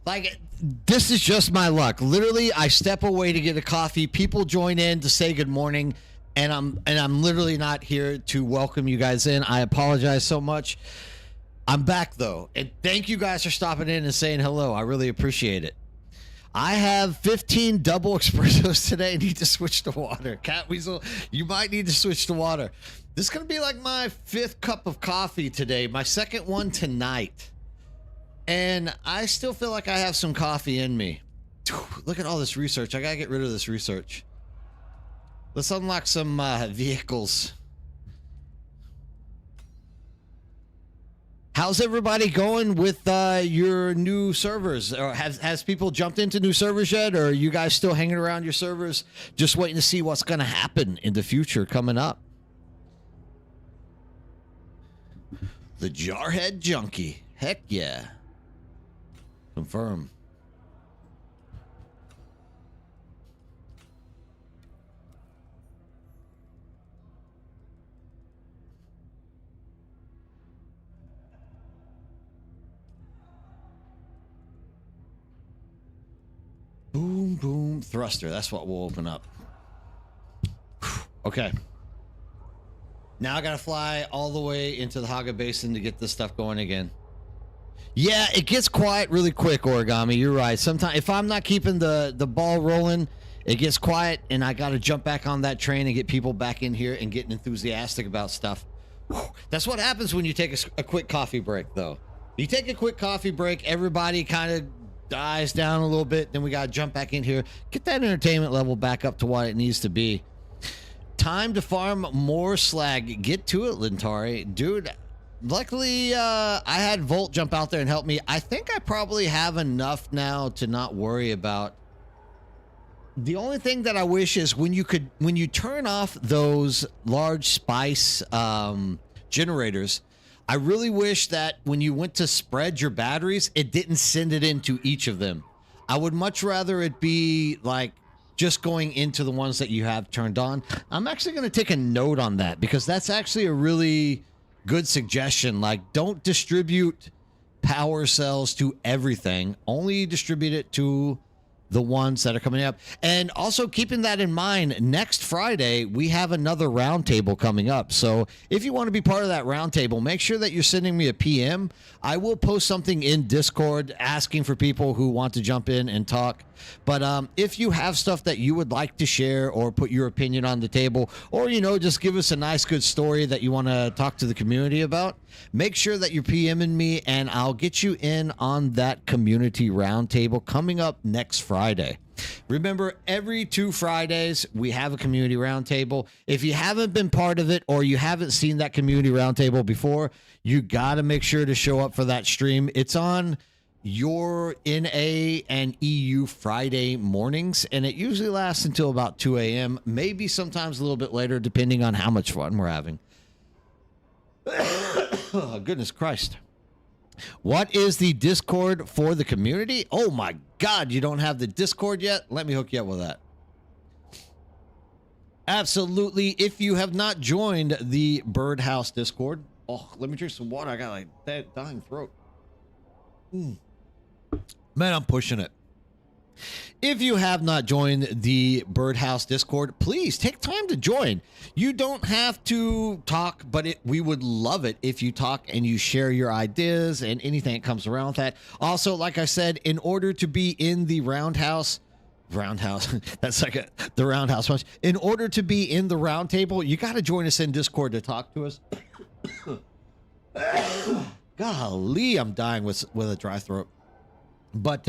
Speaker 1: Like, this is just my luck. Literally, I step away to get a coffee. People join in to say good morning, and I'm literally not here to welcome you guys in. I apologize so much. I'm back though, and thank you guys for stopping in and saying hello. I really appreciate it. I have 15 double espressos today. I need to switch to water. Cat Weasel, you might need to switch to water. This is going to be like my 5th cup of coffee today, my 2nd one tonight. And I still feel like I have some coffee in me. Look at all this research. I got to get rid of this research. Let's unlock some vehicles. How's everybody going with your new servers? Or has people jumped into new servers yet? Or are you guys still hanging around your servers just waiting to see what's going to happen in the future coming up? The Jarhead Junkie. Heck yeah. Confirm. Boom, boom, thruster. That's what we'll open up. Okay. Now I gotta fly all the way into the Haga Basin to get this stuff going again. Yeah, it gets quiet really quick, Origami. You're right. Sometimes if I'm not keeping the ball rolling, it gets quiet, and I gotta jump back on that train and get people back in here and getting enthusiastic about stuff. That's what happens when you take a quick coffee break, though. You take a quick coffee break, everybody kind of dies down a little bit, then we gotta jump back in here, get that entertainment level back up to what it needs to be. Time to farm more slag. Get to it, Lintari. Dude, luckily I had Volt jump out there and help me. I think I probably have enough now to not worry about. The only thing that I wish is when you turn off those large spice generators, I really wish that when you went to spread your batteries, it didn't send it into each of them. I would much rather it be like just going into the ones that you have turned on. I'm actually going to take a note on that because that's actually a really good suggestion. Like, don't distribute power cells to everything. Only distribute it to the ones that are coming up. And also keeping that in mind, next Friday, we have another roundtable coming up. So if you want to be part of that roundtable, make sure that you're sending me a PM. I will post something in Discord asking for people who want to jump in and talk. But if you have stuff that you would like to share or put your opinion on the table, or, you know, just give us a nice, good story that you want to talk to the community about, make sure that you're PMing me and I'll get you in on that community roundtable coming up next Friday. Remember, every 2 Fridays, we have a community roundtable. If you haven't been part of it or you haven't seen that community roundtable before, you got to make sure to show up for that stream. It's on your NA and EU Friday mornings, and it usually lasts until about 2 a.m., maybe sometimes a little bit later, depending on how much fun we're having. Oh, goodness Christ. What is the Discord for the community? Oh my God, you don't have the Discord yet? Let me hook you up with that. Absolutely. If you have not joined the Birdhouse Discord, oh, let me drink some water. I got like that dying throat. Man, I'm pushing it. If you have not joined the Birdhouse Discord, please take time to join. You don't have to talk, but we would love it if you talk and you share your ideas and anything that comes around with that. Also, like I said, in order to be in the roundhouse, that's like the roundhouse punch. In order to be in the round table, you got to join us in Discord to talk to us. Golly, I'm dying with a dry throat. But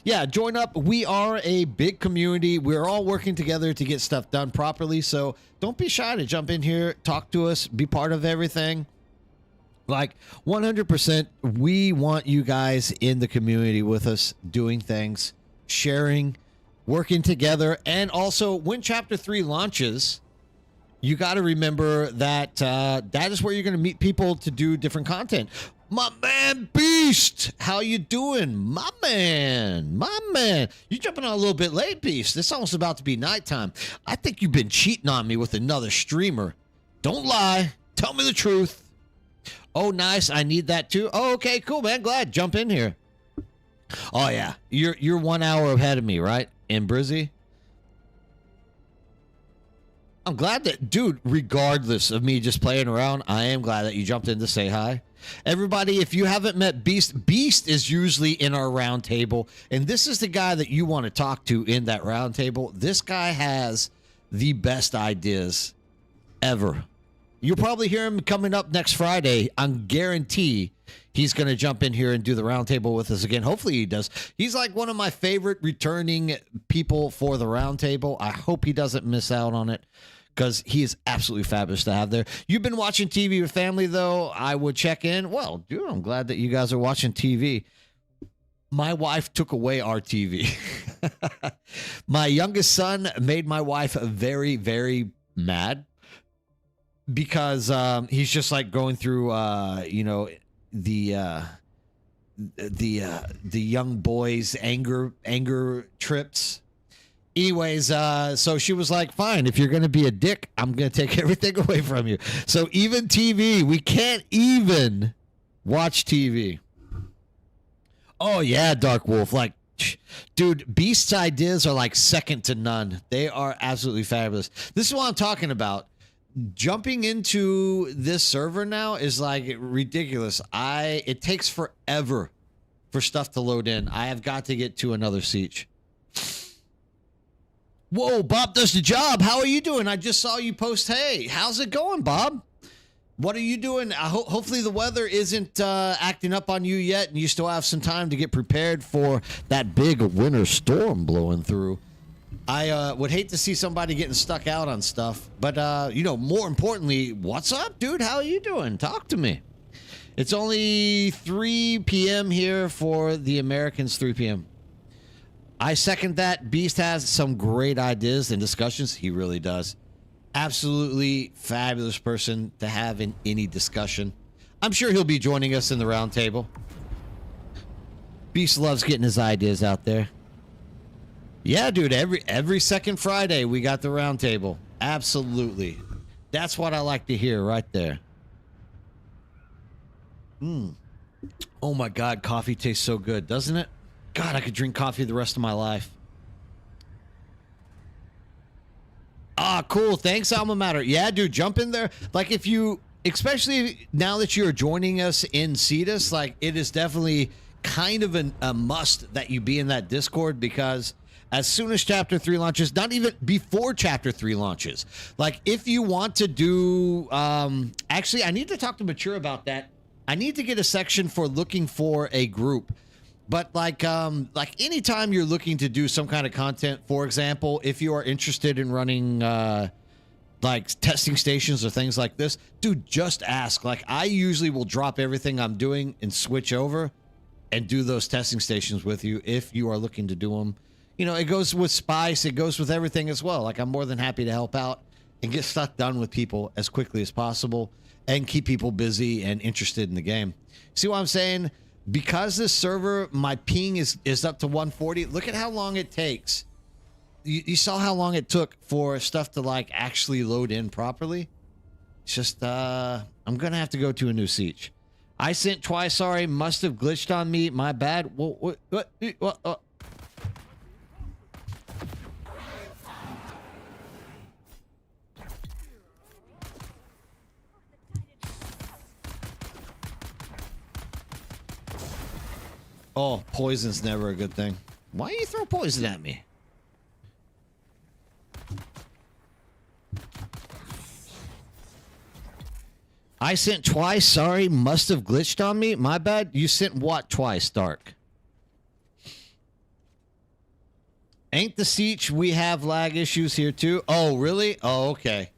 Speaker 1: yeah, join up. We are a big community. We're all working together to get stuff done properly. So don't be shy to jump in here, talk to us, be part of everything. Like 100%, we want you guys in the community with us, doing things, sharing, working together. And also, when Chapter 3 launches, you got to remember that that is where you're going to meet people to do different content. My man Beast, how you doing? My man. You jumping on a little bit late, Beast. It's almost about to be nighttime. I think you've been cheating on me with another streamer. Don't lie. Tell me the truth. Oh, nice. I need that too. Oh, okay, cool, man. Glad. Jump in here. Oh yeah, you're 1 hour ahead of me, right? In Brizzy. I'm glad that, dude, regardless of me just playing around, I am glad that you jumped in to say hi. Everybody, if you haven't met Beast, Beast is usually in our round table, and this is the guy that you want to talk to in that round table. This guy has the best ideas ever. You'll probably hear him coming up next Friday. I guarantee he's going to jump in here and do the round table with us again. Hopefully he does. He's like one of my favorite returning people for the round table. I hope he doesn't miss out on it, because he is absolutely fabulous to have there. You've been watching TV with family, though. I would check in. Well, dude, I'm glad that you guys are watching TV. My wife took away our TV. My youngest son made my wife very, very mad, because he's just like going through, the young boys' anger trips. Anyways, so she was like, fine, if you're going to be a dick, I'm going to take everything away from you. So even TV, we can't even watch TV. Oh, yeah, Dark Wolf. Like, dude, Beast's ideas are like second to none. They are absolutely fabulous. This is what I'm talking about. Jumping into this server now is like ridiculous. It takes forever for stuff to load in. I have got to get to another siege. Whoa, Bob does the job. How are you doing? I just saw you post. Hey, how's it going, Bob? What are you doing? Hopefully the weather isn't acting up on you yet, and you still have some time to get prepared for that big winter storm blowing through. I would hate to see somebody getting stuck out on stuff, but more importantly, what's up, dude? How are you doing? Talk to me. It's only 3 p.m. here for the Americans, 3 p.m. I second that. Beast has some great ideas and discussions. He really does. Absolutely fabulous person to have in any discussion. I'm sure he'll be joining us in the round table. Beast loves getting his ideas out there. Yeah, dude, every second Friday we got the round table. Absolutely. That's what I like to hear right there. Oh my God, coffee tastes so good, doesn't it? God, I could drink coffee the rest of my life. Ah, cool. Thanks, Alma Mater. Yeah, dude, jump in there. Like, if you, especially now that you're joining us in Cetus, like, it is definitely kind of a must that you be in that Discord, because as soon as Chapter 3 launches, not even before Chapter 3 launches, like, if you want to do, actually, I need to talk to Mature about that. I need to get a section for looking for a group. But like anytime you're looking to do some kind of content, for example, if you are interested in running like testing stations or things like this, dude, just ask. Like, I usually will drop everything I'm doing and switch over and do those testing stations with you if you are looking to do them. You know, it goes with Spice, it goes with everything as well. Like, I'm more than happy to help out and get stuff done with people as quickly as possible and keep people busy and interested in the game. See what I'm saying? Because this server, my ping is up to 140. Look at how long it takes. You saw how long it took for stuff to like actually load in properly. It's just I'm gonna have to go to a new siege. I sent twice. Sorry, must have glitched on me. My bad. What? Oh, poison's never a good thing. Why do you throw poison at me? I sent twice. Sorry, must have glitched on me. My bad. You sent what twice, Dark? Ain't the siege we have lag issues here too? Oh, really? Oh, okay.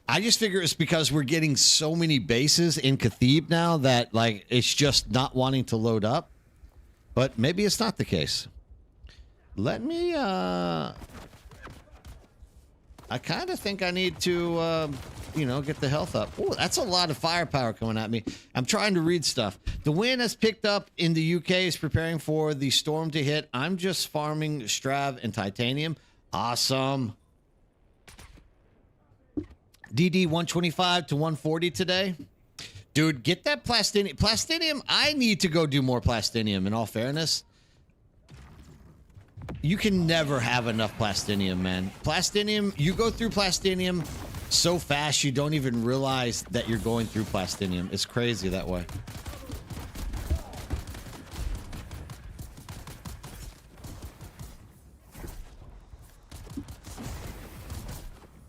Speaker 1: I just figure it's because we're getting so many bases in Cathedral now that like it's just not wanting to load up. But maybe it's not the case. Let me I kind of think I need to get the health up. Oh, that's a lot of firepower coming at me. I'm trying to read stuff. The wind has picked up in the UK, is preparing for the storm to hit. I'm just farming Strav and Titanium. Awesome. DD 125 to 140 today. Dude, get that plastinium. Plastinium, I need to go do more plastinium, in all fairness. You can never have enough plastinium, man. Plastinium, you go through plastinium so fast you don't even realize that you're going through plastinium. It's crazy that way.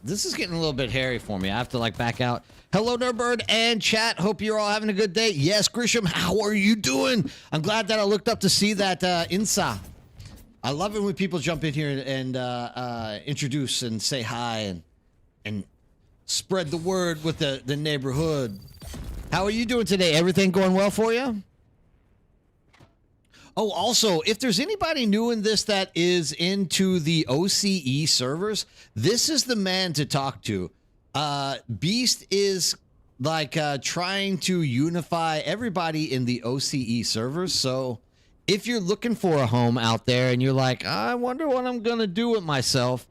Speaker 1: This is getting a little bit hairy for me. I have to like back out. Hello, Nerdbird and chat. Hope you're all having a good day. Yes, Grisham, how are you doing? I'm glad that I looked up to see that Insa. I love it when people jump in here and introduce and say hi and spread the word with the neighborhood. How are you doing today? Everything going well for you? Oh, also, if there's anybody new in this that is into the OCE servers, this is the man to talk to. Beast is like trying to unify everybody in the OCE servers. So if you're looking for a home out there and you're like, I wonder what I'm going to do with myself,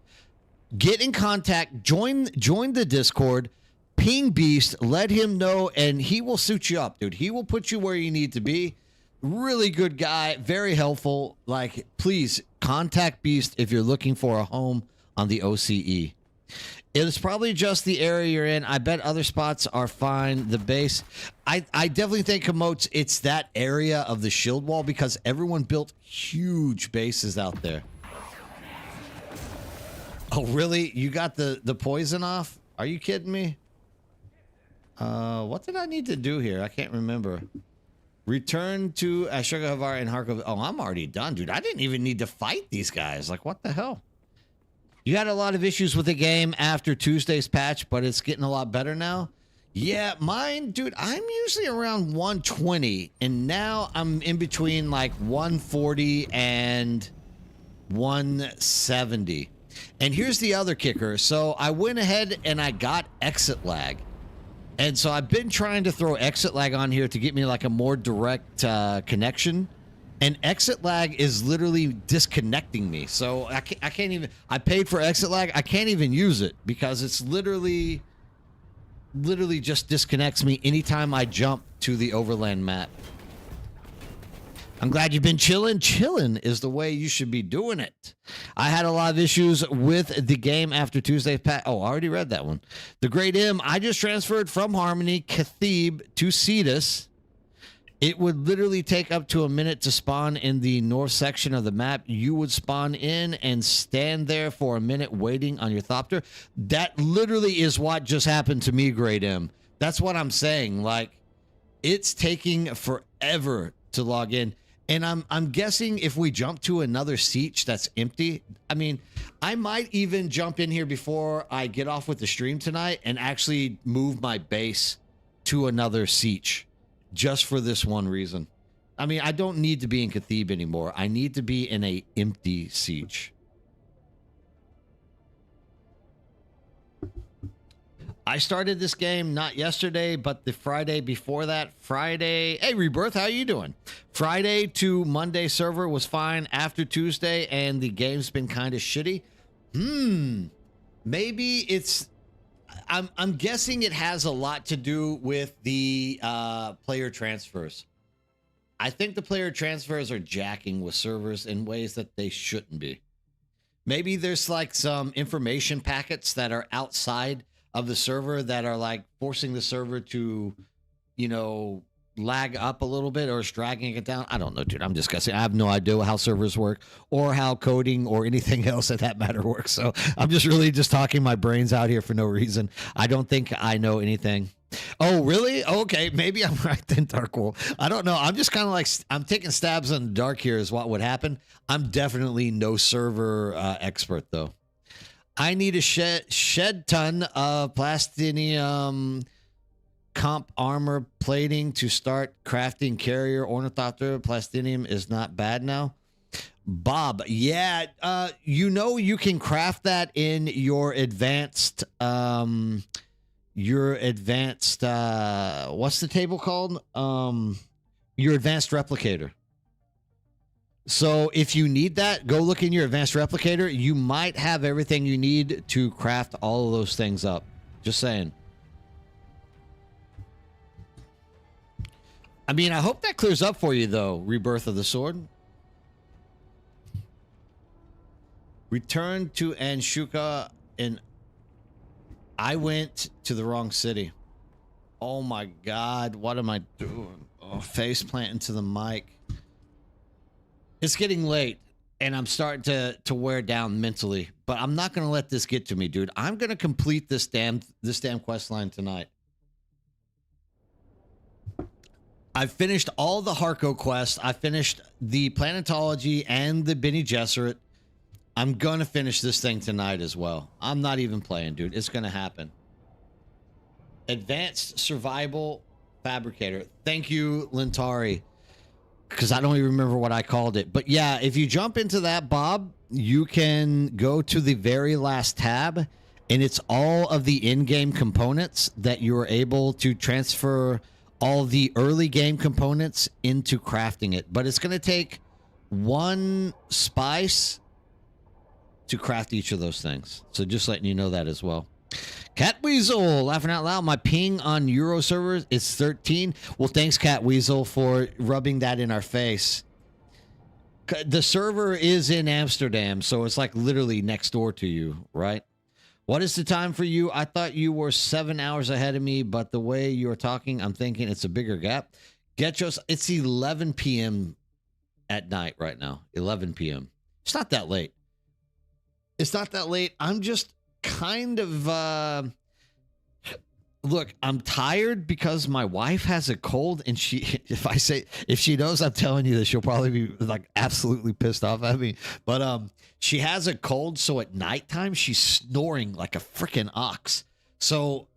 Speaker 1: get in contact, join the Discord, ping Beast, let him know, and he will suit you up, dude. He will put you where you need to be. Really good guy, very helpful. Like, please contact Beast if you're looking for a home on the OCE. It's probably just the area you're in. I bet other spots are fine. The base, I definitely think Komotes, it's that area of the shield wall because everyone built huge bases out there. Oh, really? You got the poison off? Are you kidding me? What did I need to do here? I can't remember. Return to Ashoka Havar and Harkov. Oh, I'm already done, dude. I didn't even need to fight these guys. Like, what the hell? You had a lot of issues with the game after Tuesday's patch, but it's getting a lot better now. Yeah, mine, dude, I'm usually around 120, and now I'm in between like 140 and 170. And here's the other kicker. So I went ahead and I got exit lag. And so I've been trying to throw exit lag on here to get me like a more direct connection. And exit lag is literally disconnecting me. So I can't even, I paid for exit lag. I can't even use it because it's literally just disconnects me anytime I jump to the overland map. I'm glad you've been chilling. Chilling is the way you should be doing it. I had a lot of issues with the game after Tuesday's patch. Oh, I already read that one. The Great M, I just transferred from Harmony, Cathib to Cetus. It would literally take up to a minute to spawn in the north section of the map. You would spawn in and stand there for a minute waiting on your Thopter. That literally is what just happened to me, Great M. That's what I'm saying. Like, it's taking forever to log in. And I'm guessing if we jump to another siege that's empty, I mean, I might even jump in here before I get off with the stream tonight and actually move my base to another siege just for this one reason. I mean, I don't need to be in Cathib anymore. I need to be in a empty siege. I started this game not yesterday, but the Friday before that. Friday, hey Rebirth, how you doing? Friday to Monday server was fine after Tuesday, and the game's been kind of shitty. Maybe it's. I'm guessing it has a lot to do with the player transfers. I think the player transfers are jacking with servers in ways that they shouldn't be. Maybe there's like some information packets that are outside of the server that are like forcing the server to, lag up a little bit or is dragging it down. I don't know, dude. I'm just guessing. I have no idea how servers work or how coding or anything else at that matter works. So I'm just really just talking my brains out here for no reason. I don't think I know anything. Oh, really? Okay. Maybe I'm right then, Darkwool. I don't know. I'm just kind of like, I'm taking stabs in the dark here is what would happen. I'm definitely no server expert though. I need a shed ton of plastinium comp armor plating to start crafting carrier ornithopter. Plastinium is not bad now. Bob, yeah, you can craft that in your advanced, what's the table called? Your advanced replicator. So if you need that, go look in your advanced replicator. You might have everything you need to craft all of those things up. Just saying. I mean, I hope that clears up for you, though, Rebirth of the Sword. Return to Anshuka, and I went to the wrong city. Oh my God, what am I doing? Oh, face planting to the mic. It's getting late, and I'm starting to wear down mentally. But I'm not gonna let this get to me, dude. I'm gonna complete this damn quest line tonight. I've finished all the Harco quests. I finished the Planetology and the Bene Gesserit. I'm gonna finish this thing tonight as well. I'm not even playing, dude. It's gonna happen. Advanced Survival Fabricator. Thank you, Lintari. Because I don't even remember what I called it. But yeah, if you jump into that, Bob, you can go to the very last tab, and it's all of the in-game components that you're able to transfer all the early game components into crafting it. But it's gonna take one spice to craft each of those things. So just letting you know that as well. Cat Weasel, laughing out loud. My ping on Euro servers is 13. Well, thanks, Cat Weasel, for rubbing that in our face. The server is in Amsterdam, so it's like literally next door to you, right? What is the time for you? I thought you were 7 hours ahead of me, but the way you're talking, I'm thinking it's a bigger gap. Getchos, it's 11 p.m. at night right now. 11 p.m. It's not that late. It's not that late. I'm just kind of look, I'm tired because my wife has a cold, and if she knows I'm telling you this, she'll probably be like absolutely pissed off at me. But she has a cold, so at nighttime she's snoring like a freaking ox. So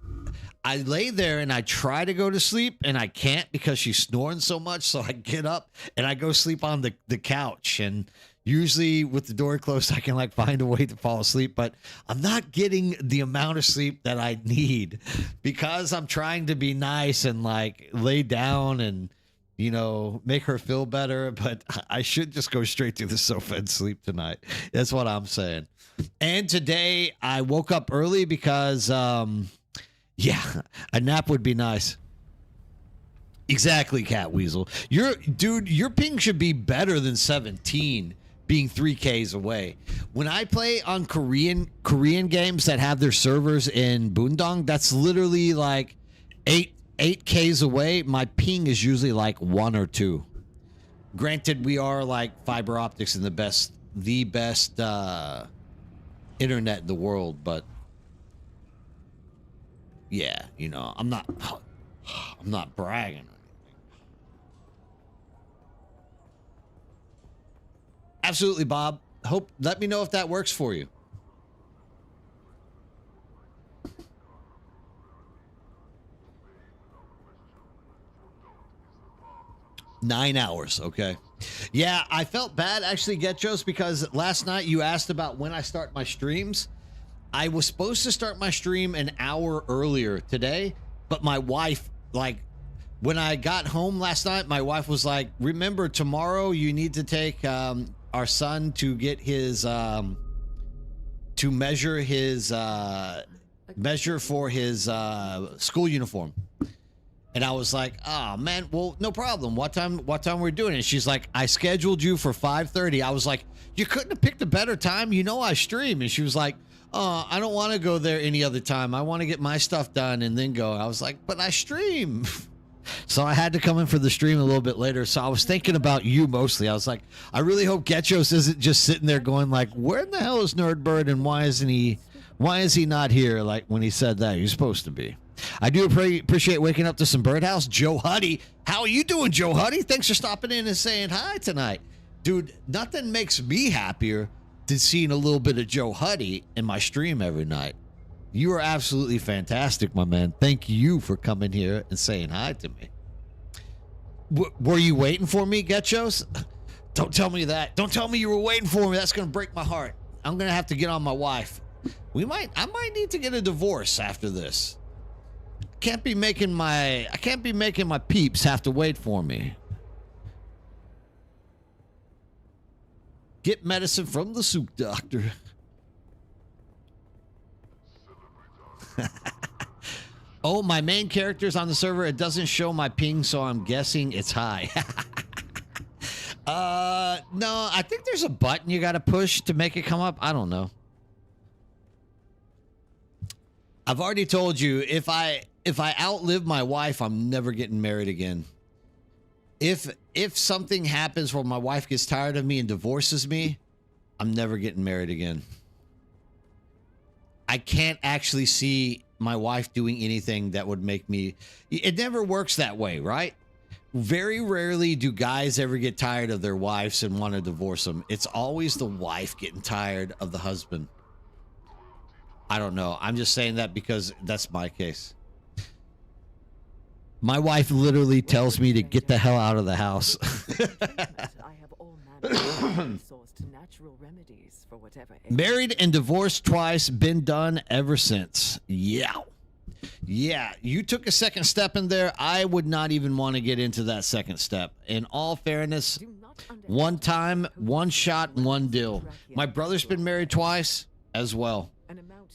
Speaker 1: I lay there and I try to go to sleep, and I can't because she's snoring so much. So I get up and I go sleep on the couch, and usually with the door closed, I can like find a way to fall asleep, but I'm not getting the amount of sleep that I need because I'm trying to be nice and like lay down and, you know, make her feel better. But I should just go straight to the sofa and sleep tonight. That's what I'm saying. And today I woke up early because, yeah, a nap would be nice. Exactly, Cat Weasel. Your ping should be better than 17. Being 3Ks away. When I play on Korean games that have their servers in Boondong, that's literally like 8Ks away. My ping is usually like 1 or 2. Granted, we are like fiber optics in the best internet in the world, but yeah, you know, I'm not bragging. Absolutely, Bob. Let me know if that works for you. Nine hours, okay. Yeah, I felt bad actually, Getchos, because last night you asked about when I start my streams. I was supposed to start my stream an hour earlier today, but my wife, like, when I got home last night, my wife was like, remember, tomorrow you need to take our son to get his to measure for his school uniform. And I was like, oh man, well, no problem. What time we're doing it? She's like, I scheduled you for 5:30. I was like, you couldn't have picked a better time. You know I stream. And she was like, oh, I don't want to go there any other time. I want to get my stuff done and then go. I was like, but I stream. So I had to come in for the stream a little bit later. So I was thinking about you mostly. I was like, I really hope Getchos isn't just sitting there going like, where in the hell is Nerdbird and why is he not here? Like when he said that, he's supposed to be. I do appreciate waking up to some Birdhouse. Joe Huddy. How are you doing, Joe Huddy? Thanks for stopping in and saying hi tonight. Dude, nothing makes me happier opted seeing a little bit of Joe Huddy in my stream every night. You are absolutely fantastic, my man. Thank you for coming here and saying hi to me. Were you waiting for me, Getchos? Don't tell me that. Don't tell me you were waiting for me. That's going to break my heart. I'm going to have to get on my wife. I might need to get a divorce after this. I can't be making my peeps have to wait for me. Get medicine from the soup doctor. Oh, my main character's on the server. It doesn't show my ping, so I'm guessing it's high. No, I think there's a button you got to push to make it come up. I don't know. I've already told you, if I outlive my wife, I'm never getting married again. If something happens where my wife gets tired of me and divorces me, I'm never getting married again. I can't actually see my wife doing anything that would make me... It never works that way, right? Very rarely do guys ever get tired of their wives and want to divorce them. It's always the wife getting tired of the husband. I don't know. I'm just saying that because that's my case. My wife literally tells me to get the hell out of the house. Married and divorced twice, been done ever since. Yeah. Yeah, you took a second step in there. I would not even want to get into that second step. In all fairness, one time, one shot, one deal. My brother's been married twice as well.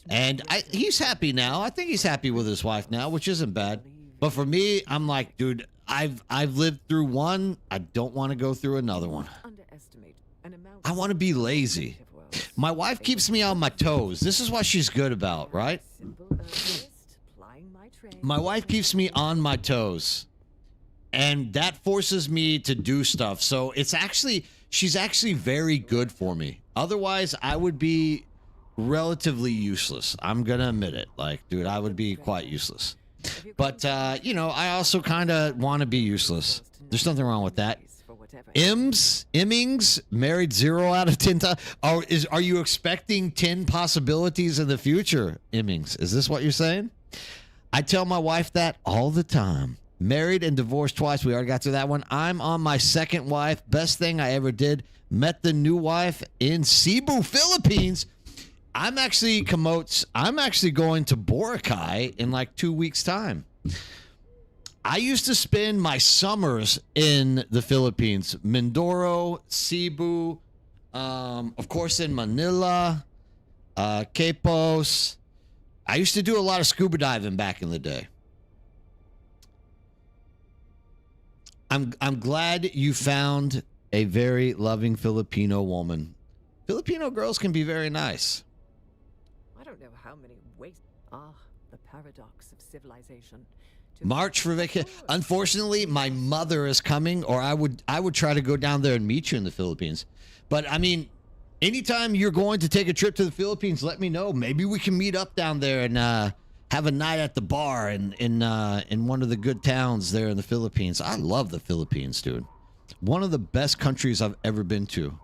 Speaker 1: And he's happy now. I think he's happy with his wife now, which isn't bad. But for me, I'm like, dude, I've lived through one. I don't want to go through another one. I want to be lazy. My wife keeps me on my toes. This is what she's good about, right? My wife keeps me on my toes. And that forces me to do stuff. So she's actually very good for me. Otherwise, I would be relatively useless. I'm going to admit it. Like, dude, I would be quite useless. But, you know, I also kind of want to be useless. There's nothing wrong with that. Immings, married 0 out of 10 times. Are you expecting 10 possibilities in the future, Immings? Is this what you're saying? I tell my wife that all the time. Married and divorced twice. We already got to that one. I'm on my second wife. Best thing I ever did. Met the new wife in Cebu, Philippines. I'm actually going to Boracay in like 2 weeks' time. I used to spend my summers in the Philippines. Mindoro, Cebu, of course in Manila, Quepos. I used to do a lot of scuba diving back in the day. I'm glad you found a very loving Filipino woman. Filipino girls can be very nice.
Speaker 4: I don't know how many ways. The paradox of civilization.
Speaker 1: March for vacation. Unfortunately, my mother is coming, or I would try to go down there and meet you in the Philippines. But I mean, anytime you're going to take a trip to the Philippines, let me know. Maybe we can meet up down there and have a night at the bar in one of the good towns there in the Philippines. I love the Philippines, dude. One of the best countries I've ever been to.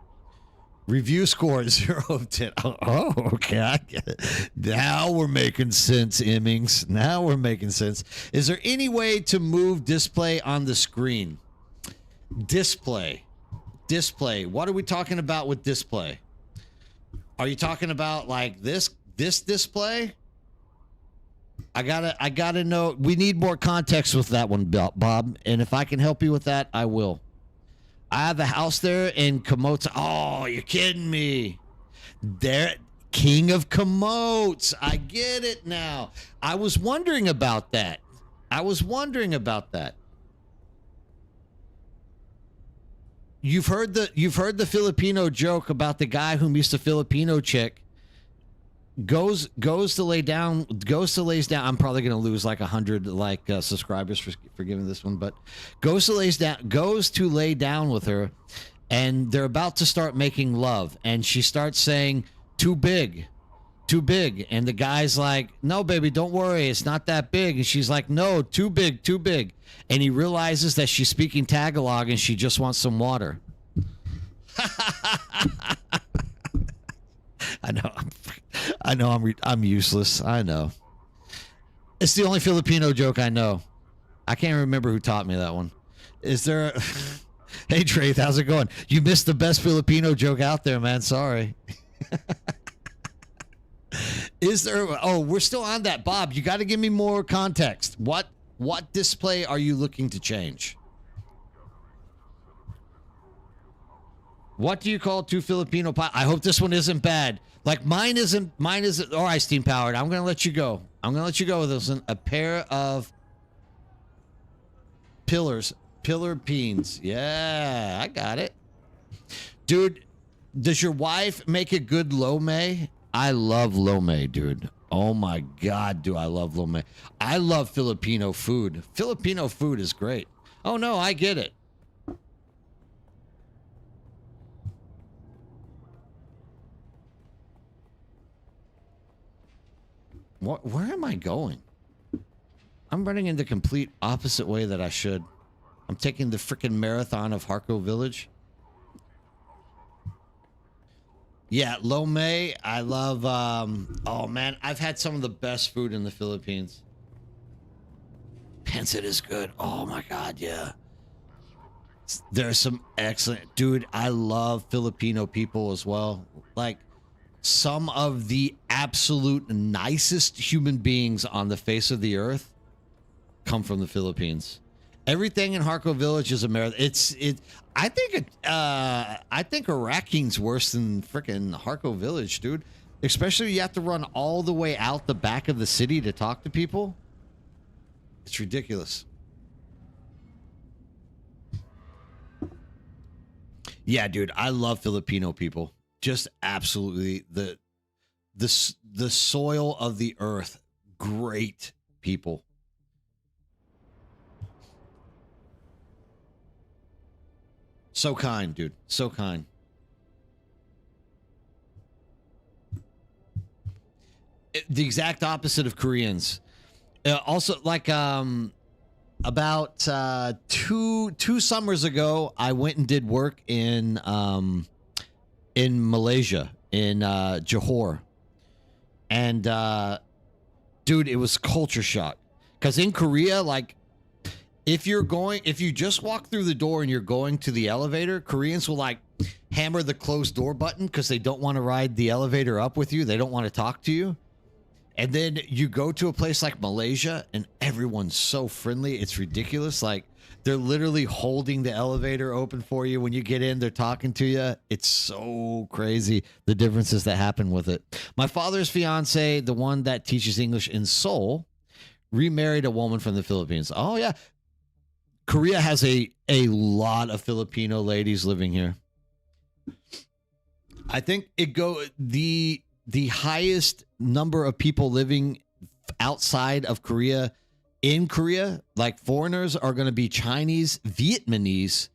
Speaker 1: Review score 0 of 10. Oh, okay. I get it. Now we're making sense, Immings. Now we're making sense. Is there any way to move display on the screen? Display. What are we talking about with display? Are you talking about like this display? I gotta know. We need more context with that one, Bob. And if I can help you with that, I will. I have a house there in Camotes. Oh, you're kidding me. There, King of Camotes. I get it now. I was wondering about that. You've heard the Filipino joke about the guy who meets the Filipino chick. Goes to lays down. I'm probably gonna lose like 100 subscribers for giving this one, but goes to lay down with her, and they're about to start making love, and she starts saying too big, and the guy's like, no baby, don't worry, it's not that big, and she's like, no, too big, and he realizes that she's speaking Tagalog and she just wants some water. I know I'm useless. I know. It's the only Filipino joke I know. I can't remember who taught me that one. Is there a... Hey, Traith, how's it going? You missed the best Filipino joke out there, man. Sorry. Is there... Oh, we're still on that. Bob, you got to give me more context. What display are you looking to change? What do you call two Filipino pilots? I hope this one isn't bad. Like mine isn't. All right, Steam Powered. I'm going to let you go. I'm going to let you go with this one. A pair of pillar peens. Yeah, I got it. Dude, does your wife make a good lo mein? I love lo mein, dude. Oh my God, do I love lo mein. I love Filipino food. Filipino food is great. Oh no, I get it. Where am I going? I'm running in the complete opposite way that I should. I'm taking the freaking marathon of Harco Village. Yeah, lo mein. I love, oh man, I've had some of the best food in the Philippines. Pancit is good. Oh my God, yeah. There's some excellent, dude, I love Filipino people as well. Like, some of the absolute nicest human beings on the face of the earth come from the Philippines. Everything in Harco Village is American. I think Arakine's worse than freaking Harco Village, dude. Especially you have to run all the way out the back of the city to talk to people. It's ridiculous. Yeah, dude, I love Filipino people. Just absolutely the soil of the earth. Great people. So kind, dude. So kind. The exact opposite of Koreans. Also, like about two summers ago, I went and did work in Malaysia, in Johor. And dude, it was culture shock. Because in Korea, like, if you just walk through the door and you're going to the elevator, Koreans will like hammer the closed door button because they don't want to ride the elevator up with you. They don't want to talk to you. And then you go to a place like Malaysia and everyone's so friendly. It's ridiculous. Like, they're literally holding the elevator open for you. When you get in, they're talking to you. It's so crazy, the differences that happen with it. My father's fiance, the one that teaches English in Seoul, remarried a woman from the Philippines. Oh, yeah. Korea has a lot of Filipino ladies living here. I think the highest number of people living outside of Korea in Korea, like foreigners, are going to be Chinese, Vietnamese,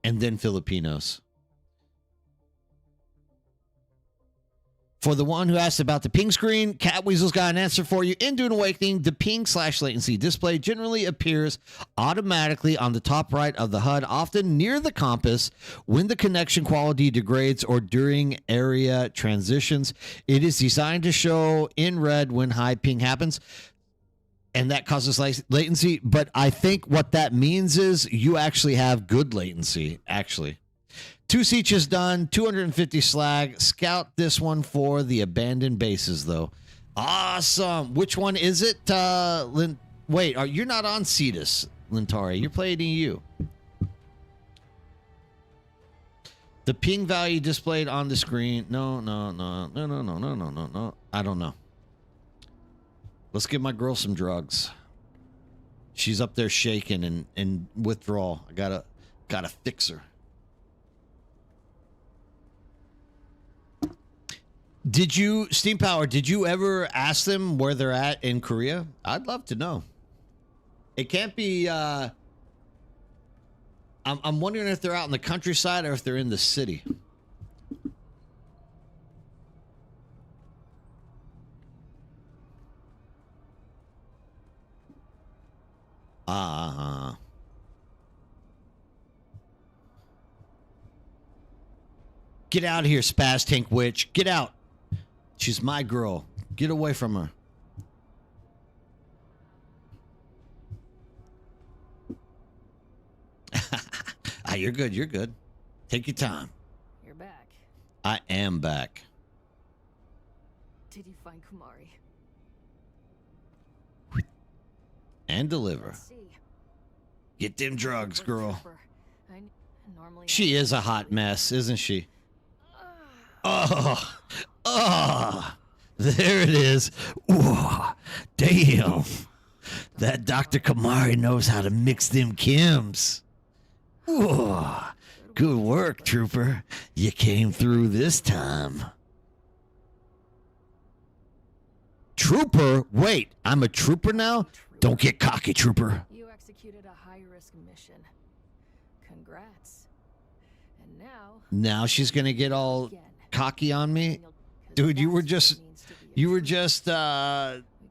Speaker 1: and then Filipinos. For the one who asked about the ping screen, Catweasel's got an answer for you. In Dune Awakening, the ping/latency display generally appears automatically on the top right of the HUD, often near the compass when the connection quality degrades or during area transitions. It is designed to show in red when high ping happens, and that causes latency. But I think what that means is you actually have good latency, actually. 2 sieges done, 250 slag. Scout this one for the abandoned bases, though. Awesome. Which one is it? Wait, you're not on Cetus, Lintari. You're playing EU. The ping value displayed on the screen. No. I don't know. Let's give my girl some drugs. She's up there shaking and withdrawal. I gotta fix her. Did you, Steam Power, did you ever ask them where they're at in Korea? I'd love to know. It can't be, I'm wondering if they're out in the countryside or if they're in the city. Get out of here, Spaz Tank Witch. Get out. She's my girl. Get away from her. Ah, you're good. You're good. Take your time.
Speaker 5: You're back.
Speaker 1: I am back.
Speaker 5: Did you find Kumari?
Speaker 1: And deliver.
Speaker 5: Let's see.
Speaker 1: Get them drugs,
Speaker 5: Look,
Speaker 1: girl.
Speaker 5: Trooper, normally
Speaker 1: She is a hot mess, isn't she? Oh, oh, there it is. Ooh, damn. That Dr. Kamari knows how to mix them chems. Ooh, good work, trooper. You came through this time. Trooper? Wait, I'm a trooper now? Don't get cocky, trooper.
Speaker 5: You executed a high-risk mission. Congrats. And
Speaker 1: Now she's gonna get all
Speaker 5: again.
Speaker 1: cocky on me.
Speaker 5: And you'll- 'cause
Speaker 1: Dude, you were
Speaker 5: that's what it
Speaker 1: just
Speaker 5: means to be a
Speaker 1: you were
Speaker 5: trooper.
Speaker 1: just
Speaker 5: We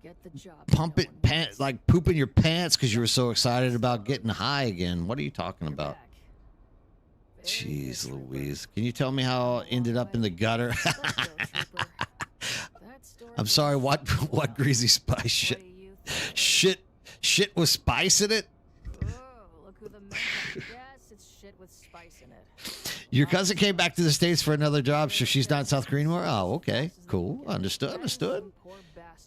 Speaker 5: get the job
Speaker 1: pumping
Speaker 5: no one
Speaker 1: pants
Speaker 5: wants.
Speaker 1: like pooping your pants because you were so excited about getting high again. What are you talking
Speaker 5: You're
Speaker 1: about?
Speaker 5: back. Very good,
Speaker 1: Jeez
Speaker 5: trooper.
Speaker 1: Louise. Can you tell me how I ended up in the gutter?
Speaker 5: Let's go, trooper. That story
Speaker 1: I'm sorry,
Speaker 5: was-
Speaker 1: what greasy spice
Speaker 5: What
Speaker 1: shit?
Speaker 5: do you think?
Speaker 1: Shit with spice in it?
Speaker 5: Whoa, look who the man is. Yes, it's shit with spice in it.
Speaker 1: Your cousin came back to the States for another job, so she's not in South Korea anymore? Oh, okay. Cool. Understood.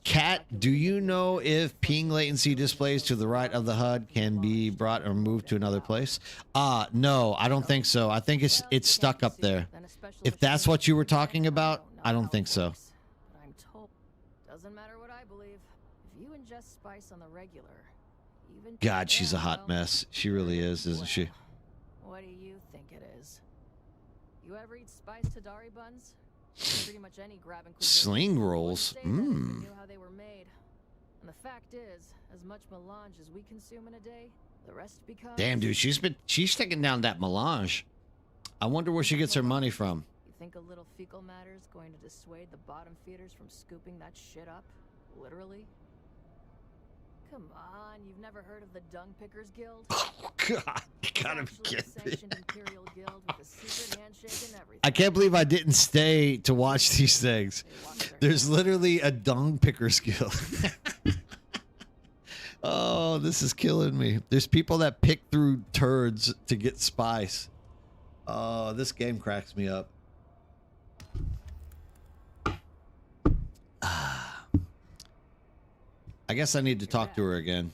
Speaker 1: Kat, do you know if ping latency displays to the right of the HUD can be brought or moved to another place? No, I don't think so. I think it's stuck up there. If that's what you were talking about, I don't think so.
Speaker 5: But I'm told doesn't matter what I believe. If you ingest spice on the regular, even
Speaker 1: God, she's a hot mess. She really is, isn't she?
Speaker 5: What do you think it is? You ever eat spice Tadari buns? Pretty much any grabbing cuisine.
Speaker 1: Sling rolls.
Speaker 5: Wouldn't say that if you
Speaker 1: Mmm.
Speaker 5: knew how they were made. And the fact is, as much melange as we consume in a day, the rest becomes.
Speaker 1: Damn, dude, she's taking down that melange. I wonder where she gets her money from.
Speaker 5: You think a little fecal matter is going to dissuade the bottom feeders from scooping that shit up? Literally? Come on, you've never heard of the Dung Pickers Guild?
Speaker 1: Oh God, you
Speaker 5: It's
Speaker 1: gotta be
Speaker 5: actually a
Speaker 1: kidding me.
Speaker 5: sanctioned imperial guild with a secret handshake and everything.
Speaker 1: I can't believe I didn't stay to watch these things.
Speaker 5: They watch their
Speaker 1: There's
Speaker 5: hands.
Speaker 1: literally a dung picker skill. Oh, this is killing me. There's people that pick through turds to get spice. Oh, this game cracks me up. I guess I need to talk to her again.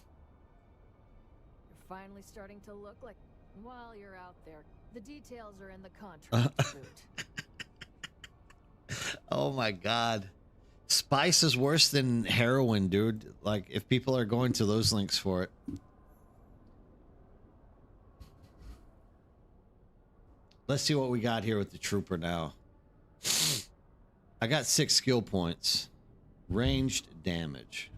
Speaker 5: You're finally starting to look like. While you're out there, the details are in the contract. to boot.
Speaker 1: Oh my God. Spice is worse than heroin, dude. Like, if people are going to those links for it. Let's see what we got here with the trooper now. I got 6 skill points. Ranged damage.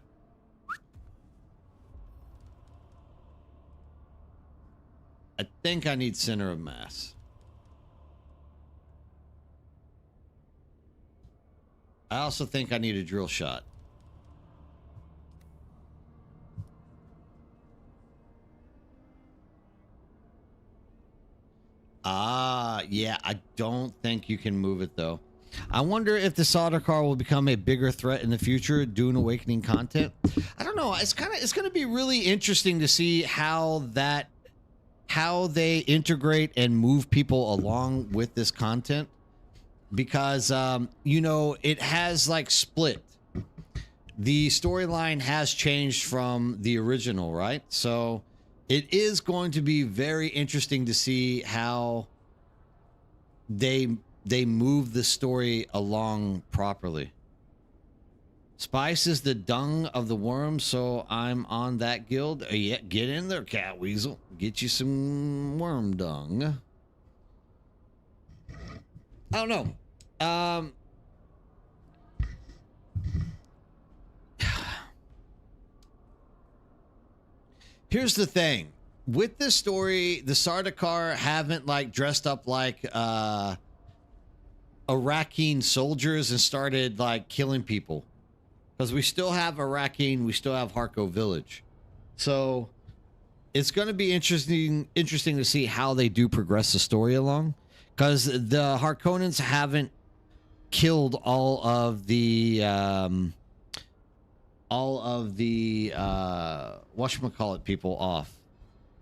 Speaker 1: I think I need center of mass. I also think I need a drill shot. Yeah, I don't think you can move it though. I wonder if the solder car will become a bigger threat in the future, Dune Awakening content. I don't know. It's going to be really interesting to see how they integrate and move people along with this content. Because, you know, it has like split. The storyline has changed from the original, right? So it is going to be very interesting to see how they move the story along properly. Spice is the dung of the worm, so I'm on that guild. Yeah, get in there, Cat Weasel. Get you some worm dung. I don't know. Here's the thing. With this story, the Sardaukar haven't like dressed up like Iraqi soldiers and started like killing people. Because we still have Iraqi, we still have Harko village. So it's going to be interesting to see how they do progress the story along. Because the Harkonnens haven't killed all of the all of the whatchamacallit people off.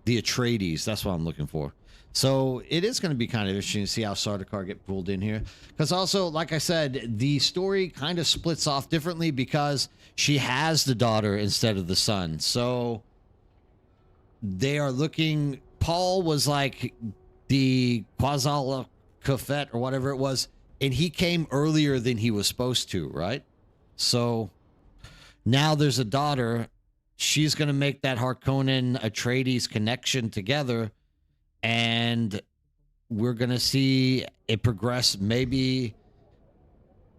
Speaker 1: The Atreides, that's what I'm looking for. So it is going to be kind of interesting to see how Sardaukar get pulled in here. Because also, like I said, the story kind of splits off differently because she has the daughter instead of the son. So they are looking... Paul was like the Quasal Kafet or whatever it was, and he came earlier than he was supposed to, right? So now there's a daughter. She's going to make that Harkonnen Atreides connection together, and we're going to see it progress. Maybe,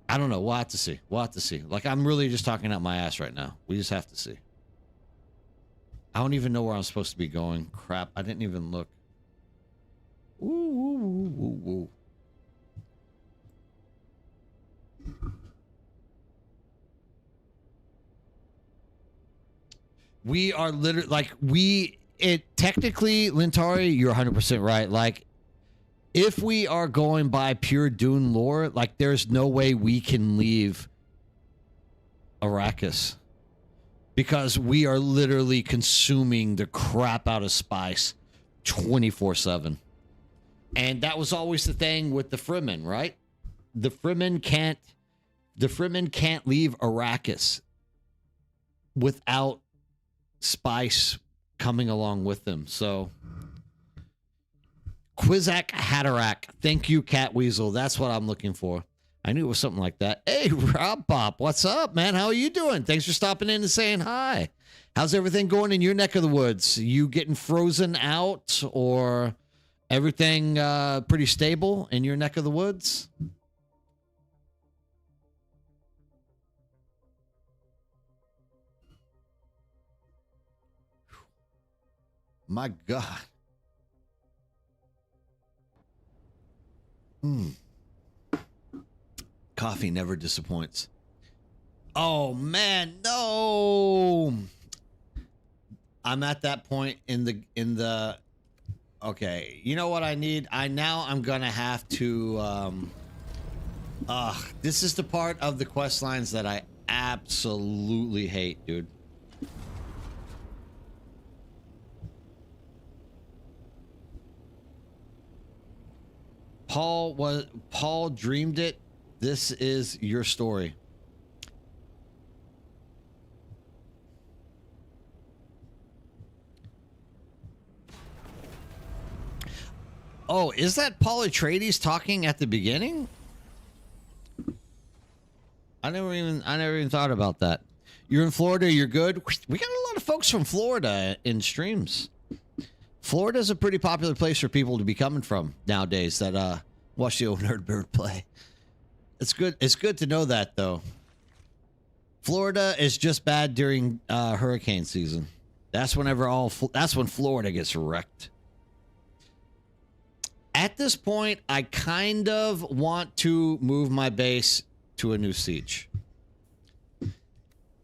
Speaker 1: I don't know. We'll have to see. We'll have to see. Like, I'm really just talking out my ass right now. We just have to see. I don't even know where I'm supposed to be going. Crap, I didn't even look. Ooh, ooh, ooh, ooh, ooh. We are literally, like, technically, Lintari, you're 100% right. Like, if we are going by pure Dune lore, like, there's no way we can leave Arrakis. Because we are literally consuming the crap out of spice 24/7. And that was always the thing with the Fremen, right? The Fremen can't leave Arrakis without spice coming along with them. So Quizak Hatterack, thank you, Cat Weasel. That's what I'm looking for. I knew it was something like that. Hey, Rob Pop, what's up, man? How are you doing? Thanks for stopping in and saying hi. How's everything going in your neck of the woods? You getting frozen out, or everything pretty stable in your neck of the woods? My God. Coffee never disappoints. Oh man, no. I'm at that point in the okay, you know what I need? I'm gonna have to this is the part of the quest lines that I absolutely hate, dude. Paul dreamed it. This is your story. Oh, is that Paul Atreides talking at the beginning? I never even thought about that. You're in Florida, you're good. We got a lot of folks from Florida in streams. Florida's a pretty popular place for people to be coming from nowadays that watch the old Nerdbird play. It's good. It's good to know that, though. Florida is just bad during hurricane season. That's that's when Florida gets wrecked. At this point, I kind of want to move my base to a new siege.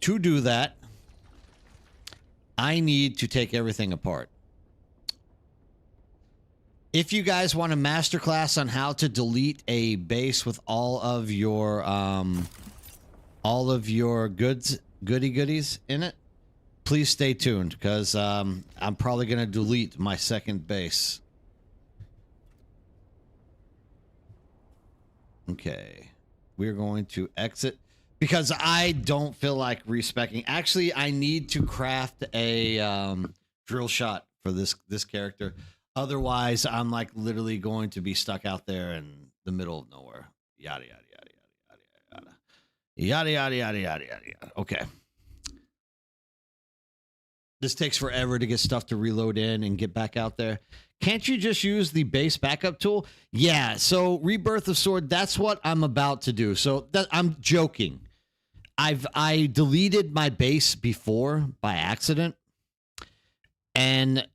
Speaker 1: To do that, I need to take everything apart. If you guys want a masterclass on how to delete a base with all of your goodies in it, please stay tuned, because I'm probably going to delete my second base. Okay. We're going to exit because I don't feel like respecking. Actually, I need to craft a drill shot for this character. Otherwise, I'm like literally going to be stuck out there in the middle of nowhere. Yada, yada, yada, yada, yada, yada. Yada, yada, yada, yada, yada, yada. Okay. This takes forever to get stuff to reload in and get back out there. Can't you just use the base backup tool? Yeah, so Rebirth of Sword, that's what I'm about to do. So I'm joking. I deleted my base before by accident. And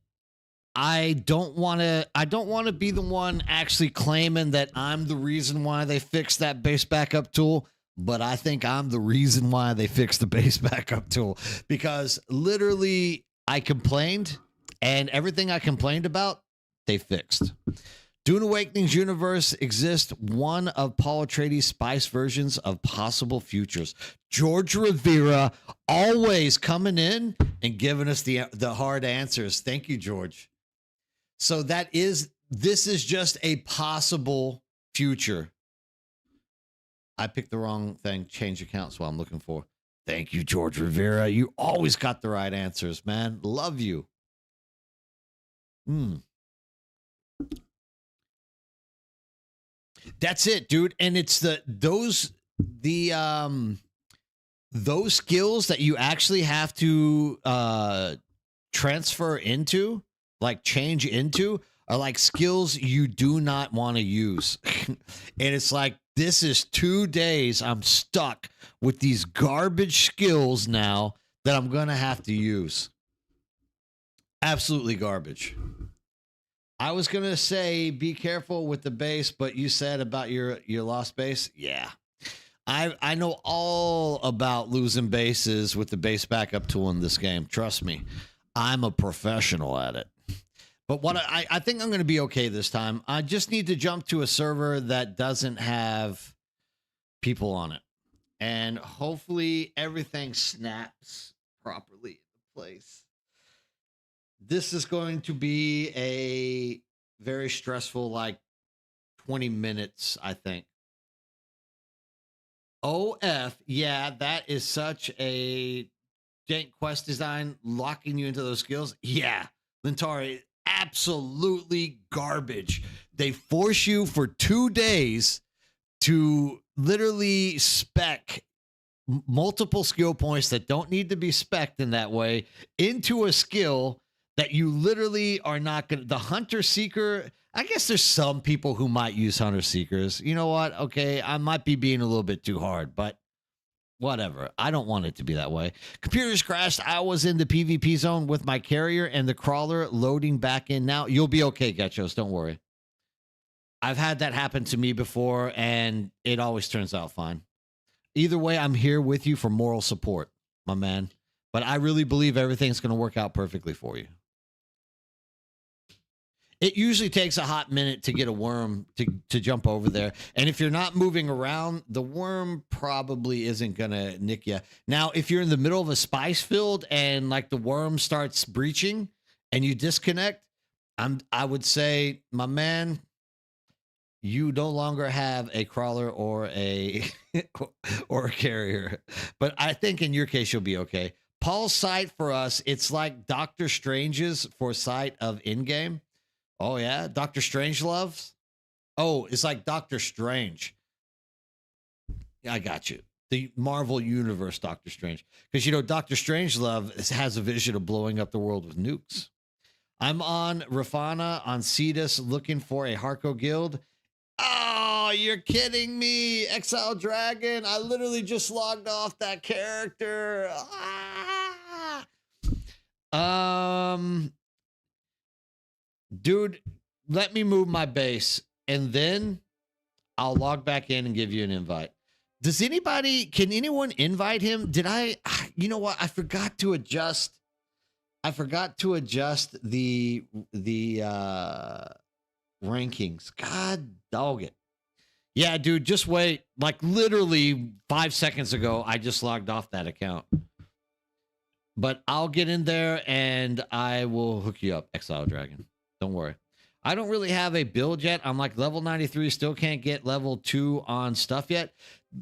Speaker 1: I don't want to be the one actually claiming that I'm the reason why they fixed that base backup tool, but I think I'm the reason why they fixed the base backup tool, because literally I complained and everything I complained about, they fixed. Dune Awakening's universe exists one of Paul Atreides' spice versions of possible futures. George Rivera always coming in and giving us the hard answers. Thank you, George. So this is just a possible future. I picked the wrong thing. Change accounts while I'm looking for. Thank you, George Rivera. You always got the right answers, man. Love you. That's it, dude. And it's those skills that you actually have to transfer into, like change into, are like skills you do not want to use. And it's like, this is 2 days I'm stuck with these garbage skills now that I'm going to have to use. Absolutely garbage. I was going to say be careful with the base, but you said about your lost base. Yeah. I know all about losing bases with the base backup tool in this game. Trust me. I'm a professional at it. But what I think I'm going to be okay this time. I just need to jump to a server that doesn't have people on it. And hopefully everything snaps properly in place. This is going to be a very stressful, like 20 minutes, I think. OF, yeah, that is such a jank quest design, locking you into those skills. Yeah, Lintari, absolutely garbage. They force you for 2 days to literally spec multiple skill points that don't need to be spec'd in that way into a skill that you literally are not going to. The Hunter Seeker, I guess there's some people who might use Hunter Seekers. You know what? Okay, I might be being a little bit too hard, but whatever. I don't want it to be that way. Computers crashed. I was in the PvP zone with my carrier and the crawler loading back in now. You'll be okay, Getchos. Don't worry. I've had that happen to me before, and it always turns out fine. Either way, I'm here with you for moral support, my man. But I really believe everything's going to work out perfectly for you. It usually takes a hot minute to get a worm to jump over there. And if you're not moving around, the worm probably isn't going to nick you. Now, if you're in the middle of a spice field and like the worm starts breaching and you disconnect, I would say, my man, you no longer have a crawler or a or a carrier. But I think in your case, you'll be okay. Paul's sight for us, it's like Doctor Strange's for sight of in-game. Oh, yeah? Doctor Strangelove? Oh, it's like Doctor Strange. I got you. The Marvel Universe Doctor Strange. Because, you know, Doctor Strangelove has a vision of blowing up the world with nukes. I'm on Rafana on Cetus looking for a Harco guild. Oh, you're kidding me. Exile Dragon. I literally just logged off that character. Dude, let me move my base and then I'll log back in and give you an invite. Can anyone invite him? You know what? I forgot to adjust the rankings. God dog it. Yeah, dude, just wait. Like literally 5 seconds ago, I just logged off that account. But I'll get in there and I will hook you up, Exile Dragon. Don't worry. I don't really have a build yet. I'm like level 93, still can't get level 2 on stuff yet.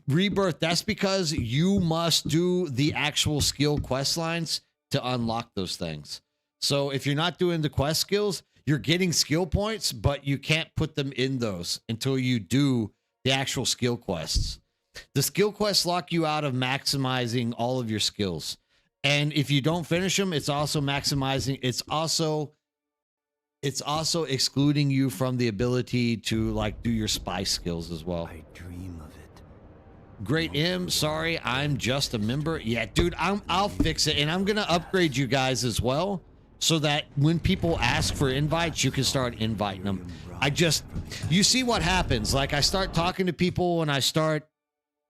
Speaker 1: Rebirth, that's because you must do the actual skill quest lines to unlock those things. So if you're not doing the quest skills, you're getting skill points, but you can't put them in those until you do the actual skill quests. The skill quests lock you out of maximizing all of your skills. And if you don't finish them, it's also maximizing. It's also excluding you from the ability to like do your spy skills as well.
Speaker 6: I dream of it.
Speaker 1: Great M, sorry, I'm just a member. Yeah, dude, I'll fix it, and I'm gonna upgrade you guys as well, so that when people ask for invites, you can start inviting them. You see what happens. Like I start talking to people and I start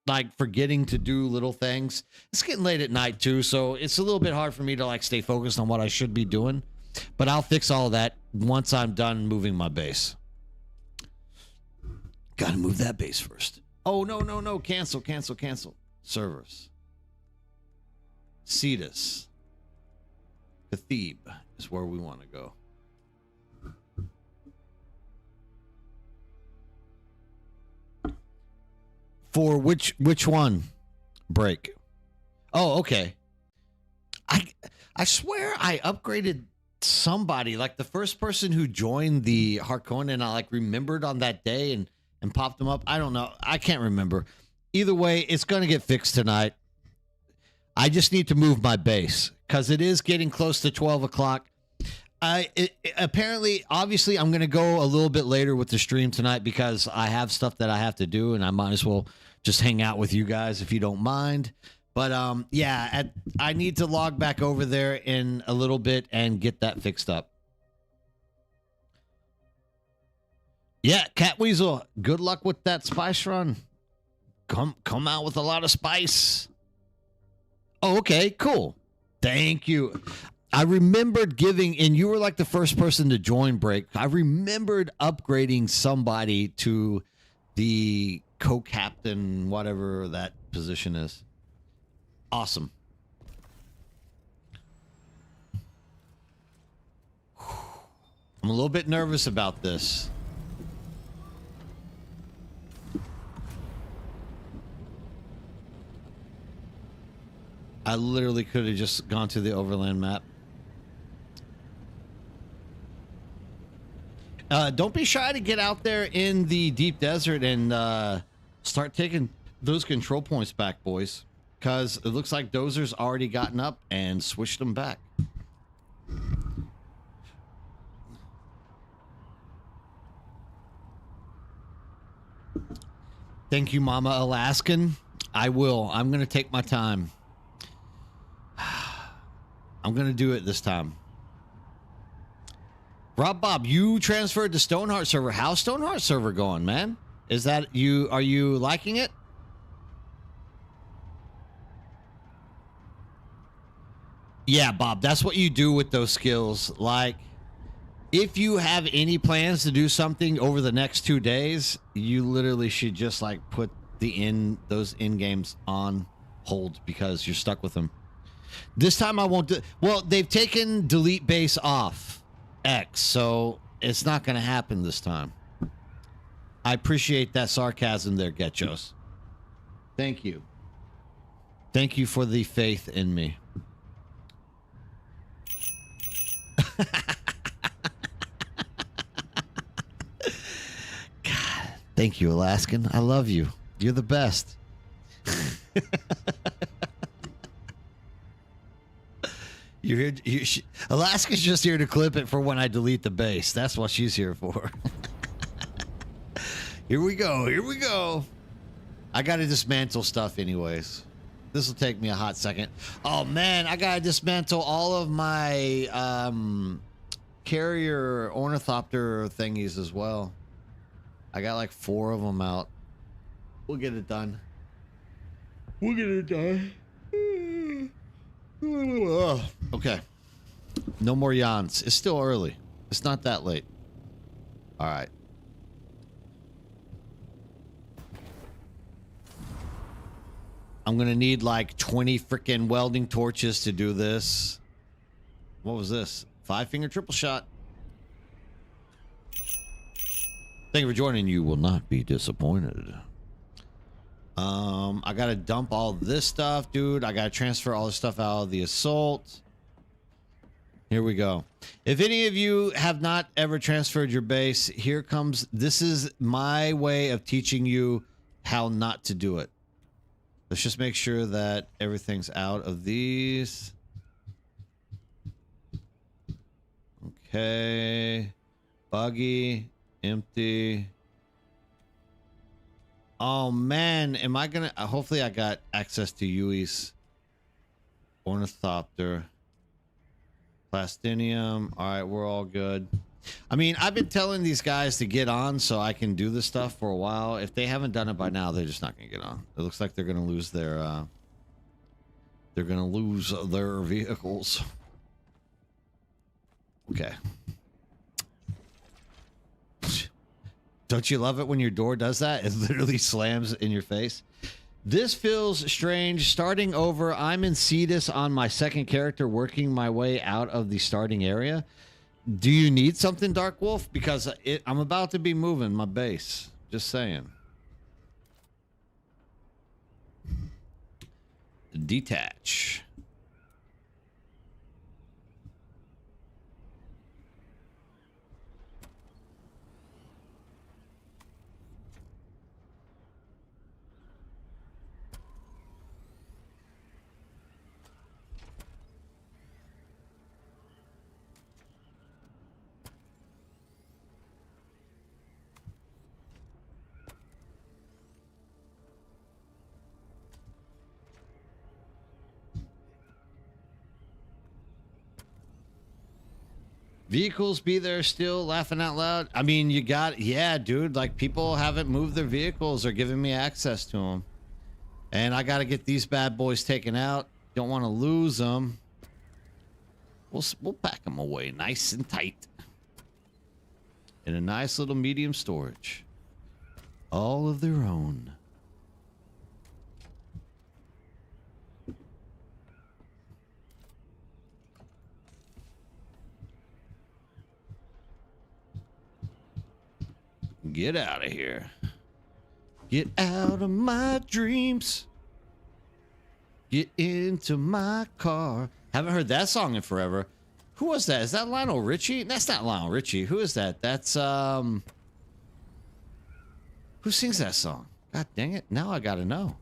Speaker 1: like forgetting to do little things. It's getting late at night too, so it's a little bit hard for me to like stay focused on what I should be doing. But I'll fix all of that once I'm done moving my base. Gotta move that base first. Oh, no, no, no. Cancel. Servers. Cetus. Cathebe is where we want to go. For which one? Break. Oh, okay. I swear I upgraded somebody, like the first person who joined the Harkonnen, and I like remembered on that day and popped them up. I don't know. I can't remember. Either way, it's going to get fixed tonight. I just need to move my base because it is getting close to 12 o'clock. Apparently, obviously, I'm going to go a little bit later with the stream tonight because I have stuff that I have to do, and I might as well just hang out with you guys if you don't mind. But yeah, I need to log back over there in a little bit and get that fixed up. Yeah, Cat Weasel, good luck with that spice run. Come out with a lot of spice. Oh, okay, cool. Thank you. I remembered giving, and you were like the first person to join Break. I remembered upgrading somebody to the co-captain, whatever that position is. Awesome. I'm a little bit nervous about this. I literally could have just gone to the overland map. Don't be shy to get out there in the deep desert and start taking those control points back, boys. Because it looks like Dozer's already gotten up and switched them back. Thank you, Mama Alaskan. I will. I'm going to take my time. I'm going to do it this time. Rob Bob, you transferred to Stoneheart server. How's Stoneheart server going, man? Is that you? Are you liking it? Yeah, Bob, that's what you do with those skills. Like, if you have any plans to do something over the next 2 days, you literally should just like put those in games on hold because you're stuck with them. This time I won't do. Well, they've taken delete base off X, so it's not going to happen this time. I appreciate that sarcasm there, Getchos. Thank you. Thank you for the faith in me. God, thank you, Alaskan. I love you. You're the best. You're here. Alaska's just here to clip it for when I delete the base. That's what she's here for. Here we go. Here we go. I got to dismantle stuff anyways. This will take me a hot second. Oh, man. I got to dismantle all of my carrier ornithopter thingies as well. I got like 4 of them out. We'll get it done. We'll get it done. Okay. No more yawns. It's still early. It's not that late. All right. I'm going to need like 20 freaking welding torches to do this. What was this? 5-finger triple shot. Thank you for joining. You will not be disappointed. I got to dump all this stuff, dude. I got to transfer all this stuff out of the assault. Here we go. If any of you have not ever transferred your base, here comes. This is my way of teaching you how not to do it. Let's just make sure that everything's out of these. Okay. Buggy. Empty. Oh, man. Am I going to... hopefully I got access to Yui's ornithopter. Plastinium. All right, we're all good. I mean, I've been telling these guys to get on so I can do this stuff for a while. If they haven't done it by now, they're just not going to get on. It looks like they're going to lose their... they're going to lose their vehicles. Okay. Don't you love it when your door does that? It literally slams in your face. This feels strange. Starting over, I'm in Cetus on my second character, working my way out of the starting area. Do you need something, Dark Wolf? Because I'm about to be moving my base. Just saying. Detach. Vehicles be there still, laughing out loud. I mean, you got, yeah, dude, like people haven't moved their vehicles or given me access to them. And I got to get these bad boys taken out. Don't want to lose them. We'll pack them away nice and tight. In a nice little medium storage. All of their own. Get out of here. Get out of my dreams. Get into my car. Haven't heard that song in forever. Who was that? Is that Lionel Richie? That's not Lionel Richie. Who is that? That's, who sings that song? God dang it. Now I gotta know.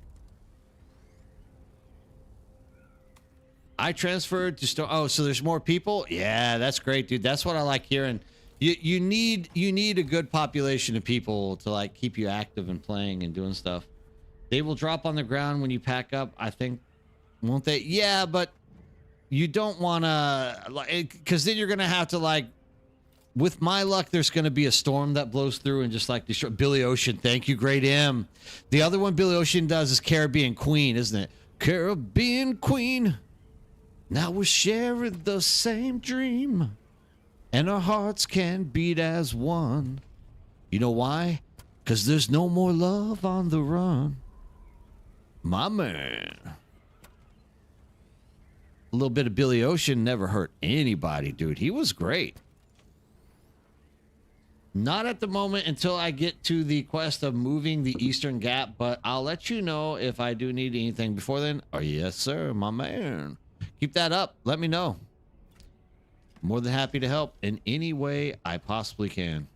Speaker 1: I transferred to oh, so there's more people? Yeah, that's great, dude. That's what I like hearing. You need a good population of people to like keep you active and playing and doing stuff. They will drop on the ground when you pack up, I think, won't they? Yeah, but you don't want to, like, because then you're gonna have to, like, with my luck, there's gonna be a storm that blows through and just like destroy. Billy Ocean, thank you, Great M. The other one Billy Ocean does is Caribbean Queen, isn't it? Caribbean Queen. Now we're sharing the same dream. And our hearts can beat as one. You know why? Because there's no more love on the run. My man. A little bit of Billy Ocean never hurt anybody, dude. He was great. Not at the moment until I get to the quest of moving the Eastern Gap, but I'll let you know if I do need anything before then. Oh, yes, sir, my man. Keep that up. Let me know. More than happy to help in any way I possibly can.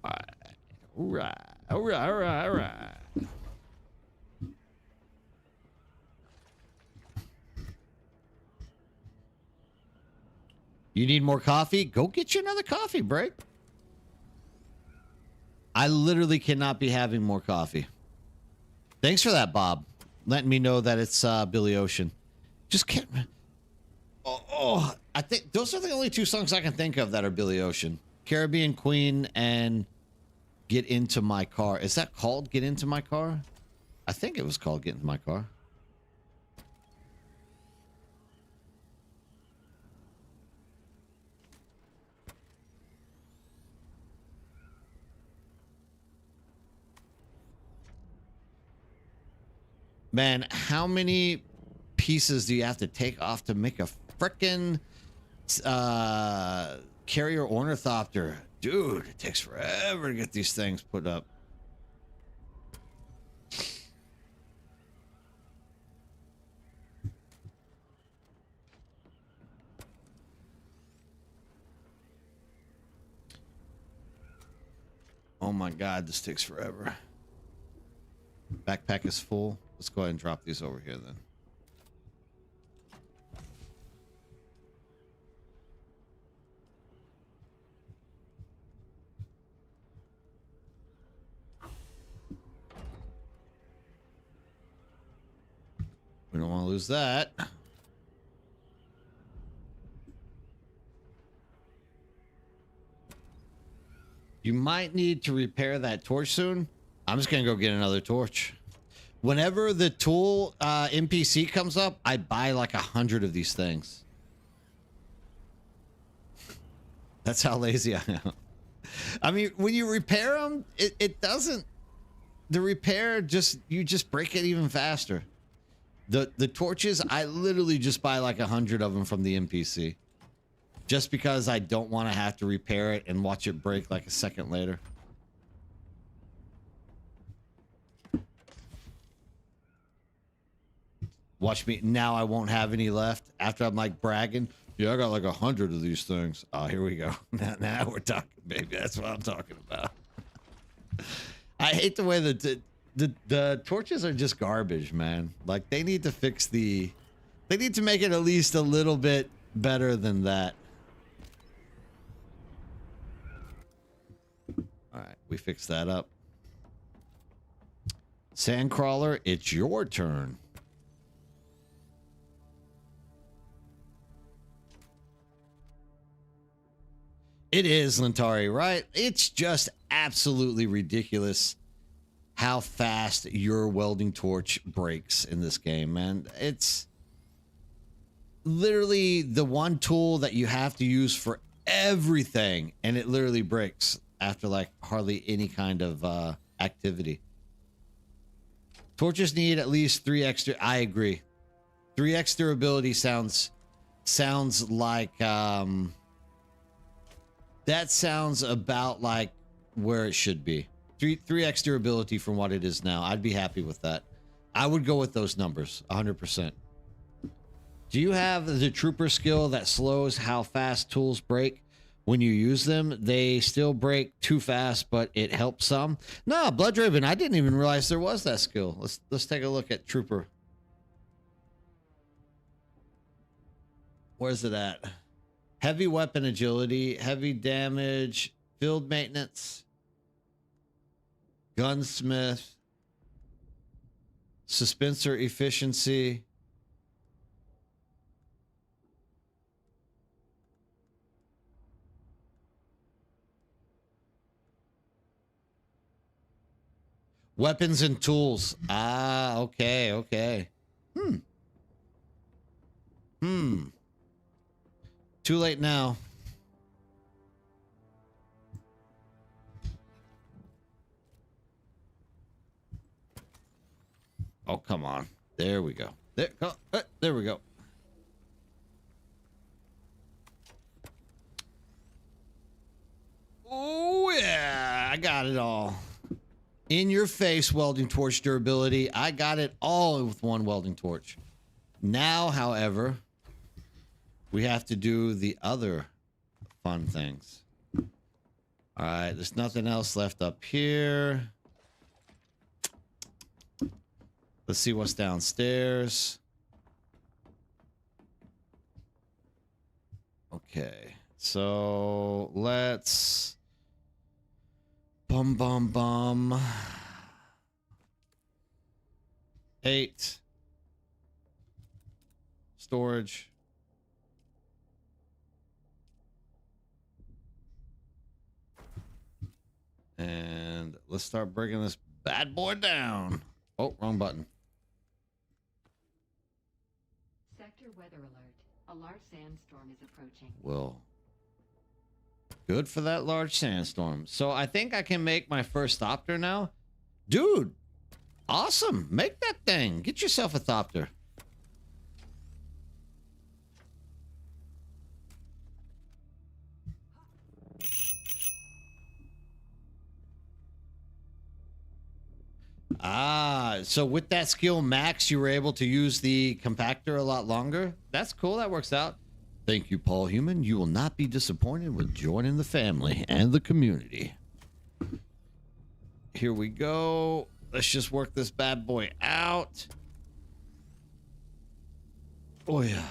Speaker 1: All right. All right. All right. All right. You need more coffee? Go get you another coffee break. I literally cannot be having more coffee. Thanks for that, Bob. Letting me know that it's Billy Ocean. Just can't... Oh, I think those are the only two songs I can think of that are Billy Ocean. Caribbean Queen and Get Into My Car. Is that called Get Into My Car? I think it was called Get Into My Car. Man, how many pieces do you have to take off to make a frickin' carrier ornithopter? Dude, it takes forever to get these things put up. Oh my God, this takes forever. Backpack is full. Let's go ahead and drop these over here then. We don't want to lose that. You might need to repair that torch soon. I'm just going to go get another torch. Whenever the tool NPC comes up, I buy like 100 of these things. That's how lazy I am. I mean, when you repair them, it doesn't. The repair you just break it even faster. The torches, I literally just buy like 100 of them from the NPC, just because I don't want to have to repair it and watch it break like a second later. Watch me now. I won't have any left after I'm like bragging. Yeah, I got like 100 of these things. Oh, here we go. Now we're talking, baby. That's what I'm talking about. I hate the way that the torches are just garbage, man. Like they need to fix they need to make it at least a little bit better than that. All right, we fixed that up. Sandcrawler, it's your turn. It is, Lantari, right? It's just absolutely ridiculous how fast your welding torch breaks in this game, man. It's literally the one tool that you have to use for everything, and it literally breaks after like hardly any kind of activity. Torches need at least 3 extra. I agree. 3x durability sounds like that sounds about like where it should be. 3x durability from what it is now. I'd be happy with that. I would go with those numbers 100%. Do you have the trooper skill that slows how fast tools break when you use them? They still break too fast, but it helps some. No, Blood Raven, I didn't even realize there was that skill. Let's take a look at trooper. Where's it at? Heavy weapon agility, heavy damage, field maintenance, gunsmith, suspensor efficiency. Weapons and tools. Ah, okay. Too late now. Oh, come on. There we go. There we go. Oh, yeah. I got it all. In your face welding torch durability. I got it all with one welding torch. Now, however, we have to do the other fun things. All right, there's nothing else left up here. Let's see what's downstairs. Okay, so let's... Bum. 8. Storage. And let's start breaking this bad boy down. Oh, wrong button.
Speaker 6: Sector weather alert. A large sandstorm is approaching.
Speaker 1: Well, good for that large sandstorm. So I think I can make my first thopter now. Dude, awesome. Make that thing. Get yourself a thopter. Ah, so with that skill max, you were able to use the compactor a lot longer. That's cool. That works out. Thank you, Paul Human. You will not be disappointed with joining the family and the community. Here we go. Let's just work this bad boy out. Oh, yeah.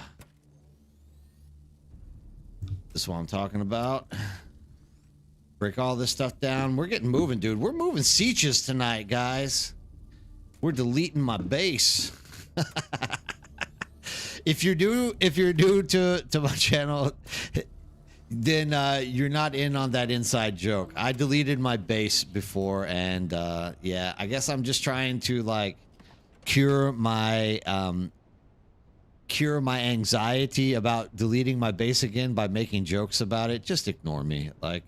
Speaker 1: This is what I'm talking about. Break all this stuff down. We're getting moving, dude. We're moving sieges tonight, guys. We're deleting my base. If you're new to my channel, then you're not in on that inside joke. I deleted my base before, and yeah, I guess I'm just trying to like cure my anxiety about deleting my base again by making jokes about it. Just ignore me. Like,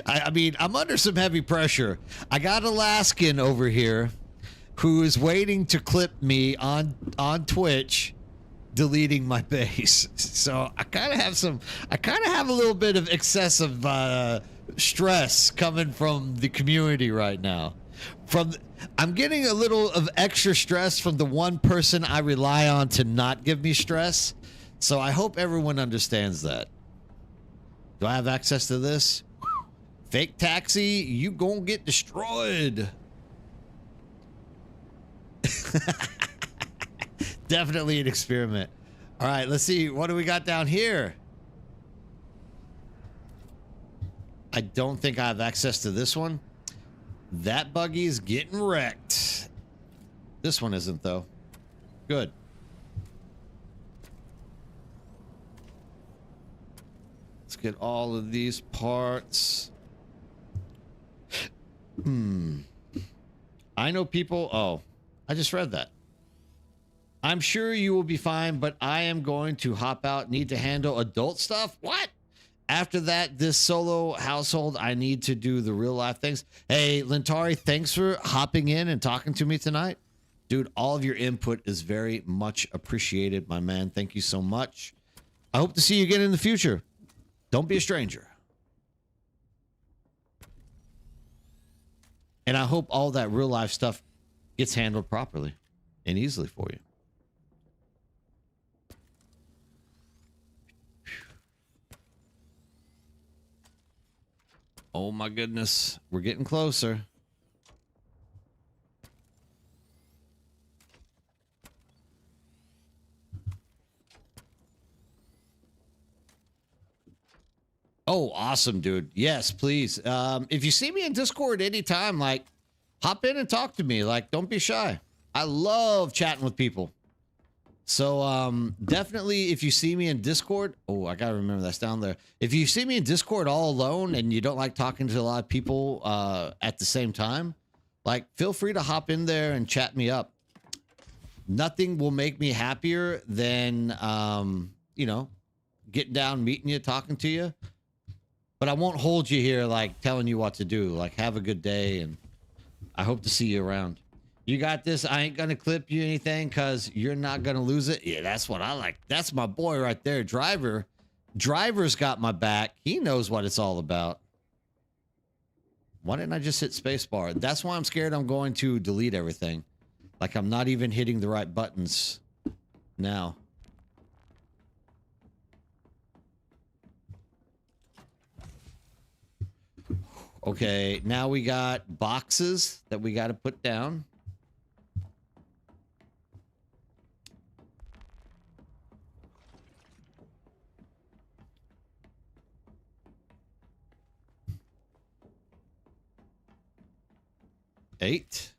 Speaker 1: I mean, I'm under some heavy pressure. I got Alaskan over here who is waiting to clip me on Twitch deleting my base. So I kind of have a little bit of excessive stress coming from the community right now. I'm getting a little of extra stress from the one person I rely on to not give me stress. So I hope everyone understands that. Do I have access to this? Fake taxi, you gonna get destroyed. Definitely an experiment. All right, let's see. What do we got down here? I don't think I have access to this one. That buggy's getting wrecked. This one isn't, though. Good. Let's get all of these parts. I know people. Oh, I just read that. I'm sure you will be fine, but I am going to hop out. Need to handle adult stuff. What? After that, this solo household, I need to do the real life things. Hey, Lintari, thanks for hopping in and talking to me tonight. Dude, all of your input is very much appreciated, my man. Thank you so much. I hope to see you again in the future. Don't be a stranger. And I hope all that real life stuff gets handled properly and easily for you. Oh my goodness, we're getting closer. Oh, awesome, dude. Yes, please. If you see me in Discord anytime, like, hop in and talk to me. Like, don't be shy. I love chatting with people. So, definitely, if you see me in Discord, oh, I gotta remember that's down there. If you see me in Discord all alone and you don't like talking to a lot of people at the same time, like, feel free to hop in there and chat me up. Nothing will make me happier than, you know, getting down, meeting you, talking to you. But I won't hold you here, like, telling you what to do. Like, have a good day, and I hope to see you around. You got this. I ain't gonna clip you anything because you're not gonna lose it. Yeah, that's what I like. That's my boy right there. Driver's got my back. He knows what it's all about. Why didn't I just hit spacebar? That's why I'm scared I'm going to delete everything. Like, I'm not even hitting the right buttons now. Okay, now we got boxes that we got to put down. Eight.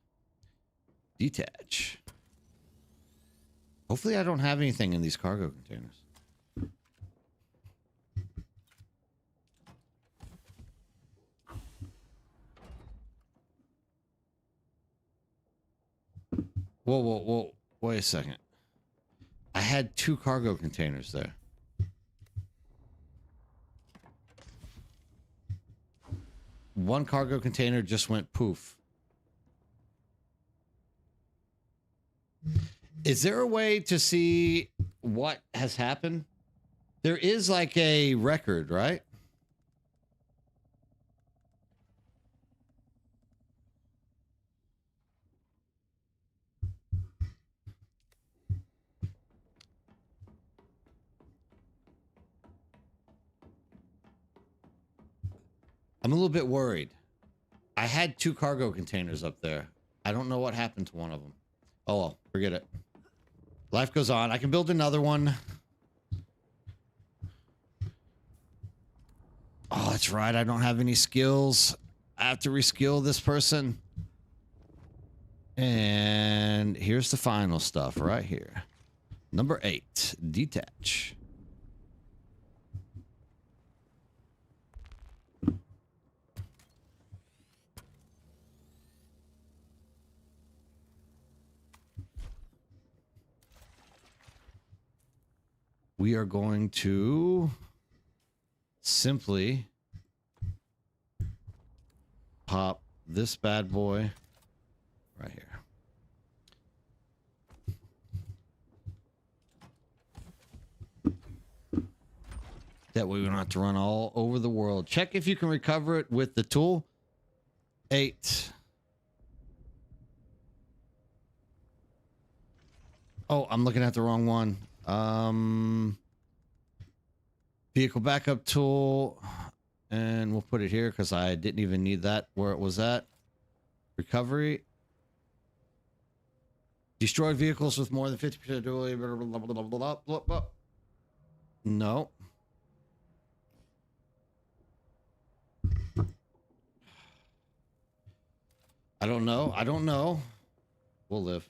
Speaker 1: Detach. Hopefully I don't have anything in these cargo containers. Whoa. Wait a second. I had 2 cargo containers there. One cargo container just went poof. Is there a way to see what has happened? There is like a record, right? I'm a little bit worried. I had 2 cargo containers up there. I don't know what happened to one of them. Oh, well, forget it. Life goes on. I can build another one. Oh, that's right. I don't have any skills. I have to reskill this person. And here's the final stuff right here. Number 8, detach. We are going to simply pop this bad boy right here. That way we don't have to run all over the world. Check if you can recover it with the tool. 8. Oh, I'm looking at the wrong one. Vehicle backup tool. And we'll put it here because I didn't even need that where it was at. Recovery. Destroyed vehicles with more than 50% dually. Blah, blah, blah, blah, blah. No. I don't know. I don't know. We'll live.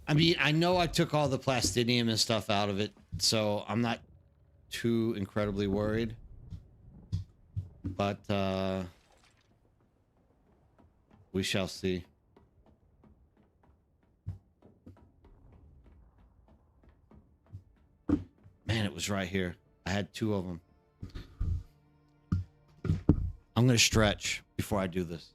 Speaker 1: I mean, I know I took all the plastinium and stuff out of it, so I'm not too incredibly worried. But, we shall see. Man, it was right here. I had 2 of them. I'm going to stretch before I do this.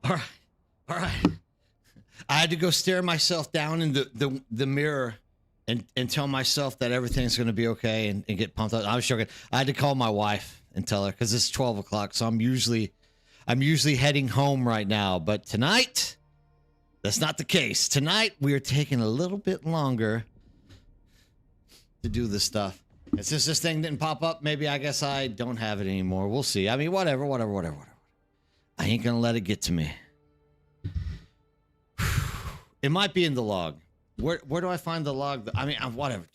Speaker 1: All right. All right. I had to go stare myself down in the mirror and tell myself that everything's going to be okay and get pumped up. I was joking. I had to call my wife and tell her because it's 12 o'clock. So I'm usually heading home right now. But tonight, that's not the case. Tonight, we are taking a little bit longer to do this stuff. And since this thing didn't pop up, maybe I guess I don't have it anymore. We'll see. I mean, whatever. I ain't going to let it get to me. It might be in the log. Where do I find the log? I mean, whatever.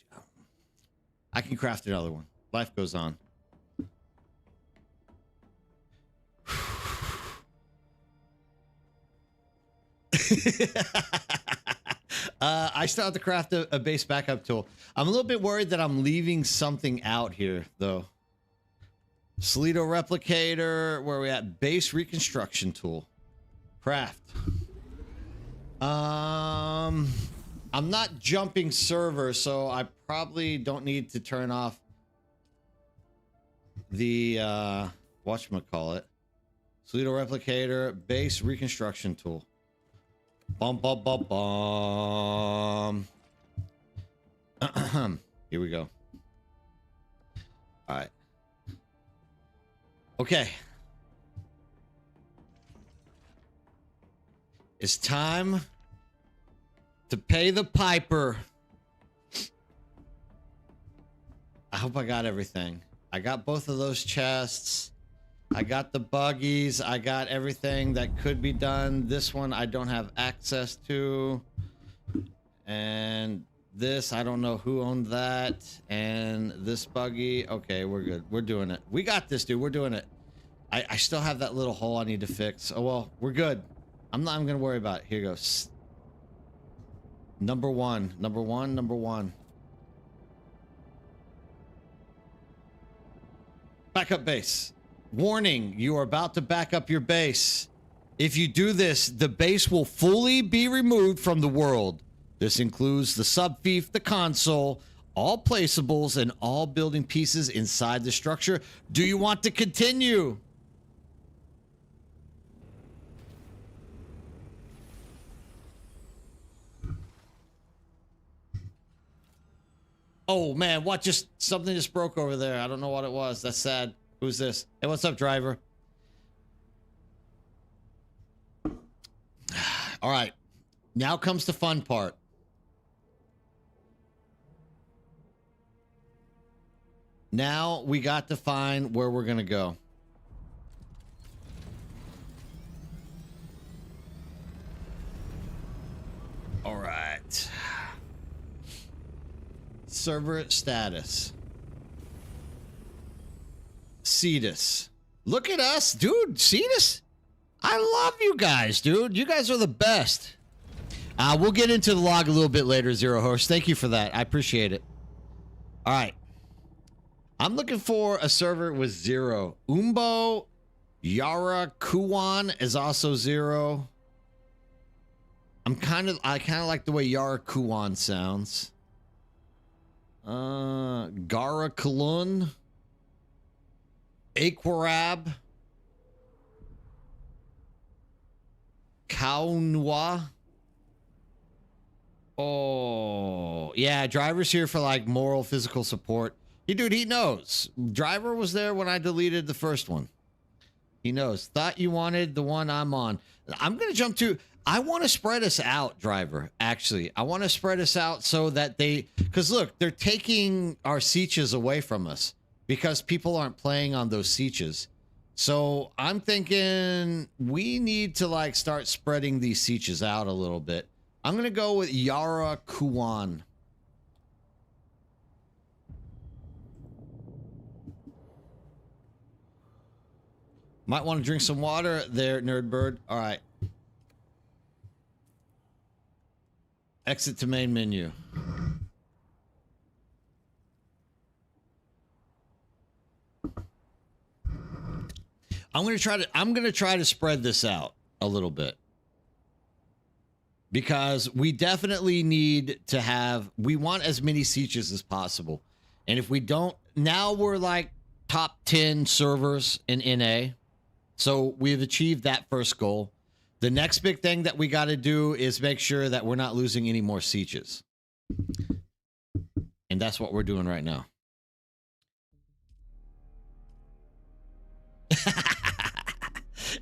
Speaker 1: I can craft another one. Life goes on. I still have to craft a base backup tool. I'm a little bit worried that I'm leaving something out here, though. Slido replicator. Where are we at? Base reconstruction tool. Craft. I'm not jumping server, so I probably don't need to turn off the whatchamacallit. Slido replicator, base reconstruction tool. Bum bum bum bum. Here we go. All right. Okay. It's time to pay the piper. I hope I got everything. I got both of those chests. I got the buggies. I got everything that could be done. This one I don't have access to. And this, I don't know who owned that. And this buggy. Okay, we're good. We're doing it. We got this, dude. We're doing it. I still have that little hole I need to fix. Oh, well, we're good. I'm going to worry about it. Here goes. Number one. Backup base. Warning, you are about to back up your base. If you do this, the base will fully be removed from the world. This includes the subfief, the console, all placeables, and all building pieces inside the structure. Do you want to continue? Oh man, something just broke over there. I don't know what it was. That's sad. Who's this? Hey, what's up, driver? All right. Now comes the fun part. Now we got to find where we're going to go. All right. Server status. Cetus. Look at us, dude. Cetus? I love you guys, dude. You guys are the best. We'll get into the log a little bit later, Zero Host. Thank you for that. I appreciate it. All right. I'm looking for a server with 0. Umbo Yara Kuwan is also 0. I kind of like the way Yara Kuwan sounds. Gara Kalun. Aquarab. Kaunwa. Oh, yeah. Driver's here for like moral, physical support. Dude, he knows. Driver was there when I deleted the first one. He knows. Thought you wanted the one I'm on. I'm going to jump to... I want to spread us out, Driver, actually. I want to spread us out so that they... Because, look, they're taking our sieges away from us because people aren't playing on those sieges. So I'm thinking we need to, like, start spreading these sieges out a little bit. I'm going to go with Yara Kuwan. Might want to drink some water there, Nerdbird. All right. Exit to main menu. I'm going to try to spread this out a little bit. Because we definitely need to have, we want as many sieges as possible. And if we don't, now we're like top 10 servers in NA. So we've achieved that first goal. The next big thing that we got to do is make sure that we're not losing any more sieges. And that's what we're doing right now.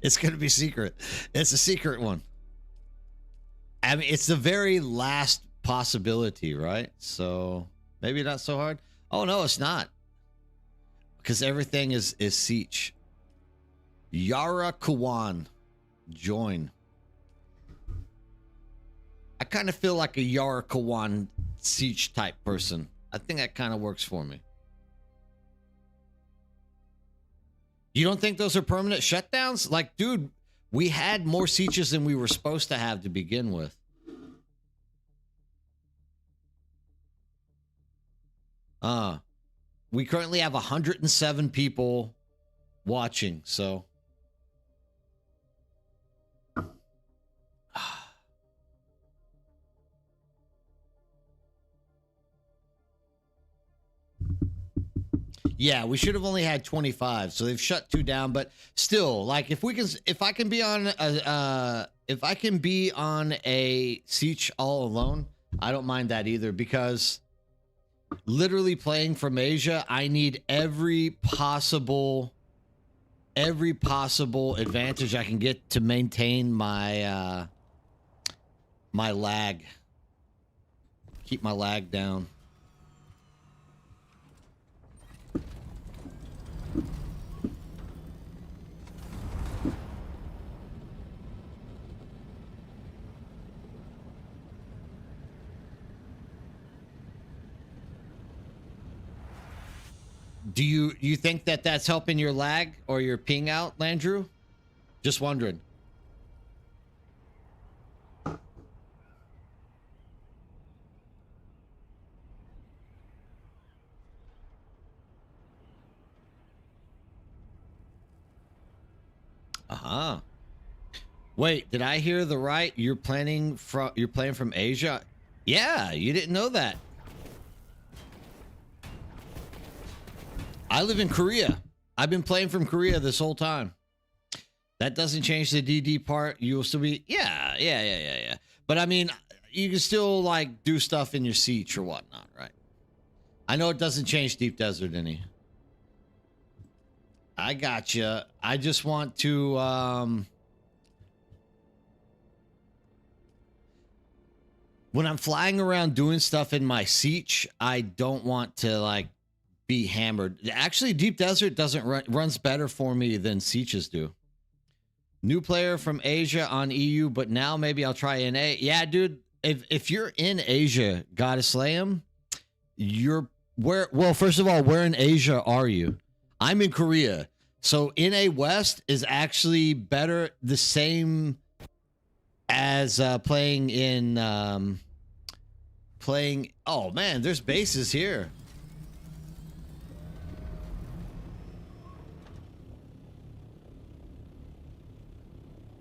Speaker 1: It's going to be secret. It's a secret one. I mean, it's the very last possibility, right? So maybe not so hard. Oh, no, it's not. Because everything is siege. Yara Kawan. Join. I kind of feel like a Yara Kawan siege type person. I think that kind of works for me. You don't think those are permanent shutdowns? Like, dude, we had more sieges than we were supposed to have to begin with. We currently have 107 people watching, so. Yeah, we should have only had 25, so they've shut 2 down. But still, like, if I can be on a siege all alone, I don't mind that either. Because literally playing from Asia, I need every possible advantage I can get to maintain my my lag, keep my lag down. Do you think that that's helping your lag or your ping out, Landrew? Just wondering. Wait, did I hear the right? You're playing from Asia? Yeah, you didn't know that. I live in Korea. I've been playing from Korea this whole time. That doesn't change the DD part. You will still be, yeah. But I mean, you can still like do stuff in your siege or whatnot, right? I know it doesn't change Deep Desert any. I gotcha. I just want to, when I'm flying around doing stuff in my siege, I don't want to like be hammered. Actually, Deep Desert runs better for me than sieges do. New player from Asia on EU, but now maybe I'll try NA. Yeah, dude. If you're in Asia, gotta slay him. You're where? Well, first of all, where in Asia are you? I'm in Korea, so NA West is actually better. The same as playing in Oh man, there's bases here.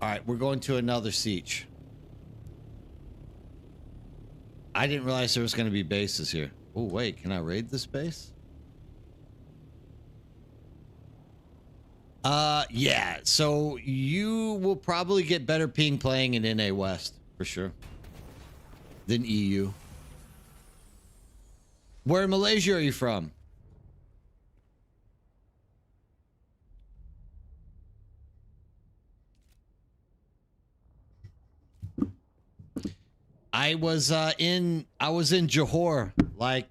Speaker 1: All right, we're going to another siege. I didn't realize there was going to be bases here. Oh, wait, can I raid this base? Yeah, so you will probably get better ping playing in NA West, for sure, than EU. Where in Malaysia are you from? I was in Johor like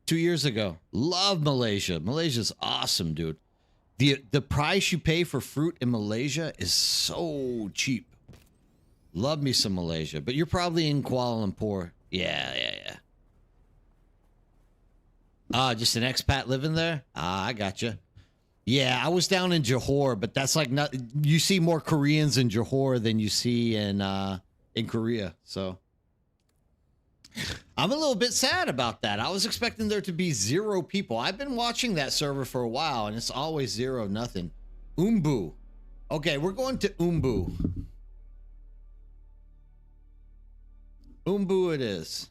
Speaker 1: 2 years ago. Love Malaysia. Malaysia's awesome, dude. The price you pay for fruit in Malaysia is so cheap. Love me some Malaysia. But you're probably in Kuala Lumpur. Yeah. Just an expat living there? I gotcha. Yeah, I was down in Johor, but that's like not. You see more Koreans in Johor than you see in Korea, so I'm a little bit sad about that. I was expecting there to be 0 people. I've been watching that server for a while, and it's always 0, nothing. Umbu. Okay, we're going to Umbu. Umbu it is.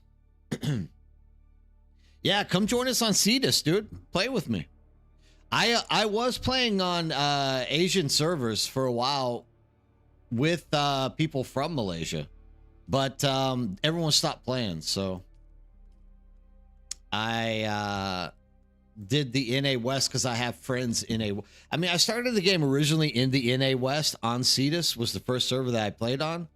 Speaker 1: Yeah, come join us on Cetus, dude. Play with me. I was playing on Asian servers for a while with people from Malaysia, but everyone stopped playing. So I did the NA West because I have friends in a. I mean, I started the game originally in the NA West on Cetus was the first server that I played on,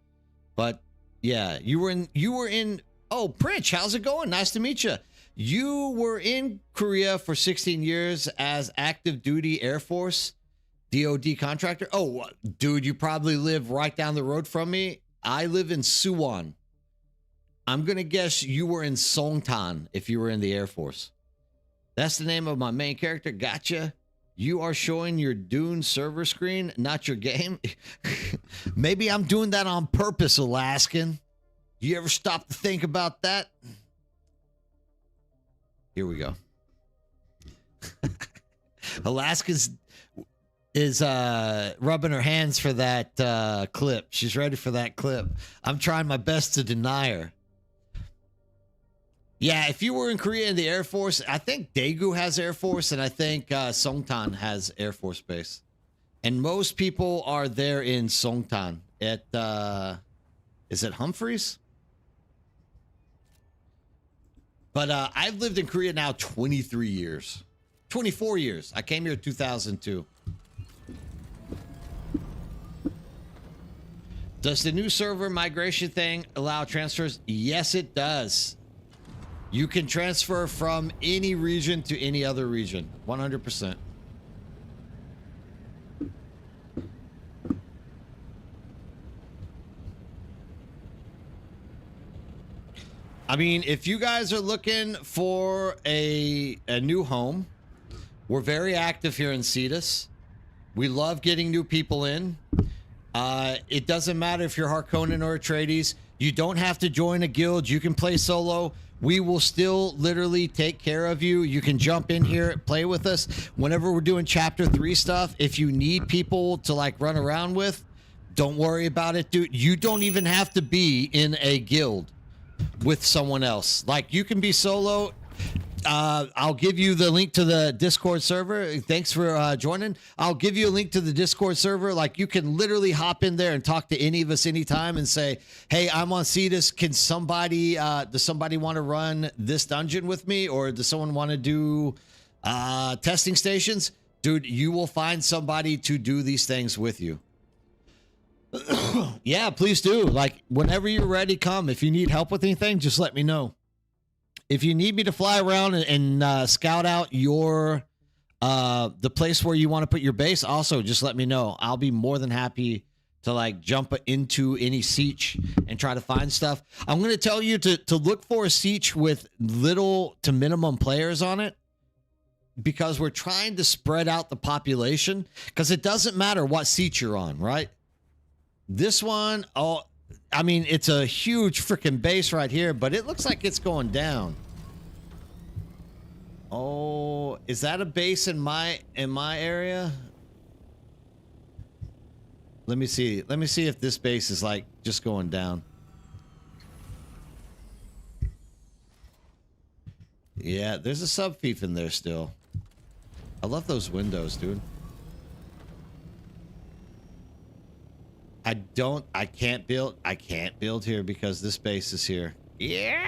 Speaker 1: but yeah, you were in. Oh, Prince, how's it going? Nice to meet you. You were in Korea for 16 years as active duty Air Force DoD contractor. Oh, dude, you probably live right down the road from me. I live in Suwon. I'm gonna guess you were in Songtan if you were in the Air Force. That's the name of my main character. Gotcha. You are showing your Dune server screen, not your game. Maybe I'm doing that on purpose, Alaskan. You ever stop to think about that? Here we go. Alaska's is rubbing her hands for that clip. She's ready for that clip. I'm trying my best to deny her. Yeah, if you were in Korea in the Air Force, I think Daegu has Air Force, and I think Songtan has Air Force Base. And most people are there in Songtan. Is it Humphreys? But I've lived in Korea now 23 years. 24 years. I came here in 2002. Does the new server migration thing allow transfers? Yes, it does. You can transfer from any region to any other region. 100%. I mean, if you guys are looking for a new home, we're very active here in Cetus. We love getting new people in. It doesn't matter if you're Harkonnen or Atreides. You don't have to join a guild. You can play solo. We will still literally take care of you. You can jump in here, play with us. Whenever we're doing chapter 3 stuff, if you need people to like run around with, don't worry about it, dude. You don't even have to be in a guild with someone else. Like, you can be solo. I'll give you the link to the Discord server. Thanks for joining. I'll give you a link to the Discord server. Like, you can literally hop in there and talk to any of us anytime and say, hey, I'm on Cetus. Can somebody, does somebody want to run this dungeon with me? Or does someone want to do testing stations? Dude, you will find somebody to do these things with you. Yeah, please do. Like, whenever you're ready, come. If you need help with anything, just let me know. If you need me to fly around and scout out your the place where you want to put your base, also just let me know. I'll be more than happy to like jump into any siege and try to find stuff. I'm going to tell you to look for a siege with little to minimum players on it, because we're trying to spread out the population, because it doesn't matter what siege you're on, right? This one, oh, I mean, it's a huge freaking base right here, but it looks like it's going down. Oh, is that a base in my area? Let me see. Let me see if this base is like just going down. Yeah, there's a sub-fief in there still. I love those windows, dude. I can't build here because this base is here. Yeah.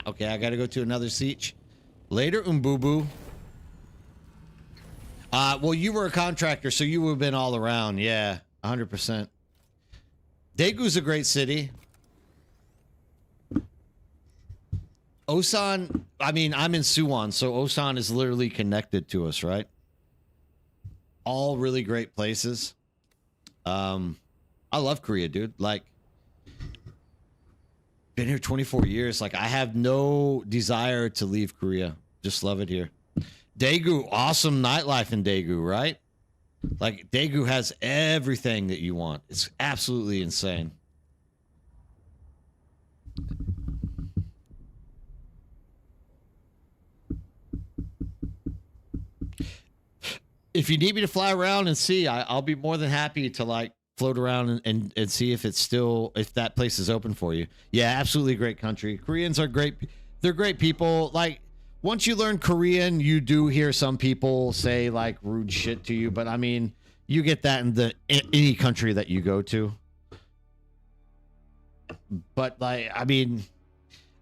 Speaker 1: Okay, I gotta go to another siege. Later, Umbubu. Well, you were a contractor, so you would have been all around. Yeah, 100%. Daegu's a great city. Osan, I mean, I'm in Suwon, so Osan is literally connected to us, right? All really great places. I love Korea, dude. Like, been here 24 years. Like, I have no desire to leave Korea. Just love it here. Daegu, awesome nightlife in Daegu, right? Like, Daegu has everything that you want. It's absolutely insane. If you need me to fly around and see, I'll be more than happy to like float around and see if it's still, if that place is open for you. Yeah, absolutely great country. Koreans are great. They're great people. Like, once you learn Korean, you do hear some people say like rude shit to you. But I mean, You get that in any country that you go to. But like, I mean,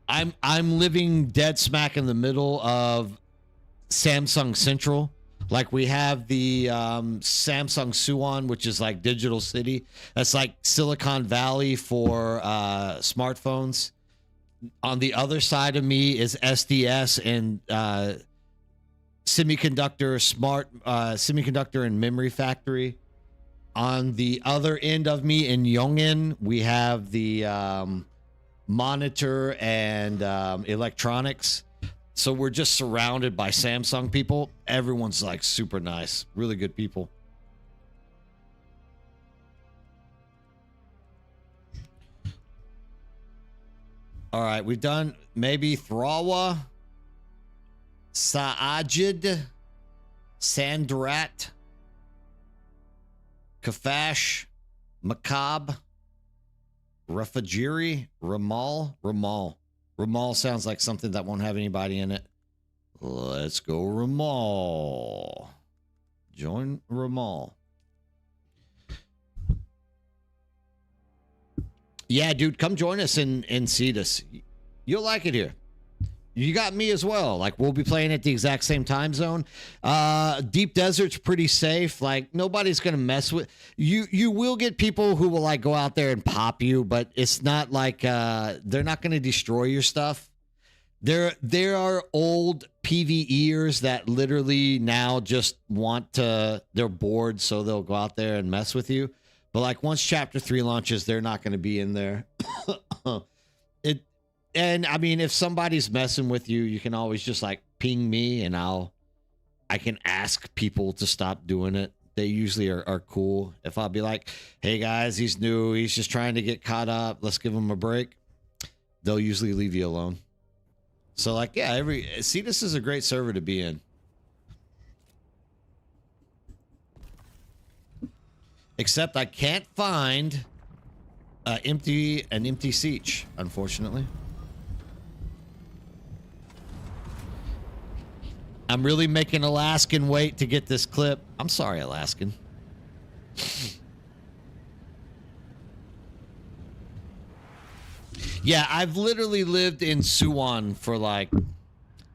Speaker 1: I'm living dead smack in the middle of Samsung Central. Like we have the Samsung Suwon, which is like Digital City. That's like Silicon Valley for smartphones. On the other side of me is SDS and semiconductor and memory factory. On the other end of me in Yongin, we have the monitor and electronics. So we're just surrounded by Samsung people. Everyone's like super nice, really good people. All right, we've done maybe Thrawa, Saajid, Sandrat, Kafash, Makab, Rafajiri, Ramal. Ramal sounds like something that won't have anybody in it. Let's go Ramal. Join Ramal. Yeah, dude, come join us in Cetus. You'll like it here. You got me as well. Like, we'll be playing at the exact same time zone. Deep Desert's pretty safe. Like, nobody's gonna mess with you. You will get people who will like go out there and pop you, but it's not like they're not gonna destroy your stuff. There are old PvEers that literally now just they're bored, so they'll go out there and mess with you. But like once Chapter 3 launches, they're not gonna be in there. And I mean, if somebody's messing with you, you can always just like ping me and I can ask people to stop doing it. They usually are cool. If I'll be like, hey guys, he's new. He's just trying to get caught up. Let's give him a break. They'll usually leave you alone. So like, yeah, this is a great server to be in. Except I can't find an empty siege, unfortunately. I'm really making Alaskan wait to get this clip. I'm sorry, Alaskan. Yeah, I've literally lived in Suwon for like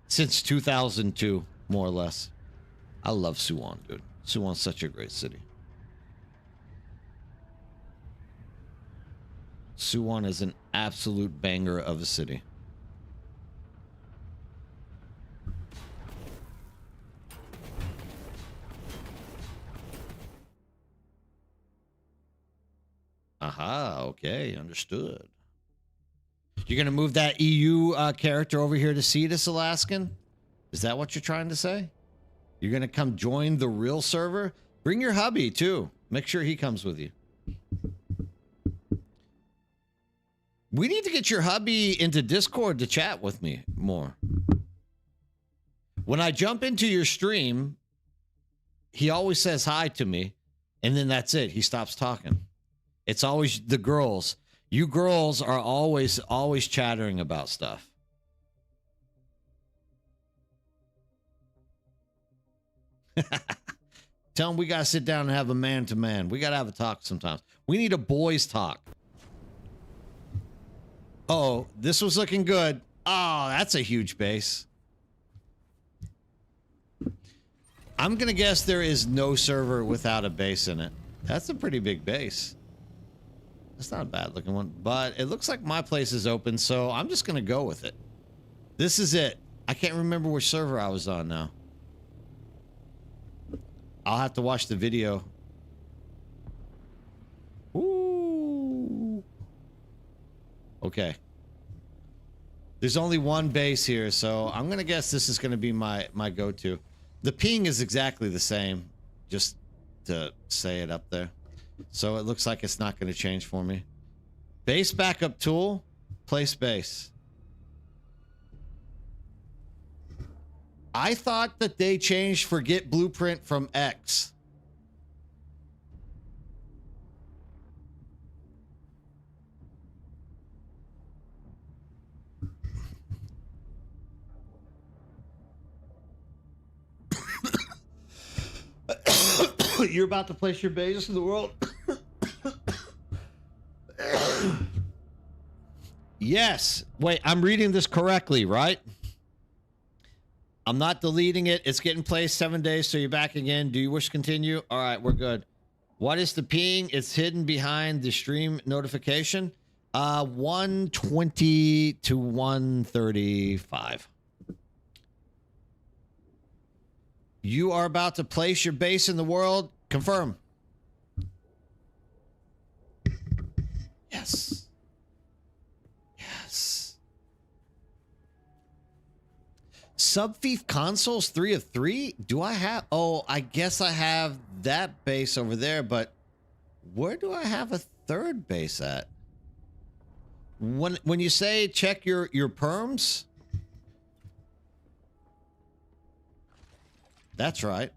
Speaker 1: since 2002, more or less. I love Suwon, dude. Suwon's such a great city. Suwon is an absolute banger of a city. Aha, okay, understood. You're going to move that EU character over here to Cetus, Alaskan? Is that what you're trying to say? You're going to come join the real server? Bring your hubby, too. Make sure he comes with you. We need to get your hubby into Discord to chat with me more. When I jump into your stream, he always says hi to me, and then that's it. He stops talking. It's always the girls. You girls are always chattering about stuff. Tell them we got to sit down and have a man-to-man. We got to have a talk sometimes. We need a boys' talk. Oh, this was looking good. Oh, that's a huge base. I'm going to guess there is no server without a base in it. That's a pretty big base. That's not a bad looking one, but it looks like my place is open, so I'm just going to go with it. This is it. I can't remember which server I was on now. I'll have to watch the video. Ooh. Okay. There's only one base here, so I'm going to guess this is going to be my go-to. The ping is exactly the same, just to say it up there. So it looks like it's not going to change for me. Base backup tool, place base. I thought that they changed forget blueprint from X. You're about to place your base in the world. Yes. Wait, I'm reading this correctly, right? I'm not deleting it. It's getting placed 7 days, so you're back again. Do you wish to continue? All right, we're good. What is the ping? It's hidden behind the stream notification. 120 to 135. You are about to place your base in the world. Confirm. Yes. Yes. Subfief consoles 3 of 3? Do I have... Oh, I guess I have that base over there, but where do I have a third base at? When you say check your perms... That's right.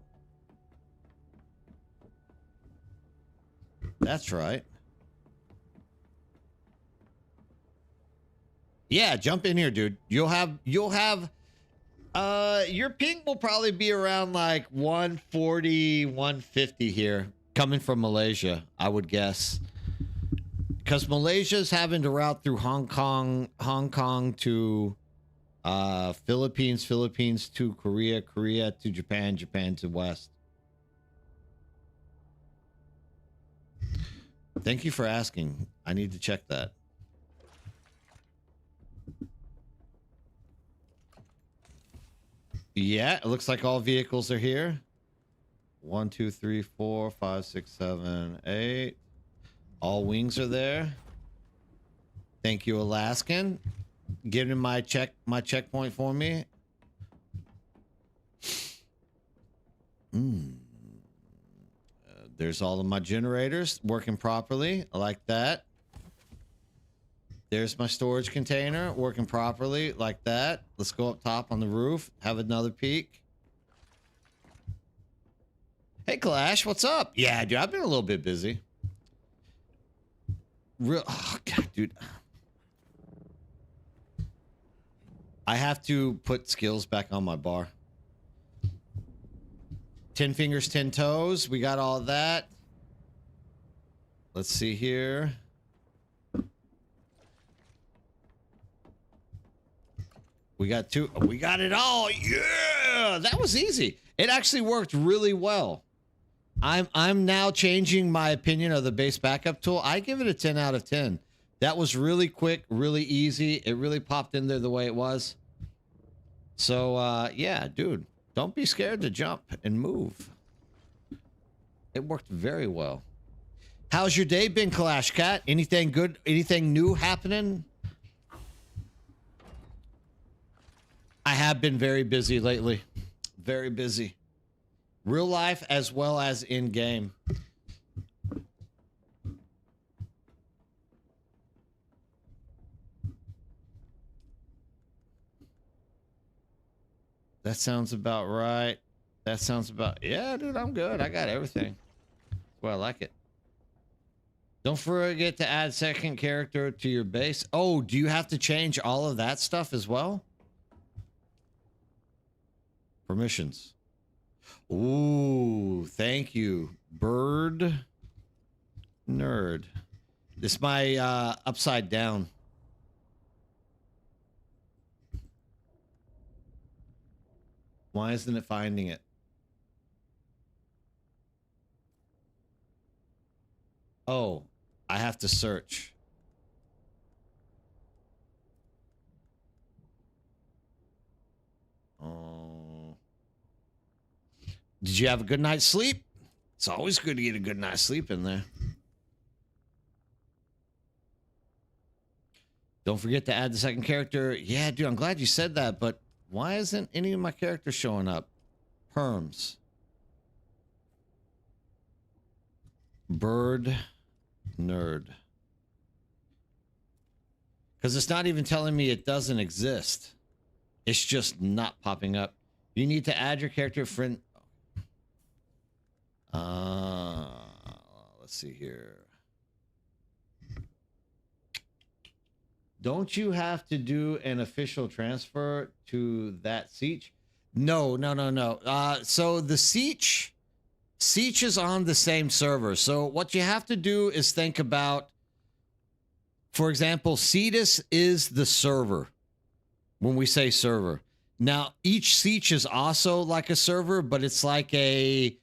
Speaker 1: That's right. Yeah, jump in here, dude. You'll have your ping will probably be around like 140, 150 here, coming from Malaysia, I would guess. Because Malaysia's having to route through Hong Kong to Philippines to Korea to Japan to West. Thank you for asking. I need to check that. Yeah, it looks like all vehicles are here. 1, 2, 3, 4, 5, 6, 7, 8. All wings are there. Thank you, Alaskan. Giving my checkpoint for me. There's all of my generators working properly. I like that. There's my storage container working properly like that. Let's go up top on the roof. Have another peek. Hey, Clash, what's up? Yeah, dude, I've been a little bit busy. Oh, God, dude. I have to put skills back on my bar. 10 fingers, 10 toes. We got all that. Let's see here. We got two. We got it all. Yeah, that was easy. It actually worked really well. I'm now changing my opinion of the base backup tool. I give it a 10 out of 10. That was really quick, really easy. It really popped in there the way it was. So, yeah, dude, don't be scared to jump and move. It worked very well. How's your day been, Clash Cat? Anything good? Anything new happening? I have been very busy lately. Very busy. Real life as well as in game. That sounds about right. That sounds about... Yeah, dude, I'm good. I got everything. That's why I like it. Don't forget to add second character to your base. Oh, do you have to change all of that stuff as well? Permissions. Ooh, thank you. Bird nerd. This is my upside down. Why isn't it finding it? Oh, I have to search. Oh. Did you have a good night's sleep? It's always good to get a good night's sleep in there. Don't forget to add the second character. Yeah, dude, I'm glad you said that, but why isn't any of my characters showing up? Perms. Bird nerd. Because it's not even telling me it doesn't exist. It's just not popping up. You need to add your character friend. Let's see here. Don't you have to do an official transfer to that siege? No. So the siege Siege is on the same server. So what you have to do is think about, for example, Cetus is the server when we say server. Now, each Siege is also like a server, but it's like a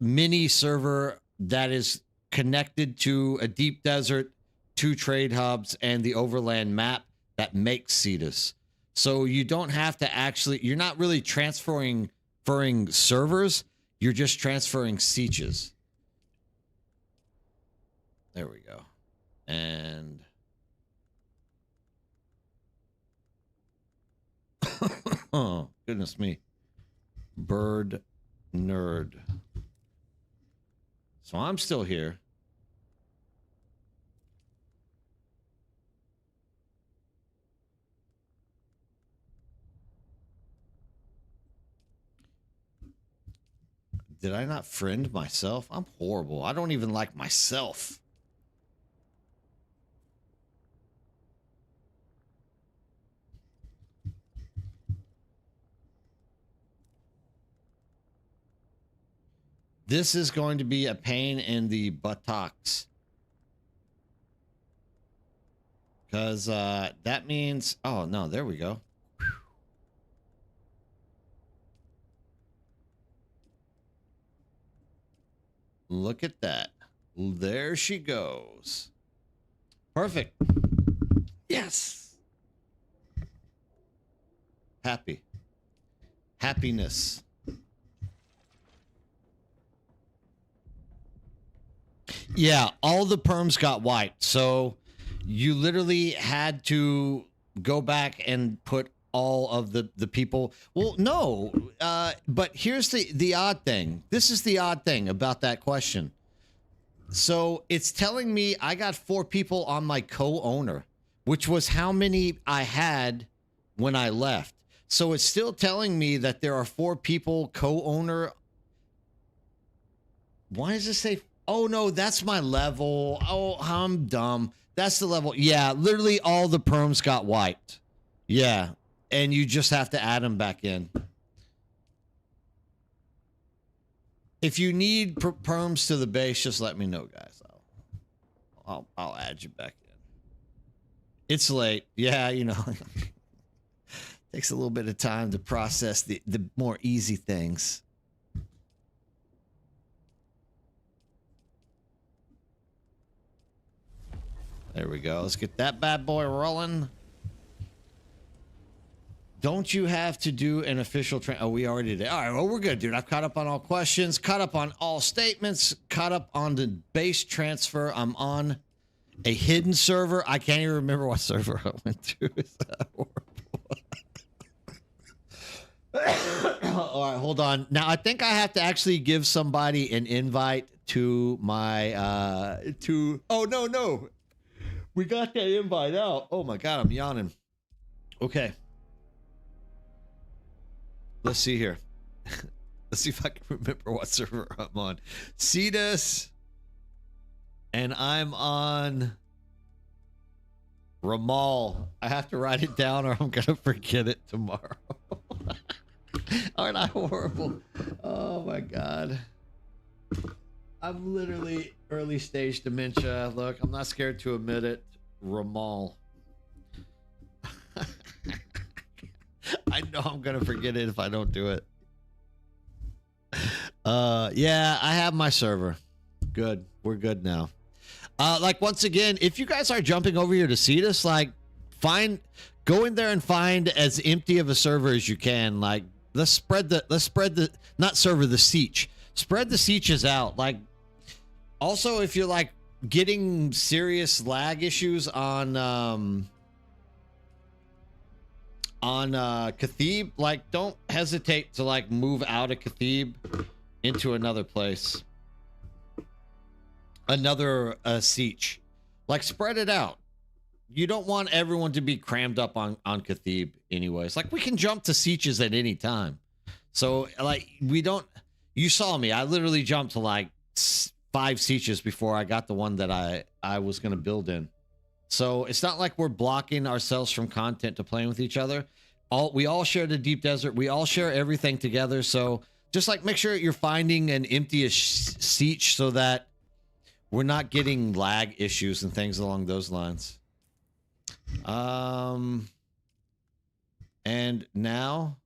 Speaker 1: mini server that is connected to a deep desert, 2 trade hubs, and the overland map that makes Cetus. So you don't have to actually, you're not really transferring servers, you're just transferring sieges. There we go. And oh, goodness me. Bird nerd. So I'm still here. Did I not friend myself? I'm horrible. I don't even like myself. This is going to be a pain in the buttocks. Because that means... Oh, no, there we go. Look at that. There she goes. Perfect. Yes. Happy. Happiness. Yeah, all the perms got wiped. So you literally had to go back and put all of the people. Well, no, but here's the odd thing. This is the odd thing about that question. So it's telling me I got 4 people on my co-owner, which was how many I had when I left. So it's still telling me that there are 4 people co-owner. Why does it say? Oh no, that's my level. Oh, I'm dumb. That's the level. Yeah, literally all the perms got wiped. Yeah. And you just have to add them back in. If you need perms to the base, just let me know, guys. I'll add you back in. It's late. Yeah, you know. Takes a little bit of time to process the more easy things. There we go. Let's get that bad boy rolling. Don't you have to do an official Oh, we already did. All right, well, we're good, dude. I've caught up on all questions, caught up on all statements, caught up on the base transfer. I'm on a hidden server. I can't even remember what server I went to. Is that horrible? All right, hold on. Now, I think I have to actually give somebody an invite to my, oh, no. We got that invite out. Oh, my God, I'm yawning. Okay. Let's see here. Let's see if I can remember what server I'm on. Cetus. And I'm on Ramal. I have to write it down or I'm going to forget it tomorrow. Aren't I horrible? Oh, my God. I'm literally early stage dementia. Look, I'm not scared to admit it. Ramal. I know I'm going to forget it if I don't do it. Yeah, I have my server. Good. We're good now. Like, once again, if you guys are jumping over here to Cetus, like, go in there and find as empty of a server as you can. Like, let's spread the, not server, the siege. Spread the sieges out. Like, also, if you're, like, getting serious lag issues on Cathib, like, don't hesitate to, like, move out of Cathib into another place. Another siege. Like, spread it out. You don't want everyone to be crammed up on Cathib anyways. Like, we can jump to sieges at any time. So, like, we don't... You saw me. I literally jumped to, like, 5 sieges before I got the one that I was going to build in. So it's not like we're blocking ourselves from content to playing with each other. We all share the deep desert. We all share everything together. So Just like make sure you're finding an empty-ish seat so that we're not getting lag issues and things along those lines. And now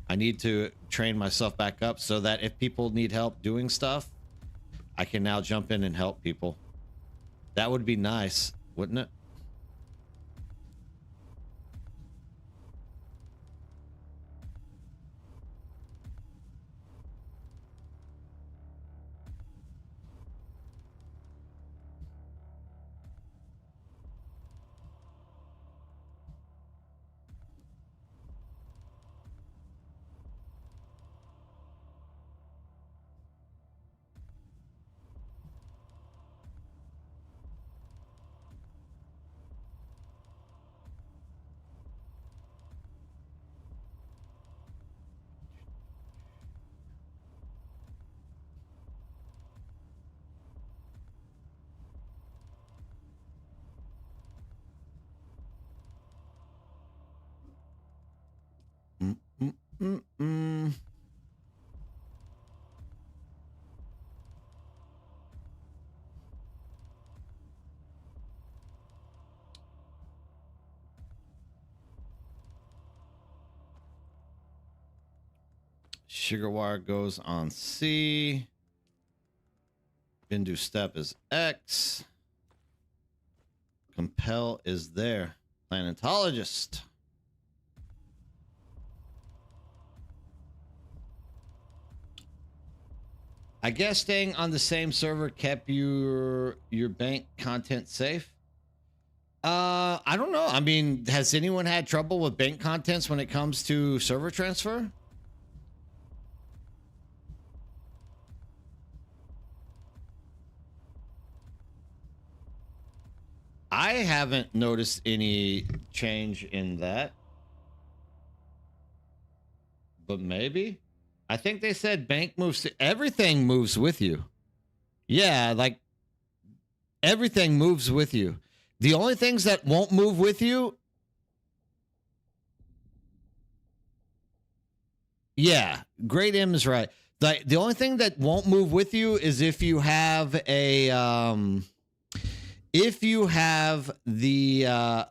Speaker 1: I need to train myself back up so that if people need help doing stuff, I can now jump in and help people. That would be nice, wouldn't it? Mm-mm. Sugar wire goes on C. Bindu step is X. Compel is there. Planetologist. I guess staying on the same server kept your bank content safe. I don't know. I mean, has anyone had trouble with bank contents when it comes to server transfer? I haven't noticed any change in that. But maybe. I think they said bank moves to everything moves with you. Yeah, like everything moves with you. The only things that won't move with you. Yeah, Great M is right. The only thing that won't move with you is if you have a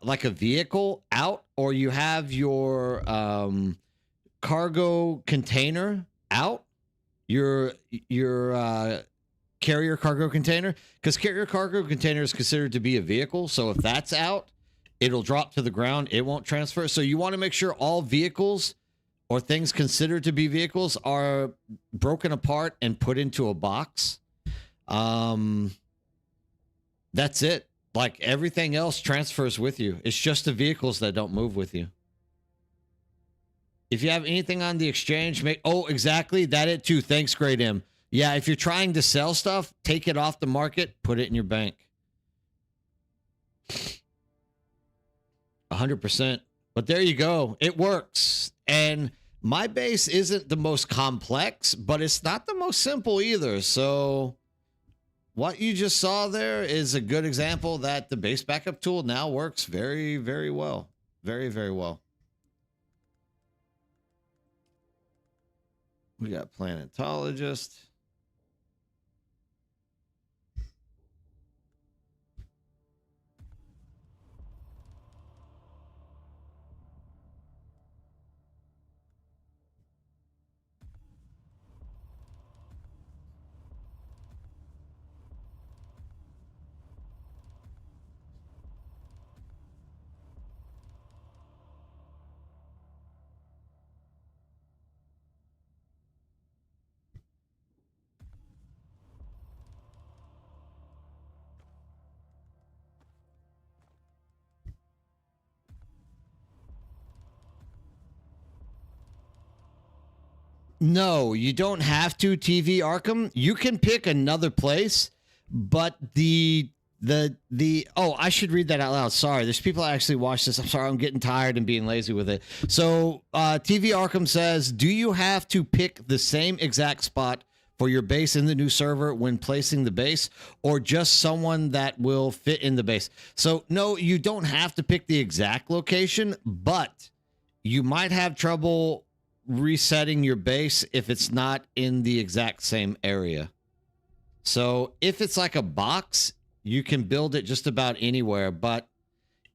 Speaker 1: like a vehicle out, or you have your cargo container out, your carrier cargo container, because carrier cargo container is considered to be a vehicle. So if that's out, it'll drop to the ground. It won't transfer. So you want to make sure all vehicles or things considered to be vehicles are broken apart and put into a box. That's it. Like everything else transfers with you. It's just the vehicles that don't move with you. If you have anything on the exchange, oh, exactly. That it too. Thanks, Great M. Yeah, if you're trying to sell stuff, take it off the market, put it in your bank. 100%. But there you go. It works. And my base isn't the most complex, but it's not the most simple either. So what you just saw there is a good example that the base backup tool now works very, very well. Very, very well. We got planetologist. No, you don't have to TV Arkham. You can pick another place, but oh, I should read that out loud. Sorry, there's people that actually watch this. I'm sorry, I'm getting tired and being lazy with it. So TV Arkham says, do you have to pick the same exact spot for your base in the new server when placing the base, or just someone that will fit in the base? So no, you don't have to pick the exact location, but you might have trouble resetting your base if it's not in the exact same area. So if it's like a box, you can build it just about anywhere, but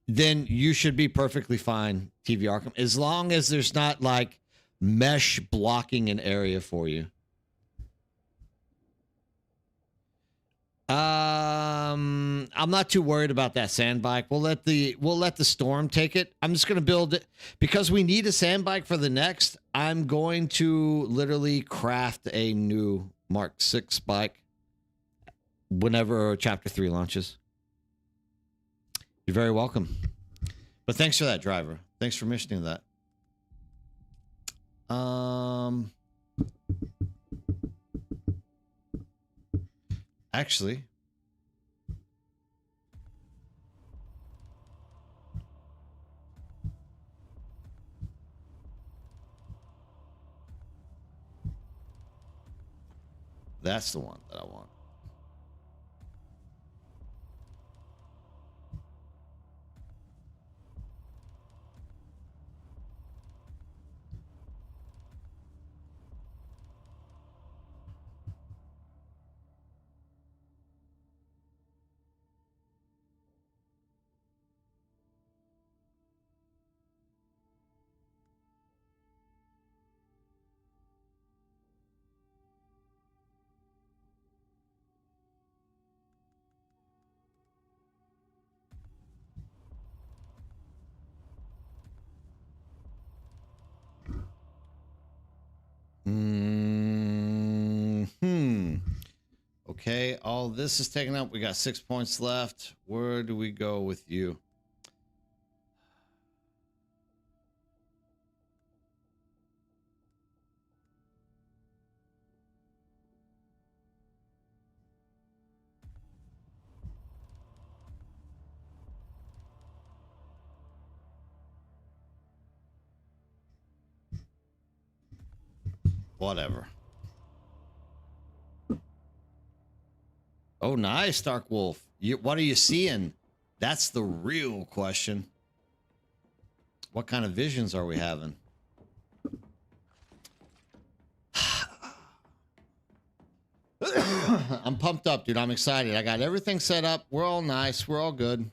Speaker 1: then you should be perfectly fine, TV Arkham, as long as there's not like mesh blocking an area for you. I'm not too worried about that sand bike. We'll let the storm take it. I'm just gonna build it because we need a sand bike for the next. I'm going to literally craft a new Mark 6 bike whenever Chapter 3 launches. You're very welcome. But thanks for that, driver. Thanks for mentioning that. Actually, that's the one that I want. Okay, all this is taken up. We got 6 points left. Where do we go with you? Whatever. Oh, nice, Dark Wolf. What are you seeing? That's the real question. What kind of visions are we having? I'm pumped up, dude. I'm excited. I got everything set up. We're all nice. We're all good.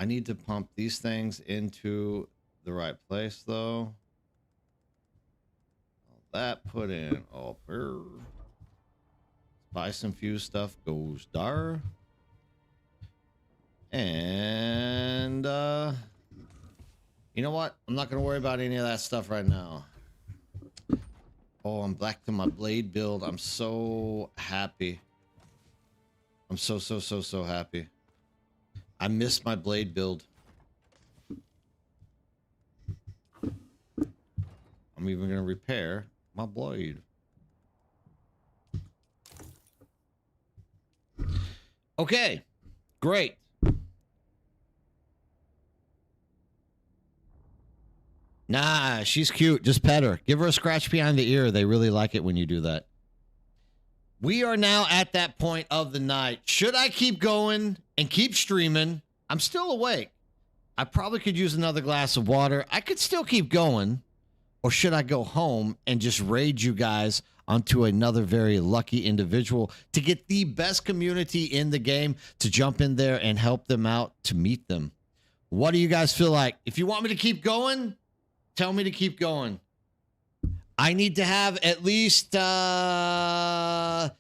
Speaker 1: I need to pump these things into the right place, though. All that put in. All spice infused stuff goes there. And you know what? I'm not gonna worry about any of that stuff right now. Oh, I'm back to my blade build. I'm so happy. I'm so happy. I miss my blade build. I'm even gonna repair my blade. Okay, great. Nah, she's cute. Just pet her. Give her a scratch behind the ear. They really like it when you do that. We are now at that point of the night. Should I keep going and keep streaming? I'm still awake. I probably could use another glass of water. I could still keep going. Or should I go home and just raid you guys onto another very lucky individual to get the best community in the game to jump in there and help them out to meet them? What do you guys feel like? If you want me to keep going, tell me to keep going. I need to have at least, I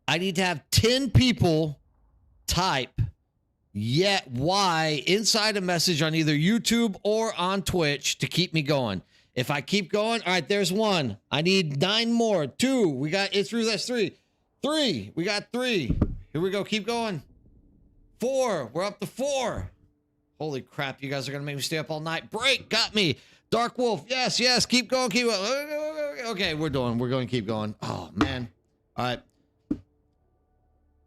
Speaker 1: need to have 10 people type yet why inside a message on either YouTube or on Twitch to keep me going. If I keep going, all right, there's one. I need 9 more. 2. We got it through. That's 3. 3. We got 3. Here we go. Keep going. 4. We're up to 4. Holy crap. You guys are going to make me stay up all night. Break. Got me. Dark Wolf. Yes, yes. Keep going. Keep going. Okay, we're going to keep going. Oh, man. All right.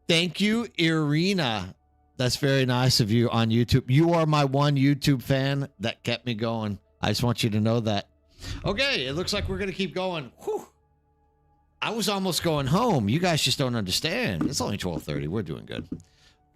Speaker 1: Thank you, Irina. That's very nice of you on YouTube. You are my one YouTube fan that kept me going. I just want you to know that. Okay, it looks like we're going to keep going. Whew. I was almost going home. You guys just don't understand. It's only 12:30. We're doing good.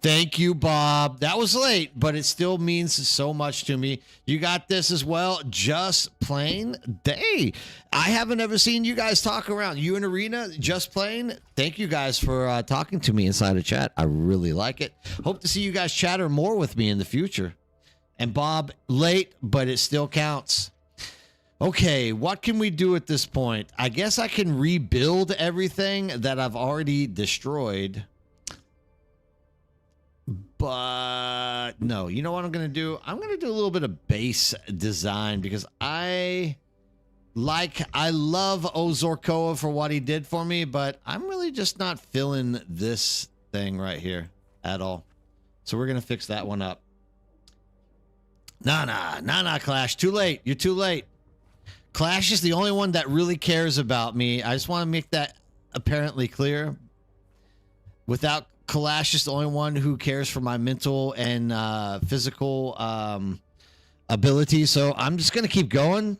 Speaker 1: Thank you, Bob. That was late, but it still means so much to me. You got this as well. Just plain day. I haven't ever seen you guys talk around. You and Arena, just plain. Thank you guys for talking to me inside of chat. I really like it. Hope to see you guys chatter more with me in the future. And Bob, late, but it still counts. Okay, what can we do at this point? I guess I can rebuild everything that I've already destroyed. But no, you know what I'm going to do? I'm going to do a little bit of base design because I love Ozorkoa for what he did for me, but I'm really just not feeling this thing right here at all. So we're going to fix that one up. Nah, Clash. Too late. You're too late. Clash is the only one that really cares about me. I just want to make that apparently clear. Without Clash is the only one who cares for my mental and physical ability. So I'm just going to keep going.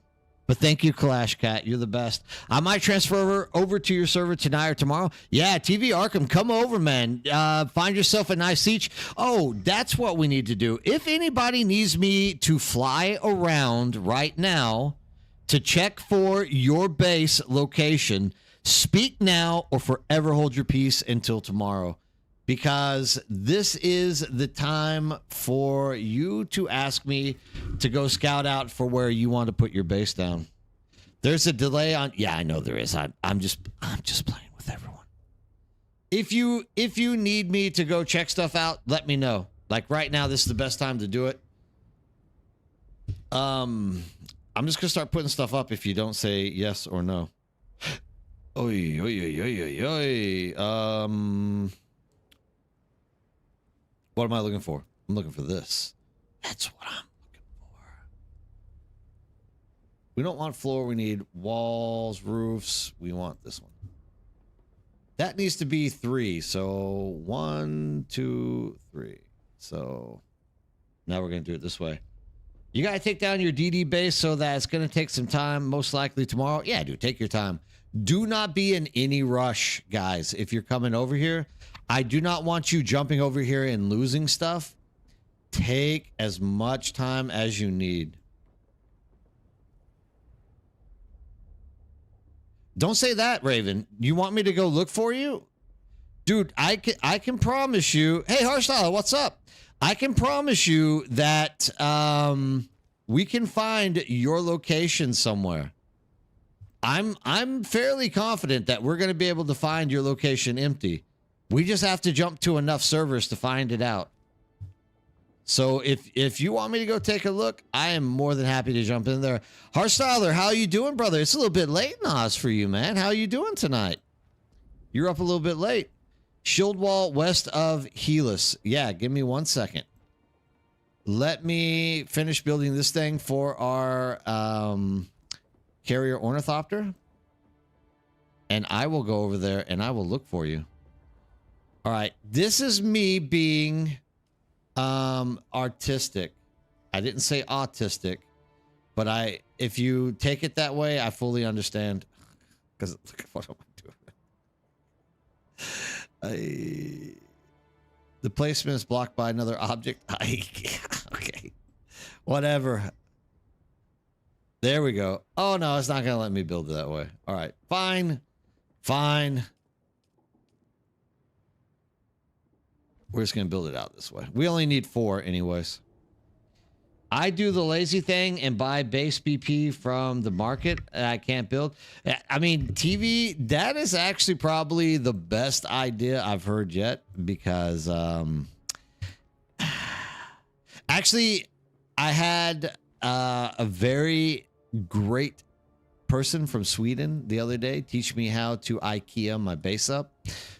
Speaker 1: But thank you, Clash Cat. You're the best. I might transfer over to your server tonight or tomorrow. Yeah, TV Arkham, come over, man. Find yourself a nice seat. Oh, that's what we need to do. If anybody needs me to fly around right now to check for your base location, speak now or forever hold your peace until tomorrow. Because this is the time for you to ask me to go scout out for where you want to put your base down. There's a delay on. Yeah, I know there is. I'm just playing with everyone. If you need me to go check stuff out, let me know. Like right now, this is the best time to do it. I'm just gonna start putting stuff up if you don't say yes or no. Oy, oy, oy, oy, oy, oy. What am I looking for? I'm looking for this. That's what I'm looking for. We don't want floor. We need walls, roofs. We want this one. That needs to be 3. So 1, 2, 3. So now we're going to do it this way. You got to take down your DD base so that it's going to take some time, most likely tomorrow. Yeah, dude, take your time. Do not be in any rush, guys. If you're coming over here, I do not want you jumping over here and losing stuff. Take as much time as you need. Don't say that, Raven. You want me to go look for you? Dude, I can promise you. Hey, Harstyle, what's up? I can promise you that we can find your location somewhere. I'm fairly confident that we're going to be able to find your location empty. We just have to jump to enough servers to find it out. So if you want me to go take a look, I am more than happy to jump in there. Harstyler, how you doing, brother? It's a little bit late in Oz for you, man. How you doing tonight? You're up a little bit late. Shield wall west of Helus. Yeah, give me 1 second. Let me finish building this thing for our carrier ornithopter. And I will go over there and I will look for you. All right, this is me being artistic. I didn't say autistic, but if you take it that way, I fully understand. Because look at what am I doing? The placement is blocked by another object. Okay, whatever. There we go. Oh no, it's not gonna let me build it that way. All right, fine. We're just going to build it out this way. We only need 4 anyways. I do the lazy thing and buy base BP from the market. I can't build. I mean, TV, that is actually probably the best idea I've heard yet because actually, I had a very great person from Sweden the other day teach me how to IKEA my base up.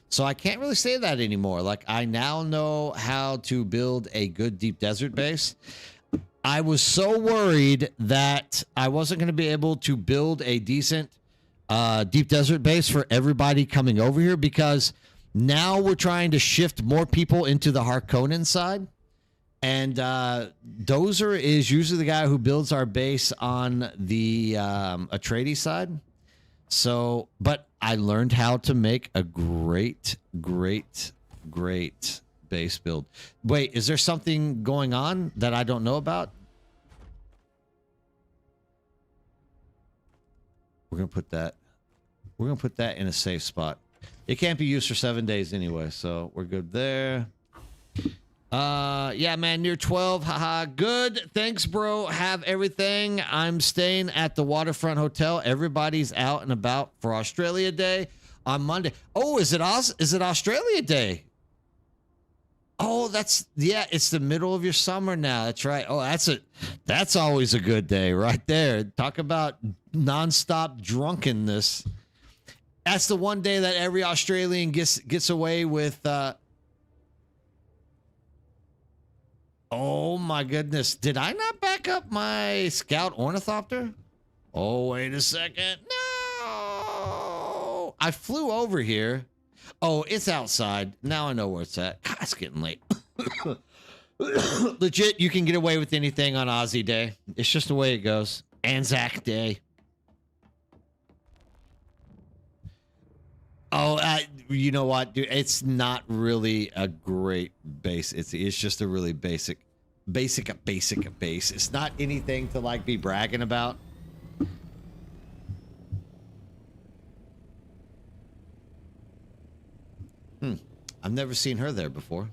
Speaker 1: So I can't really say that anymore. Like, I now know how to build a good deep desert base. I was so worried that I wasn't going to be able to build a decent deep desert base for everybody coming over here because now we're trying to shift more people into the Harkonnen side. And Dozer is usually the guy who builds our base on the Atreides side. So, but I learned how to make a great base build. Wait, is there something going on that I don't know about? We're gonna put that. We're gonna put that in a safe spot. It can't be used for 7 days anyway, so we're good there. Yeah, man, near 12. Haha, good. Thanks, bro. Have everything. I'm staying at the Waterfront Hotel. Everybody's out and about for Australia Day on Monday. Oh, is it Australia Day? Oh, yeah, it's the middle of your summer now. That's right. Oh, that's always a good day right there. Talk about nonstop drunkenness. That's the one day that every Australian gets away with oh my goodness. Did I not back up my Scout Ornithopter? Oh, wait a second. No! I flew over here. Oh, it's outside. Now I know where it's at. God, it's getting late. Legit, you can get away with anything on Aussie Day. It's just the way it goes. Anzac Day. Oh, you know what, dude? It's not really a great base. It's just a really basic base. It's not anything to like be bragging about. I've never seen her there before.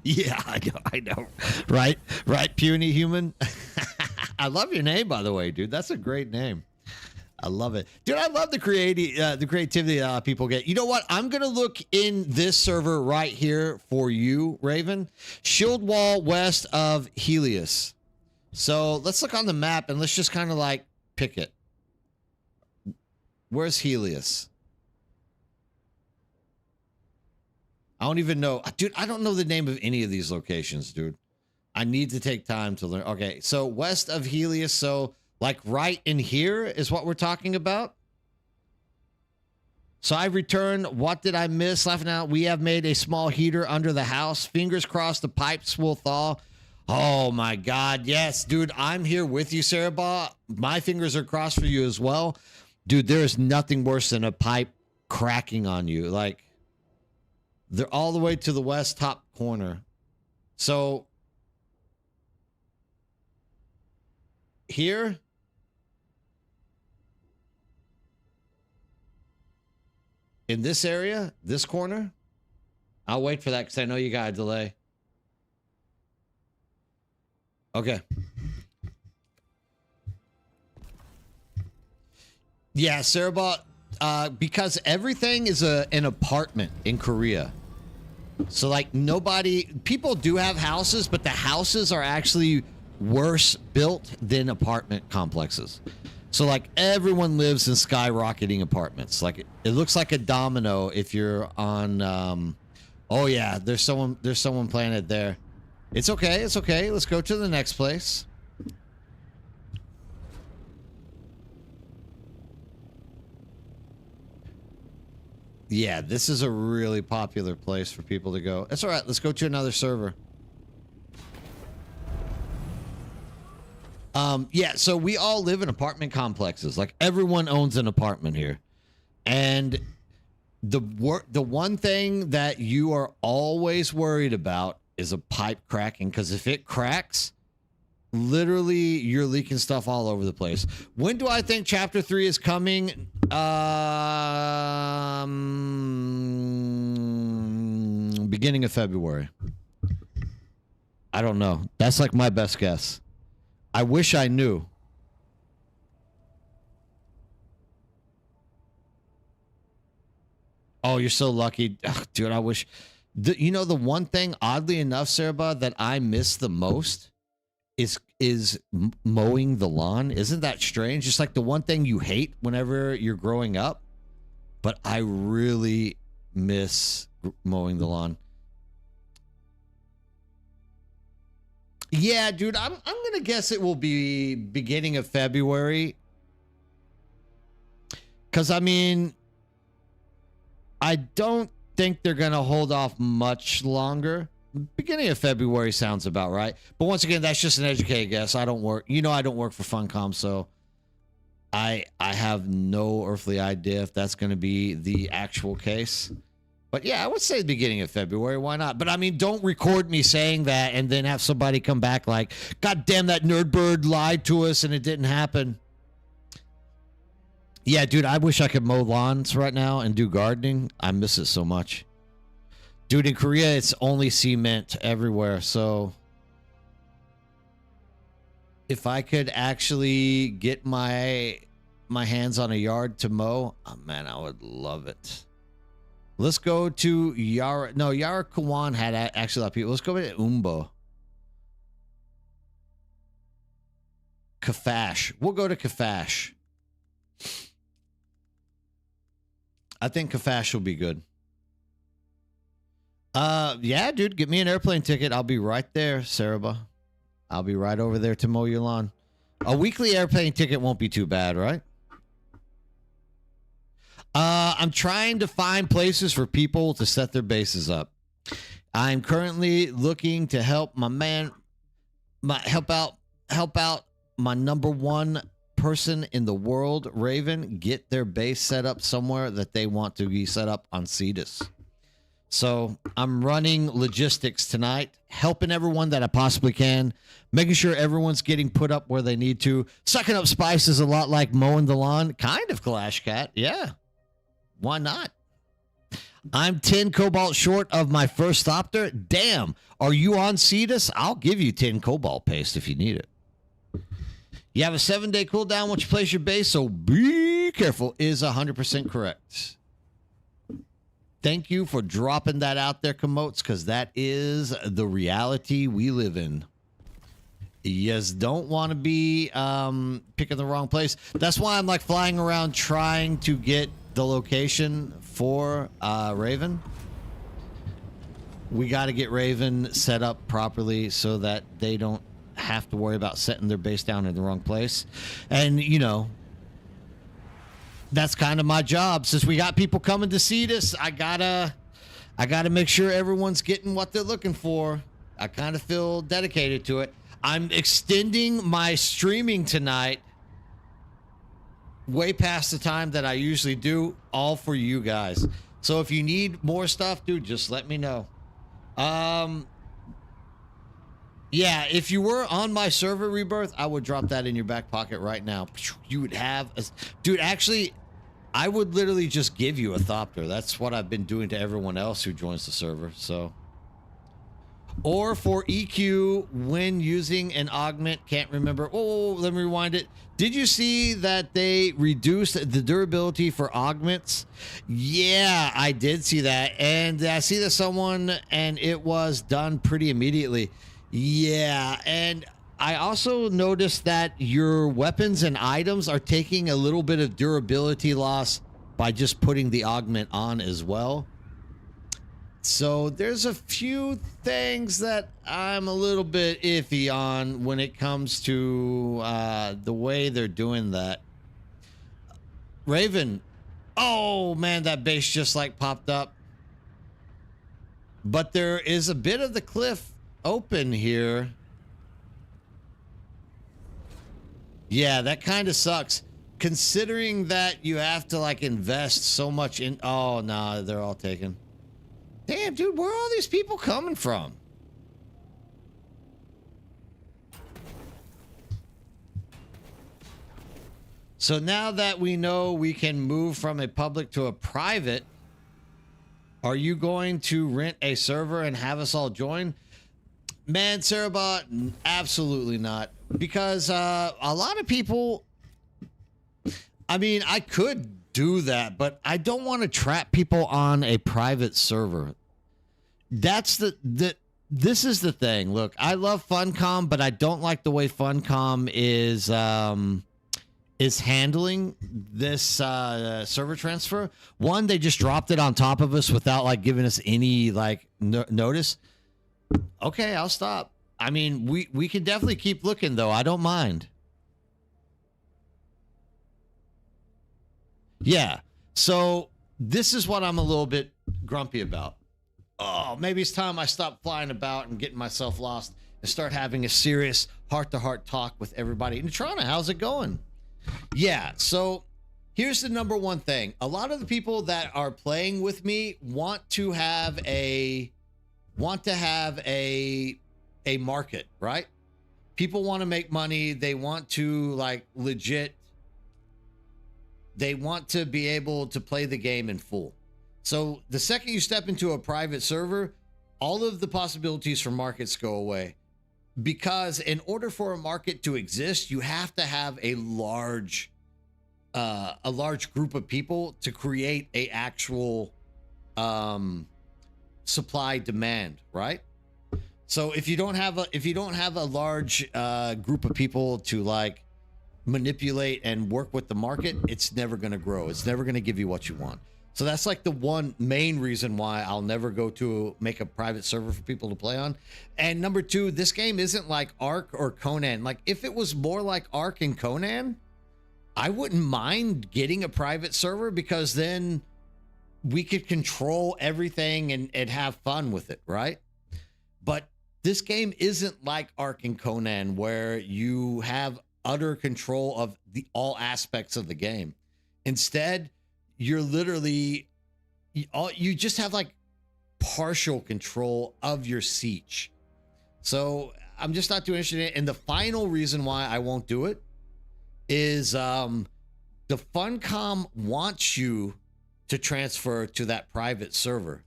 Speaker 1: Yeah, I know. Right, puny human. I love your name, by the way, dude. That's a great name. I love it. Dude, I love the creativity that people get. You know what? I'm going to look in this server right here for you, Raven. Shield wall west of Helios. So let's look on the map and let's just kind of like pick it. Where's Helios? I don't even know. Dude, I don't know the name of any of these locations, dude. I need to take time to learn. Okay, so west of Helios, so like right in here is what we're talking about. So I returned. What did I miss? Laughing out. We have made a small heater under the house. Fingers crossed the pipes will thaw. Oh my God. Yes, dude. I'm here with you, Sarah. My fingers are crossed for you as well. Dude, there is nothing worse than a pipe cracking on you. Like, they're all the way to the west top corner. So here, in this area, this corner, I'll wait for that because I know you got a delay. Okay. Yeah, Sarah, because everything is an apartment in Korea. So like people do have houses, but the houses are actually worse built than apartment complexes. So like everyone lives in skyrocketing apartments. Like it looks like a domino if you're on oh yeah, there's someone planted there. It's okay. Let's go to the next place. Yeah, this is a really popular place for people to go. That's all right. Let's go to another server. Yeah, so we all live in apartment complexes. Like everyone owns an apartment here. And the one thing that you are always worried about is a pipe cracking, because if it cracks, literally you're leaking stuff all over the place. When do I think chapter 3 is coming? Beginning of February. I don't know. That's like my best guess. I wish I knew. Oh, you're so lucky. Ugh, dude, I wish. You know, the one thing, oddly enough, Sarah, that I miss the most is mowing the lawn. Isn't that strange? It's like the one thing you hate whenever you're growing up. But I really miss mowing the lawn. Yeah, dude, I'm gonna guess it will be beginning of February. Because, I mean, I don't think they're gonna hold off much longer. Beginning of February sounds about right. But once again, that's just an educated guess. I don't work, I don't work for Funcom, so I have no earthly idea if that's gonna be the actual case. But yeah, I would say the beginning of February. Why not? But I mean, don't record me saying that and then have somebody come back like, God damn, that nerdbird lied to us and it didn't happen. Yeah, dude, I wish I could mow lawns right now and do gardening. I miss it so much. Dude, in Korea, it's only cement everywhere. So if I could actually get my hands on a yard to mow, oh, man, I would love it. Let's go to Yara. No, Yara Kawan had actually a lot of people. Let's go to Umbo. Kafash. We'll go to Kafash. I think Kafash will be good. Yeah, dude, get me an airplane ticket. I'll be right there, Saraba. I'll be right over there to mow your lawn. A weekly airplane ticket won't be too bad, right? I'm trying to find places for people to set their bases up. I'm currently looking to help my man, help out my number one person in the world, Raven, get their base set up somewhere that they want to be set up on Cetus. So I'm running logistics tonight, helping everyone that I possibly can, making sure everyone's getting put up where they need to. Sucking up spice is a lot like mowing the lawn, kind of, Clash Cat. Yeah. Why not? I'm 10 cobalt short of my first Thopter. Damn. Are you on Cetus? I'll give you 10 cobalt paste if you need it. You have a 7-day cooldown once you place your base, so be careful is 100% correct. Thank you for dropping that out there, Komotes, because that is the reality we live in. You just don't want to be picking the wrong place. That's why I'm like flying around trying to get the location for Raven. We got to get Raven set up properly so that they don't have to worry about setting their base down in the wrong place. And, you know, that's kind of my job. Since we got people coming to see this, I gotta make sure everyone's getting what they're looking for. I kind of feel dedicated to it. I'm extending my streaming tonight way past the time that I usually do, all for you guys. So if you need more stuff, dude, just let me know. Yeah, if you were on my server, Rebirth, I would drop that in your back pocket right now. You would have a, dude, actually, I would literally just give you a Thopter. That's what I've been doing to everyone else who joins the server. So, or for EQ when using an augment, can't remember. Oh, let me rewind it. Did you see that they reduced the durability for augments? Yeah, I did see that. And I see that someone, and it was done pretty immediately. Yeah, and I also noticed that your weapons and items are taking a little bit of durability loss by just putting the augment on as well. So there's a few things that I'm a little bit iffy on when it comes to the way they're doing that. Raven, oh man, that base just like popped up. But there is a bit of the cliff open here. Yeah, that kind of sucks. Considering that you have to like invest so much in... Oh, nah, they're all taken. Damn, dude, where are all these people coming from? So now that we know we can move from a public to a private, are you going to rent a server and have us all join? Man, Sarabot, absolutely not. Because a lot of people... I mean, I could do that, but I don't want to trap people on a private server. That's this is the thing. Look, I love Funcom, but I don't like the way Funcom is handling this server transfer. One, they just dropped it on top of us without like giving us any like notice. Okay, I'll stop. I mean, we can definitely keep looking though. I don't mind. Yeah. So this is what I'm a little bit grumpy about. Oh, maybe it's time I stop flying about and getting myself lost and start having a serious heart-to-heart talk with everybody. Natrana, how's it going? Yeah, so Here's the number one thing. A lot of the people that are playing with me want to have a market, right? People want to make money. They want to like legit. They want to be able to play the game in full. So the second you step into a private server, all of the possibilities for markets go away. Because in order for a market to exist, you have to have a large group of people to create a actual supply demand, right? So if you don't have a large group of people to like manipulate and work with the market, it's never going to grow. It's never going to give you what you want. So that's like the one main reason why I'll never go to make a private server for people to play on. And number two, this game isn't like Ark or Conan. Like if it was more like Ark and Conan, I wouldn't mind getting a private server because then we could control everything and have fun with it, right? But this game isn't like Ark and Conan where you have utter control of all aspects of the game. Instead, you're literally, you just have like partial control of your siege. So I'm just not too interested in it. And the final reason why I won't do it is the Funcom wants you to transfer to that private server,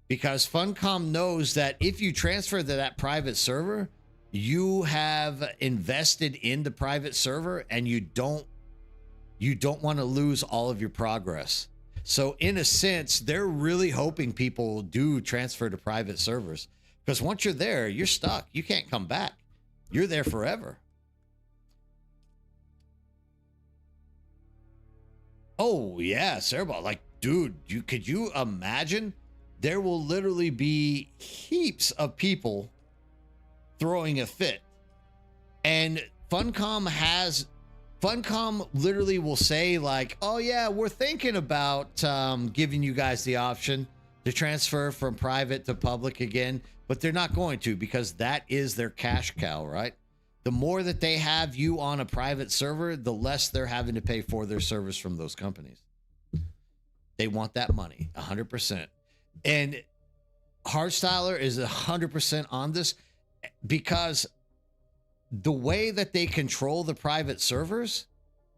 Speaker 1: because Funcom knows that if you transfer to that private server, you have invested in the private server and you don't want to lose all of your progress. So in a sense, they're really hoping people do transfer to private servers, because once you're there, you're stuck. You can't come back. You're there forever. Oh yeah, Cerebral. Like, dude, could you imagine? There will literally be heaps of people throwing a fit. And Funcom literally will say like, oh yeah, we're thinking about giving you guys the option to transfer from private to public again, but they're not going to, because that is their cash cow, right? The more that they have you on a private server, the less they're having to pay for their service from those companies. They want that money 100%. And Hardstyler is 100% on this, because the way that they control the private servers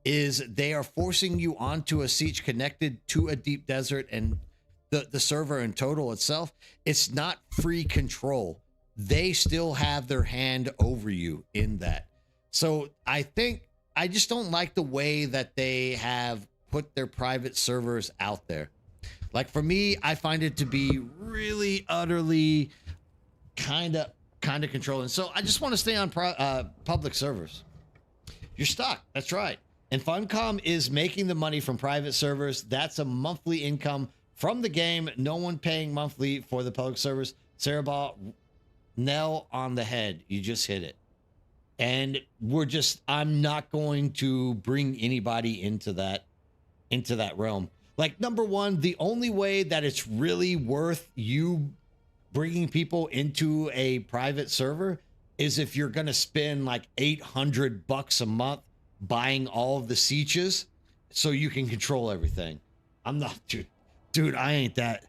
Speaker 1: is they are forcing you onto a siege connected to a deep desert, and the server in total itself, it's not free control. They still have their hand over you in that. So I think I just don't like the way that they have put their private servers out there. Like for me, I find it to be really utterly kind of controlling. So I just want to stay on public servers. You're stuck. That's right. And Funcom is making the money from private servers. That's a monthly income from the game. No one paying monthly for the public servers. Cerebral, nail on the head. You just hit it. And I'm not going to bring anybody into that realm. Like, number one, the only way that it's really worth you bringing people into a private server is if you're going to spend like $800 a month buying all of the sieges so you can control everything. I'm not, dude, I ain't that.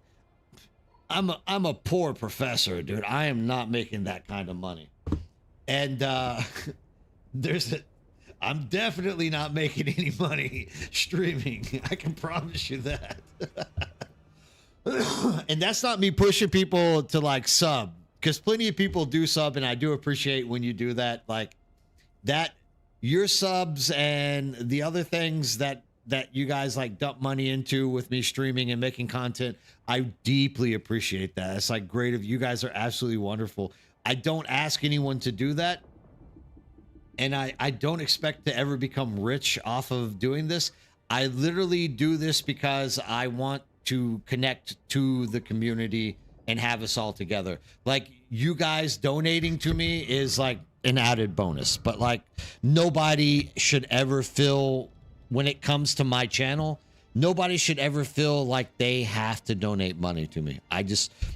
Speaker 1: I'm a poor professor, dude. I am not making that kind of money. And I'm definitely not making any money streaming. I can promise you that. And that's not me pushing people to like sub, because plenty of people do sub, and I do appreciate when you do that. Like that, your subs and the other things that you guys like dump money into with me streaming and making content, I deeply appreciate that. It's like great of you guys, are absolutely wonderful. I don't ask anyone to do that. And I don't expect to ever become rich off of doing this. I literally do this because I want to connect to the community and have us all together. Like, you guys donating to me is like an added bonus, but like nobody should ever feel, when it comes to my channel, nobody should ever feel like they have to donate money to me.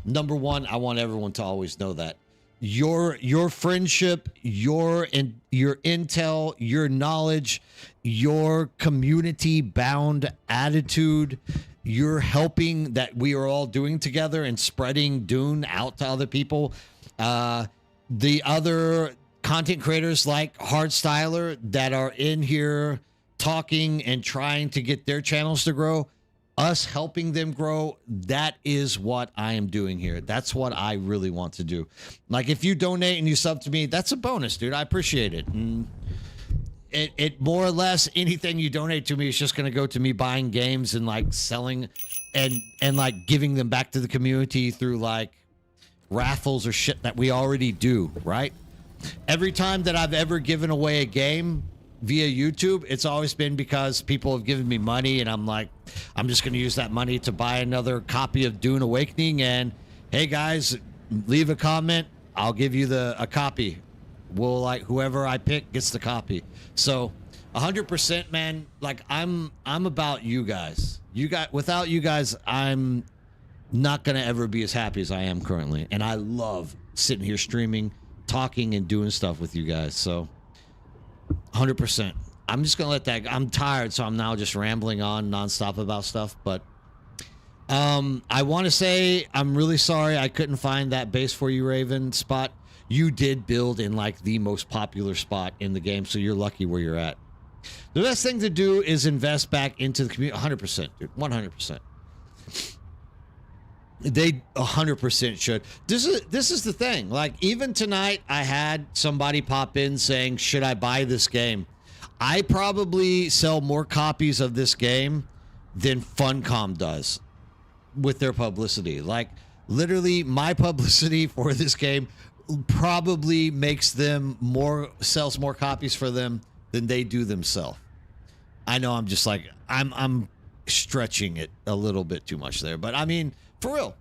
Speaker 1: Number one, I want everyone to always know that. your friendship, your intel, your knowledge, your community bound attitude, your helping that we are all doing together and spreading Dune out to other people. The other content creators like Hardstyler that are in here talking and trying to get their channels to grow, us helping them grow, that is what I am doing here. That's what I really want to do. Like, if you donate and you sub to me, that's a bonus, dude. I appreciate it. And it more or less, anything you donate to me is just going to go to me buying games and like selling and like giving them back to the community through like raffles or shit that we already do, right? Every time that I've ever given away a game via YouTube, it's always been because people have given me money and I'm like, I'm just going to use that money to buy another copy of Dune Awakening, and hey guys, leave a comment, I'll give you a copy. We'll like, whoever I pick gets the copy. So 100%, man, like I'm about you guys. Without you guys, I'm not going to ever be as happy as I am currently. And I love sitting here streaming, talking and doing stuff with you guys. So 100%. I'm just gonna let that. I'm tired, so I'm now just rambling on nonstop about stuff. But I want to say I'm really sorry I couldn't find that base for you, Raven spot. You did build in like the most popular spot in the game, so you're lucky where you're at. The best thing to do is invest back into the community. 100%, dude. 100%. They 100% should. This is the thing. Like, even tonight, I had somebody pop in saying, should I buy this game? I probably sell more copies of this game than Funcom does with their publicity. Like, literally, my publicity for this game probably makes them sells more copies for them than they do themselves. I know I'm just like, I'm stretching it a little bit too much there, but I mean, for real,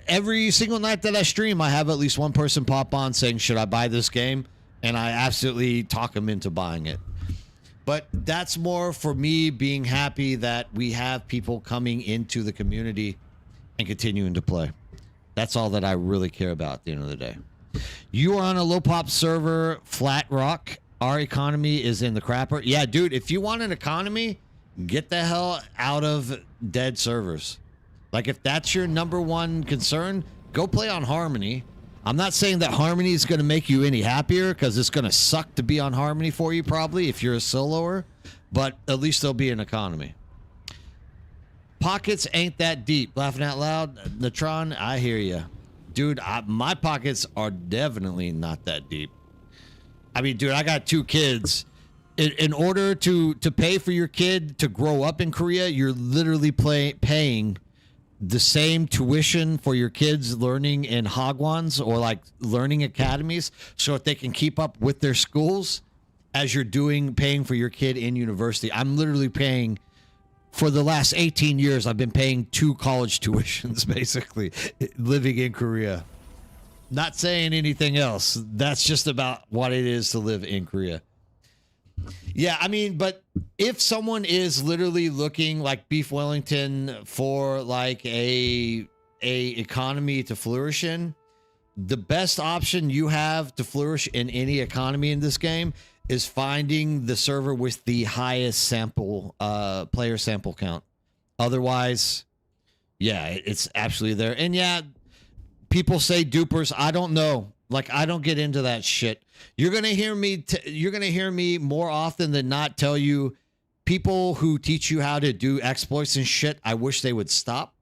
Speaker 1: every single night that I stream, I have at least one person pop on saying, should I buy this game? And I absolutely talk them into buying it. But that's more for me being happy that we have people coming into the community and continuing to play. That's all that I really care about at the end of the day. You are on a low pop server, Flat Rock. Our economy is in the crapper. Yeah, dude, if you want an economy, get the hell out of dead servers. Like, if that's your number one concern, go play on Harmony. I'm not saying that Harmony is going to make you any happier, because it's going to suck to be on Harmony for you probably if you're a soloer, but at least there'll be an economy. Pockets ain't that deep. Laughing out loud, Natron, I hear you. Dude, my pockets are definitely not that deep. I mean, dude, I got 2 kids. In order to pay for your kid to grow up in Korea, you're literally paying the same tuition for your kids learning in Hagwons or like learning academies so that they can keep up with their schools as you're paying for your kid in university. I'm literally paying, for the last 18 years, I've been paying 2 college tuitions, basically, living in Korea. Not saying anything else. That's just about what it is to live in Korea. Yeah, I mean, but if someone is literally looking like Beef Wellington for like a economy to flourish in, the best option you have to flourish in any economy in this game is finding the server with the highest player sample count. Otherwise, yeah, it's absolutely there. And yeah, people say dupers. I don't know. Like, I don't get into that shit. You're gonna hear me. You're gonna hear me more often than not tell you, people who teach you how to do exploits and shit, I wish they would stop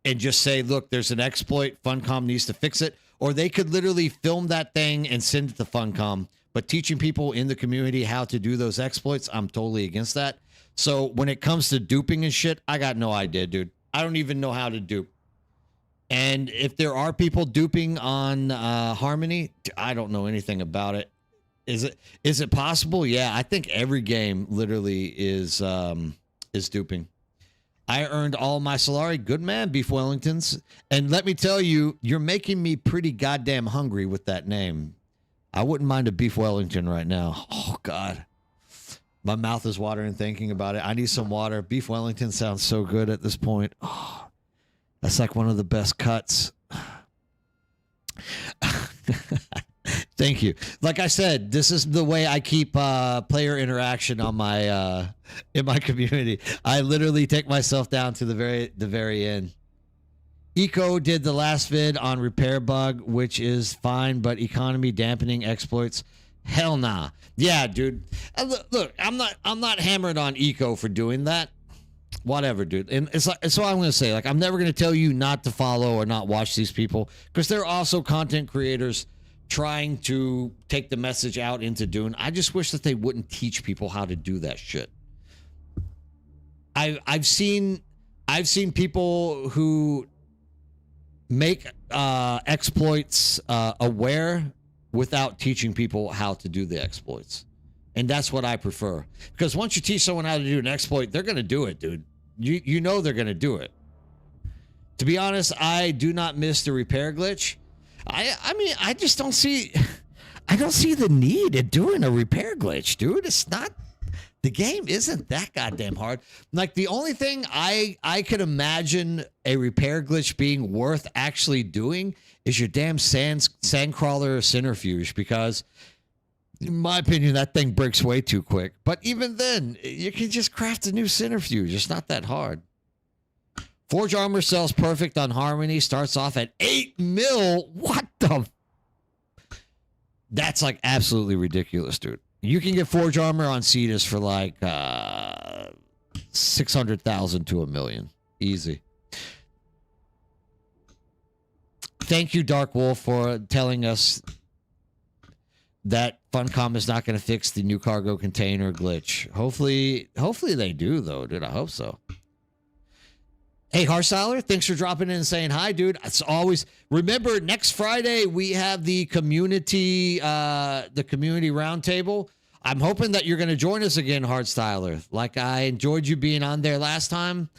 Speaker 1: and just say, look, there's an exploit. Funcom needs to fix it. Or they could literally film that thing and send it to Funcom. But teaching people in the community how to do those exploits, I'm totally against that. So when it comes to duping and shit, I got no idea, dude. I don't even know how to dupe. And if there are people duping on Harmony, I don't know anything about it. Is it possible? Yeah, I think every game literally is duping. I earned all my Solari. Good man, Beef Wellingtons. And let me tell you, you're making me pretty goddamn hungry with that name. I wouldn't mind a Beef Wellington right now. Oh, God. My mouth is watering thinking about it. I need some water. Beef Wellington sounds so good at this point. Oh, that's like one of the best cuts. Thank you. Like I said, this is the way I keep player interaction on my in my community. I literally take myself down to the very end. Eco did the last vid on repair bug, which is fine, but economy dampening exploits, hell nah. Yeah, dude. Look, I'm not hammered on Eco for doing that. Whatever, dude. And it's what I'm going to say. Like, I'm never going to tell you not to follow or not watch these people, because they're also content creators trying to take the message out into Dune. I just wish that they wouldn't teach people how to do that shit. I've seen people who make exploits aware without teaching people how to do the exploits. And that's what I prefer. Because once you teach someone how to do an exploit, they're going to do it, dude. You know they're going to do it. To be honest, I do not miss the repair glitch. I mean, I just don't see the need in doing a repair glitch, dude. It's not, the game isn't that goddamn hard. Like, the only thing I could imagine a repair glitch being worth actually doing is your damn sandcrawler centrifuge, because in my opinion, that thing breaks way too quick. But even then, you can just craft a new centrifuge. It's not that hard. Forge Armor sells perfect on Harmony. Starts off at 8 mil. What the? That's like absolutely ridiculous, dude. You can get Forge Armor on Cetus for like 600,000 to $1 million. Easy. Thank you, Dark Wolf, for telling us that Funcom is not going to fix the new cargo container glitch. Hopefully they do, though, dude. I hope so. Hey, Harstyler, thanks for dropping in and saying hi, dude. It's always, remember, next Friday we have the community roundtable. I'm hoping that you're going to join us again, Harstyler. Like, I enjoyed you being on there last time.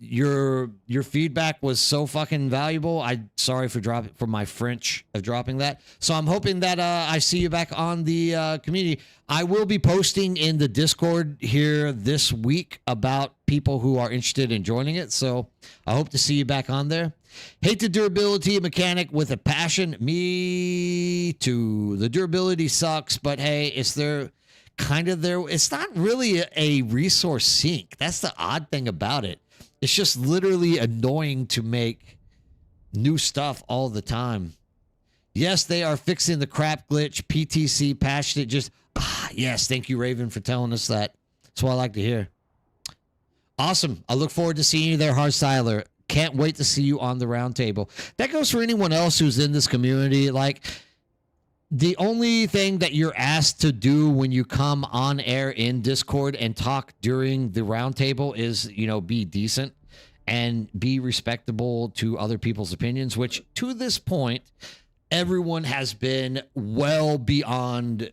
Speaker 1: Your feedback was so fucking valuable. I'm sorry for my French of dropping that. So I'm hoping that I see you back on the community. I will be posting in the Discord here this week about people who are interested in joining it. So I hope to see you back on there. Hate the durability mechanic with a passion. Me too. The durability sucks, but hey, it's there. It's not really a resource sink. That's the odd thing about it. It's just literally annoying to make new stuff all the time. Yes, they are fixing the crap glitch. PTC patched it. Yes, thank you, Raven, for telling us that. That's what I like to hear. Awesome. I look forward to seeing you there, Hardstyler. Can't wait to see you on the roundtable. That goes for anyone else who's in this community. Like, the only thing that you're asked to do when you come on air in Discord and talk during the roundtable is, be decent and be respectable to other people's opinions, which to this point, everyone has been well beyond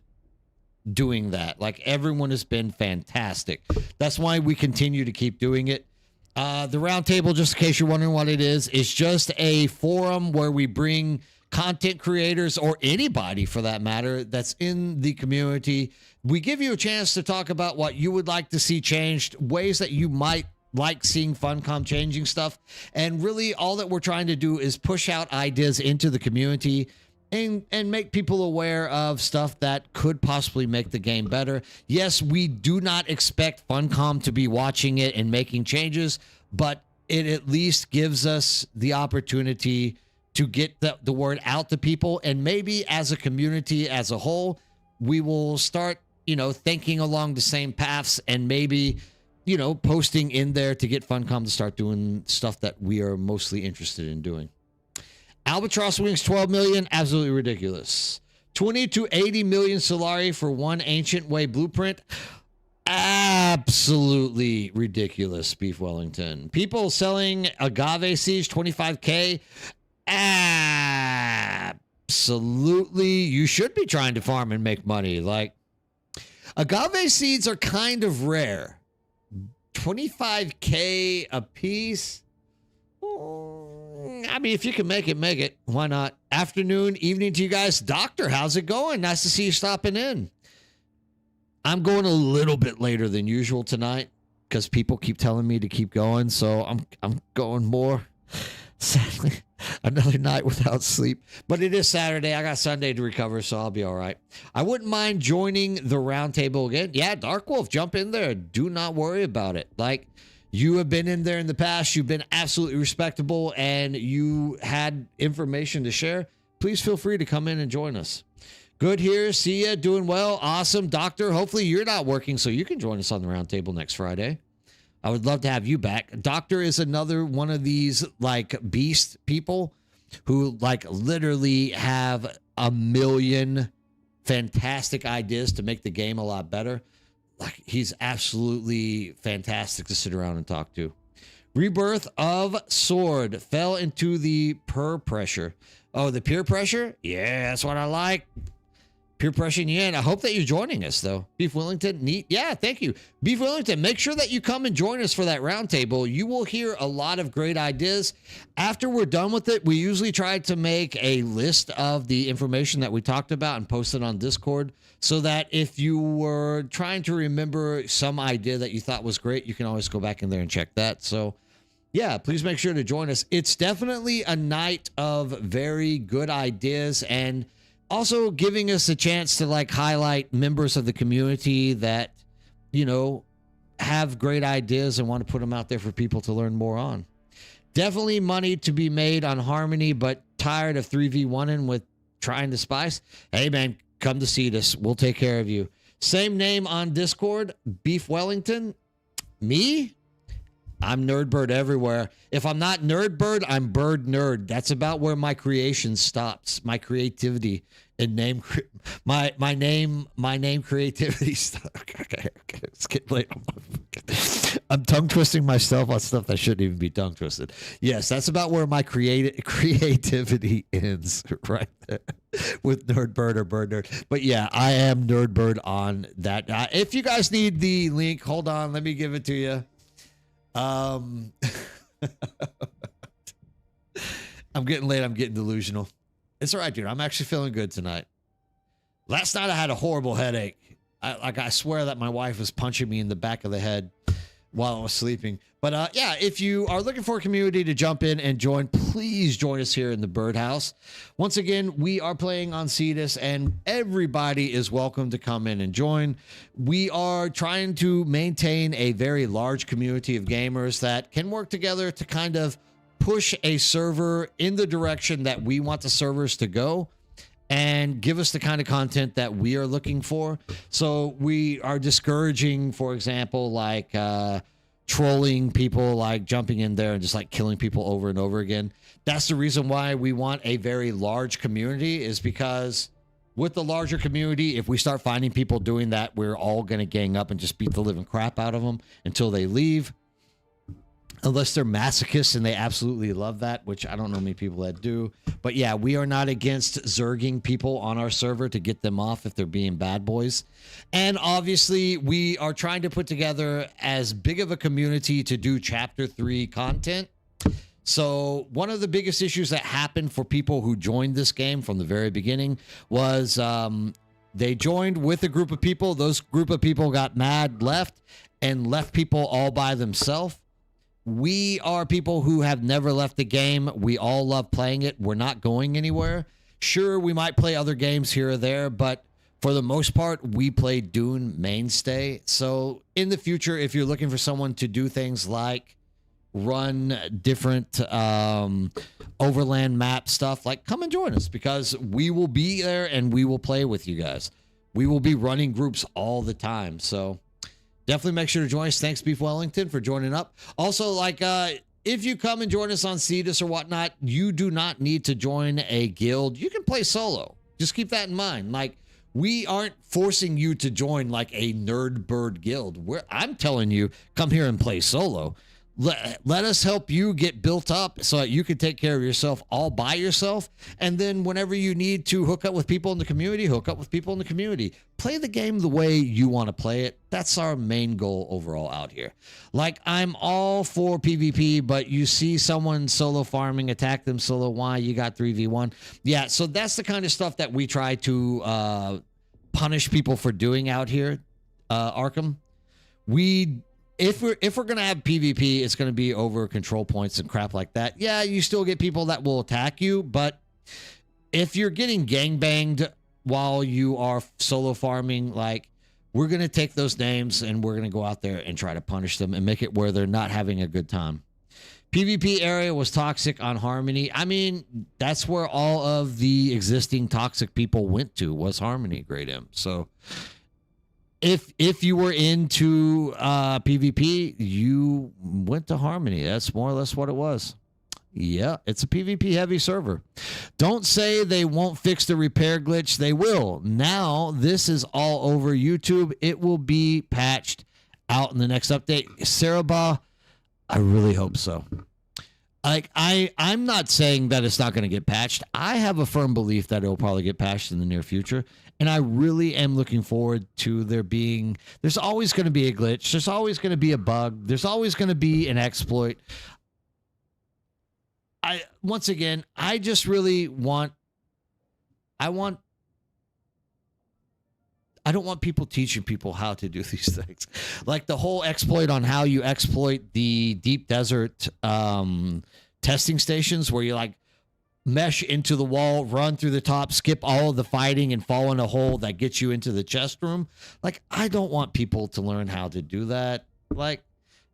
Speaker 1: doing that. Like, everyone has been fantastic. That's why we continue to keep doing it. The roundtable, just in case you're wondering what it is just a forum where we bring content creators, or anybody for that matter, that's in the community. We give you a chance to talk about what you would like to see changed, ways that you might like seeing Funcom changing stuff. And really all that we're trying to do is push out ideas into the community and make people aware of stuff that could possibly make the game better. Yes, we do not expect Funcom to be watching it and making changes, but it at least gives us the opportunity to get the word out to people. And maybe as a community as a whole, we will start, thinking along the same paths, and maybe, posting in there to get Funcom to start doing stuff that we are mostly interested in doing. Albatross Wings 12 million, absolutely ridiculous. 20 to 80 million Solari for one Ancient Way blueprint. Absolutely ridiculous, Beef Wellington. People selling Agave Siege 25K. Absolutely, you should be trying to farm and make money. Like, agave seeds are kind of rare. 25K a piece. I mean, if you can make it. Why not? Afternoon, evening to you guys. Doctor, how's it going? Nice to see you stopping in. I'm going a little bit later than usual tonight because people keep telling me to keep going, so I'm going more. Sadly, another night without sleep. But it is Saturday. I got Sunday to recover, so I'll be all right. I wouldn't mind joining the roundtable again. Yeah, Dark Wolf, jump in there. Do not worry about it. Like, you have been in there in the past. You've been absolutely respectable, and you had information to share. Please feel free to come in and join us. Good here. See ya. Doing well. Awesome. Doctor, hopefully you're not working, so you can join us on the roundtable next Friday. I would love to have you back. Doctor is another one of these like beast people who like literally have a million fantastic ideas to make the game a lot better. Like, he's absolutely fantastic to sit around and talk to. Rebirth of Sword fell into the peer pressure. Oh, the peer pressure? Yeah, that's what I like. Peer pressure in the end. I hope that you're joining us, though. Beef Wellington, neat. Yeah, thank you. Beef Wellington, make sure that you come and join us for that roundtable. You will hear a lot of great ideas. After we're done with it, we usually try to make a list of the information that we talked about and post it on Discord so that if you were trying to remember some idea that you thought was great, you can always go back in there and check that. So, yeah, please make sure to join us. It's definitely a night of very good ideas and also giving us a chance to like highlight members of the community that, you know, have great ideas and want to put them out there for people to learn more on. Definitely money to be made on Harmony, but tired of 3v1ing with trying to spice. Hey, man, come to see us. We'll take care of you. Same name on Discord, Beef Wellington. Me? I'm Nerdbird everywhere. If I'm not Nerdbird, I'm Bird Nerd. That's about where my creation stops. My creativity and name, my name creativity stops. Okay. It's getting late. I'm tongue twisting myself on stuff that shouldn't even be tongue twisted. Yes, that's about where my creativity ends, right there with Nerdbird or Bird Nerd. But yeah, I am Nerdbird on that. If you guys need the link, hold on, let me give it to you. I'm getting late. I'm getting delusional. It's all right, dude. I'm actually feeling good tonight. Last night I had a horrible headache. I swear that my wife was punching me in the back of the head while I was sleeping. But yeah, if you are looking for a community to jump in and join, please join us here in the Birdhouse. Once again, we are playing on Cetus, and everybody is welcome to come in and join. We are trying to maintain a very large community of gamers that can work together to kind of push a server in the direction that we want the servers to go and give us the kind of content that we are looking for. So we are discouraging, for example, like trolling people, like jumping in there and just like killing people over and over again. That's the reason why we want a very large community, is because with the larger community, if we start finding people doing that, we're all going to gang up and just beat the living crap out of them until they leave. Unless they're masochists and they absolutely love that, which I don't know many people that do. But yeah, we are not against zerging people on our server to get them off if they're being bad boys. And obviously, we are trying to put together as big of a community to do Chapter 3 content. So one of the biggest issues that happened for people who joined this game from the very beginning was they joined with a group of people. Those group of people got mad, left people all by themselves. We are people who have never left the game. We all love playing it. We're not going anywhere. Sure, we might play other games here or there, but for the most part, we play Dune mainstay. So in the future, if you're looking for someone to do things like run different overland map stuff, like come and join us, because we will be there and we will play with you guys. We will be running groups all the time. So definitely make sure to join us. Thanks, Beef Wellington, for joining up. Also, like, if you come and join us on Cetus or whatnot, you do not need to join a guild. You can play solo. Just keep that in mind. Like, we aren't forcing you to join like a Nerdbird guild. I'm telling you, come here and play solo. Let us help you get built up so that you can take care of yourself all by yourself. And then whenever you need to hook up with people in the community, hook up with people in the community. Play the game the way you want to play it. That's our main goal overall out here. Like, I'm all for PvP, but you see someone solo farming, attack them solo. Why? You got 3v1. Yeah, so that's the kind of stuff that we try to punish people for doing out here, Arkham. if we're gonna have PvP, it's gonna be over control points and crap like that. Yeah, you still get people that will attack you, but if you're getting gangbanged while you are solo farming, like, we're gonna take those names and we're gonna go out there and try to punish them and make it where they're not having a good time. PvP area was toxic on Harmony. I mean, that's where all of the existing toxic people went to, was Harmony, Great M. So if you were into PvP, you went to Harmony. That's more or less what it was. Yeah, it's a PvP heavy server. Don't say they won't fix the repair glitch. They will. Now, this is all over YouTube. It will be patched out in the next update. Sarabah, I really hope so. Like, I'm not saying that it's not going to get patched. I have a firm belief that it'll probably get patched in the near future. And I really am looking forward to there's always going to be a glitch. There's always going to be a bug. There's always going to be an exploit. Once again, I just really I don't want people teaching people how to do these things. Like the whole exploit on how you exploit the deep desert testing stations where you like mesh into the wall, run through the top, skip all of the fighting and fall in a hole that gets you into the chest room. Like, I don't want people to learn how to do that. Like,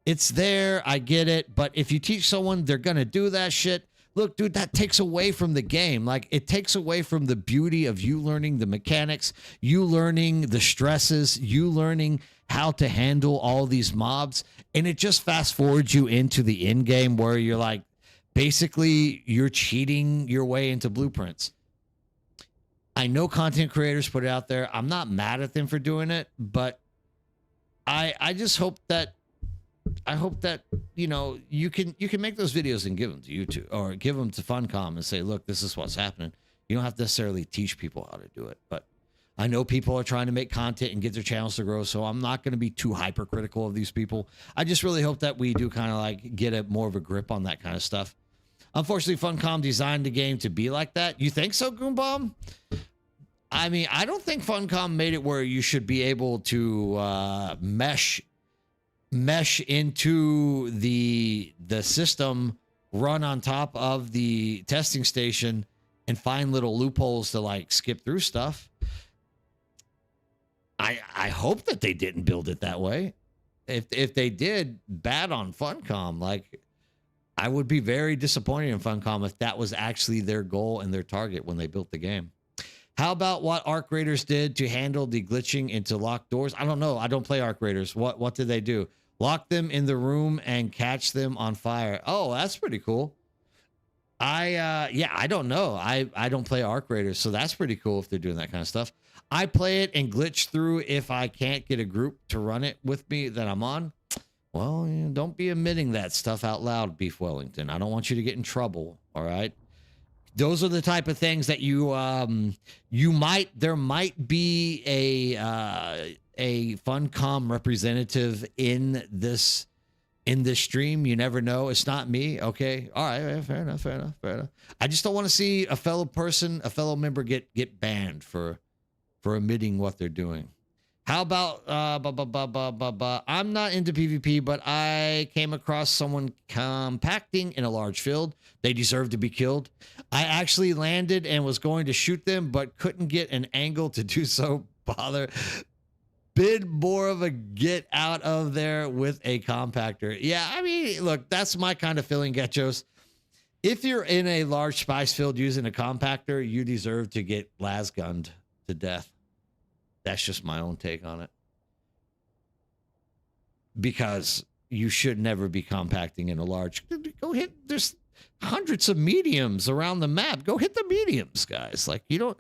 Speaker 1: it's there, I get it, but if you teach someone they're going to do that shit, look, dude, that takes away from the game. Like, it takes away from the beauty of you learning the mechanics, you learning the stresses, you learning how to handle all these mobs, and it just fast forwards you into the end game where you're like, basically, you're cheating your way into blueprints. I know content creators put it out there. I'm not mad at them for doing it, but I just hope that you know you can make those videos and give them to YouTube or give them to Funcom and say, look, this is what's happening. You don't have to necessarily teach people how to do it, but I know people are trying to make content and get their channels to grow, so I'm not going to be too hypercritical of these people. I just really hope that we do kind of like get more of a grip on that kind of stuff. Unfortunately, Funcom designed the game to be like that. You think so, Goombomb? I mean, I don't think Funcom made it where you should be able to mesh into the system, run on top of the testing station, and find little loopholes to like skip through stuff. I hope that they didn't build it that way. If they did, bad on Funcom. Like, I would be very disappointed in Funcom if that was actually their goal and their target when they built the game. How about what Arc Raiders did to handle the glitching into locked doors? I don't know. I don't play Arc Raiders. What did they do? Lock them in the room and catch them on fire. Oh, that's pretty cool. I don't know. I don't play Arc Raiders, so that's pretty cool if they're doing that kind of stuff. I play it and glitch through if I can't get a group to run it with me that I'm on. Well, don't be admitting that stuff out loud, Beef Wellington. I don't want you to get in trouble, all right? Those are the type of things that there might be a Funcom representative in this stream. You never know. It's not me. Okay. All right. Fair enough. I just don't want to see a fellow member get banned for admitting what they're doing. How about I'm not into PvP, but I came across someone compacting in a large field. They deserve to be killed. I actually landed and was going to shoot them, but couldn't get an angle to do so. Bit more of a get out of there with a compactor. Yeah, I mean, look, that's my kind of feeling, Getchos. If you're in a large spice field using a compactor, you deserve to get lasgunned to death. That's just my own take on it. Because you should never be compacting in a large. Go hit. There's hundreds of mediums around the map. Go hit the mediums, guys. Like, you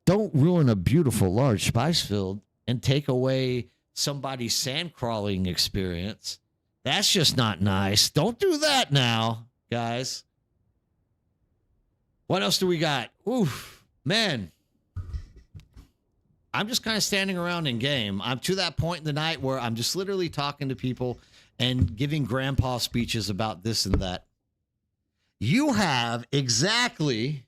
Speaker 1: don't ruin a beautiful large spice field and take away somebody's sand crawling experience. That's just not nice. Don't do that now, guys. What else do we got? Oof, man. I'm just kind of standing around in game. I'm to that point in the night where I'm just literally talking to people and giving grandpa speeches about this and that. You have exactly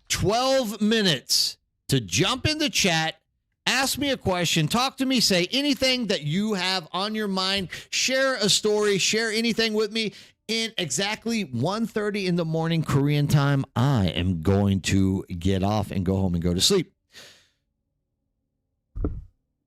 Speaker 1: 12 minutes to jump in the chat Ask me a question, talk to me, say anything that you have on your mind, share a story, share anything with me. In exactly 1:30 in the morning Korean time, I am going to get off and go home and go to sleep.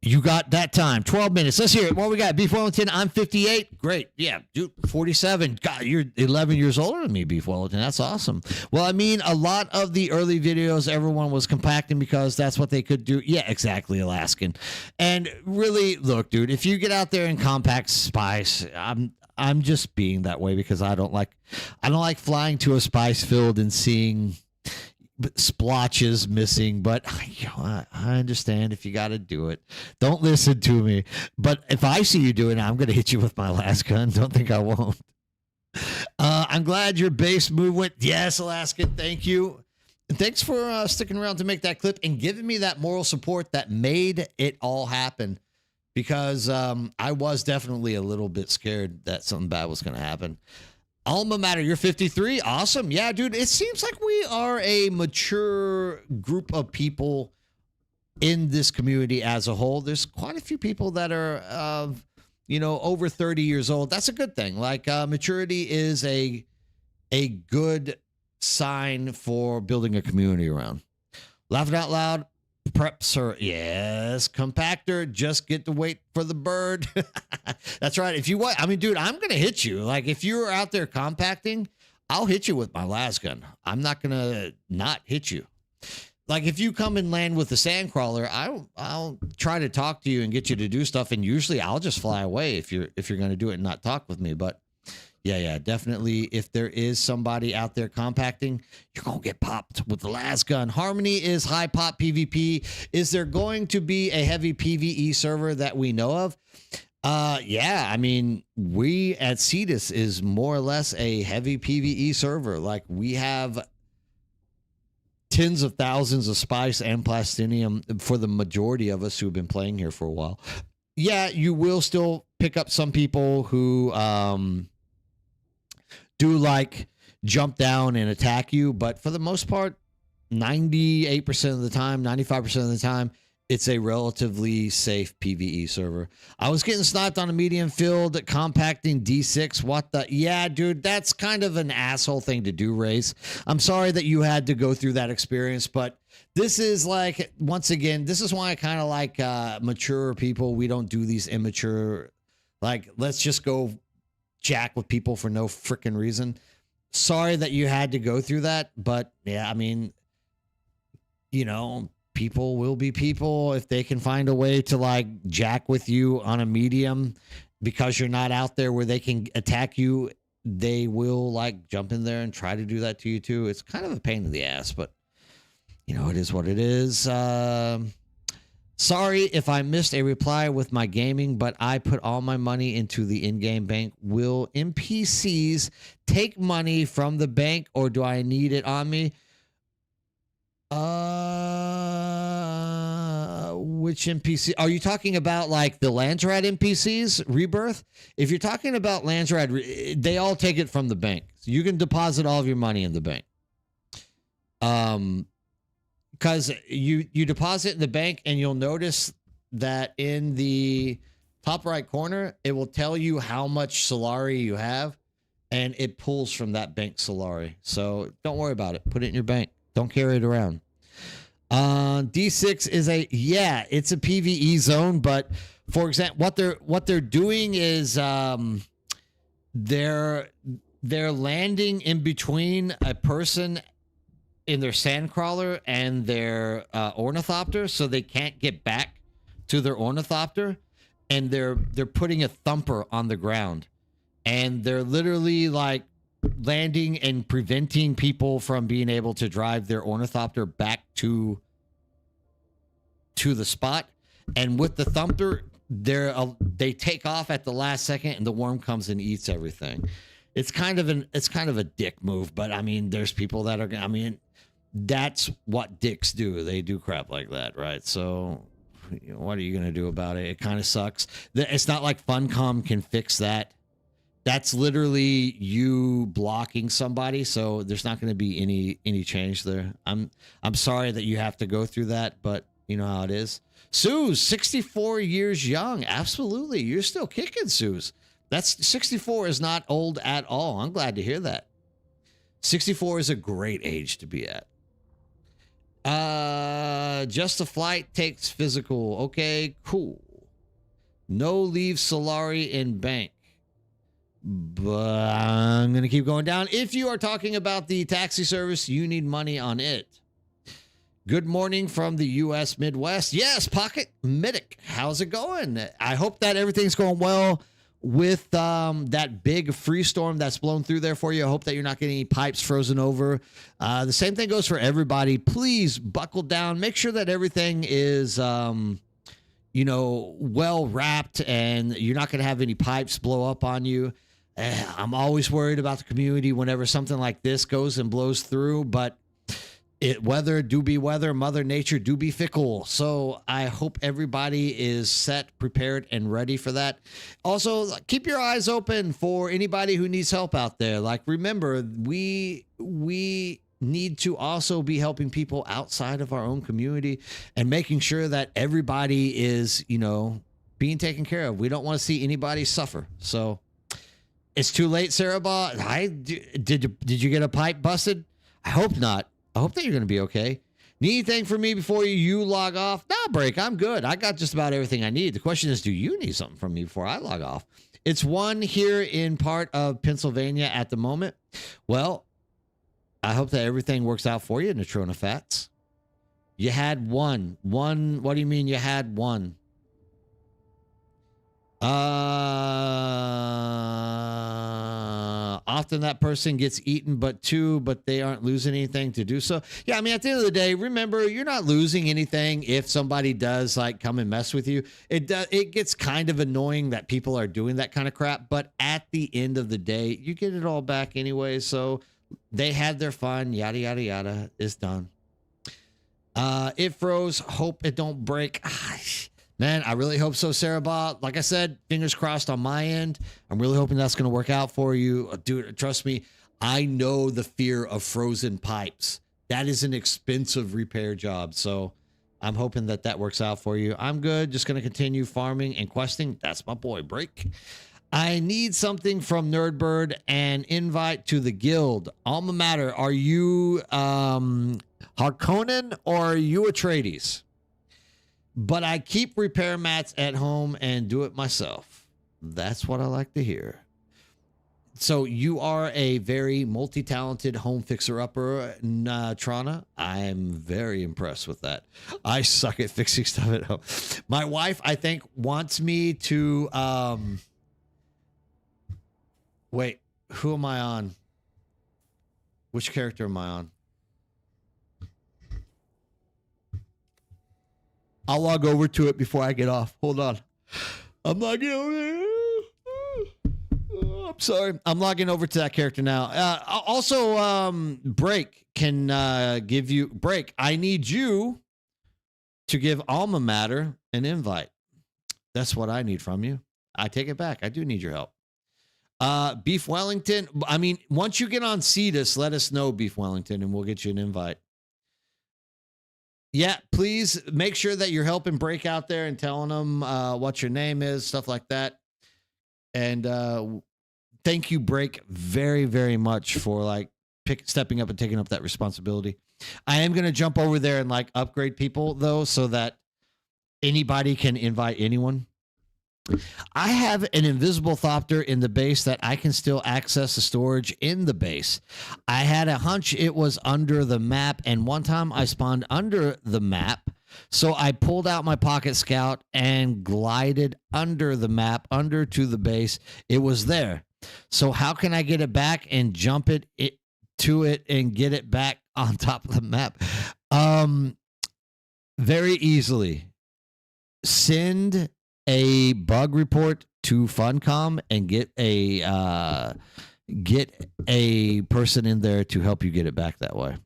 Speaker 1: You got that time, 12 minutes. Let's hear it. What we got? Beef Wellington, I'm 58. Great. Yeah, dude, 47. God, you're 11 years older than me, Beef Wellington. That's awesome. Well, I mean, a lot of the early videos, everyone was compacting because that's what they could do. Yeah, exactly, Alaskan. And really, look, dude, if you get out there and compact spice, I'm just being that way because I don't like flying to a spice field and seeing splotches missing, but I understand if you got to do it. Don't listen to me. But if I see you doing it, I'm going to hit you with my last gun. Don't think I won't. I'm glad your base move went. Yes, Alaskan. Thank you. And thanks for sticking around to make that clip and giving me that moral support that made it all happen. Because I was definitely a little bit scared that something bad was going to happen. Alma Mater, you're 53. Awesome. Yeah, dude, it seems like we are a mature group of people in this community as a whole. There's quite a few people that are, over 30 years old. That's a good thing. Like maturity is a good sign for building a community around. Laughing out loud. Prep, sir. Yes. Compactor. Just get to wait for the bird. That's right. If you want, I mean, dude, I'm going to hit you. Like, if you're out there compacting, I'll hit you with my las gun. I'm not going to not hit you. Like, if you come and land with the sand crawler, I'll try to talk to you and get you to do stuff. And usually I'll just fly away if you're going to do it and not talk with me. But yeah, definitely. If there is somebody out there compacting, you're going to get popped with the last gun. Harmony is high pop PvP. Is there going to be a heavy PvE server that we know of? Yeah, I mean, we at Cetus is more or less a heavy PvE server. Like, we have tens of thousands of spice and plastinium for the majority of us who've been playing here for a while. Yeah, you will still pick up some people who, do like jump down and attack you, but for the most part, 98% of the time, 95% of the time, it's a relatively safe PvE server. I was getting sniped on a medium field compacting D6. What the? Yeah, dude, that's kind of an asshole thing to do, Race. I'm sorry that you had to go through that experience, but this is like, once again, this is why I kind of like mature people. We don't do these immature, like, let's just go jack with people for no freaking reason. Sorry that you had to go through that, but yeah, I mean, people will be people. If they can find a way to like jack with you on a medium because you're not out there where they can attack you, they will like jump in there and try to do that to you too. It's kind of a pain in the ass, but it is what it is. Sorry if I missed a reply with my gaming, but I put all my money into the in-game bank. Will NPCs take money from the bank, or do I need it on me? Which NPC? Are you talking about like the Landsrat NPCs, Rebirth? If you're talking about Landsrat, they all take it from the bank. So you can deposit all of your money in the bank. Because you deposit in the bank and you'll notice that in the top right corner, it will tell you how much Solari you have, and it pulls from that bank Solari. So don't worry about it. Put it in your bank. Don't carry it around. D6 is it's a PvE zone, but for example, what they're doing is they're landing in between a person in their sandcrawler and their ornithopter, so they can't get back to their ornithopter, and they're putting a thumper on the ground, and they're literally like landing and preventing people from being able to drive their ornithopter back to the spot. And with the thumper, they take off at the last second, and the worm comes and eats everything. It's kind of a dick move, but I mean, there's people that are. I mean, that's what dicks do. They do crap like that, right? So, what are you gonna do about it? It kind of sucks. It's not like Funcom can fix that. That's literally you blocking somebody, so there's not going to be any change there. I'm sorry that you have to go through that, but You know how it is. Suze, 64 years young. Absolutely. You're still kicking, Suze. That's 64 is not old at all. I'm glad to hear that. 64 is a great age to be at. Just a flight takes physical. Okay, cool. No leave Solari in bank. But I'm going to keep going down. If you are talking about the taxi service, you need money on it. Good morning from the U.S. Midwest. Yes, Pocket Medic. How's it going? I hope that everything's going well with that big freeze storm that's blown through there for you. I hope that you're not getting any pipes frozen over. The same thing goes for everybody. Please buckle down. Make sure that everything is, well wrapped and you're not going to have any pipes blow up on you. I'm always worried about the community whenever something like this goes and blows through, but weather do be weather, Mother Nature do be fickle. So I hope everybody is set, prepared, and ready for that. Also, keep your eyes open for anybody who needs help out there. Like, remember, we need to also be helping people outside of our own community and making sure that everybody is, being taken care of. We don't want to see anybody suffer. So it's too late, Sarah Ba. Did you get a pipe busted? I hope not. I hope that you're going to be okay. Need anything from me before you log off? Nah, Break. I'm good. I got just about everything I need. The question is, do you need something from me before I log off? It's 1 here in part of Pennsylvania at the moment. Well, I hope that everything works out for you, Neutrona Fats. You had one. What do you mean you had one? Often that person gets eaten, but they aren't losing anything to do so. Yeah, I mean, at the end of the day, remember, you're not losing anything if somebody does come and mess with you. It gets kind of annoying that people are doing that kind of crap, but at the end of the day, you get it all back anyway. So they had their fun, yada, yada, yada. It's done. It froze. Hope it don't break. Man, I really hope so, Sarah Ba. Like I said, fingers crossed on my end. I'm really hoping that's going to work out for you. Dude, trust me, I know the fear of frozen pipes. That is an expensive repair job. So I'm hoping that works out for you. I'm good. Just going to continue farming and questing. That's my boy, Break. I need something from Nerdbird and invite to the guild. Alma Mater, are you Harkonnen or are you Atreides? But I keep repair mats at home and do it myself. That's what I like to hear. So you are a very multi-talented home fixer-upper, Trana. I'm very impressed with that. I suck at fixing stuff at home. My wife, I think, wants me to... Wait, who am I on? Which character am I on? I'll log over to it before I get off. Hold on. I'm logging over. I'm sorry. I'm logging over to that character now. Also, Break can give you... Break, I need you to give Alma Mater an invite. That's what I need from you. I take it back. I do need your help. Beef Wellington. I mean, once you get on Cetus, let us know, Beef Wellington, and we'll get you an invite. Yeah, please make sure that you're helping Break out there and telling them what your name is, stuff like that. And thank you, Break, very, very much for stepping up and taking up that responsibility. I am going to jump over there and upgrade people, though, so that anybody can invite anyone. I have an invisible thopter in the base that I can still access the storage in the base. I had a hunch it was under the map, and one time I spawned under the map, so I pulled out my Pocket Scout and glided under the map, under to the base. It was there. So how can I get it back and jump to it and get it back on top of the map? Very easily. Send a bug report to Funcom and get a person in there to help you get it back that way.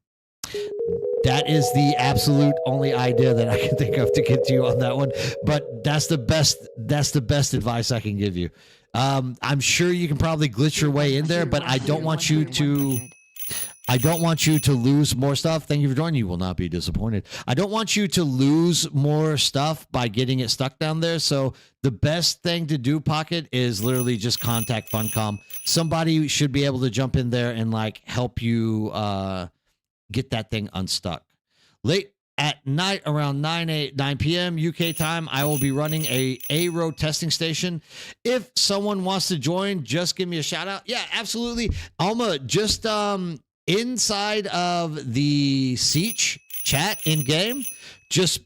Speaker 1: That is the absolute only idea that I can think of to get to you on that one. But that's the best advice I can give you. I'm sure you can probably glitch your way in there, but I don't want you to I don't want you to lose more stuff. Thank you for joining. You will not be disappointed. I don't want you to lose more stuff by getting it stuck down there. So the best thing to do, Pocket, is literally just contact Funcom. Somebody should be able to jump in there and like help you get that thing unstuck. Late at night around 9 p.m. UK time, I will be running a road testing station. If someone wants to join, just give me a shout out. Yeah, absolutely. Alma, just inside of the Siege chat in game, just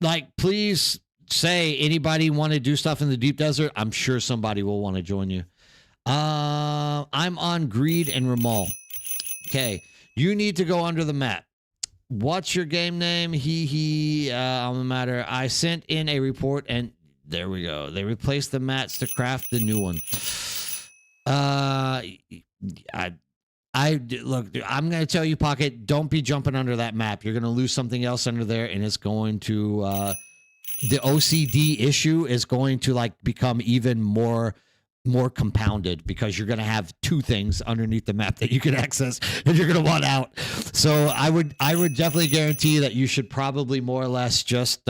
Speaker 1: like please say anybody want to do stuff in the deep desert. I'm sure somebody will want to join you. I'm on Greed and Ramal. Okay, you need to go under the map. What's your game name? Alma Mater. I sent in a report and there we go. They replaced the mats to craft the new one. Look, I'm going to tell you, Pocket, don't be jumping under that map. You're going to lose something else under there, and it's going to, the OCD issue is going to like become even more compounded because you're going to have two things underneath the map that you can access and you're going to want out. So I would definitely guarantee that you should probably more or less just,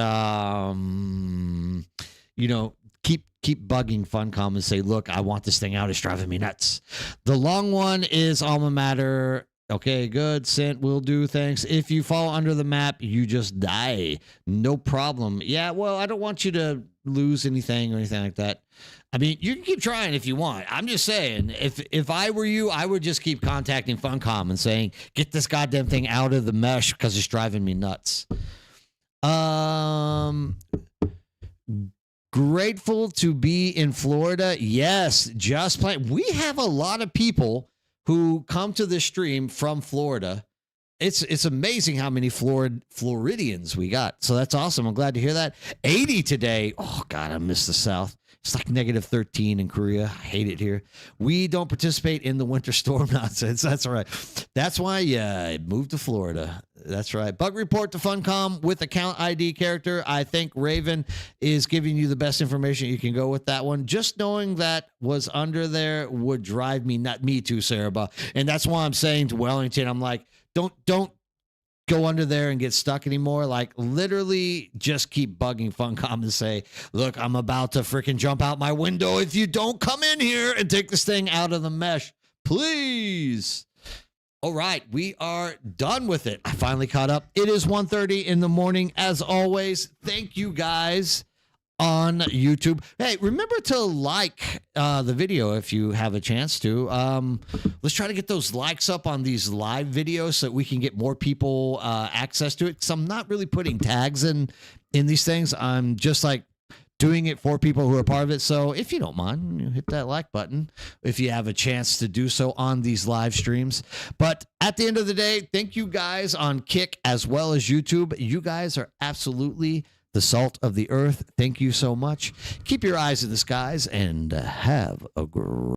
Speaker 1: keep bugging Funcom and say, look, I want this thing out. It's driving me nuts. The long one is Alma Mater. Okay, good. Sent will do. Thanks. If you fall under the map, you just die. No problem. Yeah, well, I don't want you to lose anything or anything like that. I mean, you can keep trying if you want. I'm just saying, if I were you, I would just keep contacting Funcom and saying, get this goddamn thing out of the mesh because it's driving me nuts. Grateful to be in Florida. Yes, just playing. We have a lot of people who come to this stream from Florida. It's amazing how many Floridians we got. So that's awesome. I'm glad to hear that. 80 today. Oh, God, I miss the South. It's like -13 in Korea. I hate it here. We don't participate in the winter storm nonsense. That's all right. That's why I moved to Florida. That's right. Bug report to Funcom with account ID character. I think Raven is giving you the best information. You can go with that one. Just knowing that was under there would drive me nuts. Me too, Sarah. And that's why I'm saying to Wellington, I'm like, don't go under there and get stuck anymore. Like literally just keep bugging Funcom and say, look, I'm about to freaking jump out my window if you don't come in here and take this thing out of the mesh, please. All right, we are done with it. I finally caught up. It is 1:30 in the morning. As always, thank you guys on YouTube. Hey, remember to like the video if you have a chance to. Let's try to get those likes up on these live videos so that we can get more people access to it. Because I'm not really putting tags in these things. I'm just like doing it for people who are part of it. So if you don't mind, hit that like button if you have a chance to do so on these live streams. But at the end of the day, thank you guys on Kick as well as YouTube. You guys are absolutely the salt of the earth. Thank you so much. Keep your eyes in the skies and have a great